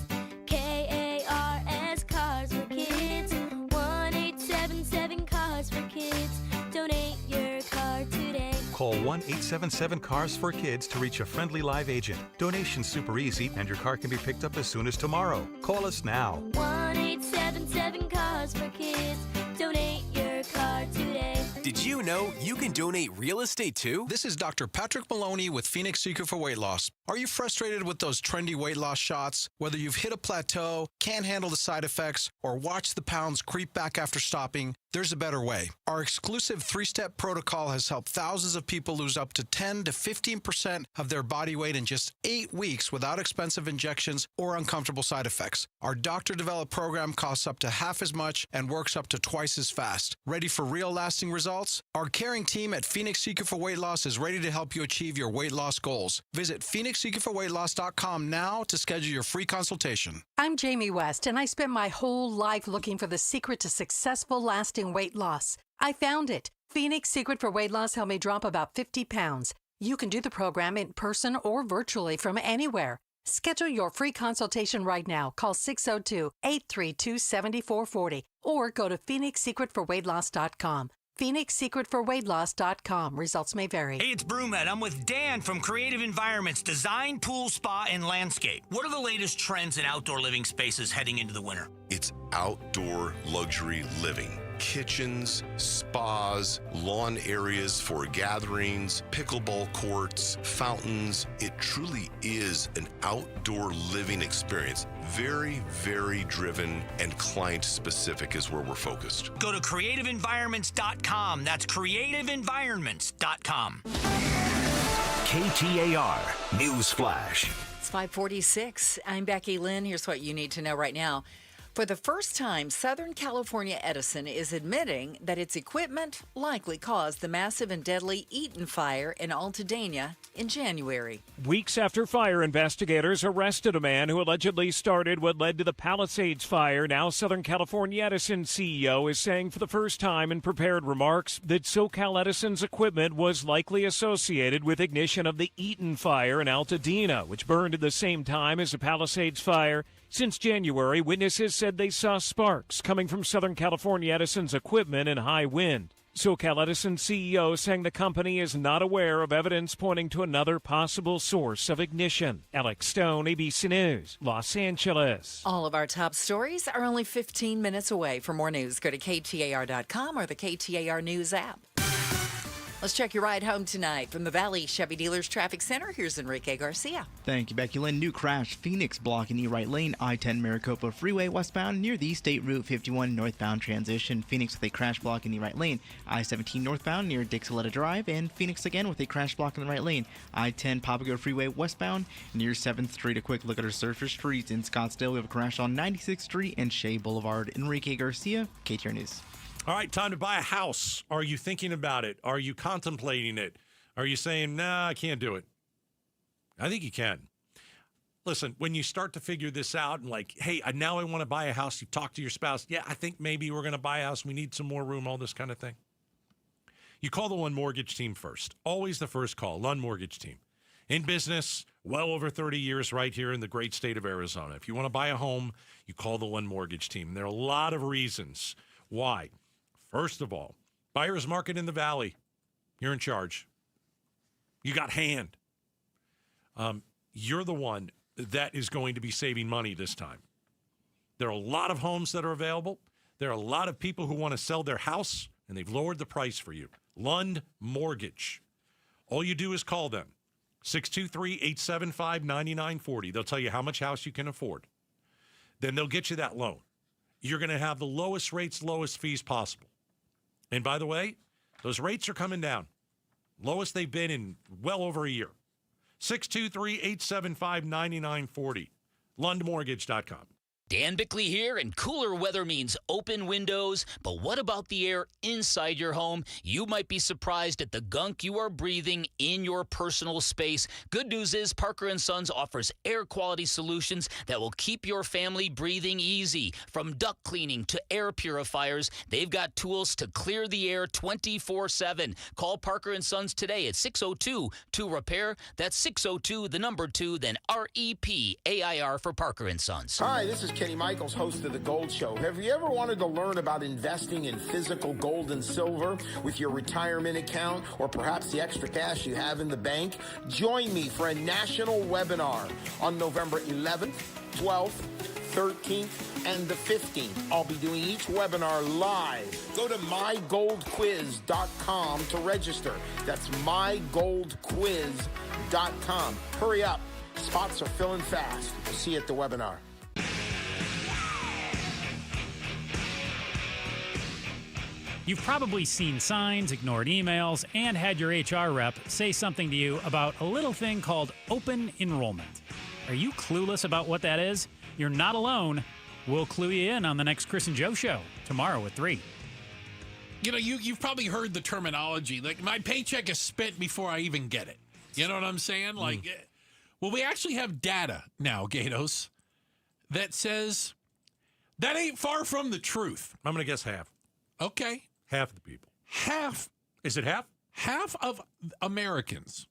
KARS Cars for Kids. 1-877 Cars for Kids. Donate your car today. Call 1-877-CARS-FOR-KIDS to reach a friendly live agent. Donation's super easy, and your car can be picked up as soon as tomorrow. Call us now. 1-877 Cars for Kids. Donate your car today. Did you know you can donate real estate too? This is Dr. Patrick Maloney with Phoenix Secret for Weight Loss. Are you frustrated with those trendy weight loss shots? Whether you've hit a plateau, can't handle the side effects, or watch the pounds creep back after stopping, there's a better way. Our exclusive 3-step protocol has helped thousands of people lose up to 10 to 15% of their body weight in just 8 weeks without expensive injections or uncomfortable side effects. Our doctor-developed program costs up to half as much and works up to twice as fast. Ready for real lasting results? Our caring team at Phoenix Secret for Weight Loss is ready to help you achieve your weight loss goals. Visit PhoenixSecretForWeightLoss.com now to schedule your free consultation. I'm Jamie West, and I spent my whole life looking for the secret to successful, lasting weight loss. I found it. Phoenix Secret for Weight Loss helped me drop about 50 pounds. You can do the program in person or virtually from anywhere. Schedule your free consultation right now. Call 602-832-7440 or go to PhoenixSecretForWeightLoss.com. PhoenixSecretForWeightLoss.com. Results may vary. Hey, it's Brewmed. I'm with Dan from Creative Environments, Design, Pool, Spa, and Landscape. What are the latest trends in outdoor living spaces heading into the winter? It's outdoor luxury living. Kitchens, spas, lawn areas for gatherings, pickleball courts, fountains. It truly is an outdoor living experience. Very, very driven and client specific is where we're focused. Go to creativeenvironments.com. That's creativeenvironments.com. KTAR News Flash. It's 5:46. I'm Becky Lynn. Here's what you need to know right now. For the first time, Southern California Edison is admitting that its equipment likely caused the massive and deadly Eaton fire in Altadena in January. Weeks after fire investigators arrested a man who allegedly started what led to the Palisades fire, now Southern California Edison CEO is saying for the first time in prepared remarks that SoCal Edison's equipment was likely associated with ignition of the Eaton fire in Altadena, which burned at the same time as the Palisades fire. Since January, witnesses said they saw sparks coming from Southern California Edison's equipment in high wind. SoCal Edison CEO saying the company is not aware of evidence pointing to another possible source of ignition. Alex Stone, ABC News, Los Angeles. All of our top stories are only 15 minutes away. For more news, go to KTAR.com or the KTAR News app. Let's check your ride home tonight. From the Valley Chevy Dealers Traffic Center, here's Enrique Garcia. Thank you, Becky Lynn. New crash, Phoenix blocking the right lane, I-10 Maricopa Freeway westbound near the State Route 51 northbound transition. Phoenix with a crash block in the right lane, I-17 northbound near Dixoletta Drive, and Phoenix again with a crash block in the right lane, I-10 Papago Freeway westbound near 7th Street. A quick look at our surface streets in Scottsdale. We have a crash on 96th Street and Shea Boulevard. Enrique Garcia, KTAR News. All right, time to buy a house. Are you thinking about it? Are you contemplating it? Are you saying, nah, I can't do it? I think you can. Listen, when you start to figure this out and like, hey, now I want to buy a house, you talk to your spouse. Yeah, I think maybe we're going to buy a house. We need some more room, all this kind of thing. You call the Lund Mortgage Team first. Always the first call, Lund Mortgage Team. In business, well over 30 years right here in the great state of Arizona. If you want to buy a home, you call the Lund Mortgage Team. There are a lot of reasons why. First of all, buyer's market in the Valley. You're in charge. You got hand. You're the one that is going to be saving money this time. There are a lot of homes that are available. There are a lot of people who want to sell their house, and they've lowered the price for you. Lund Mortgage. All you do is call them. 623-875-9940. They'll tell you how much house you can afford. Then they'll get you that loan. You're going to have the lowest rates, lowest fees possible. And by the way, those rates are coming down. Lowest they've been in well over a year. 623-875-9940. LundMortgage.com. Dan Bickley here, and cooler weather means open windows. But what about the air inside your home? You might be surprised at the gunk you are breathing in your personal space. Good news is Parker & Sons offers air quality solutions that will keep your family breathing easy. From duct cleaning to air purifiers, they've got tools to clear the air 24/7. Call Parker & Sons today at 602-2REPAIR. That's 602-2, then REPAIR for Parker & Sons. Hi, this is Kenny Michaels, host of The Gold Show. Have you ever wanted to learn about investing in physical gold and silver with your retirement account or perhaps the extra cash you have in the bank? Join me for a national webinar on November 11th, 12th, 13th, and the 15th. I'll be doing each webinar live. Go to mygoldquiz.com to register. That's mygoldquiz.com. Hurry up. Spots are filling fast. We'll see you at the webinar. You've probably seen signs, ignored emails, and had your HR rep say something to you about a little thing called open enrollment. Are you clueless about what that is? You're not alone. We'll clue you in on the next Chris and Joe show tomorrow at 3. You know, you've probably heard the terminology. Like, my paycheck is spent before I even get it. You know what I'm saying? Like, well, we actually have data now, Gatos, that says that ain't far from the truth. I'm going to guess half. Okay. Half of the people. Half. Is it half? Half of Americans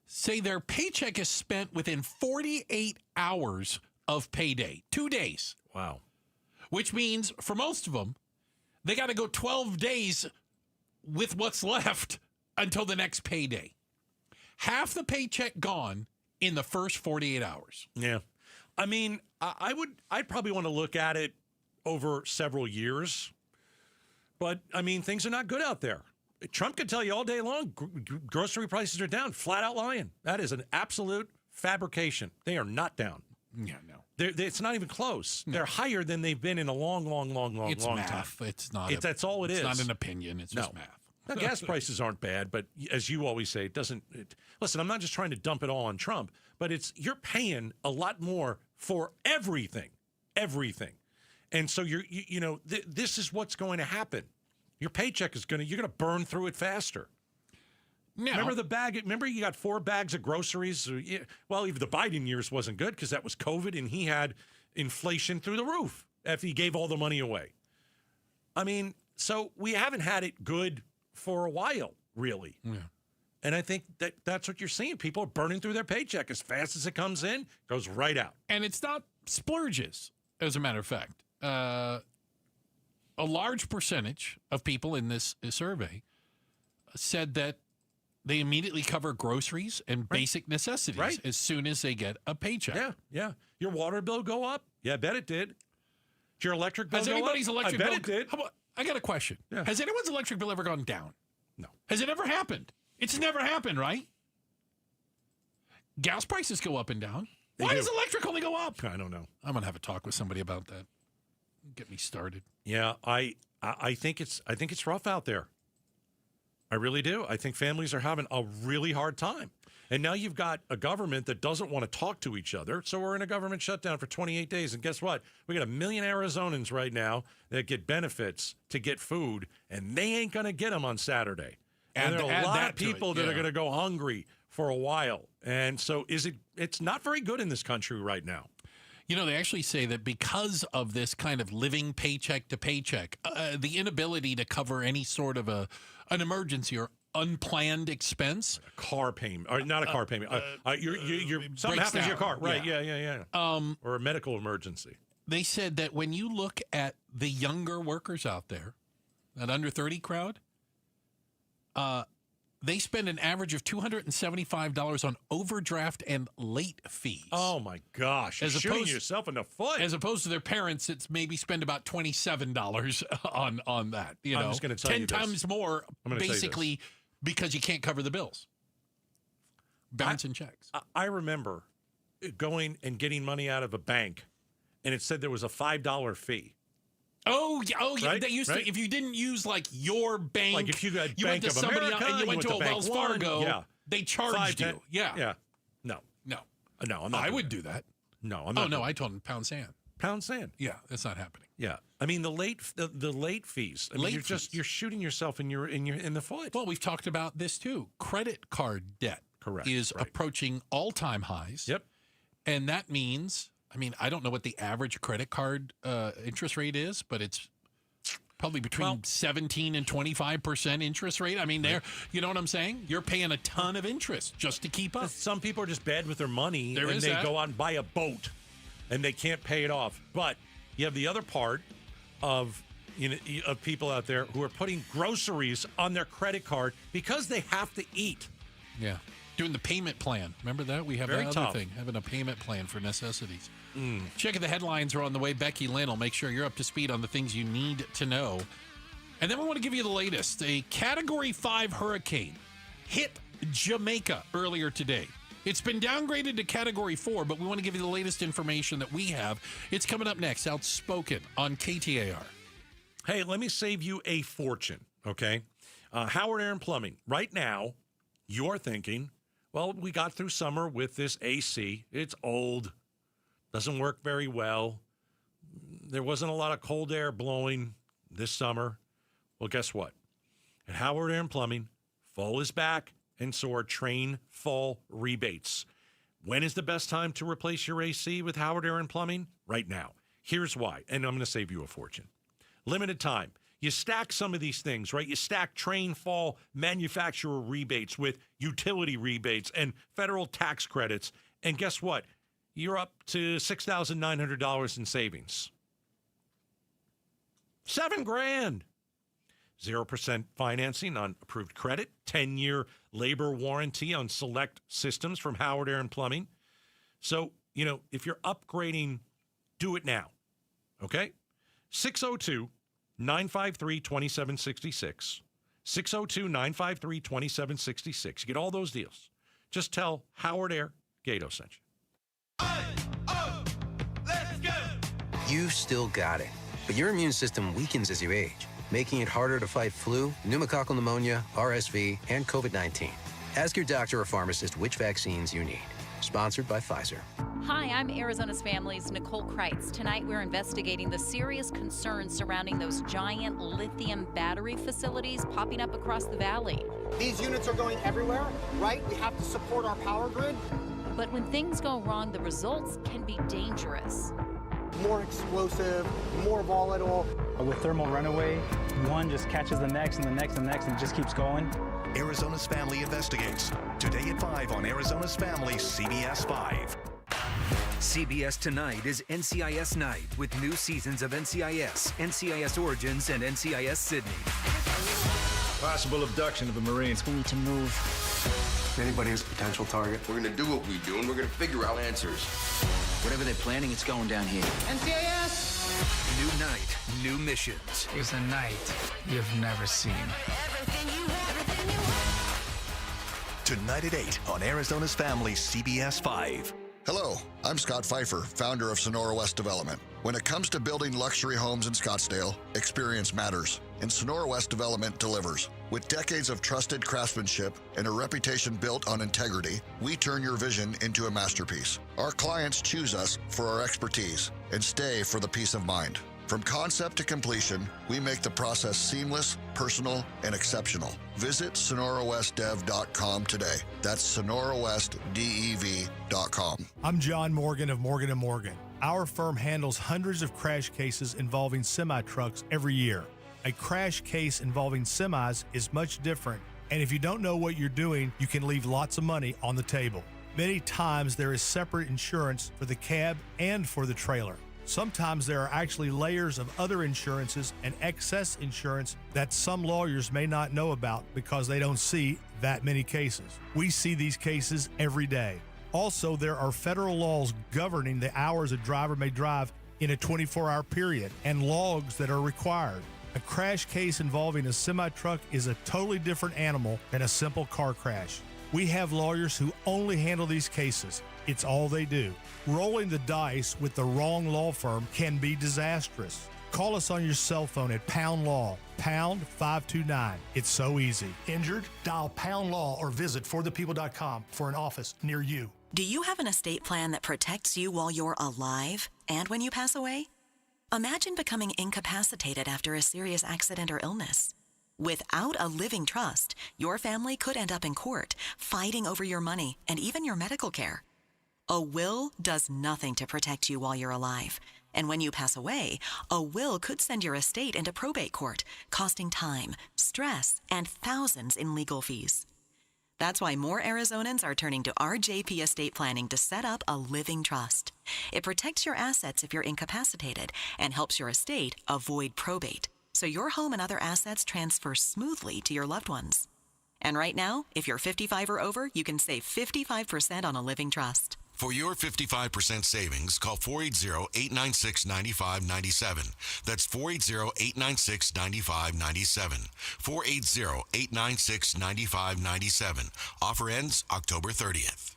say their paycheck is spent within 48 hours of payday. 2 days. Wow. Which means, for most of them, they got to go 12 days with what's left until the next payday. Half the paycheck gone in the first 48 hours. Yeah. I mean, I'd probably want to look at it over several years. But, I mean, things are not good out there. Trump could tell you all day long, grocery prices are down. Flat out lying. That is an absolute fabrication. They are not down. Yeah, no. It's not even close. No. They're higher than they've been in a long it's long math. time. It's not. That's all it is. It's not an opinion. It's just math. Now, gas prices aren't bad, but as you always say, listen, I'm not just trying to dump it all on Trump, but you're paying a lot more for everything. everything. And so this is what's going to happen. Your paycheck you're going to burn through it faster. Now, remember you got 4 bags of groceries? Well, even the Biden years wasn't good because that was COVID and he had inflation through the roof after he gave all the money away. I mean, so we haven't had it good for a while, really. Yeah. And I think that's what you're seeing. People are burning through their paycheck as fast as it comes in, goes right out. And it's not splurges, as a matter of fact. A large percentage of people in this survey said that they immediately cover groceries and basic necessities as soon as they get a paycheck. Yeah. Your water bill go up? Yeah, I bet it did. Did your electric bill Has go anybody's up? electric I bet bill? it did. I got a question. Yeah. Has anyone's electric bill ever gone down? No. Has it ever happened? It's never happened, right? Gas prices go up and down. Why does electric only go up? I don't know. I'm gonna have a talk with somebody about that. Get me started. Yeah, I think it's rough out there. I really do. I think families are having a really hard time. And now you've got a government that doesn't want to talk to each other. So we're in a government shutdown for 28 days. And guess what? We got 1 million Arizonans right now that get benefits to get food, and they ain't going to get them on Saturday. And there are a lot of people that are going to go hungry for a while. And so it's not very good in this country right now. You know, they actually say that because of this kind of living paycheck to paycheck, the inability to cover any sort of an emergency or unplanned expense. A car payment, or not a car payment. Something happens to your car. Right, yeah. Or a medical emergency. They said that when you look at the younger workers out there, that under 30 crowd, they spend an average of $275 on overdraft and late fees. Oh, my gosh. You're shooting yourself in the foot. As opposed to their parents, it's maybe spend about $27 on that. You know, I'm just going to tell 10 you times more, basically, because you can't cover the bills. Bouncing checks. I remember going and getting money out of a bank, and it said there was a $5 fee. Oh yeah. Right? They used to. If you didn't use like your bank, like if you got you Bank went to of somebody America, else, and you went to a Bank Wells One, Fargo, they charged you. Yeah. No. I'm not. I would do that. No, I'm not. Oh no, I told him pound sand. Pound sand. Yeah, that's not happening. Yeah, I mean the late fees. I mean, you're shooting yourself in the foot. Well, we've talked about this too. Credit card debt, is approaching all-time highs. Yep, and that means, I mean, I don't know what the average credit card interest rate is, but it's probably between 17 and 25% interest rate. I mean, you know what I'm saying? You're paying a ton of interest just to keep up. Some people are just bad with their money, There and is they that. go out and buy a boat, and they can't pay it off. But you have the other part of of people out there who are putting groceries on their credit card because they have to eat. Yeah. Doing the payment plan. Remember that? We have Very that tough. other thing, having a payment plan for necessities. Checking the headlines are on the way. Becky Lynn will make sure you're up to speed on the things you need to know. And then we want to give you the latest. A Category 5 hurricane hit Jamaica earlier today. It's been downgraded to Category 4, but we want to give you the latest information that we have. It's coming up next, Outspoken on KTAR. Hey, let me save you a fortune, okay? Howard Air and Plumbing. Right now, you're thinking, well, we got through summer with this AC. It's old. Doesn't work very well. There wasn't a lot of cold air blowing this summer. Well, guess what? At Howard Air and Plumbing, fall is back, and so are Train Fall rebates. When is the best time to replace your AC with Howard Air and Plumbing? Right now. Here's why, and I'm going to save you a fortune. Limited time. You stack some of these things, right? You stack Train Fall manufacturer rebates with utility rebates and federal tax credits, and guess what? You're up to $6,900 in savings. $7,000. 0% financing on approved credit, 10-year labor warranty on select systems from Howard Air and Plumbing. So, if you're upgrading, do it now. Okay? 602-953-2766. 602-953-2766. You get all those deals. Just tell Howard Air Gato sent you. You've still got it, but your immune system weakens as you age, making it harder to fight flu, pneumococcal pneumonia, RSV, and COVID-19. Ask your doctor or pharmacist which vaccines you need. Sponsored by Pfizer. Hi, I'm Arizona's Family's Nicole Kreitz. Tonight we're investigating the serious concerns surrounding those giant lithium battery facilities popping up across the valley. These units are going everywhere, right? We have to support our power grid. But when things go wrong, the results can be dangerous. More explosive, more volatile. With thermal runaway, one just catches the next and the next and the next and it just keeps going. Arizona's Family investigates. Today at 5 on Arizona's Family, CBS 5. CBS Tonight is NCIS Night with new seasons of NCIS, NCIS Origins, and NCIS Sydney. Possible abduction of a Marine. We need to move. Anybody is a potential target. We're going to do what we do, and we're going to figure out answers. Whatever they're planning, it's going down here. NCIS! New night, new missions. It's a night you've never seen. Tonight at 8 on Arizona's Family, CBS 5. Hello, I'm Scott Pfeiffer, founder of Sonora West Development. When it comes to building luxury homes in Scottsdale, experience matters, and Sonora West Development delivers. With decades of trusted craftsmanship and a reputation built on integrity, we turn your vision into a masterpiece. Our clients choose us for our expertise and stay for the peace of mind. From concept to completion, we make the process seamless, personal, and exceptional. Visit SonoraWestDev.com today. That's SonoraWestDev.com. I'm John Morgan of Morgan & Morgan. Our firm handles hundreds of crash cases involving semi-trucks every year. A crash case involving semis is much different, and if you don't know what you're doing, you can leave lots of money on the table. Many times there is separate insurance for the cab and for the trailer. Sometimes there are actually layers of other insurances and excess insurance that some lawyers may not know about because they don't see that many cases. We see these cases every day. Also, there are federal laws governing the hours a driver may drive in a 24-hour period and logs that are required. A crash case involving a semi-truck is a totally different animal than a simple car crash. We have lawyers who only handle these cases. It's all they do. Rolling the dice with the wrong law firm can be disastrous. Call us on your cell phone at Pound Law, pound 529. It's so easy. Injured? Dial Pound Law or visit forthepeople.com for an office near you. Do you have an estate plan that protects you while you're alive and when you pass away? Imagine becoming incapacitated after a serious accident or illness. Without a living trust, your family could end up in court, fighting over your money and even your medical care. A will does nothing to protect you while you're alive. And when you pass away, a will could send your estate into probate court, costing time, stress, and thousands in legal fees. That's why more Arizonans are turning to RJP Estate Planning to set up a living trust. It protects your assets if you're incapacitated and helps your estate avoid probate, so your home and other assets transfer smoothly to your loved ones. And right now, if you're 55 or over, you can save 55% on a living trust. For your 55% savings, call 480-896-9597. That's 480-896-9597. 480-896-9597. Offer ends October 30th.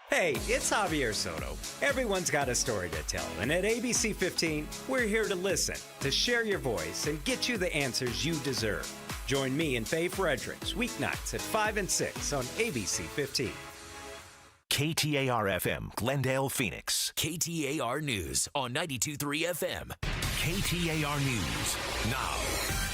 Hey, it's Javier Soto. Everyone's got a story to tell, and at ABC 15, we're here to listen, to share your voice, and get you the answers you deserve. Join me and Faye Fredericks weeknights at 5 and 6 on ABC 15. KTAR-FM, Glendale, Phoenix. KTAR News on 92.3 FM. KTAR News now.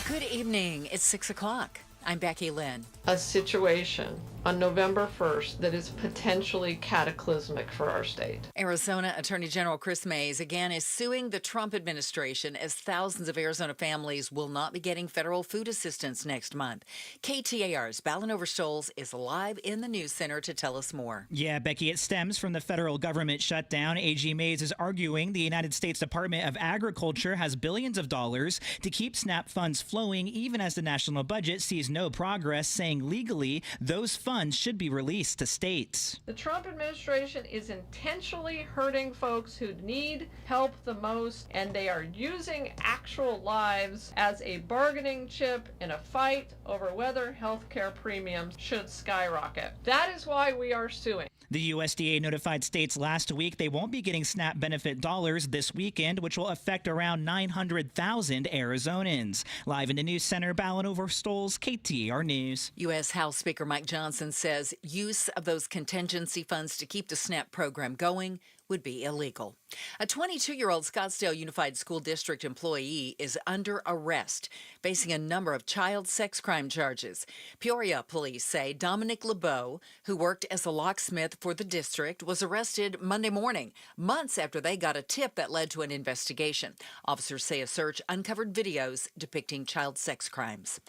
Good evening. It's 6 o'clock. I'm Becky Lynn. A situation on November 1st that is potentially cataclysmic for our state. Arizona Attorney General Chris Mays again is suing the Trump administration as thousands of Arizona families will not be getting federal food assistance next month. KTAR's Ballin Overstoles is live in the news center to tell us more. Yeah, Becky, it stems from the federal government shutdown. AG Mays is arguing the United States Department of Agriculture has billions of dollars to keep SNAP funds flowing even as the national budget sees no progress, saying legally those funds should be released to states. The Trump administration is intentionally hurting folks who need help the most, and they are using actual lives as a bargaining chip in a fight over whether health care premiums should skyrocket. That is why we are suing. The USDA notified states last week they won't be getting SNAP benefit dollars this weekend, which will affect around 900,000 Arizonans. Live in the news center, Ballin Overstoles, KTAR. KTAR News. U.S. House Speaker Mike Johnson says use of those contingency funds to keep the SNAP program going would be illegal. A 22-year-old Scottsdale Unified School District employee is under arrest, facing a number of child sex crime charges. Peoria police say Dominic LeBeau, who worked as a locksmith for the district, was arrested Monday morning, months after they got a tip that led to an investigation. Officers say a search uncovered videos depicting child sex crimes.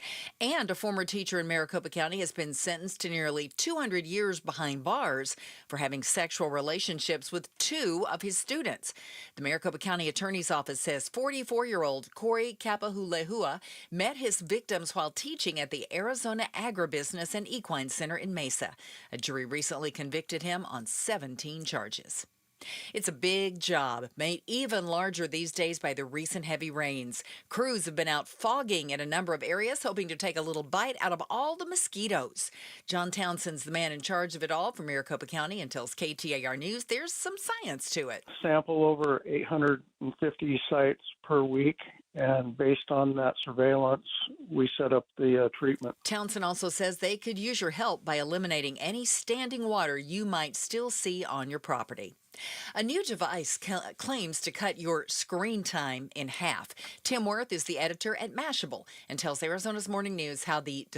And a former teacher in Maricopa County has been sentenced to nearly 200 years behind bars for having sexual relationships with two of his students. The Maricopa County Attorney's Office says 44-year-old Corey Kapahulehua met his victims while teaching at the Arizona Agribusiness and Equine Center in Mesa. A jury recently convicted him on 17 charges. It's a big job, made even larger these days by the recent heavy rains. Crews have been out fogging in a number of areas, hoping to take a little bite out of all the mosquitoes. John Townsend's the man in charge of it all from Maricopa County and tells KTAR News there's some science to it. Sample over 850 sites per week, and based on that surveillance, we set up the treatment. Townsend also says they could use your help by eliminating any standing water you might still see on your property. A new device claims to cut your screen time in half. Tim Worth is the editor at Mashable and tells Arizona's Morning News how the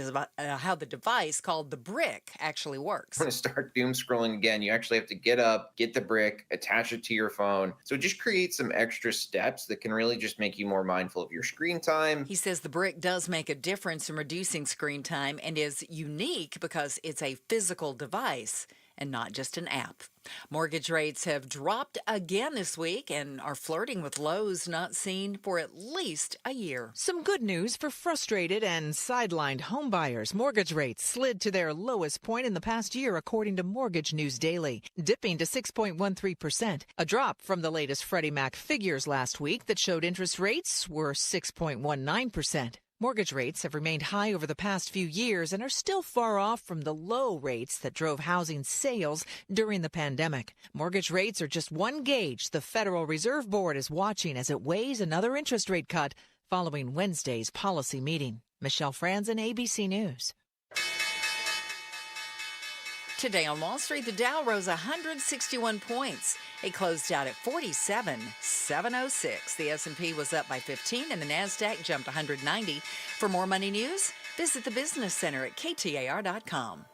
device called the Brick actually works. When you start doom scrolling again, you actually have to get up, get the Brick, attach it to your phone. So it just creates some extra steps that can really just make you more mindful of your screen time. He says the Brick does make a difference in reducing screen time and is unique because it's a physical device and not just an app. Mortgage rates have dropped again this week and are flirting with lows not seen for at least a year. Some good news for frustrated and sidelined homebuyers. Mortgage rates slid to their lowest point in the past year, according to Mortgage News Daily, dipping to 6.13%, a drop from the latest Freddie Mac figures last week that showed interest rates were 6.19%. Mortgage rates have remained high over the past few years and are still far off from the low rates that drove housing sales during the pandemic. Mortgage rates are just one gauge the Federal Reserve Board is watching as it weighs another interest rate cut following Wednesday's policy meeting. Michelle Franzen, ABC News. Today on Wall Street, the Dow rose 161 points. It closed out at 47,706. The S&P was up by 15 and the Nasdaq jumped 190. For more money news, visit the Business Center at KTAR.com.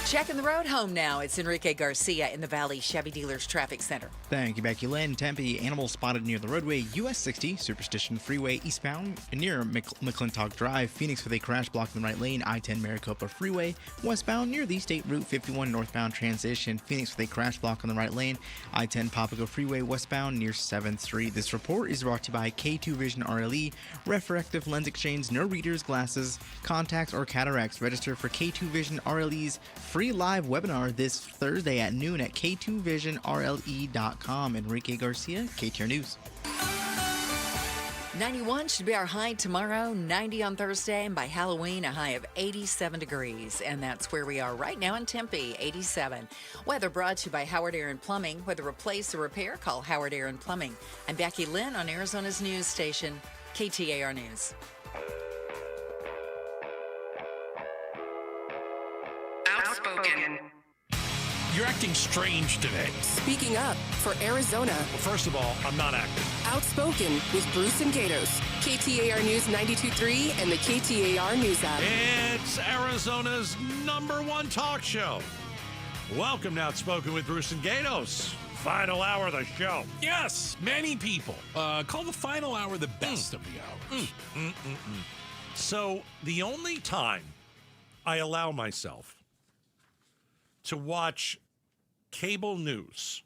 Checking the road home now. It's Enrique Garcia in the Valley Chevy Dealers Traffic Center. Thank you, Becky Lynn. Tempe, animals spotted near the roadway US 60, Superstition Freeway eastbound near McClintock Drive. Phoenix with a crash blocked in the right lane. I-10 Maricopa Freeway westbound near the State Route 51 northbound transition. Phoenix with a crash block on the right lane. I-10 Papago Freeway westbound near 7th Street. This report is brought to you by K2 Vision RLE, refractive lens exchange, no readers, glasses, contacts, or cataracts. Register for K2 Vision RLE's free live webinar this Thursday at noon at k2visionrle.com. Enrique Garcia, KTAR News. 91 should be our high tomorrow, 90 on Thursday, and by Halloween, a high of 87 degrees. And that's where we are right now in Tempe, 87. Weather brought to you by Howard Aaron Plumbing. Whether replace or repair, call Howard Aaron Plumbing. I'm Becky Lynn on Arizona's news station, KTAR News. Outspoken. You're acting strange today. Speaking up for Arizona. Well, first of all, I'm not acting. Outspoken with Bruce and Gatos. KTAR News 92.3 and the KTAR News app. It's Arizona's #1 talk show. Welcome to Outspoken with Bruce and Gatos. Final hour of the show. Yes, many people call the final hour the best of the hours. So the only time I allow myself to watch cable news,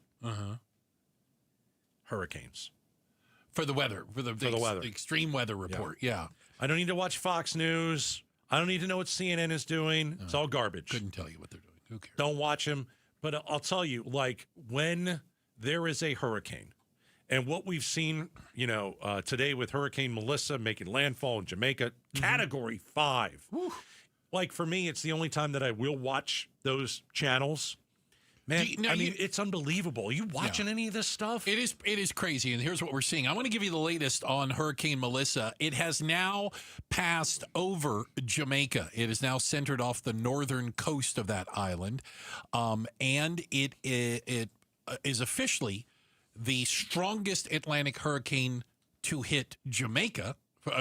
hurricanes, for the weather, for the weather, extreme weather report. Yeah. I don't need to watch Fox News. I don't need to know what CNN is doing. It's all garbage. Couldn't tell you what they're doing. Who cares? Don't watch them. But I'll tell you, like when there is a hurricane, and what we've seen, today with Hurricane Melissa making landfall in Jamaica, Category 5. Whew. Like for me, it's the only time that I will watch those channels. Man, it's unbelievable. Are you watching any of this stuff? It is crazy, and here's what we're seeing. I want to give you the latest on Hurricane Melissa. It has now passed over Jamaica. It is now centered off the northern coast of that island, and it is officially the strongest Atlantic hurricane to hit Jamaica,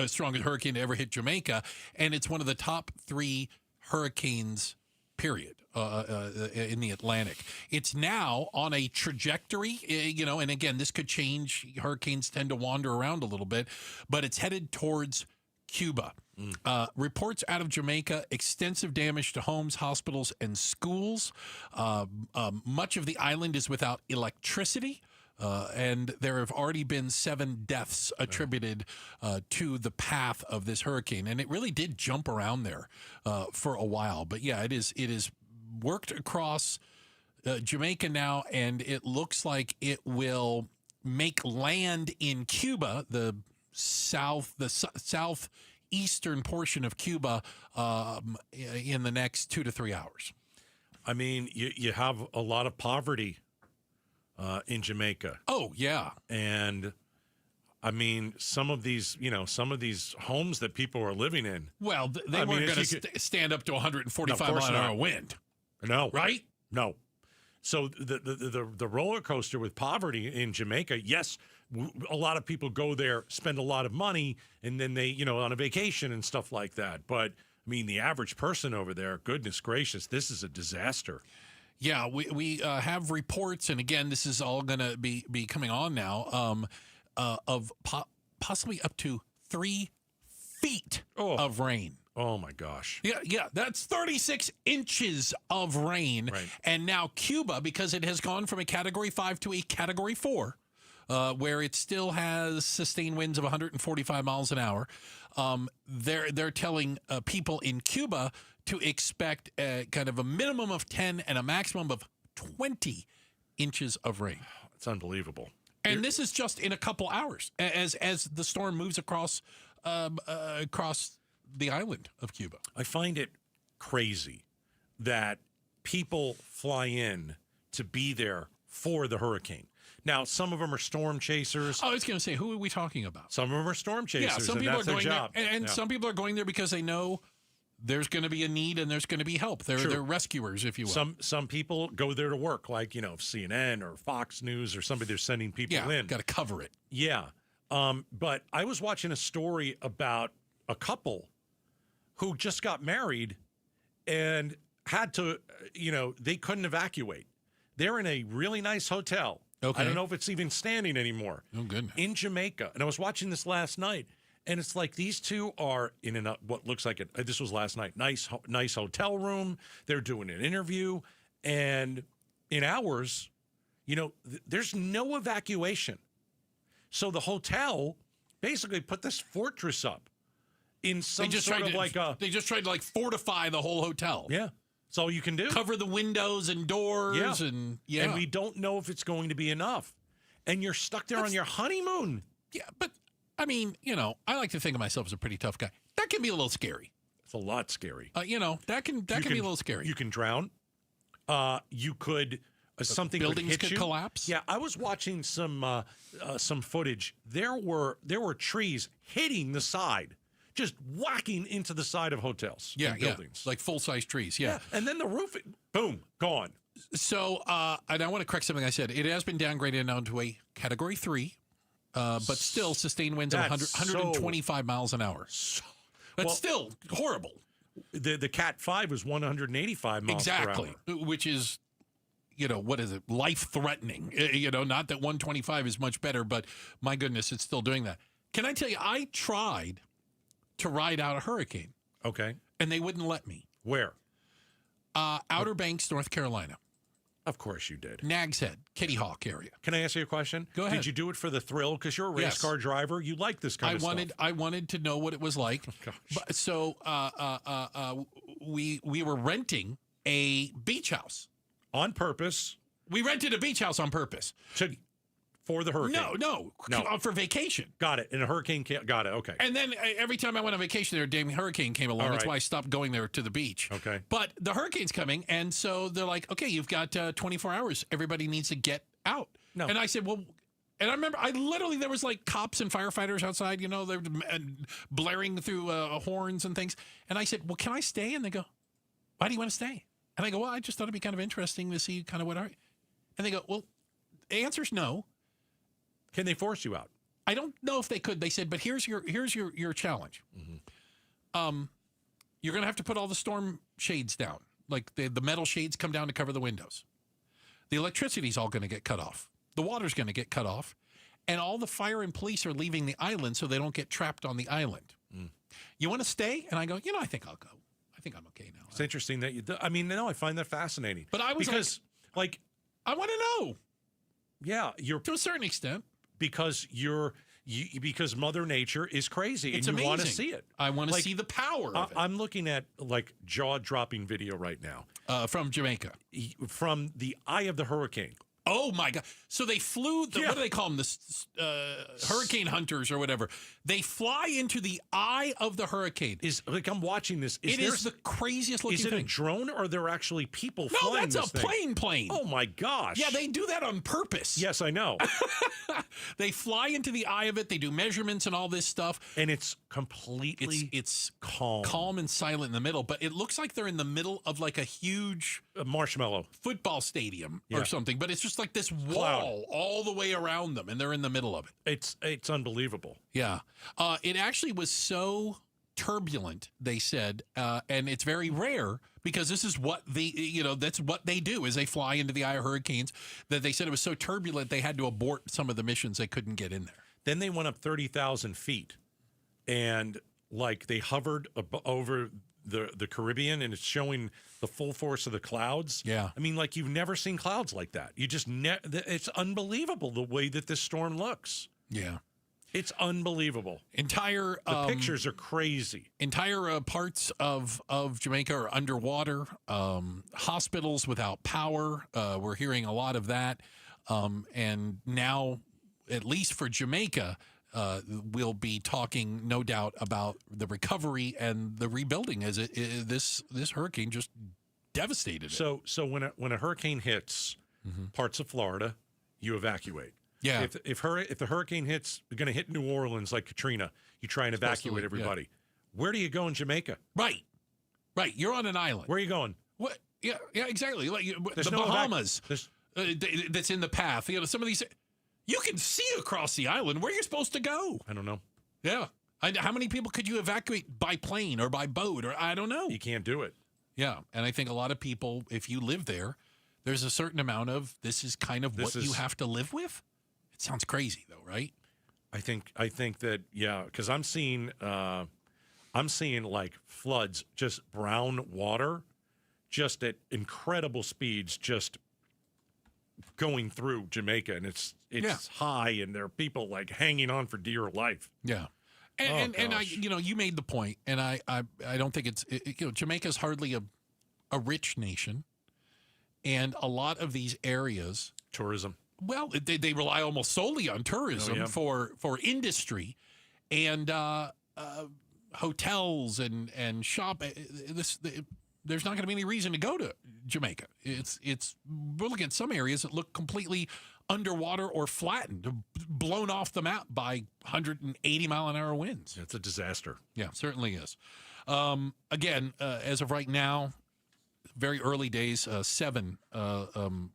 strongest hurricane to ever hit Jamaica, and it's one of the top 3 hurricanes, period, in the Atlantic. It's now on a trajectory, and again, this could change. Hurricanes tend to wander around a little bit, but it's headed towards Cuba. Reports out of Jamaica, extensive damage to homes, hospitals, and schools. Much of the island is without electricity. And there have already been 7 deaths attributed to the path of this hurricane. And it really did jump around there for a while. But yeah, it is worked across Jamaica now, and it looks like it will make land in Cuba, the southeastern portion of Cuba, in the next 2 to 3 hours. I mean, you have a lot of poverty in Jamaica. Oh, yeah. And I mean, some of these homes that people are living in. Well, they weren't going to stand up to 145 mile an hour wind. No. Right? No. So the roller coaster with poverty in Jamaica, yes, a lot of people go there, spend a lot of money, and then they, on a vacation and stuff like that. But, I mean, the average person over there, goodness gracious, this is a disaster. Yeah, we have reports, and again, this is all going to be coming on now, of possibly up to 3 feet of rain. Oh, my gosh. Yeah, that's 36 inches of rain. Right. And now Cuba, because it has gone from a Category 5 to a Category 4, where it still has sustained winds of 145 miles an hour, they're telling people in Cuba to expect kind of a minimum of 10 and a maximum of 20 inches of rain. It's unbelievable. And this is just in a couple hours as the storm moves across the island of Cuba. I find it crazy that people fly in to be there for the hurricane. Now, some of them are storm chasers. I was going to say, who are we talking about? Some of them are storm chasers, yeah, some and people that's are going their job. there, and some people are going there because they know there's going to be a need and there's going to be help. They're rescuers, if you will. Some people go there to work, like CNN or Fox News or somebody. They're sending people in. Got to cover it. Yeah, but I was watching a story about a couple who just got married and had to, they couldn't evacuate. They're in a really nice hotel. Okay. I don't know if it's even standing anymore. Oh, goodness. In Jamaica. And I was watching this last night, and it's like these two are in what looks like this was last night, nice hotel room. They're doing an interview, and in hours, there's no evacuation. So the hotel basically put this fortress up in some sort of like a... They just tried to fortify the whole hotel. Yeah. That's all you can do. Cover the windows and doors. And we don't know if it's going to be enough. And you're stuck there on your honeymoon. Yeah, but I mean, I like to think of myself as a pretty tough guy. That can be a little scary. It's a lot scary. That can be a little scary. You can drown. You could... something buildings could hit could collapse. Yeah, I was watching some footage. There were trees hitting the side, just whacking into the side of hotels and buildings. Like full-size trees, yeah. And then the roof, boom, gone. So, and I want to correct something I said. It has been downgraded now to a Category 3, but still sustained winds of 125 miles an hour. That's still horrible. The Cat 5 was 185 miles per hour. Exactly, which is... what is it? Life-threatening. Not that 125 is much better, but my goodness, it's still doing that. Can I tell you, I tried to ride out a hurricane. Okay. And they wouldn't let me. Where? Outer Banks, North Carolina. Of course you did. Nags Head, Kitty Hawk area. Can I ask you a question? Go ahead. Did you do it for the thrill? Because you're a race car driver. You like this kind of stuff. I wanted to know what it was like. Oh, gosh. But, so we were renting a beach house. On purpose. We rented a beach house on purpose. For the hurricane? No. For vacation. Got it. And a hurricane got it. Okay. And then every time I went on vacation there, a damn hurricane came along. That's why I stopped going there to the beach. Okay. But the hurricane's coming, and so they're like, okay, you've got 24 hours. Everybody needs to get out. No. And I said, well, and I remember there was like cops and firefighters outside, they're blaring through horns and things. And I said, well, can I stay? And they go, why do you want to stay? And I go, well, I just thought it'd be kind of interesting to see kind of what are. And they go, well, the answer's no. Can they force you out? I don't know if they could. They said, but here's your challenge. Mm-hmm. You're going to have to put all the storm shades down. Like the metal shades come down to cover the windows. The electricity's all going to get cut off. The water's going to get cut off. And all the fire and police are leaving the island so they don't get trapped on the island. Mm. You want to stay? And I go, I think I'll go. I think I'm okay now. It's interesting that I find that fascinating. But I was like I want to know. Yeah, you're to a certain extent. Because because Mother Nature is crazy, it's and you amazing. want to see it. I want to see the power of it. I'm looking at like jaw-dropping video right now from Jamaica, from the eye of the hurricane. Oh my God! So they flew. What do they call them? The hurricane hunters or whatever. They fly into the eye of the hurricane. I'm watching this. It is the craziest looking thing. Is it a drone or are there actually people flying? No, that's a plane. Oh my gosh! Yeah, they do that on purpose. Yes, I know. They fly into the eye of it. They do measurements and all this stuff, and it's completely it's calm and silent in the middle. But it looks like they're in the middle of like a huge marshmallow football stadium or something. But it's just like this wall all the way around them, and they're in the middle of it. It's unbelievable. Yeah. It actually was so turbulent, they said, and it's very rare because this is what that's what they do is they fly into the eye of hurricanes, that they said it was so turbulent they had to abort some of the missions. They couldn't get in there. Then they went up 30,000 feet and like they hovered over the Caribbean, and it's showing the full force of the clouds. Yeah. I mean, like you've never seen clouds like that. You just it's unbelievable the way that this storm looks. Yeah. It's unbelievable. The pictures are crazy. Entire parts of Jamaica are underwater. Hospitals without power. We're hearing a lot of that. And now, at least for Jamaica, we'll be talking, no doubt, about the recovery and the rebuilding as this hurricane just devastated it. So when a hurricane hits parts of Florida, you evacuate. Yeah. If the hurricane hits, going to hit New Orleans like Katrina, you try and evacuate everybody. Yeah. Where do you go in Jamaica? Right. You're on an island. Where are you going? What? Yeah, exactly. Like the Bahamas. That's in the path. Some of these. You can see across the island. Where are you supposed to go? I don't know. Yeah. How many people could you evacuate by plane or by boat? Or I don't know. You can't do it. Yeah. And I think a lot of people, if you live there, there's a certain amount of this is kind of what you have to live with. It sounds crazy though, right? I think that, yeah, because I'm seeing like floods, just brown water, just at incredible speeds, just going through Jamaica, and it's high, and there are people like hanging on for dear life. Yeah. And I, you made the point, and I don't think Jamaica's hardly a rich nation, and a lot of these areas, tourism. Well, they rely almost solely on tourism for industry, and hotels and shop. There's not going to be any reason to go to Jamaica. We're looking at some areas that look completely underwater or flattened, blown off the map by 180-mile-an-hour winds. It's a disaster. Yeah, certainly is. Again, as of right now, very early days, 7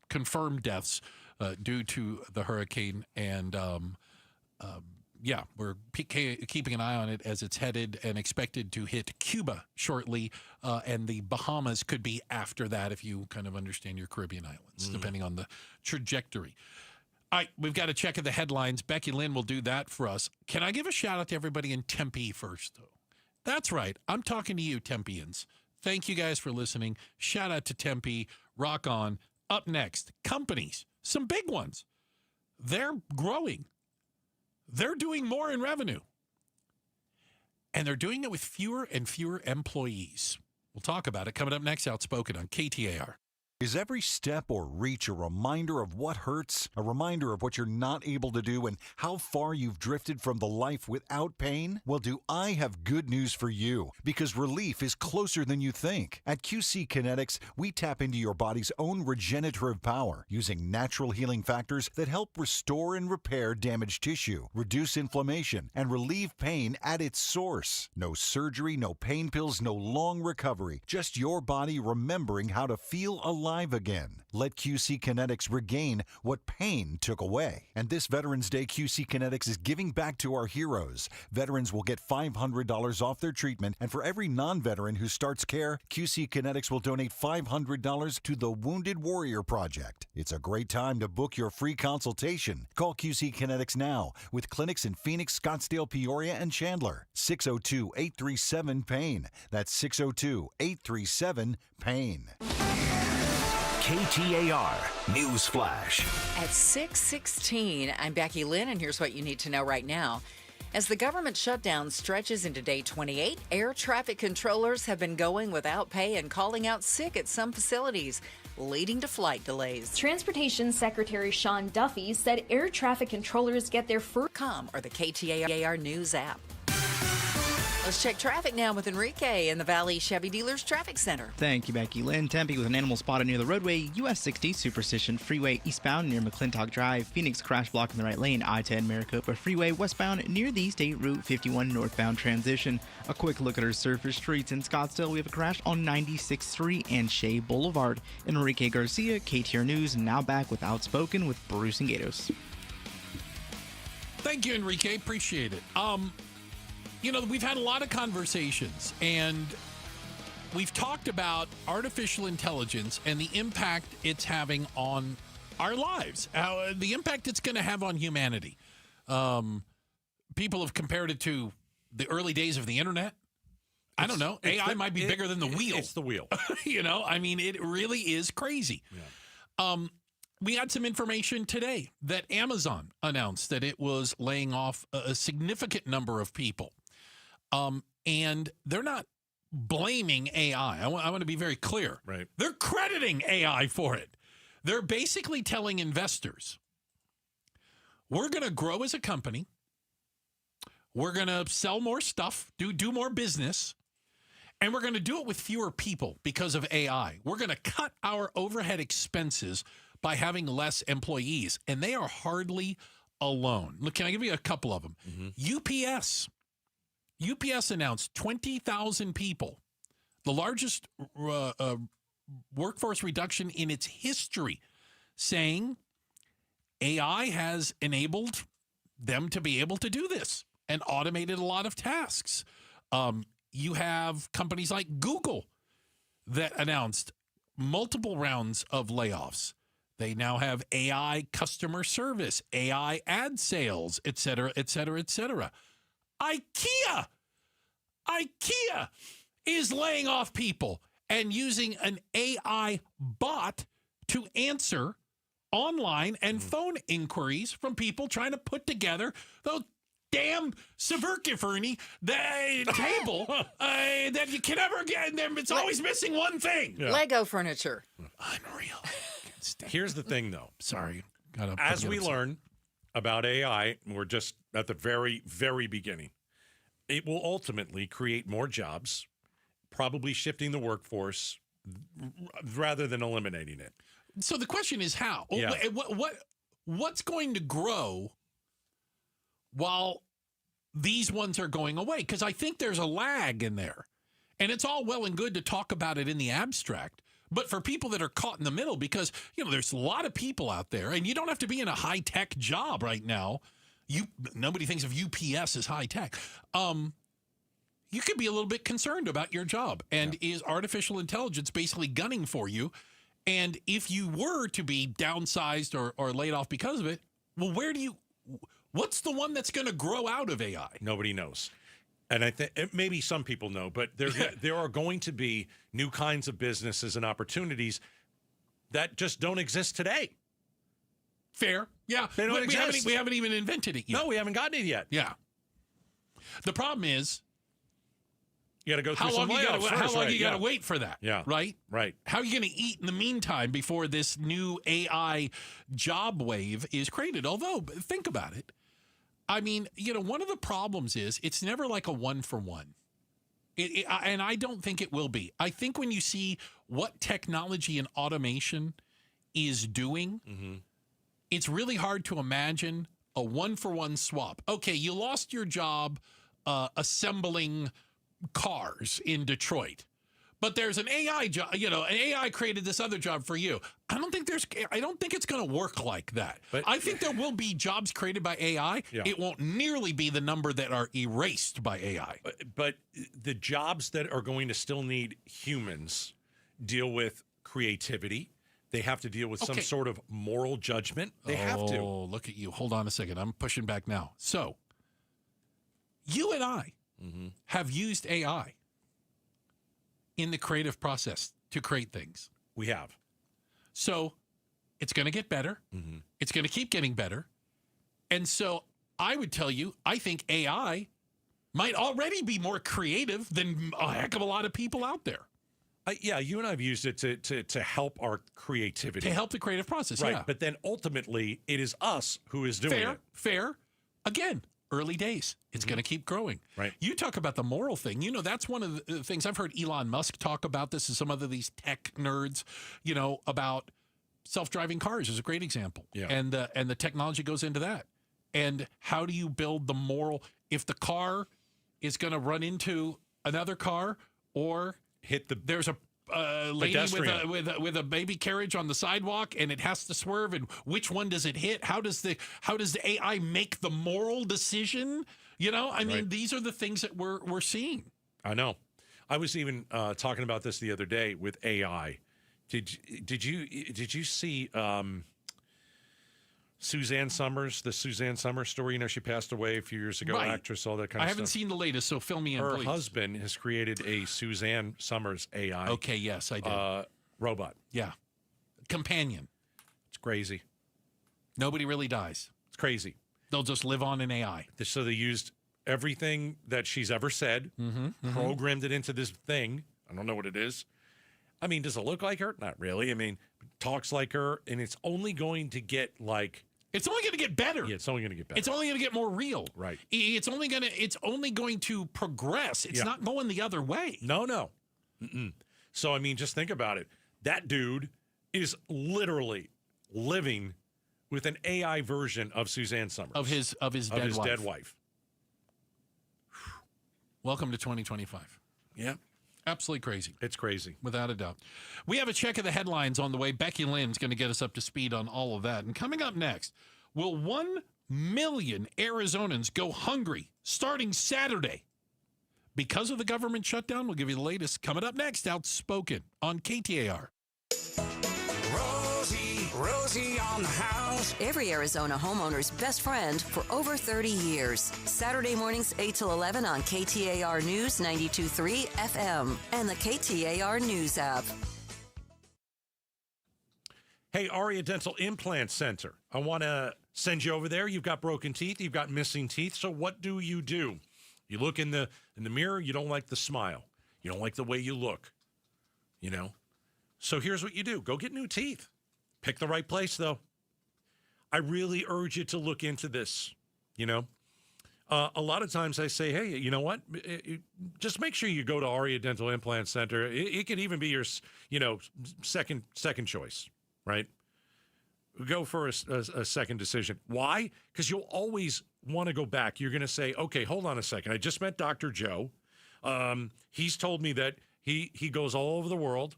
confirmed deaths due to the hurricane, and we're keeping an eye on it as it's headed and expected to hit Cuba shortly, and the Bahamas could be after that if you kind of understand your Caribbean islands, depending on the trajectory. All right, we've got to check the headlines. Becky Lynn will do that for us. Can I give a shout out to everybody in Tempe first, though? That's right. I'm talking to you, Tempeans. Thank you guys for listening. Shout out to Tempe. Rock on. Up next, companies, some big ones. They're growing. They're doing more in revenue. And they're doing it with fewer and fewer employees. We'll talk about it coming up next, Outspoken on KTAR. Is every step or reach a reminder of what hurts, a reminder of what you're not able to do, and how far you've drifted from the life without pain? Well, do I have good news for you? Because relief is closer than you think. At QC Kinetics, we tap into your body's own regenerative power using natural healing factors that help restore and repair damaged tissue, reduce inflammation, and relieve pain at its source. No surgery, no pain pills, no long recovery. Just your body remembering how to feel alive again. Let QC Kinetics regain what pain took away. And this Veterans Day, QC Kinetics is giving back to our heroes. Veterans will get $500 off their treatment, and for every non-veteran who starts care, QC Kinetics will donate $500 to the Wounded Warrior Project. It's a great time to book your free consultation. Call QC Kinetics now with clinics in Phoenix, Scottsdale, Peoria, and Chandler. 602-837-PAIN. That's 602-837-PAIN. KTAR News Flash. At 6:16, I'm Becky Lynn, and here's what you need to know right now. As the government shutdown stretches into day 28, air traffic controllers have been going without pay and calling out sick at some facilities, leading to flight delays. Transportation Secretary Sean Duffy said air traffic controllers get their first or the KTAR News app. Let's check traffic now with Enrique in the Valley Chevy Dealers Traffic Center. Thank you, Becky Lynn. Tempe with an animal spotted near the roadway. US 60 Superstition Freeway eastbound near McClintock Drive. Phoenix crash block in the right lane. I-10 Maricopa Freeway westbound near the State Route 51 northbound transition. A quick look at our surface streets in Scottsdale. We have a crash on 96th Street and Shea Boulevard. Enrique Garcia, KTAR News, now back with Outspoken with Bruce and Gatos. Thank you, Enrique. Appreciate it. You know, we've had a lot of conversations, and we've talked about artificial intelligence and the impact it's having on our lives, the impact it's going to have on humanity. People have compared it to the early days of the internet. I don't know. AI might be bigger than the wheel. It's the wheel. You know, I mean, it really is crazy. Yeah. We had some information today that Amazon announced that it was laying off a significant number of people. And they're not blaming AI. I want to be very clear. Right. They're crediting AI for it. They're basically telling investors, we're going to grow as a company. We're going to sell more stuff, do more business, and we're going to do it with fewer people because of AI. We're going to cut our overhead expenses by having less employees, and they are hardly alone. Look, can I give you a couple of them? Mm-hmm. UPS announced 20,000 people, the largest workforce reduction in its history, saying AI has enabled them to be able to do this and automated a lot of tasks. You have companies like Google that announced multiple rounds of layoffs. They now have AI customer service, AI ad sales, et cetera, et cetera, et cetera. IKEA is laying off people and using an AI bot to answer online and phone inquiries from people trying to put together those damn Saverkiferny table that you can never get. It's always missing one thing. Yeah. Lego furniture. Unreal. Here's the thing, though. Sorry. As we learn about AI, we're just at the very, very beginning. It will ultimately create more jobs, probably shifting the workforce rather than eliminating it. So the question is how? Yeah. What's going to grow while these ones are going away? Because I think there's a lag in there. And it's all well and good to talk about it in the abstract. But for people that are caught in the middle, because, you know, there's a lot of people out there, and you don't have to be in a high-tech job right now. Nobody thinks of UPS as high-tech. You could be a little bit concerned about your job. And is artificial intelligence basically gunning for you? And if you were to be downsized or laid off because of it, well, what's the one that's going to grow out of AI? Nobody knows. And I think maybe some people know, but there are going to be new kinds of businesses and opportunities that just don't exist today. Fair. Yeah. They don't exist. We haven't even invented it yet. No, we haven't gotten it yet. Yeah. The problem is You got to go through How some long you got to right, wait for that? Yeah. Right? Right. How are you going to eat in the meantime before this new AI job wave is created? Although, think about it. I mean, one of the problems is it's never like a one-for-one. And I don't think it will be. I think when you see what technology and automation is doing, it's really hard to imagine a one-for-one swap. Okay, you lost your job assembling cars in Detroit, but there's an AI job. An AI created this other job for you. I don't think it's going to work like that. But I think there will be jobs created by AI. Yeah. It won't nearly be the number that are erased by AI. But the jobs that are going to still need humans deal with creativity. They have to deal with some sort of moral judgment. They have to. Oh, look at you. Hold on a second. I'm pushing back now. So, you and I have used AI in the creative process to create things. We have. So, it's going to get better. It's going to keep getting better. And so, I would tell you, I think AI might already be more creative than a heck of a lot of people out there. Yeah, you and I have used it to help our creativity. To help the creative process, right. Yeah. But then ultimately, it is us who is doing it. Fair. Again, early days. It's going to keep growing. Right. You talk about the moral thing. That's one of the things I've heard Elon Musk talk about this and some of these tech nerds, about self-driving cars is a great example. Yeah. And the technology goes into that. And how do you build the moral if the car is going to run into another car or there's a lady with a baby carriage on the sidewalk and it has to swerve, and which one does it hit? How does the AI make the moral decision? I mean, these are the things that we're seeing. I know. I was even talking about this the other day with AI. Did you see Suzanne Summers, the Suzanne Summers story? She passed away a few years ago, actress, all that kind of stuff. I haven't seen the latest, so fill me in, Her please. husband has created a Suzanne Summers AI. Okay, yes, I did. Robot. Yeah. Companion. It's crazy. Nobody really dies. It's crazy. They'll just live on in AI. So they used everything that she's ever said, programmed it into this thing. I don't know what it is. I mean, does it look like her? Not really. I mean, talks like her, and it's only going to get It's only going to get better. Yeah, it's only going to get better. It's only going to get more real. Right. It's only going to progress. It's not going the other way. No. So, I mean, just think about it. That dude is literally living with an AI version of Suzanne Summers. Of his dead wife. Welcome to 2025. Yeah. Absolutely crazy. It's crazy. Without a doubt. We have a check of the headlines on the way. Becky Lynn's going to get us up to speed on all of that. And coming up next, will 1 million Arizonans go hungry starting Saturday? Because of the government shutdown, we'll give you the latest. Coming up next, Outspoken on KTAR. Rosie on the house. Every Arizona homeowner's best friend for over 30 years. Saturday mornings 8 till 11 on KTAR News 92.3 FM and the KTAR News app. Hey, Aria Dental Implant Center. I want to send you over there. You've got broken teeth. You've got missing teeth. So what do? You look in the mirror. You don't like the smile. You don't like the way you look. So here's what you do. Go get new teeth. Pick the right place, though. I really urge you to look into this. A lot of times I say, hey, you know what? Just make sure you go to Aria Dental Implant Center. It could even be your, second choice, right? Go for a second decision. Why? Because you'll always want to go back. You're going to say, okay, hold on a second. I just met Dr. Joe. He's told me that he goes all over the world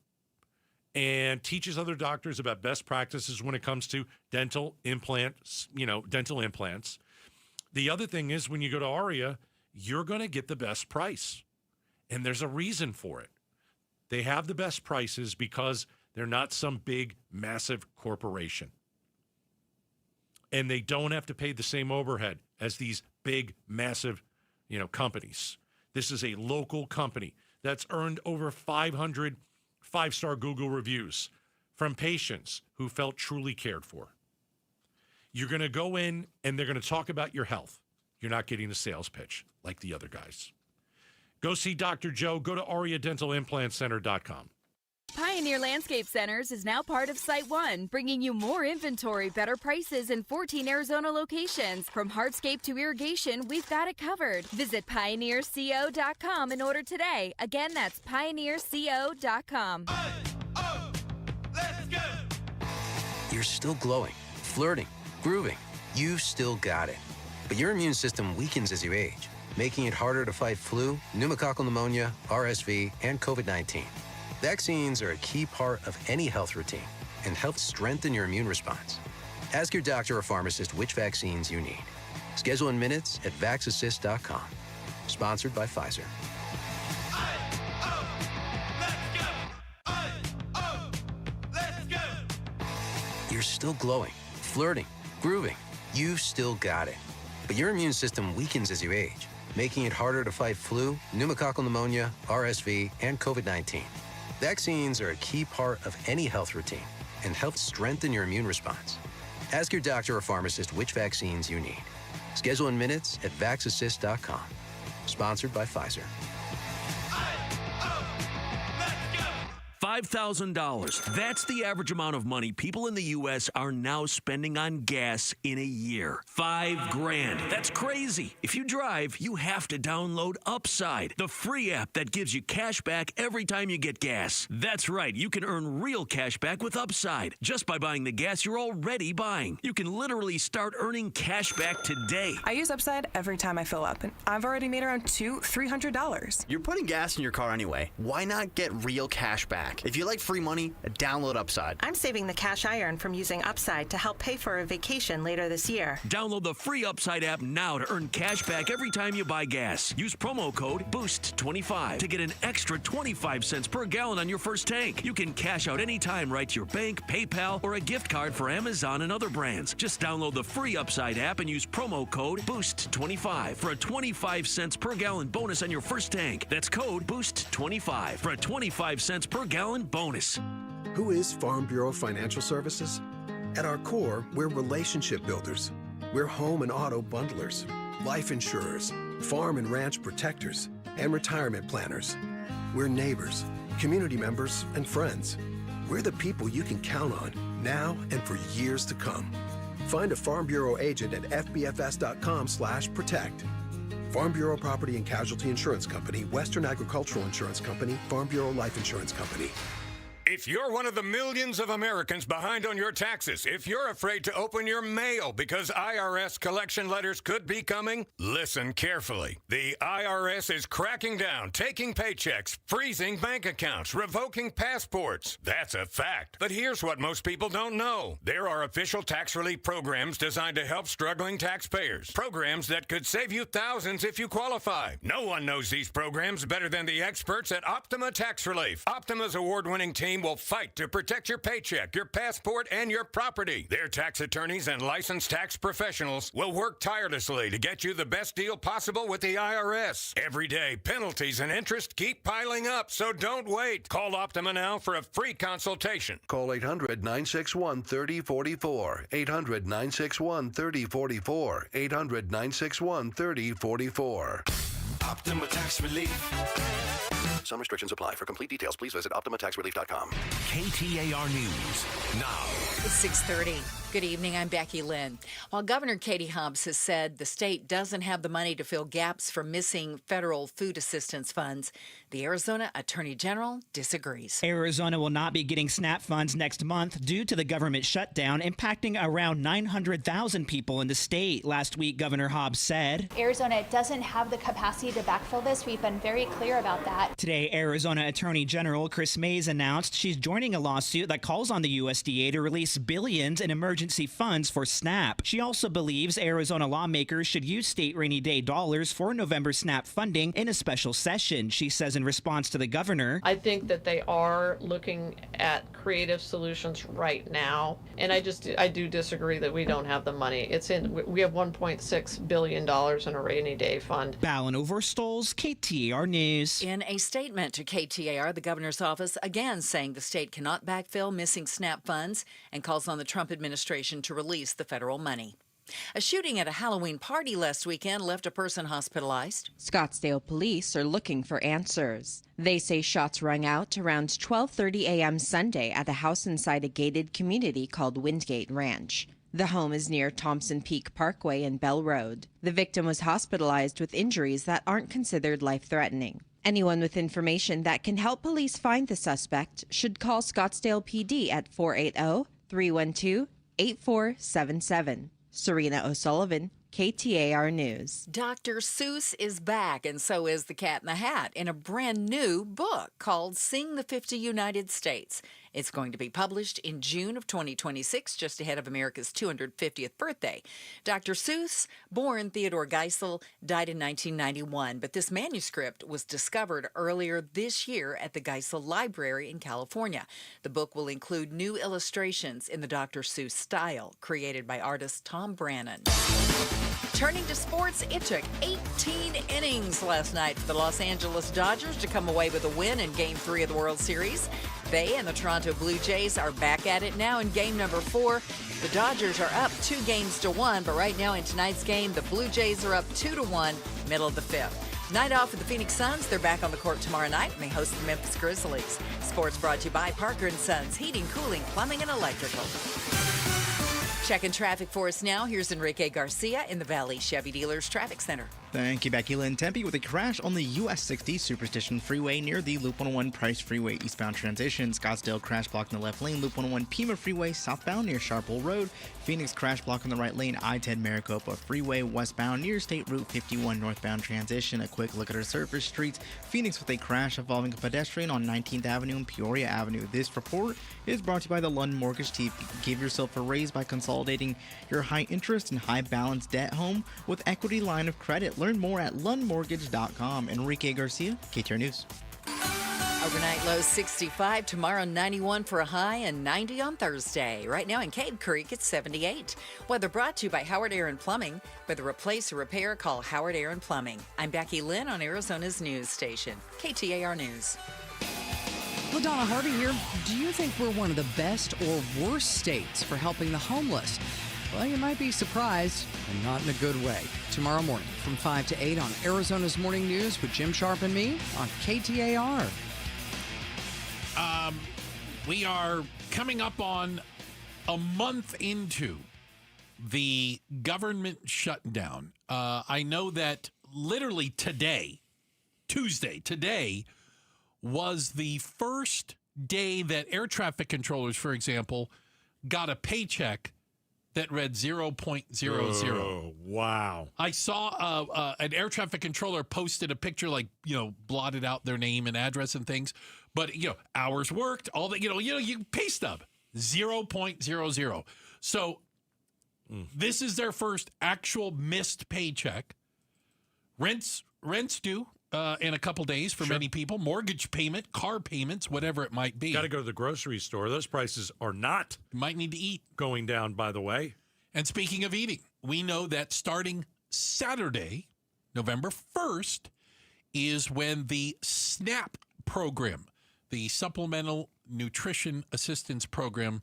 and teaches other doctors about best practices when it comes to dental implants, dental implants. The other thing is when you go to Aria, you're going to get the best price. And there's a reason for it. They have the best prices because they're not some big, massive corporation. And they don't have to pay the same overhead as these big, massive, companies. This is a local company that's earned over 500 5-star Google reviews from patients who felt truly cared for. You're going to go in and they're going to talk about your health. You're not getting a sales pitch like the other guys. Go see Dr. Joe. Go to AriaDentalImplantCenter.com. Pioneer Landscape Centers is now part of Site One, bringing you more inventory, better prices, and 14 Arizona locations. From hardscape to irrigation, we've got it covered. Visit PioneerCO.com and order today. Again, that's PioneerCO.com. Let's go! You're still glowing, flirting, grooving. You've still got it. But your immune system weakens as you age, making it harder to fight flu, pneumococcal pneumonia, RSV, and COVID-19. Vaccines are a key part of any health routine and help strengthen your immune response. Ask your doctor or pharmacist which vaccines you need. Schedule in minutes at VaxAssist.com. Sponsored by Pfizer. You're still glowing, flirting, grooving. You've still got it. But your immune system weakens as you age, making it harder to fight flu, pneumococcal pneumonia, RSV, and COVID-19. Vaccines are a key part of any health routine and help strengthen your immune response. Ask your doctor or pharmacist which vaccines you need. Schedule in minutes at VaxAssist.com. Sponsored by Pfizer. $5,000. That's the average amount of money people in the U.S. are now spending on gas in a year. $5,000. That's crazy. If you drive, you have to download Upside, the free app that gives you cash back every time you get gas. That's right. You can earn real cash back with Upside just by buying the gas you're already buying. You can literally start earning cash back today. I use Upside every time I fill up, and I've already made around $300. You're putting gas in your car anyway. Why not get real cash back? If you like free money, download Upside. I'm saving the cash I earn from using Upside to help pay for a vacation later this year. Download the free Upside app now to earn cash back every time you buy gas. Use promo code BOOST25 to get an extra 25 cents per gallon on your first tank. You can cash out anytime right to your bank, PayPal, or a gift card for Amazon and other brands. Just download the free Upside app and use promo code BOOST25 for a 25 cents per gallon bonus on your first tank. That's code BOOST25 for a 25 cents per gallon bonus. Who is Farm Bureau Financial Services? At our core, we're relationship builders. We're home and auto bundlers, life insurers, farm and ranch protectors, and retirement planners. We're neighbors, community members, and friends. We're the people you can count on now and for years to come. Find a Farm Bureau agent at fbfs.com/protect. Farm Bureau Property and Casualty Insurance Company, Western Agricultural Insurance Company, Farm Bureau Life Insurance Company. If you're one of the millions of Americans behind on your taxes, if you're afraid to open your mail because IRS collection letters could be coming, listen carefully. The IRS is cracking down, taking paychecks, freezing bank accounts, revoking passports. That's a fact. But here's what most people don't know. There are official tax relief programs designed to help struggling taxpayers. Programs that could save you thousands if you qualify. No one knows these programs better than the experts at Optima Tax Relief. Optima's award-winning team will fight to protect your paycheck, your passport, and your property. Their tax attorneys and licensed tax professionals will work tirelessly to get you the best deal possible with the IRS. Every day, penalties and interest keep piling up, so don't wait. Call Optima now for a free consultation. Call 800-961-3044. 800-961-3044. 800-961-3044. Optima Tax Relief. Some restrictions apply. For complete details, please visit OptimaTaxRelief.com. KTAR News now. It's 6:30. Good evening. I'm Becky Lynn. While Governor Katie Hobbs has said the state doesn't have the money to fill gaps from missing federal food assistance funds, the Arizona Attorney General disagrees. Arizona will not be getting SNAP funds next month due to the government shutdown impacting around 900,000 people in the state. Last week, Governor Hobbs said, Arizona doesn't have the capacity to backfill this. We've been very clear about that. Today, Arizona Attorney General Chris Mays announced she's joining a lawsuit that calls on the USDA to release billions in emergency funds for SNAP. She also believes Arizona lawmakers should use state rainy day dollars for November SNAP funding in a special session. She says in response to the governor, I think that they are looking at creative solutions right now, and I do disagree that we don't have the money. We have $1.6 billion in a rainy day fund. Ballin Overstoles, KTAR News. In a statement to KTAR, the governor's office again saying the state cannot backfill missing SNAP funds and calls on the Trump administration to release the federal money. A shooting at a Halloween party last weekend left a person hospitalized. Scottsdale police are looking for answers. They say shots rang out around 12:30 a.m. Sunday at a house inside a gated community called Windgate Ranch. The home is near Thompson Peak Parkway and Bell Road. The victim was hospitalized with injuries that aren't considered life-threatening. Anyone with information that can help police find the suspect should call Scottsdale PD at 480-312-8477. Serena O'Sullivan, KTAR News. Dr. Seuss is back, and so is the Cat in the Hat, in a brand new book called Sing the 50 United States. It's going to be published in June of 2026, just ahead of America's 250th birthday. Dr. Seuss, born Theodore Geisel, died in 1991, but this manuscript was discovered earlier this year at the Geisel Library in California. The book will include new illustrations in the Dr. Seuss style, created by artist Tom Brannan. Turning to sports, it took 18 innings last night for the Los Angeles Dodgers to come away with a win in Game 3 of the World Series. They and the Toronto Blue Jays are back at it now in Game number 4. The Dodgers are up 2-1, but right now in tonight's game, the Blue Jays are up 2-1, middle of the 5th. Night off for the Phoenix Suns. They're back on the court tomorrow night, and they host the Memphis Grizzlies. Sports brought to you by Parker & Sons, heating, cooling, plumbing, and electrical. Checking traffic for us now. Here's Enrique Garcia in the Valley Chevy Dealers Traffic Center. Thank you, Becky Lynn. Tempe with a crash on the US 60 Superstition Freeway near the Loop 101 Price Freeway eastbound transition. Scottsdale crash block in the left lane. Loop 101 Pima Freeway southbound near Sharpeville Road. Phoenix crash block in the right lane. I-10 Maricopa Freeway westbound near State Route 51 northbound transition. A quick look at our surface streets. Phoenix with a crash involving a pedestrian on 19th Avenue and Peoria Avenue. This report is brought to you by the Lund Mortgage Team. Give yourself a raise by consolidating your high interest and high balance debt home with Equity Line of Credit. Learn more at lundmortgage.com. Enrique Garcia, KTAR News. Overnight low 65, tomorrow 91 for a high and 90 on Thursday. Right now in Cave Creek, it's 78. Weather brought to you by Howard Aaron Plumbing. Whether replace or repair, call Howard Aaron Plumbing. I'm Becky Lynn on Arizona's news station, KTAR News. LaDonna Harvey here. Do you think we're one of the best or worst states for helping the homeless? Well, you might be surprised, and not in a good way. Tomorrow morning from 5 to 8 on Arizona's Morning News with Jim Sharp and me on KTAR. We are coming up on a month into the government shutdown. I know that literally today, Tuesday, was the first day that air traffic controllers, for example, got a paycheck that read 0.00. Oh, wow. I saw an air traffic controller posted a picture, like, blotted out their name and address and things. But, hours worked, all that, you pay stub, 0.00. So this is their first actual missed paycheck. Rent's due in a couple days for many people. Mortgage payment, car payments, whatever it might be. Got to go to the grocery store. Those prices are not might need to eat going down, by the way. And speaking of eating, we know that starting Saturday, November 1st, is when the SNAP program, the Supplemental Nutrition Assistance Program,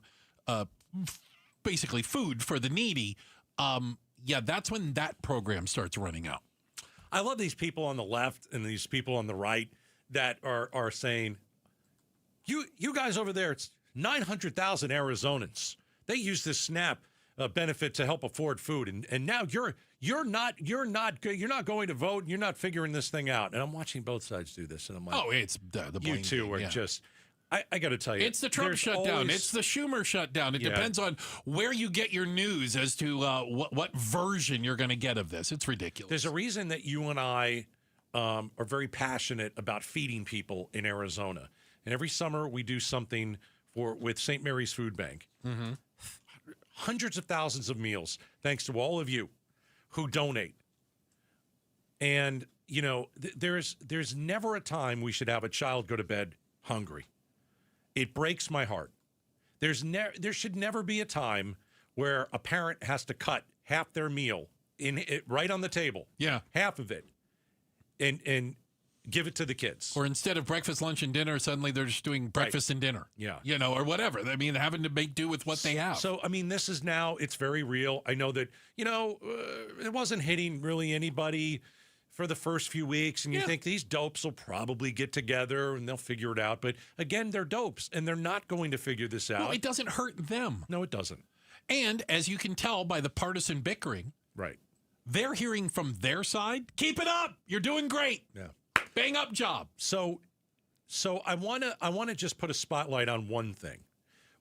basically food for the needy, that's when that program starts running out. I love these people on the left and these people on the right that are saying, you guys over there, it's 900,000 Arizonans. They use this SNAP benefit to help afford food, and now you're not going to vote. And you're not figuring this thing out. And I'm watching both sides do this, and I'm like, it's the blame you two are just. I got to tell you, it's the Trump shutdown. It's the Schumer shutdown. It depends on where you get your news as to what version you're going to get of this. It's ridiculous. There's a reason that you and I are very passionate about feeding people in Arizona. And every summer we do something with St. Mary's Food Bank. Mm-hmm. Hundreds of thousands of meals, thanks to all of you who donate. And, there's never a time we should have a child go to bed hungry. It breaks my heart. There should never be a time where a parent has to cut half their meal right on the table. Yeah. Half of it. And Give it to the kids. Or instead of breakfast, lunch, and dinner, suddenly they're just doing breakfast and dinner. Yeah. Or whatever. I mean, having to make do with what they have. So, I mean, this is now, it's very real. I know that, it wasn't hitting really anybody for the first few weeks, and you think these dopes will probably get together and they'll figure it out. But again, they're dopes, and they're not going to figure this out. No, it doesn't hurt them. No, it doesn't. And as you can tell by the partisan bickering, right, they're hearing from their side, keep it up. You're doing great. Yeah. Bang up job. So I want to just put a spotlight on one thing.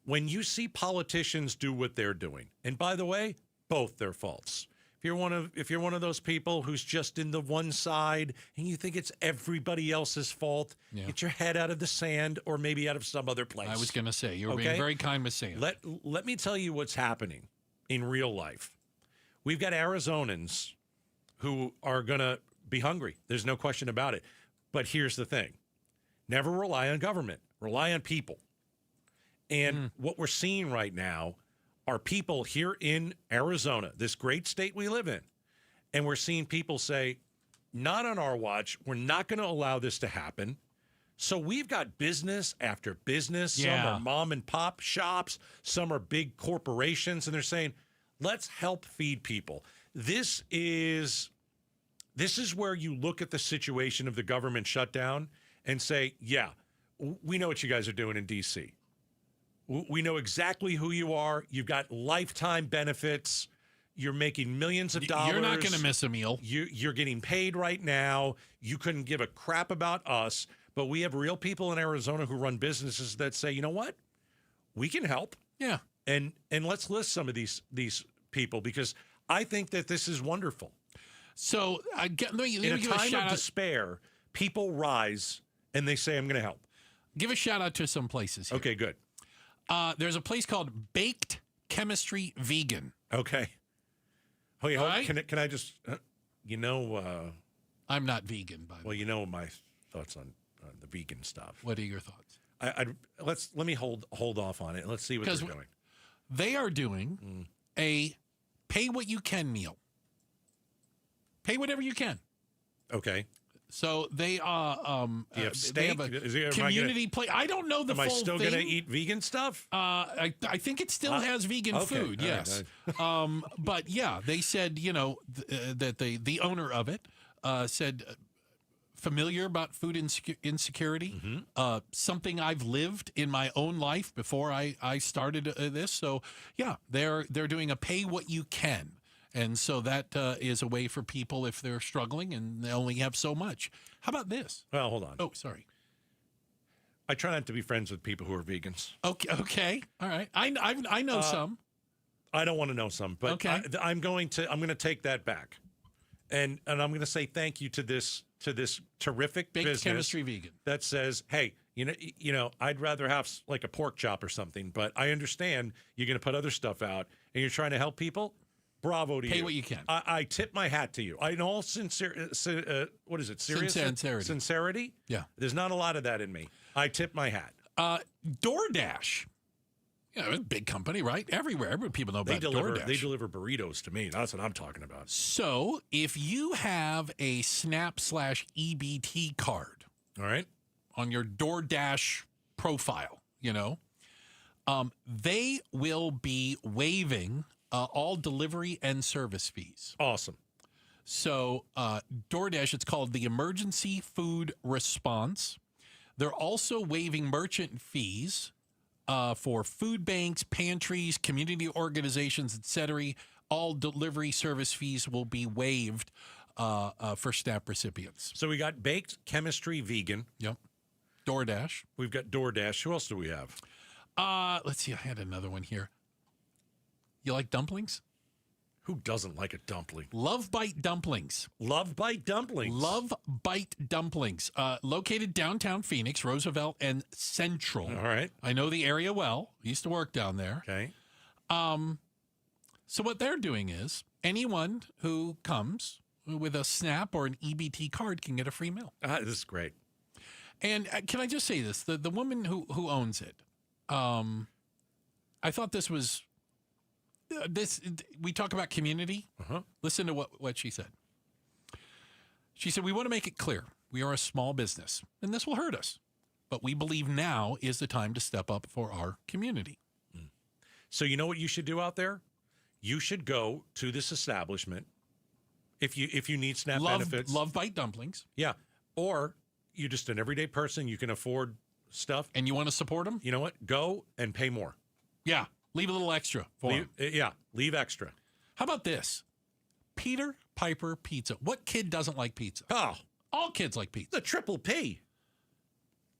When you see politicians do what they're doing, and by the way, both their faults. If you're one of those people who's just in the one side and you think it's everybody else's fault, get your head out of the sand or maybe out of some other place. I was going to say, you were being very kind with saying. Let me tell you what's happening in real life. We've got Arizonans who are going to be hungry. There's no question about it. But here's the thing. Never rely on government. Rely on people. And what we're seeing right now are people here in Arizona, this great state we live in. And we're seeing people say, not on our watch. We're not going to allow this to happen. So we've got business after business. Some are mom and pop shops. Some are big corporations. And they're saying, let's help feed people. This is where you look at the situation of the government shutdown and say, yeah, we know what you guys are doing in D.C. We know exactly who you are. You've got lifetime benefits. You're making millions of dollars. You're not going to miss a meal. You're getting paid right now. You couldn't give a crap about us. But we have real people in Arizona who run businesses that say, you know what? We can help. Yeah. And let's list some of these people because I think that this is wonderful. So let me in a time of despair, people rise and they say, I'm going to help. Give a shout out to some places here. Okay, good. There's a place called Baked Chemistry Vegan. Okay. Oh, yeah. Right? Can I just, I'm not vegan, by the way. Well, you know my thoughts on the vegan stuff. What are your thoughts? Let me hold off on it and let's see what they're doing. They are doing a pay what you can meal. Pay whatever you can. Okay. So they do you have steak? They have a community play. I don't know the full thing. Am I still going to eat vegan stuff? I think it still has vegan food. All yes. Right. But yeah, they said that the owner of it said familiar about food insecurity. Mm-hmm. Something I've lived in my own life before I started this. So yeah, they're doing a pay what you can. And so that is a way for people if they're struggling and they only have so much. How about this? Well, hold on. Oh, sorry. I try not to be friends with people who are vegans. Okay. All right. I know some. I don't want to know some, but okay. I'm going to take that back, and I'm going to say thank you to this terrific Baked business Chemistry Vegan that says, hey, you know, I'd rather have like a pork chop or something, but I understand you're going to put other stuff out and you're trying to help people. Bravo to you. Pay what you can. I tip my hat to you. In all what is it? Serious? Sincerity? Yeah. There's not a lot of that in me. I tip my hat. DoorDash. Yeah, it's a big company, right? Everywhere. People know about DoorDash. They deliver burritos to me. That's what I'm talking about. So if you have a SNAP/EBT card, all right, on your DoorDash profile, they will be waiving all delivery and service fees. Awesome. So DoorDash, it's called the Emergency Food Response. They're also waiving merchant fees for food banks, pantries, community organizations, etc. All delivery service fees will be waived for SNAP recipients. So we got Baked Chemistry Vegan. Yep. DoorDash. We've got DoorDash. Who else do we have? Let's see. I had another one here. You like dumplings? Who doesn't like a dumpling? Love Bite Dumplings. Love Bite Dumplings. Love Bite Dumplings. Located downtown Phoenix, Roosevelt, and Central. All right. I know the area well. I used to work down there. Okay. So what they're doing is anyone who comes with a SNAP or an EBT card can get a free meal. This is great. And can I just say this? The woman who owns it, I thought this was... we talk about community. Uh-huh. Listen to what she said. She said, we want to make it clear. We are a small business, and this will hurt us. But we believe now is the time to step up for our community. So you know what you should do out there? You should go to this establishment if you need SNAP benefits. Love Bite dumplings. Yeah. Or you're just an everyday person. You can afford stuff. And you want to support them? You know what? Go and pay more. Yeah. Leave a little extra for them. Leave extra. How about this? Peter Piper Pizza. What kid doesn't like pizza? Oh. All kids like pizza. The triple P.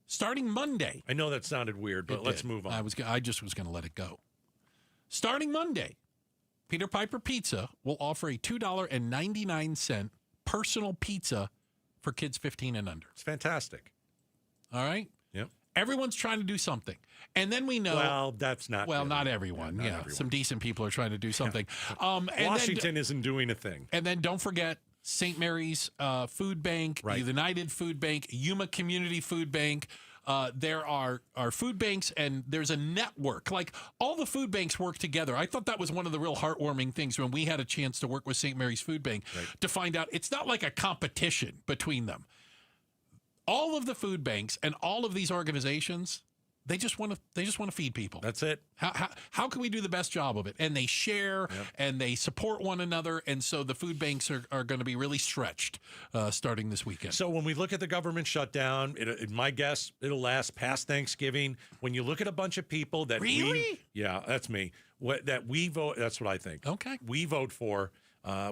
Starting Monday. I know that sounded weird, but let's move on. I just was going to let it go. Starting Monday, Peter Piper Pizza will offer a $2.99 personal pizza for kids 15 and under. It's fantastic. All right? Yep. Everyone's trying to do something. And then we know... Well, that's not... Well, not everyone. Not yeah, everyone. Some decent people are trying to do something. Yeah. Washington isn't doing a thing. And then don't forget St. Mary's Food Bank, right. United Food Bank, Yuma Community Food Bank. There are food banks, and there's a network. Like, all the food banks work together. I thought that was one of the real heartwarming things when we had a chance to work with St. Mary's Food Bank to find out it's not like a competition between them. All of the food banks and all of these organizations, they just want to feed people. That's it. How can we do the best job of it? And they share and they support one another. And so the food banks are going to be really stretched starting this weekend. So when we look at the government shutdown, my guess, it'll last past Thanksgiving. When you look at a bunch of people that that's me. That we vote. That's what I think. Okay. We vote for.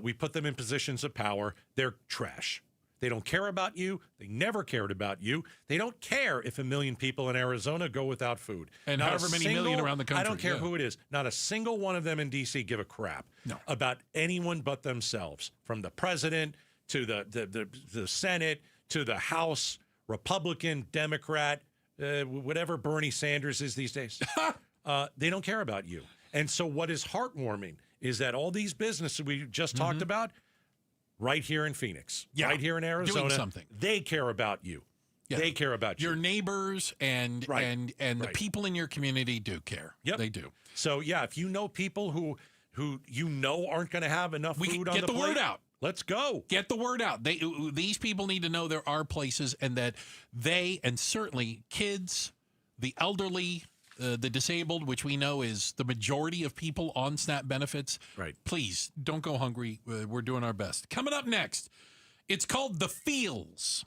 We put them in positions of power. They're trash. They don't care about you. They never cared about you. They don't care if 1 million people in Arizona go without food. And however many million around the country. I don't care who it is. Not a single one of them in D.C. give a crap about anyone but themselves, from the president to the Senate to the House, Republican, Democrat, whatever Bernie Sanders is these days. They don't care about you. And so what is heartwarming is that all these businesses we just talked about, right here in Phoenix, right here in Arizona, doing something. They care about you. Yeah. They care about you. Your neighbors and the people in your community do care. Yep. They do. So, if you know people who you know aren't going to have enough food on the plate. Get the word out. Let's go. Get the word out. These people need to know there are places, and that they, and certainly kids, the elderly, the disabled, which we know is the majority of people on SNAP benefits. Right. Please don't go hungry. We're doing our best. Coming up next, it's called The Feels.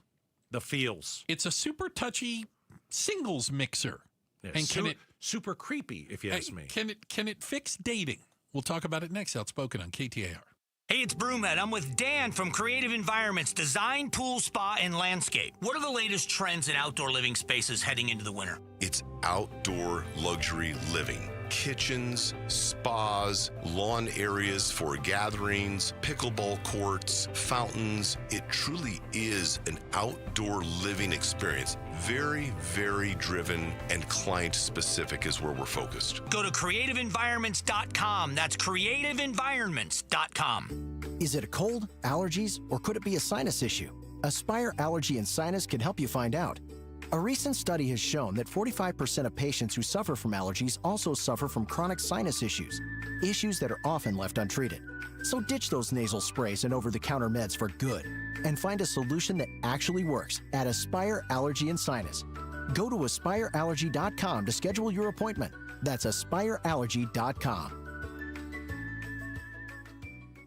The Feels. It's a super touchy singles mixer. Yeah, and can it super creepy, if you ask me. Can it fix dating? We'll talk about it next. Outspoken on KTAR. Hey, it's Brewmed. I'm with Dan from Creative Environments, Design, Pool, Spa, and Landscape. What are the latest trends in outdoor living spaces heading into the winter? It's outdoor luxury living. Kitchens, spas, lawn areas for gatherings, pickleball courts, fountains. It truly is an outdoor living experience. Very, very driven and client-specific is where we're focused. Go to creativeenvironments.com. That's creativeenvironments.com. Is it a cold, allergies, or could it be a sinus issue? Aspire Allergy and Sinus can help you find out. A recent study has shown that 45% of patients who suffer from allergies also suffer from chronic sinus issues that are often left untreated. So ditch those nasal sprays and over-the-counter meds for good and find a solution that actually works at Aspire Allergy and Sinus. Go to aspireallergy.com to schedule your appointment. That's aspireallergy.com.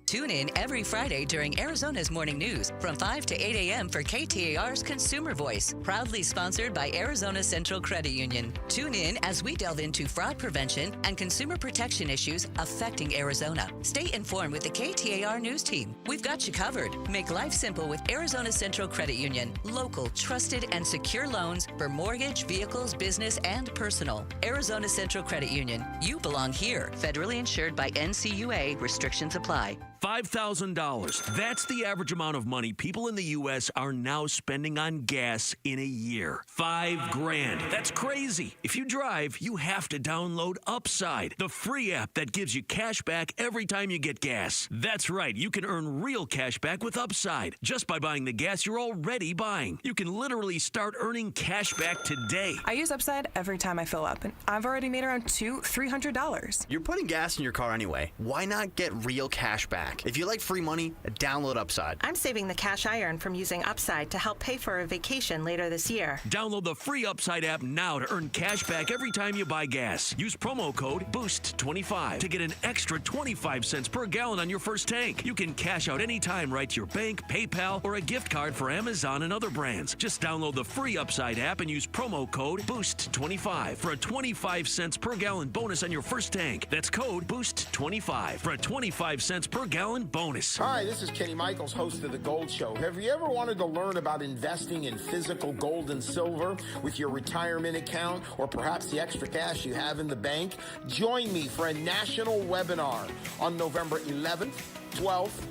Tune in every Friday during Arizona's Morning News from 5 to 8 a.m. for KTAR's Consumer Voice, proudly sponsored by Arizona Central Credit Union. Tune in as we delve into fraud prevention and consumer protection issues affecting Arizona. Stay informed with the KTAR News team. We've got you covered. Make life simple with Arizona Central Credit Union. Local, trusted, and secure loans for mortgage, vehicles, business, and personal. Arizona Central Credit Union. You belong here. Federally insured by NCUA. Restrictions apply. $5,000. That's the average amount of money people in the U.S. are now spending on gas in a year. $5,000. That's crazy. If you drive, you have to download Upside, the free app that gives you cash back every time you get gas. That's right. You can earn real cash back with Upside just by buying the gas you're already buying. You can literally start earning cash back today. I use Upside every time I fill up, and I've already made around $200-300. You're putting gas in your car anyway. Why not get real cash back? back. If you like free money, download Upside. I'm saving the cash I earn from using Upside to help pay for a vacation later this year. Download the free Upside app now to earn cash back every time you buy gas. Use promo code BOOST25 to get an extra 25 cents per gallon on your first tank. You can cash out anytime right to your bank, PayPal, or a gift card for Amazon and other brands. Just download the free Upside app and use promo code BOOST25 for a 25 cents per gallon bonus on your first tank. That's code BOOST25 for a 25 cents per gallon bonus. Hi, this is Kenny Michaels, host of The Gold Show. Have you ever wanted to learn about investing in physical gold and silver with your retirement account or perhaps the extra cash you have in the bank? Join me for a national webinar on November 11th, 12th,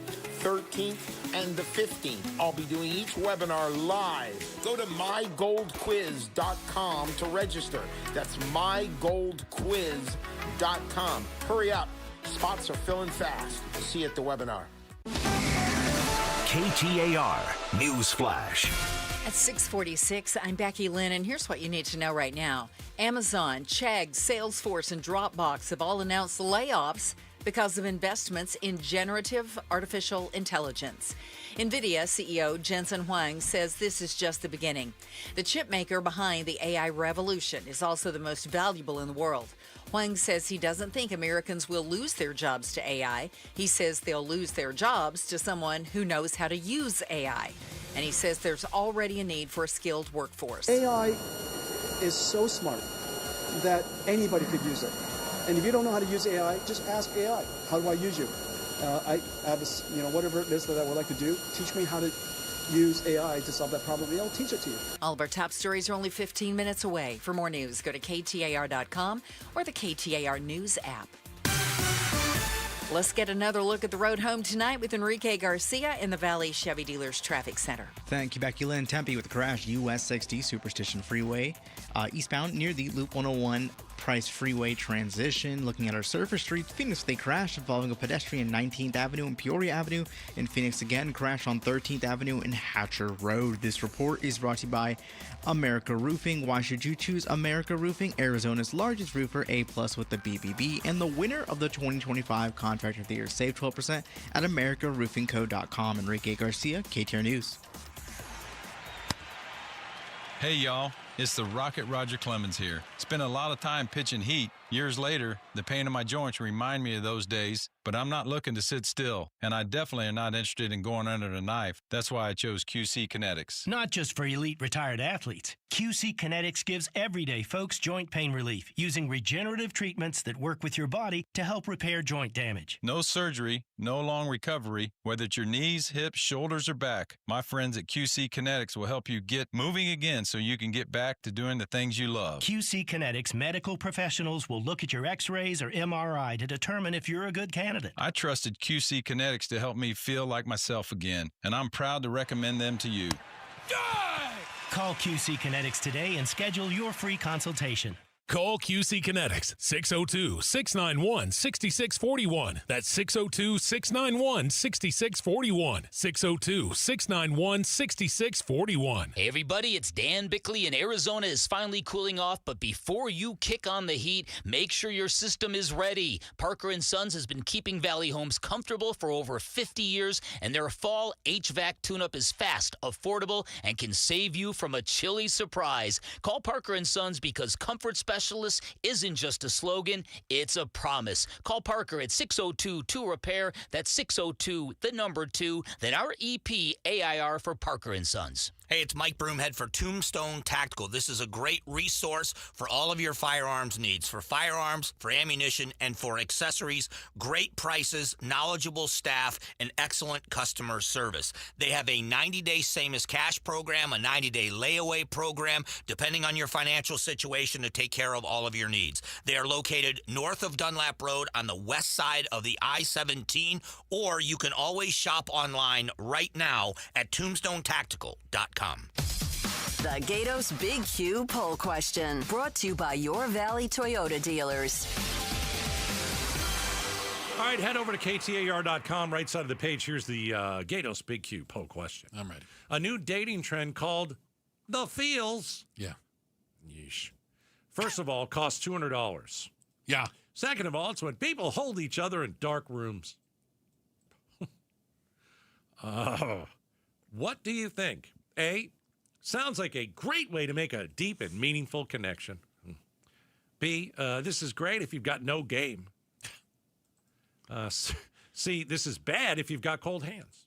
13th, and the 15th. I'll be doing each webinar live. Go to mygoldquiz.com to register. That's mygoldquiz.com. Hurry up. Spots are filling fast. See you at the webinar. KTAR News Flash. At 6:46, I'm Becky Lynn, and here's what you need to know right now. Amazon, Chegg, Salesforce, and Dropbox have all announced layoffs because of investments in generative artificial intelligence. NVIDIA CEO Jensen Huang says this is just the beginning. The chip maker behind the AI revolution is also the most valuable in the world. Huang says he doesn't think Americans will lose their jobs to AI. He says they'll lose their jobs to someone who knows how to use AI. And he says there's already a need for a skilled workforce. AI is so smart that anybody could use it. And if you don't know how to use AI, just ask AI, how do I use you? I have this, whatever it is that I would like to do, teach me how to use AI to solve that problem, and I'll teach it to you. All of our top stories are only 15 minutes away. For more news, go to KTAR.com or the KTAR News app. Let's get another look at the road home tonight with Enrique Garcia in the Valley Chevy Dealers Traffic Center. Thank you, Becky Lynn. Tempe with a crash, US 60 Superstition Freeway, eastbound near the Loop 101 Price Freeway transition. Looking at our surface streets, Phoenix, they crashed involving a pedestrian 19th Avenue and Peoria Avenue. In Phoenix again, crash on 13th Avenue and Hatcher Road. This report is brought to you by America Roofing. Why should you choose America Roofing? Arizona's largest roofer, A+ with the BBB, and the winner of the 2025 Contractor of the Year. Save 12% at AmericaRoofingCo.com. Enrique Garcia, KTAR News. Hey y'all, it's the Rocket Roger Clemens here. Spent a lot of time pitching heat. Years later, the pain in my joints remind me of those days, but I'm not looking to sit still, and I definitely am not interested in going under the knife. That's why I chose QC Kinetics. Not just for elite retired athletes. QC Kinetics gives everyday folks joint pain relief using regenerative treatments that work with your body to help repair joint damage. No surgery, no long recovery, whether it's your knees, hips, shoulders, or back. My friends at QC Kinetics will help you get moving again so you can get back to doing the things you love. QC Kinetics medical professionals will look at your x-rays or MRI to determine if you're a good candidate. I trusted QC Kinetics to help me feel like myself again, and I'm proud to recommend them to you. Call QC Kinetics today and schedule your free consultation. Call QC Kinetics, 602-691-6641. That's 602-691-6641. 602-691-6641. Hey everybody, it's Dan Bickley, and Arizona is finally cooling off, but before you kick on the heat, make sure your system is ready. Parker & Sons has been keeping Valley homes comfortable for over 50 years, and their fall HVAC tune-up is fast, affordable, and can save you from a chilly surprise. Call Parker & Sons because comfort specialists isn't just a slogan, it's a promise. Call Parker at 602-2-REPAIR. That's 602-2, then our EP AIR for Parker & Sons. Hey, it's Mike Broomhead for Tombstone Tactical. This is a great resource for all of your firearms needs, for firearms, for ammunition, and for accessories. Great prices, knowledgeable staff, and excellent customer service. They have a 90-day same-as-cash program, a 90-day layaway program, depending on your financial situation to take care of all of your needs. They are located north of Dunlap Road on the west side of the I-17, or you can always shop online right now at tombstonetactical.com. The Gatos Big Q poll question, brought to you by your Valley Toyota dealers. All right, head over to KTAR.com, right side of the page. Here's the Gatos Big Q poll question. I'm ready. A new dating trend called the feels. Yeah. Yeesh. First of all, costs $200. Yeah. Second of all, it's when people hold each other in dark rooms. What do you think? A, sounds like a great way to make a deep and meaningful connection. B, this is great if you've got no game. C, this is bad if you've got cold hands.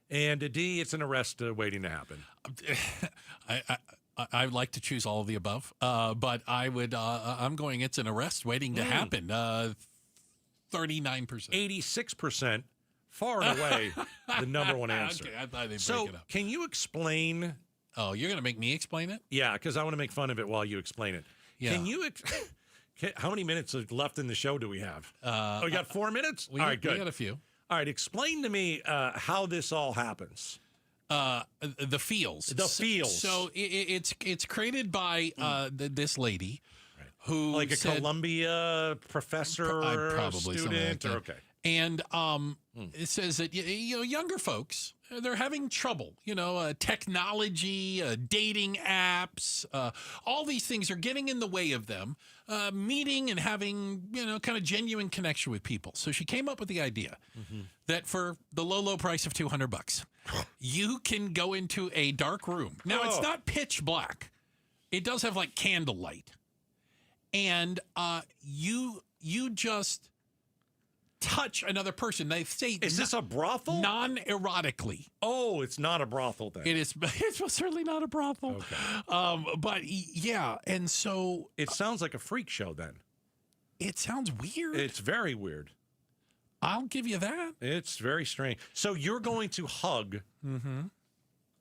And D, it's an arrest waiting to happen. I'd like to choose all of the above, but I'm going it's an arrest waiting to happen. 39%. 86%, far and away, the number one answer. Okay, I thought they'd so, break it up. can you explain? Oh, you're going to make me explain it? Yeah, because I want to make fun of it while you explain it. Yeah. Can you? How many minutes left in the show do we have? We got 4 minutes? All right, good. We got a few. All right, explain to me how this all happens. The feels. The feels. So it's created by this lady who like a said, Columbia professor probably student? Like that. Okay. And it says that younger folks, they're having trouble. Technology, dating apps, all these things are getting in the way of them meeting and having kind of genuine connection with people. So she came up with the idea that for the low price of $200, you can go into a dark room. Now it's not pitch black; it does have like candlelight, and you just touch another person. They say, is this a brothel? Non-erotically. Oh, it's not a brothel then. It is. It's certainly not a brothel. Okay. But yeah, and so it sounds like a freak show then. It sounds weird. It's very weird. I'll give you that. It's very strange. So you're going to hug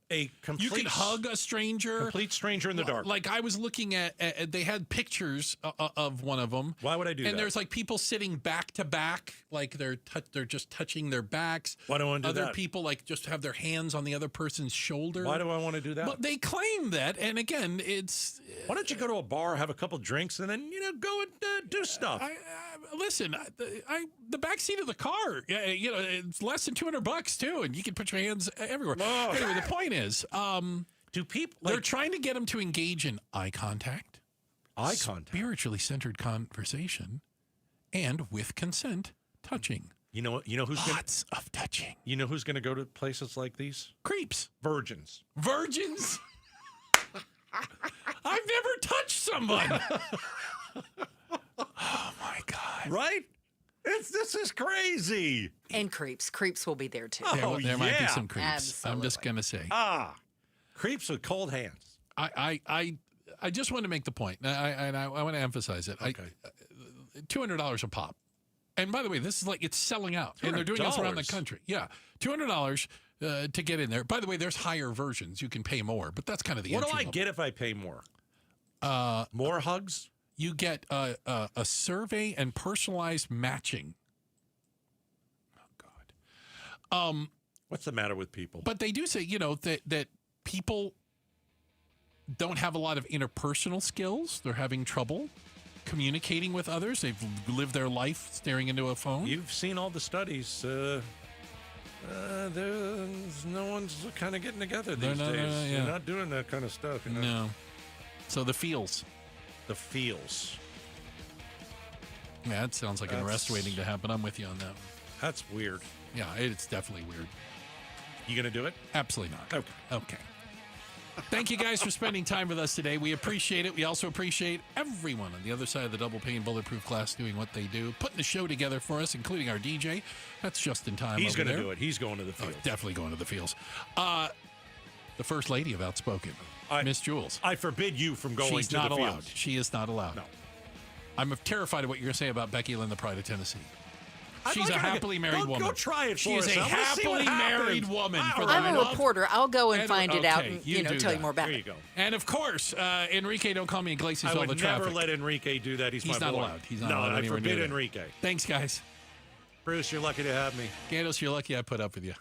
a complete... You can hug a stranger. Complete stranger in the dark. Like I was looking at they had pictures of one of them. Why would I do that? And there's like people sitting back to back, like they're just touching their backs. Why do I want to do that? Other people like just have their hands on the other person's shoulder. Why do I want to do that? But they claim that, and again, it's... Why don't you go to a bar, have a couple drinks, and then, go and do stuff? Listen, the back seat of the car, it's less than $200 too, and you can put your hands everywhere. Oh. Anyway, the point is, do people? They're trying to get them to engage in eye contact, spiritually centered conversation, and with consent, touching. You know who's lots of touching. You know who's going to go to places like these? Creeps, virgins. I've never touched someone. Oh my God! Right? This is crazy. And creeps will be there too. There might be some creeps. Absolutely. I'm just gonna say. Creeps with cold hands. I just want to make the point, and I want to emphasize it. Okay. $200 a pop. And by the way, this is like it's selling out, and they're doing this around the country. Yeah, $200 to get in there. By the way, there's higher versions. You can pay more, but that's kind of the What do entry I level. get if I pay more? More hugs? You get a survey and personalized matching. Oh, God. What's the matter with people? But they do say, that people don't have a lot of interpersonal skills. They're having trouble communicating with others. They've lived their life staring into a phone. You've seen all the studies. There's no one's kind of getting together these days. They're not doing that kind of stuff. No. So the feels. The feels. Yeah, that sounds like an arrest waiting to happen. I'm with you on that one. That's weird. Yeah, it's definitely weird. You going to do it? Absolutely not. Okay. Thank you guys for spending time with us today. We appreciate it. We also appreciate everyone on the other side of the double pane bulletproof glass doing what they do, putting the show together for us, including our DJ. That's just in time. He's going to do it. He's going to the field. Definitely going to the fields. The first lady of Outspoken, Miss Jules. I forbid you from going She's to not the allowed. fields. She is not allowed. No. I'm terrified of what you're going to say about Becky Lynn, the Pride of Tennessee. She's a happily married woman. Go try it for She is us. a happily married woman. I'm a reporter. I'll go and find it out and tell you more about There it. you go. And of course, Enrique, don't call me Iglesias I all the would traffic. never let Enrique do that. He's my not boy. allowed. He's not no, allowed I anywhere forbid near that. Enrique. Thanks, guys. Bruce, you're lucky to have me. Gatos, you're lucky I put up with you.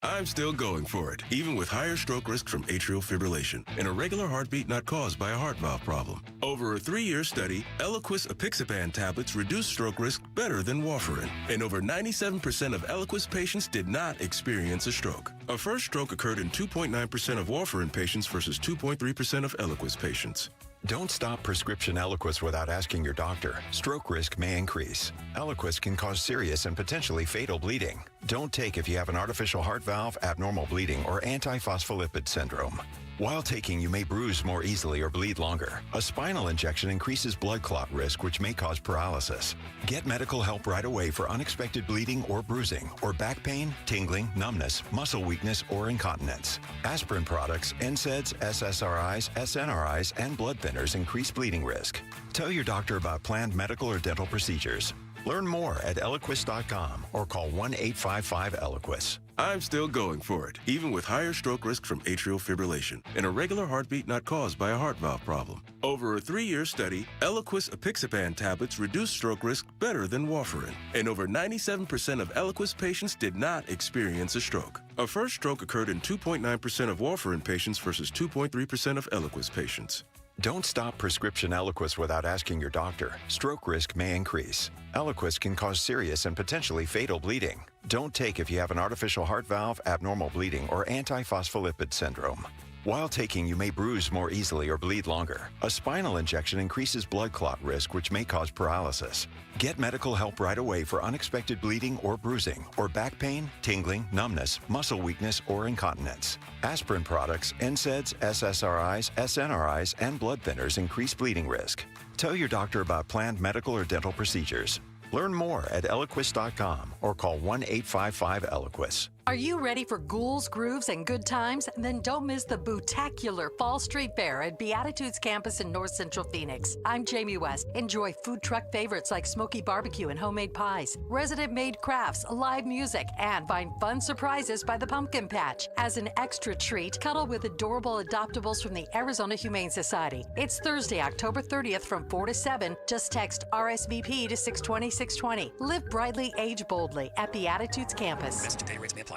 I'm still going for it, even with higher stroke risk from atrial fibrillation, an irregular heartbeat not caused by a heart valve problem. Over a 3-year study, Eliquis apixaban tablets reduced stroke risk better than warfarin, and over 97% of Eliquis patients did not experience a stroke. A first stroke occurred in 2.9% of warfarin patients versus 2.3% of Eliquis patients. Don't stop prescription Eliquis without asking your doctor. Stroke risk may increase. Eliquis can cause serious and potentially fatal bleeding. Don't take if you have an artificial heart valve, abnormal bleeding, or antiphospholipid syndrome. While taking, you may bruise more easily or bleed longer. A spinal injection increases blood clot risk, which may cause paralysis. Get medical help right away for unexpected bleeding or bruising, or back pain, tingling, numbness, muscle weakness, or incontinence. Aspirin products, NSAIDs, SSRIs, SNRIs, and blood thinners increase bleeding risk. Tell your doctor about planned medical or dental procedures. Learn more at Eliquis.com or call 1-855-ELIQUIS. I'm still going for it, even with higher stroke risk from atrial fibrillation, an irregular heartbeat not caused by a heart valve problem. Over a 3-year study, Eliquis apixaban tablets reduced stroke risk better than warfarin, and over 97% of Eliquis patients did not experience a stroke. A first stroke occurred in 2.9% of warfarin patients versus 2.3% of Eliquis patients. Don't stop prescription Eliquis without asking your doctor. Stroke risk may increase. Eliquis can cause serious and potentially fatal bleeding. Don't take if you have an artificial heart valve, abnormal bleeding, or antiphospholipid syndrome. While taking, you may bruise more easily or bleed longer. A spinal injection increases blood clot risk, which may cause paralysis. Get medical help right away for unexpected bleeding or bruising, or back pain, tingling, numbness, muscle weakness, or incontinence. Aspirin products, NSAIDs, SSRIs, SNRIs, and blood thinners increase bleeding risk. Tell your doctor about planned medical or dental procedures. Learn more at Eliquis.com or call 1-855-ELIQUIS. Are you ready for ghouls, grooves, and good times? Then don't miss the Bootacular Fall Street Fair at Beatitudes Campus in North Central Phoenix. I'm Jamie West. Enjoy food truck favorites like smoky barbecue and homemade pies, resident-made crafts, live music, and find fun surprises by the Pumpkin Patch. As an extra treat, cuddle with adorable adoptables from the Arizona Humane Society. It's Thursday, October 30th from 4 to 7. Just text RSVP to 620-620. Live brightly, age boldly at Beatitudes Campus. Rest of day rates may apply.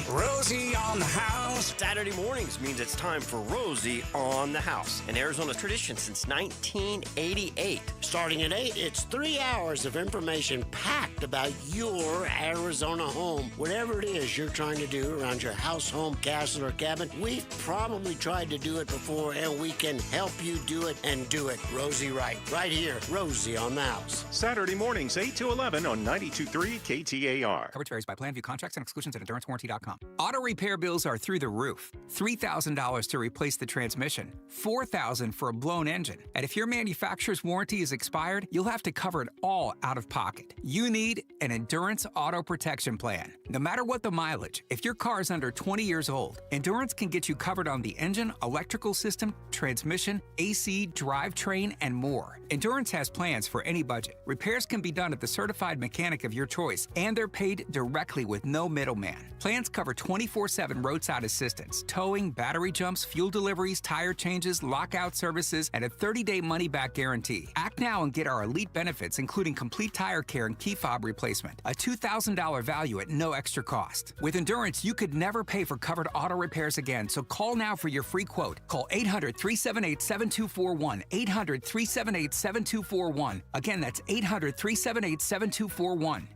Rosie on the house. Saturday mornings means it's time for Rosie on the house, an Arizona tradition since 1988. Starting at 8, it's 3 hours of information packed about your Arizona home. Whatever it is you're trying to do around your house, home, castle, or cabin, we've probably tried to do it before, and we can help you do it and do it Rosie right. Right here, Rosie on the house. Saturday mornings, 8 to 11 on 92.3 KTAR. Coverage varies by plan, view contracts and exclusions at endurancewarranty.com. Auto repair bills are through the roof. $3,000 to replace the transmission, $4,000 for a blown engine. And if your manufacturer's warranty is expired, you'll have to cover it all out of pocket. You need an Endurance Auto Protection Plan. No matter what the mileage, if your car is under 20 years old, Endurance can get you covered on the engine, electrical system, transmission, AC, drivetrain, and more. Endurance has plans for any budget. Repairs can be done at the certified mechanic of your choice, and they're paid directly with no middleman. Plans cover 24/7 roadside assistance, towing, battery jumps, fuel deliveries, tire changes, lockout services, and a 30-day money-back guarantee. Act now and get our elite benefits, including complete tire care and key fob replacement. A $2,000 value at no extra cost. With Endurance, you could never pay for covered auto repairs again, so call now for your free quote. Call 800-378-7241. 800-378-7241. Again, that's 800-378-7241.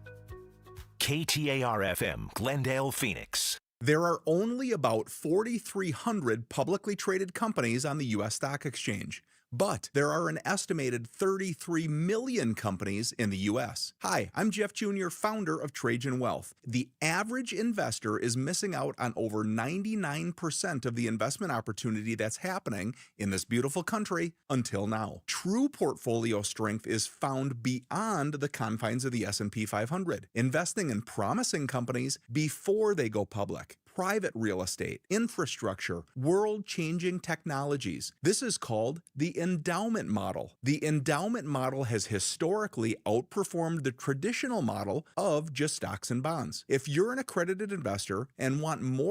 KTAR-FM, Glendale, Phoenix. There are only about 4,300 publicly traded companies on the U.S. Stock Exchange, but there are an estimated 33 million companies in the U.S. Hi, I'm Jeff Jr., founder of Trajan Wealth. The average investor is missing out on over 99% of the investment opportunity that's happening in this beautiful country until now. True portfolio strength is found beyond the confines of the S&P 500, investing in promising companies before they go public. Private real estate, infrastructure, world-changing technologies. This is called the endowment model. The endowment model has historically outperformed the traditional model of just stocks and bonds. If you're an accredited investor and want more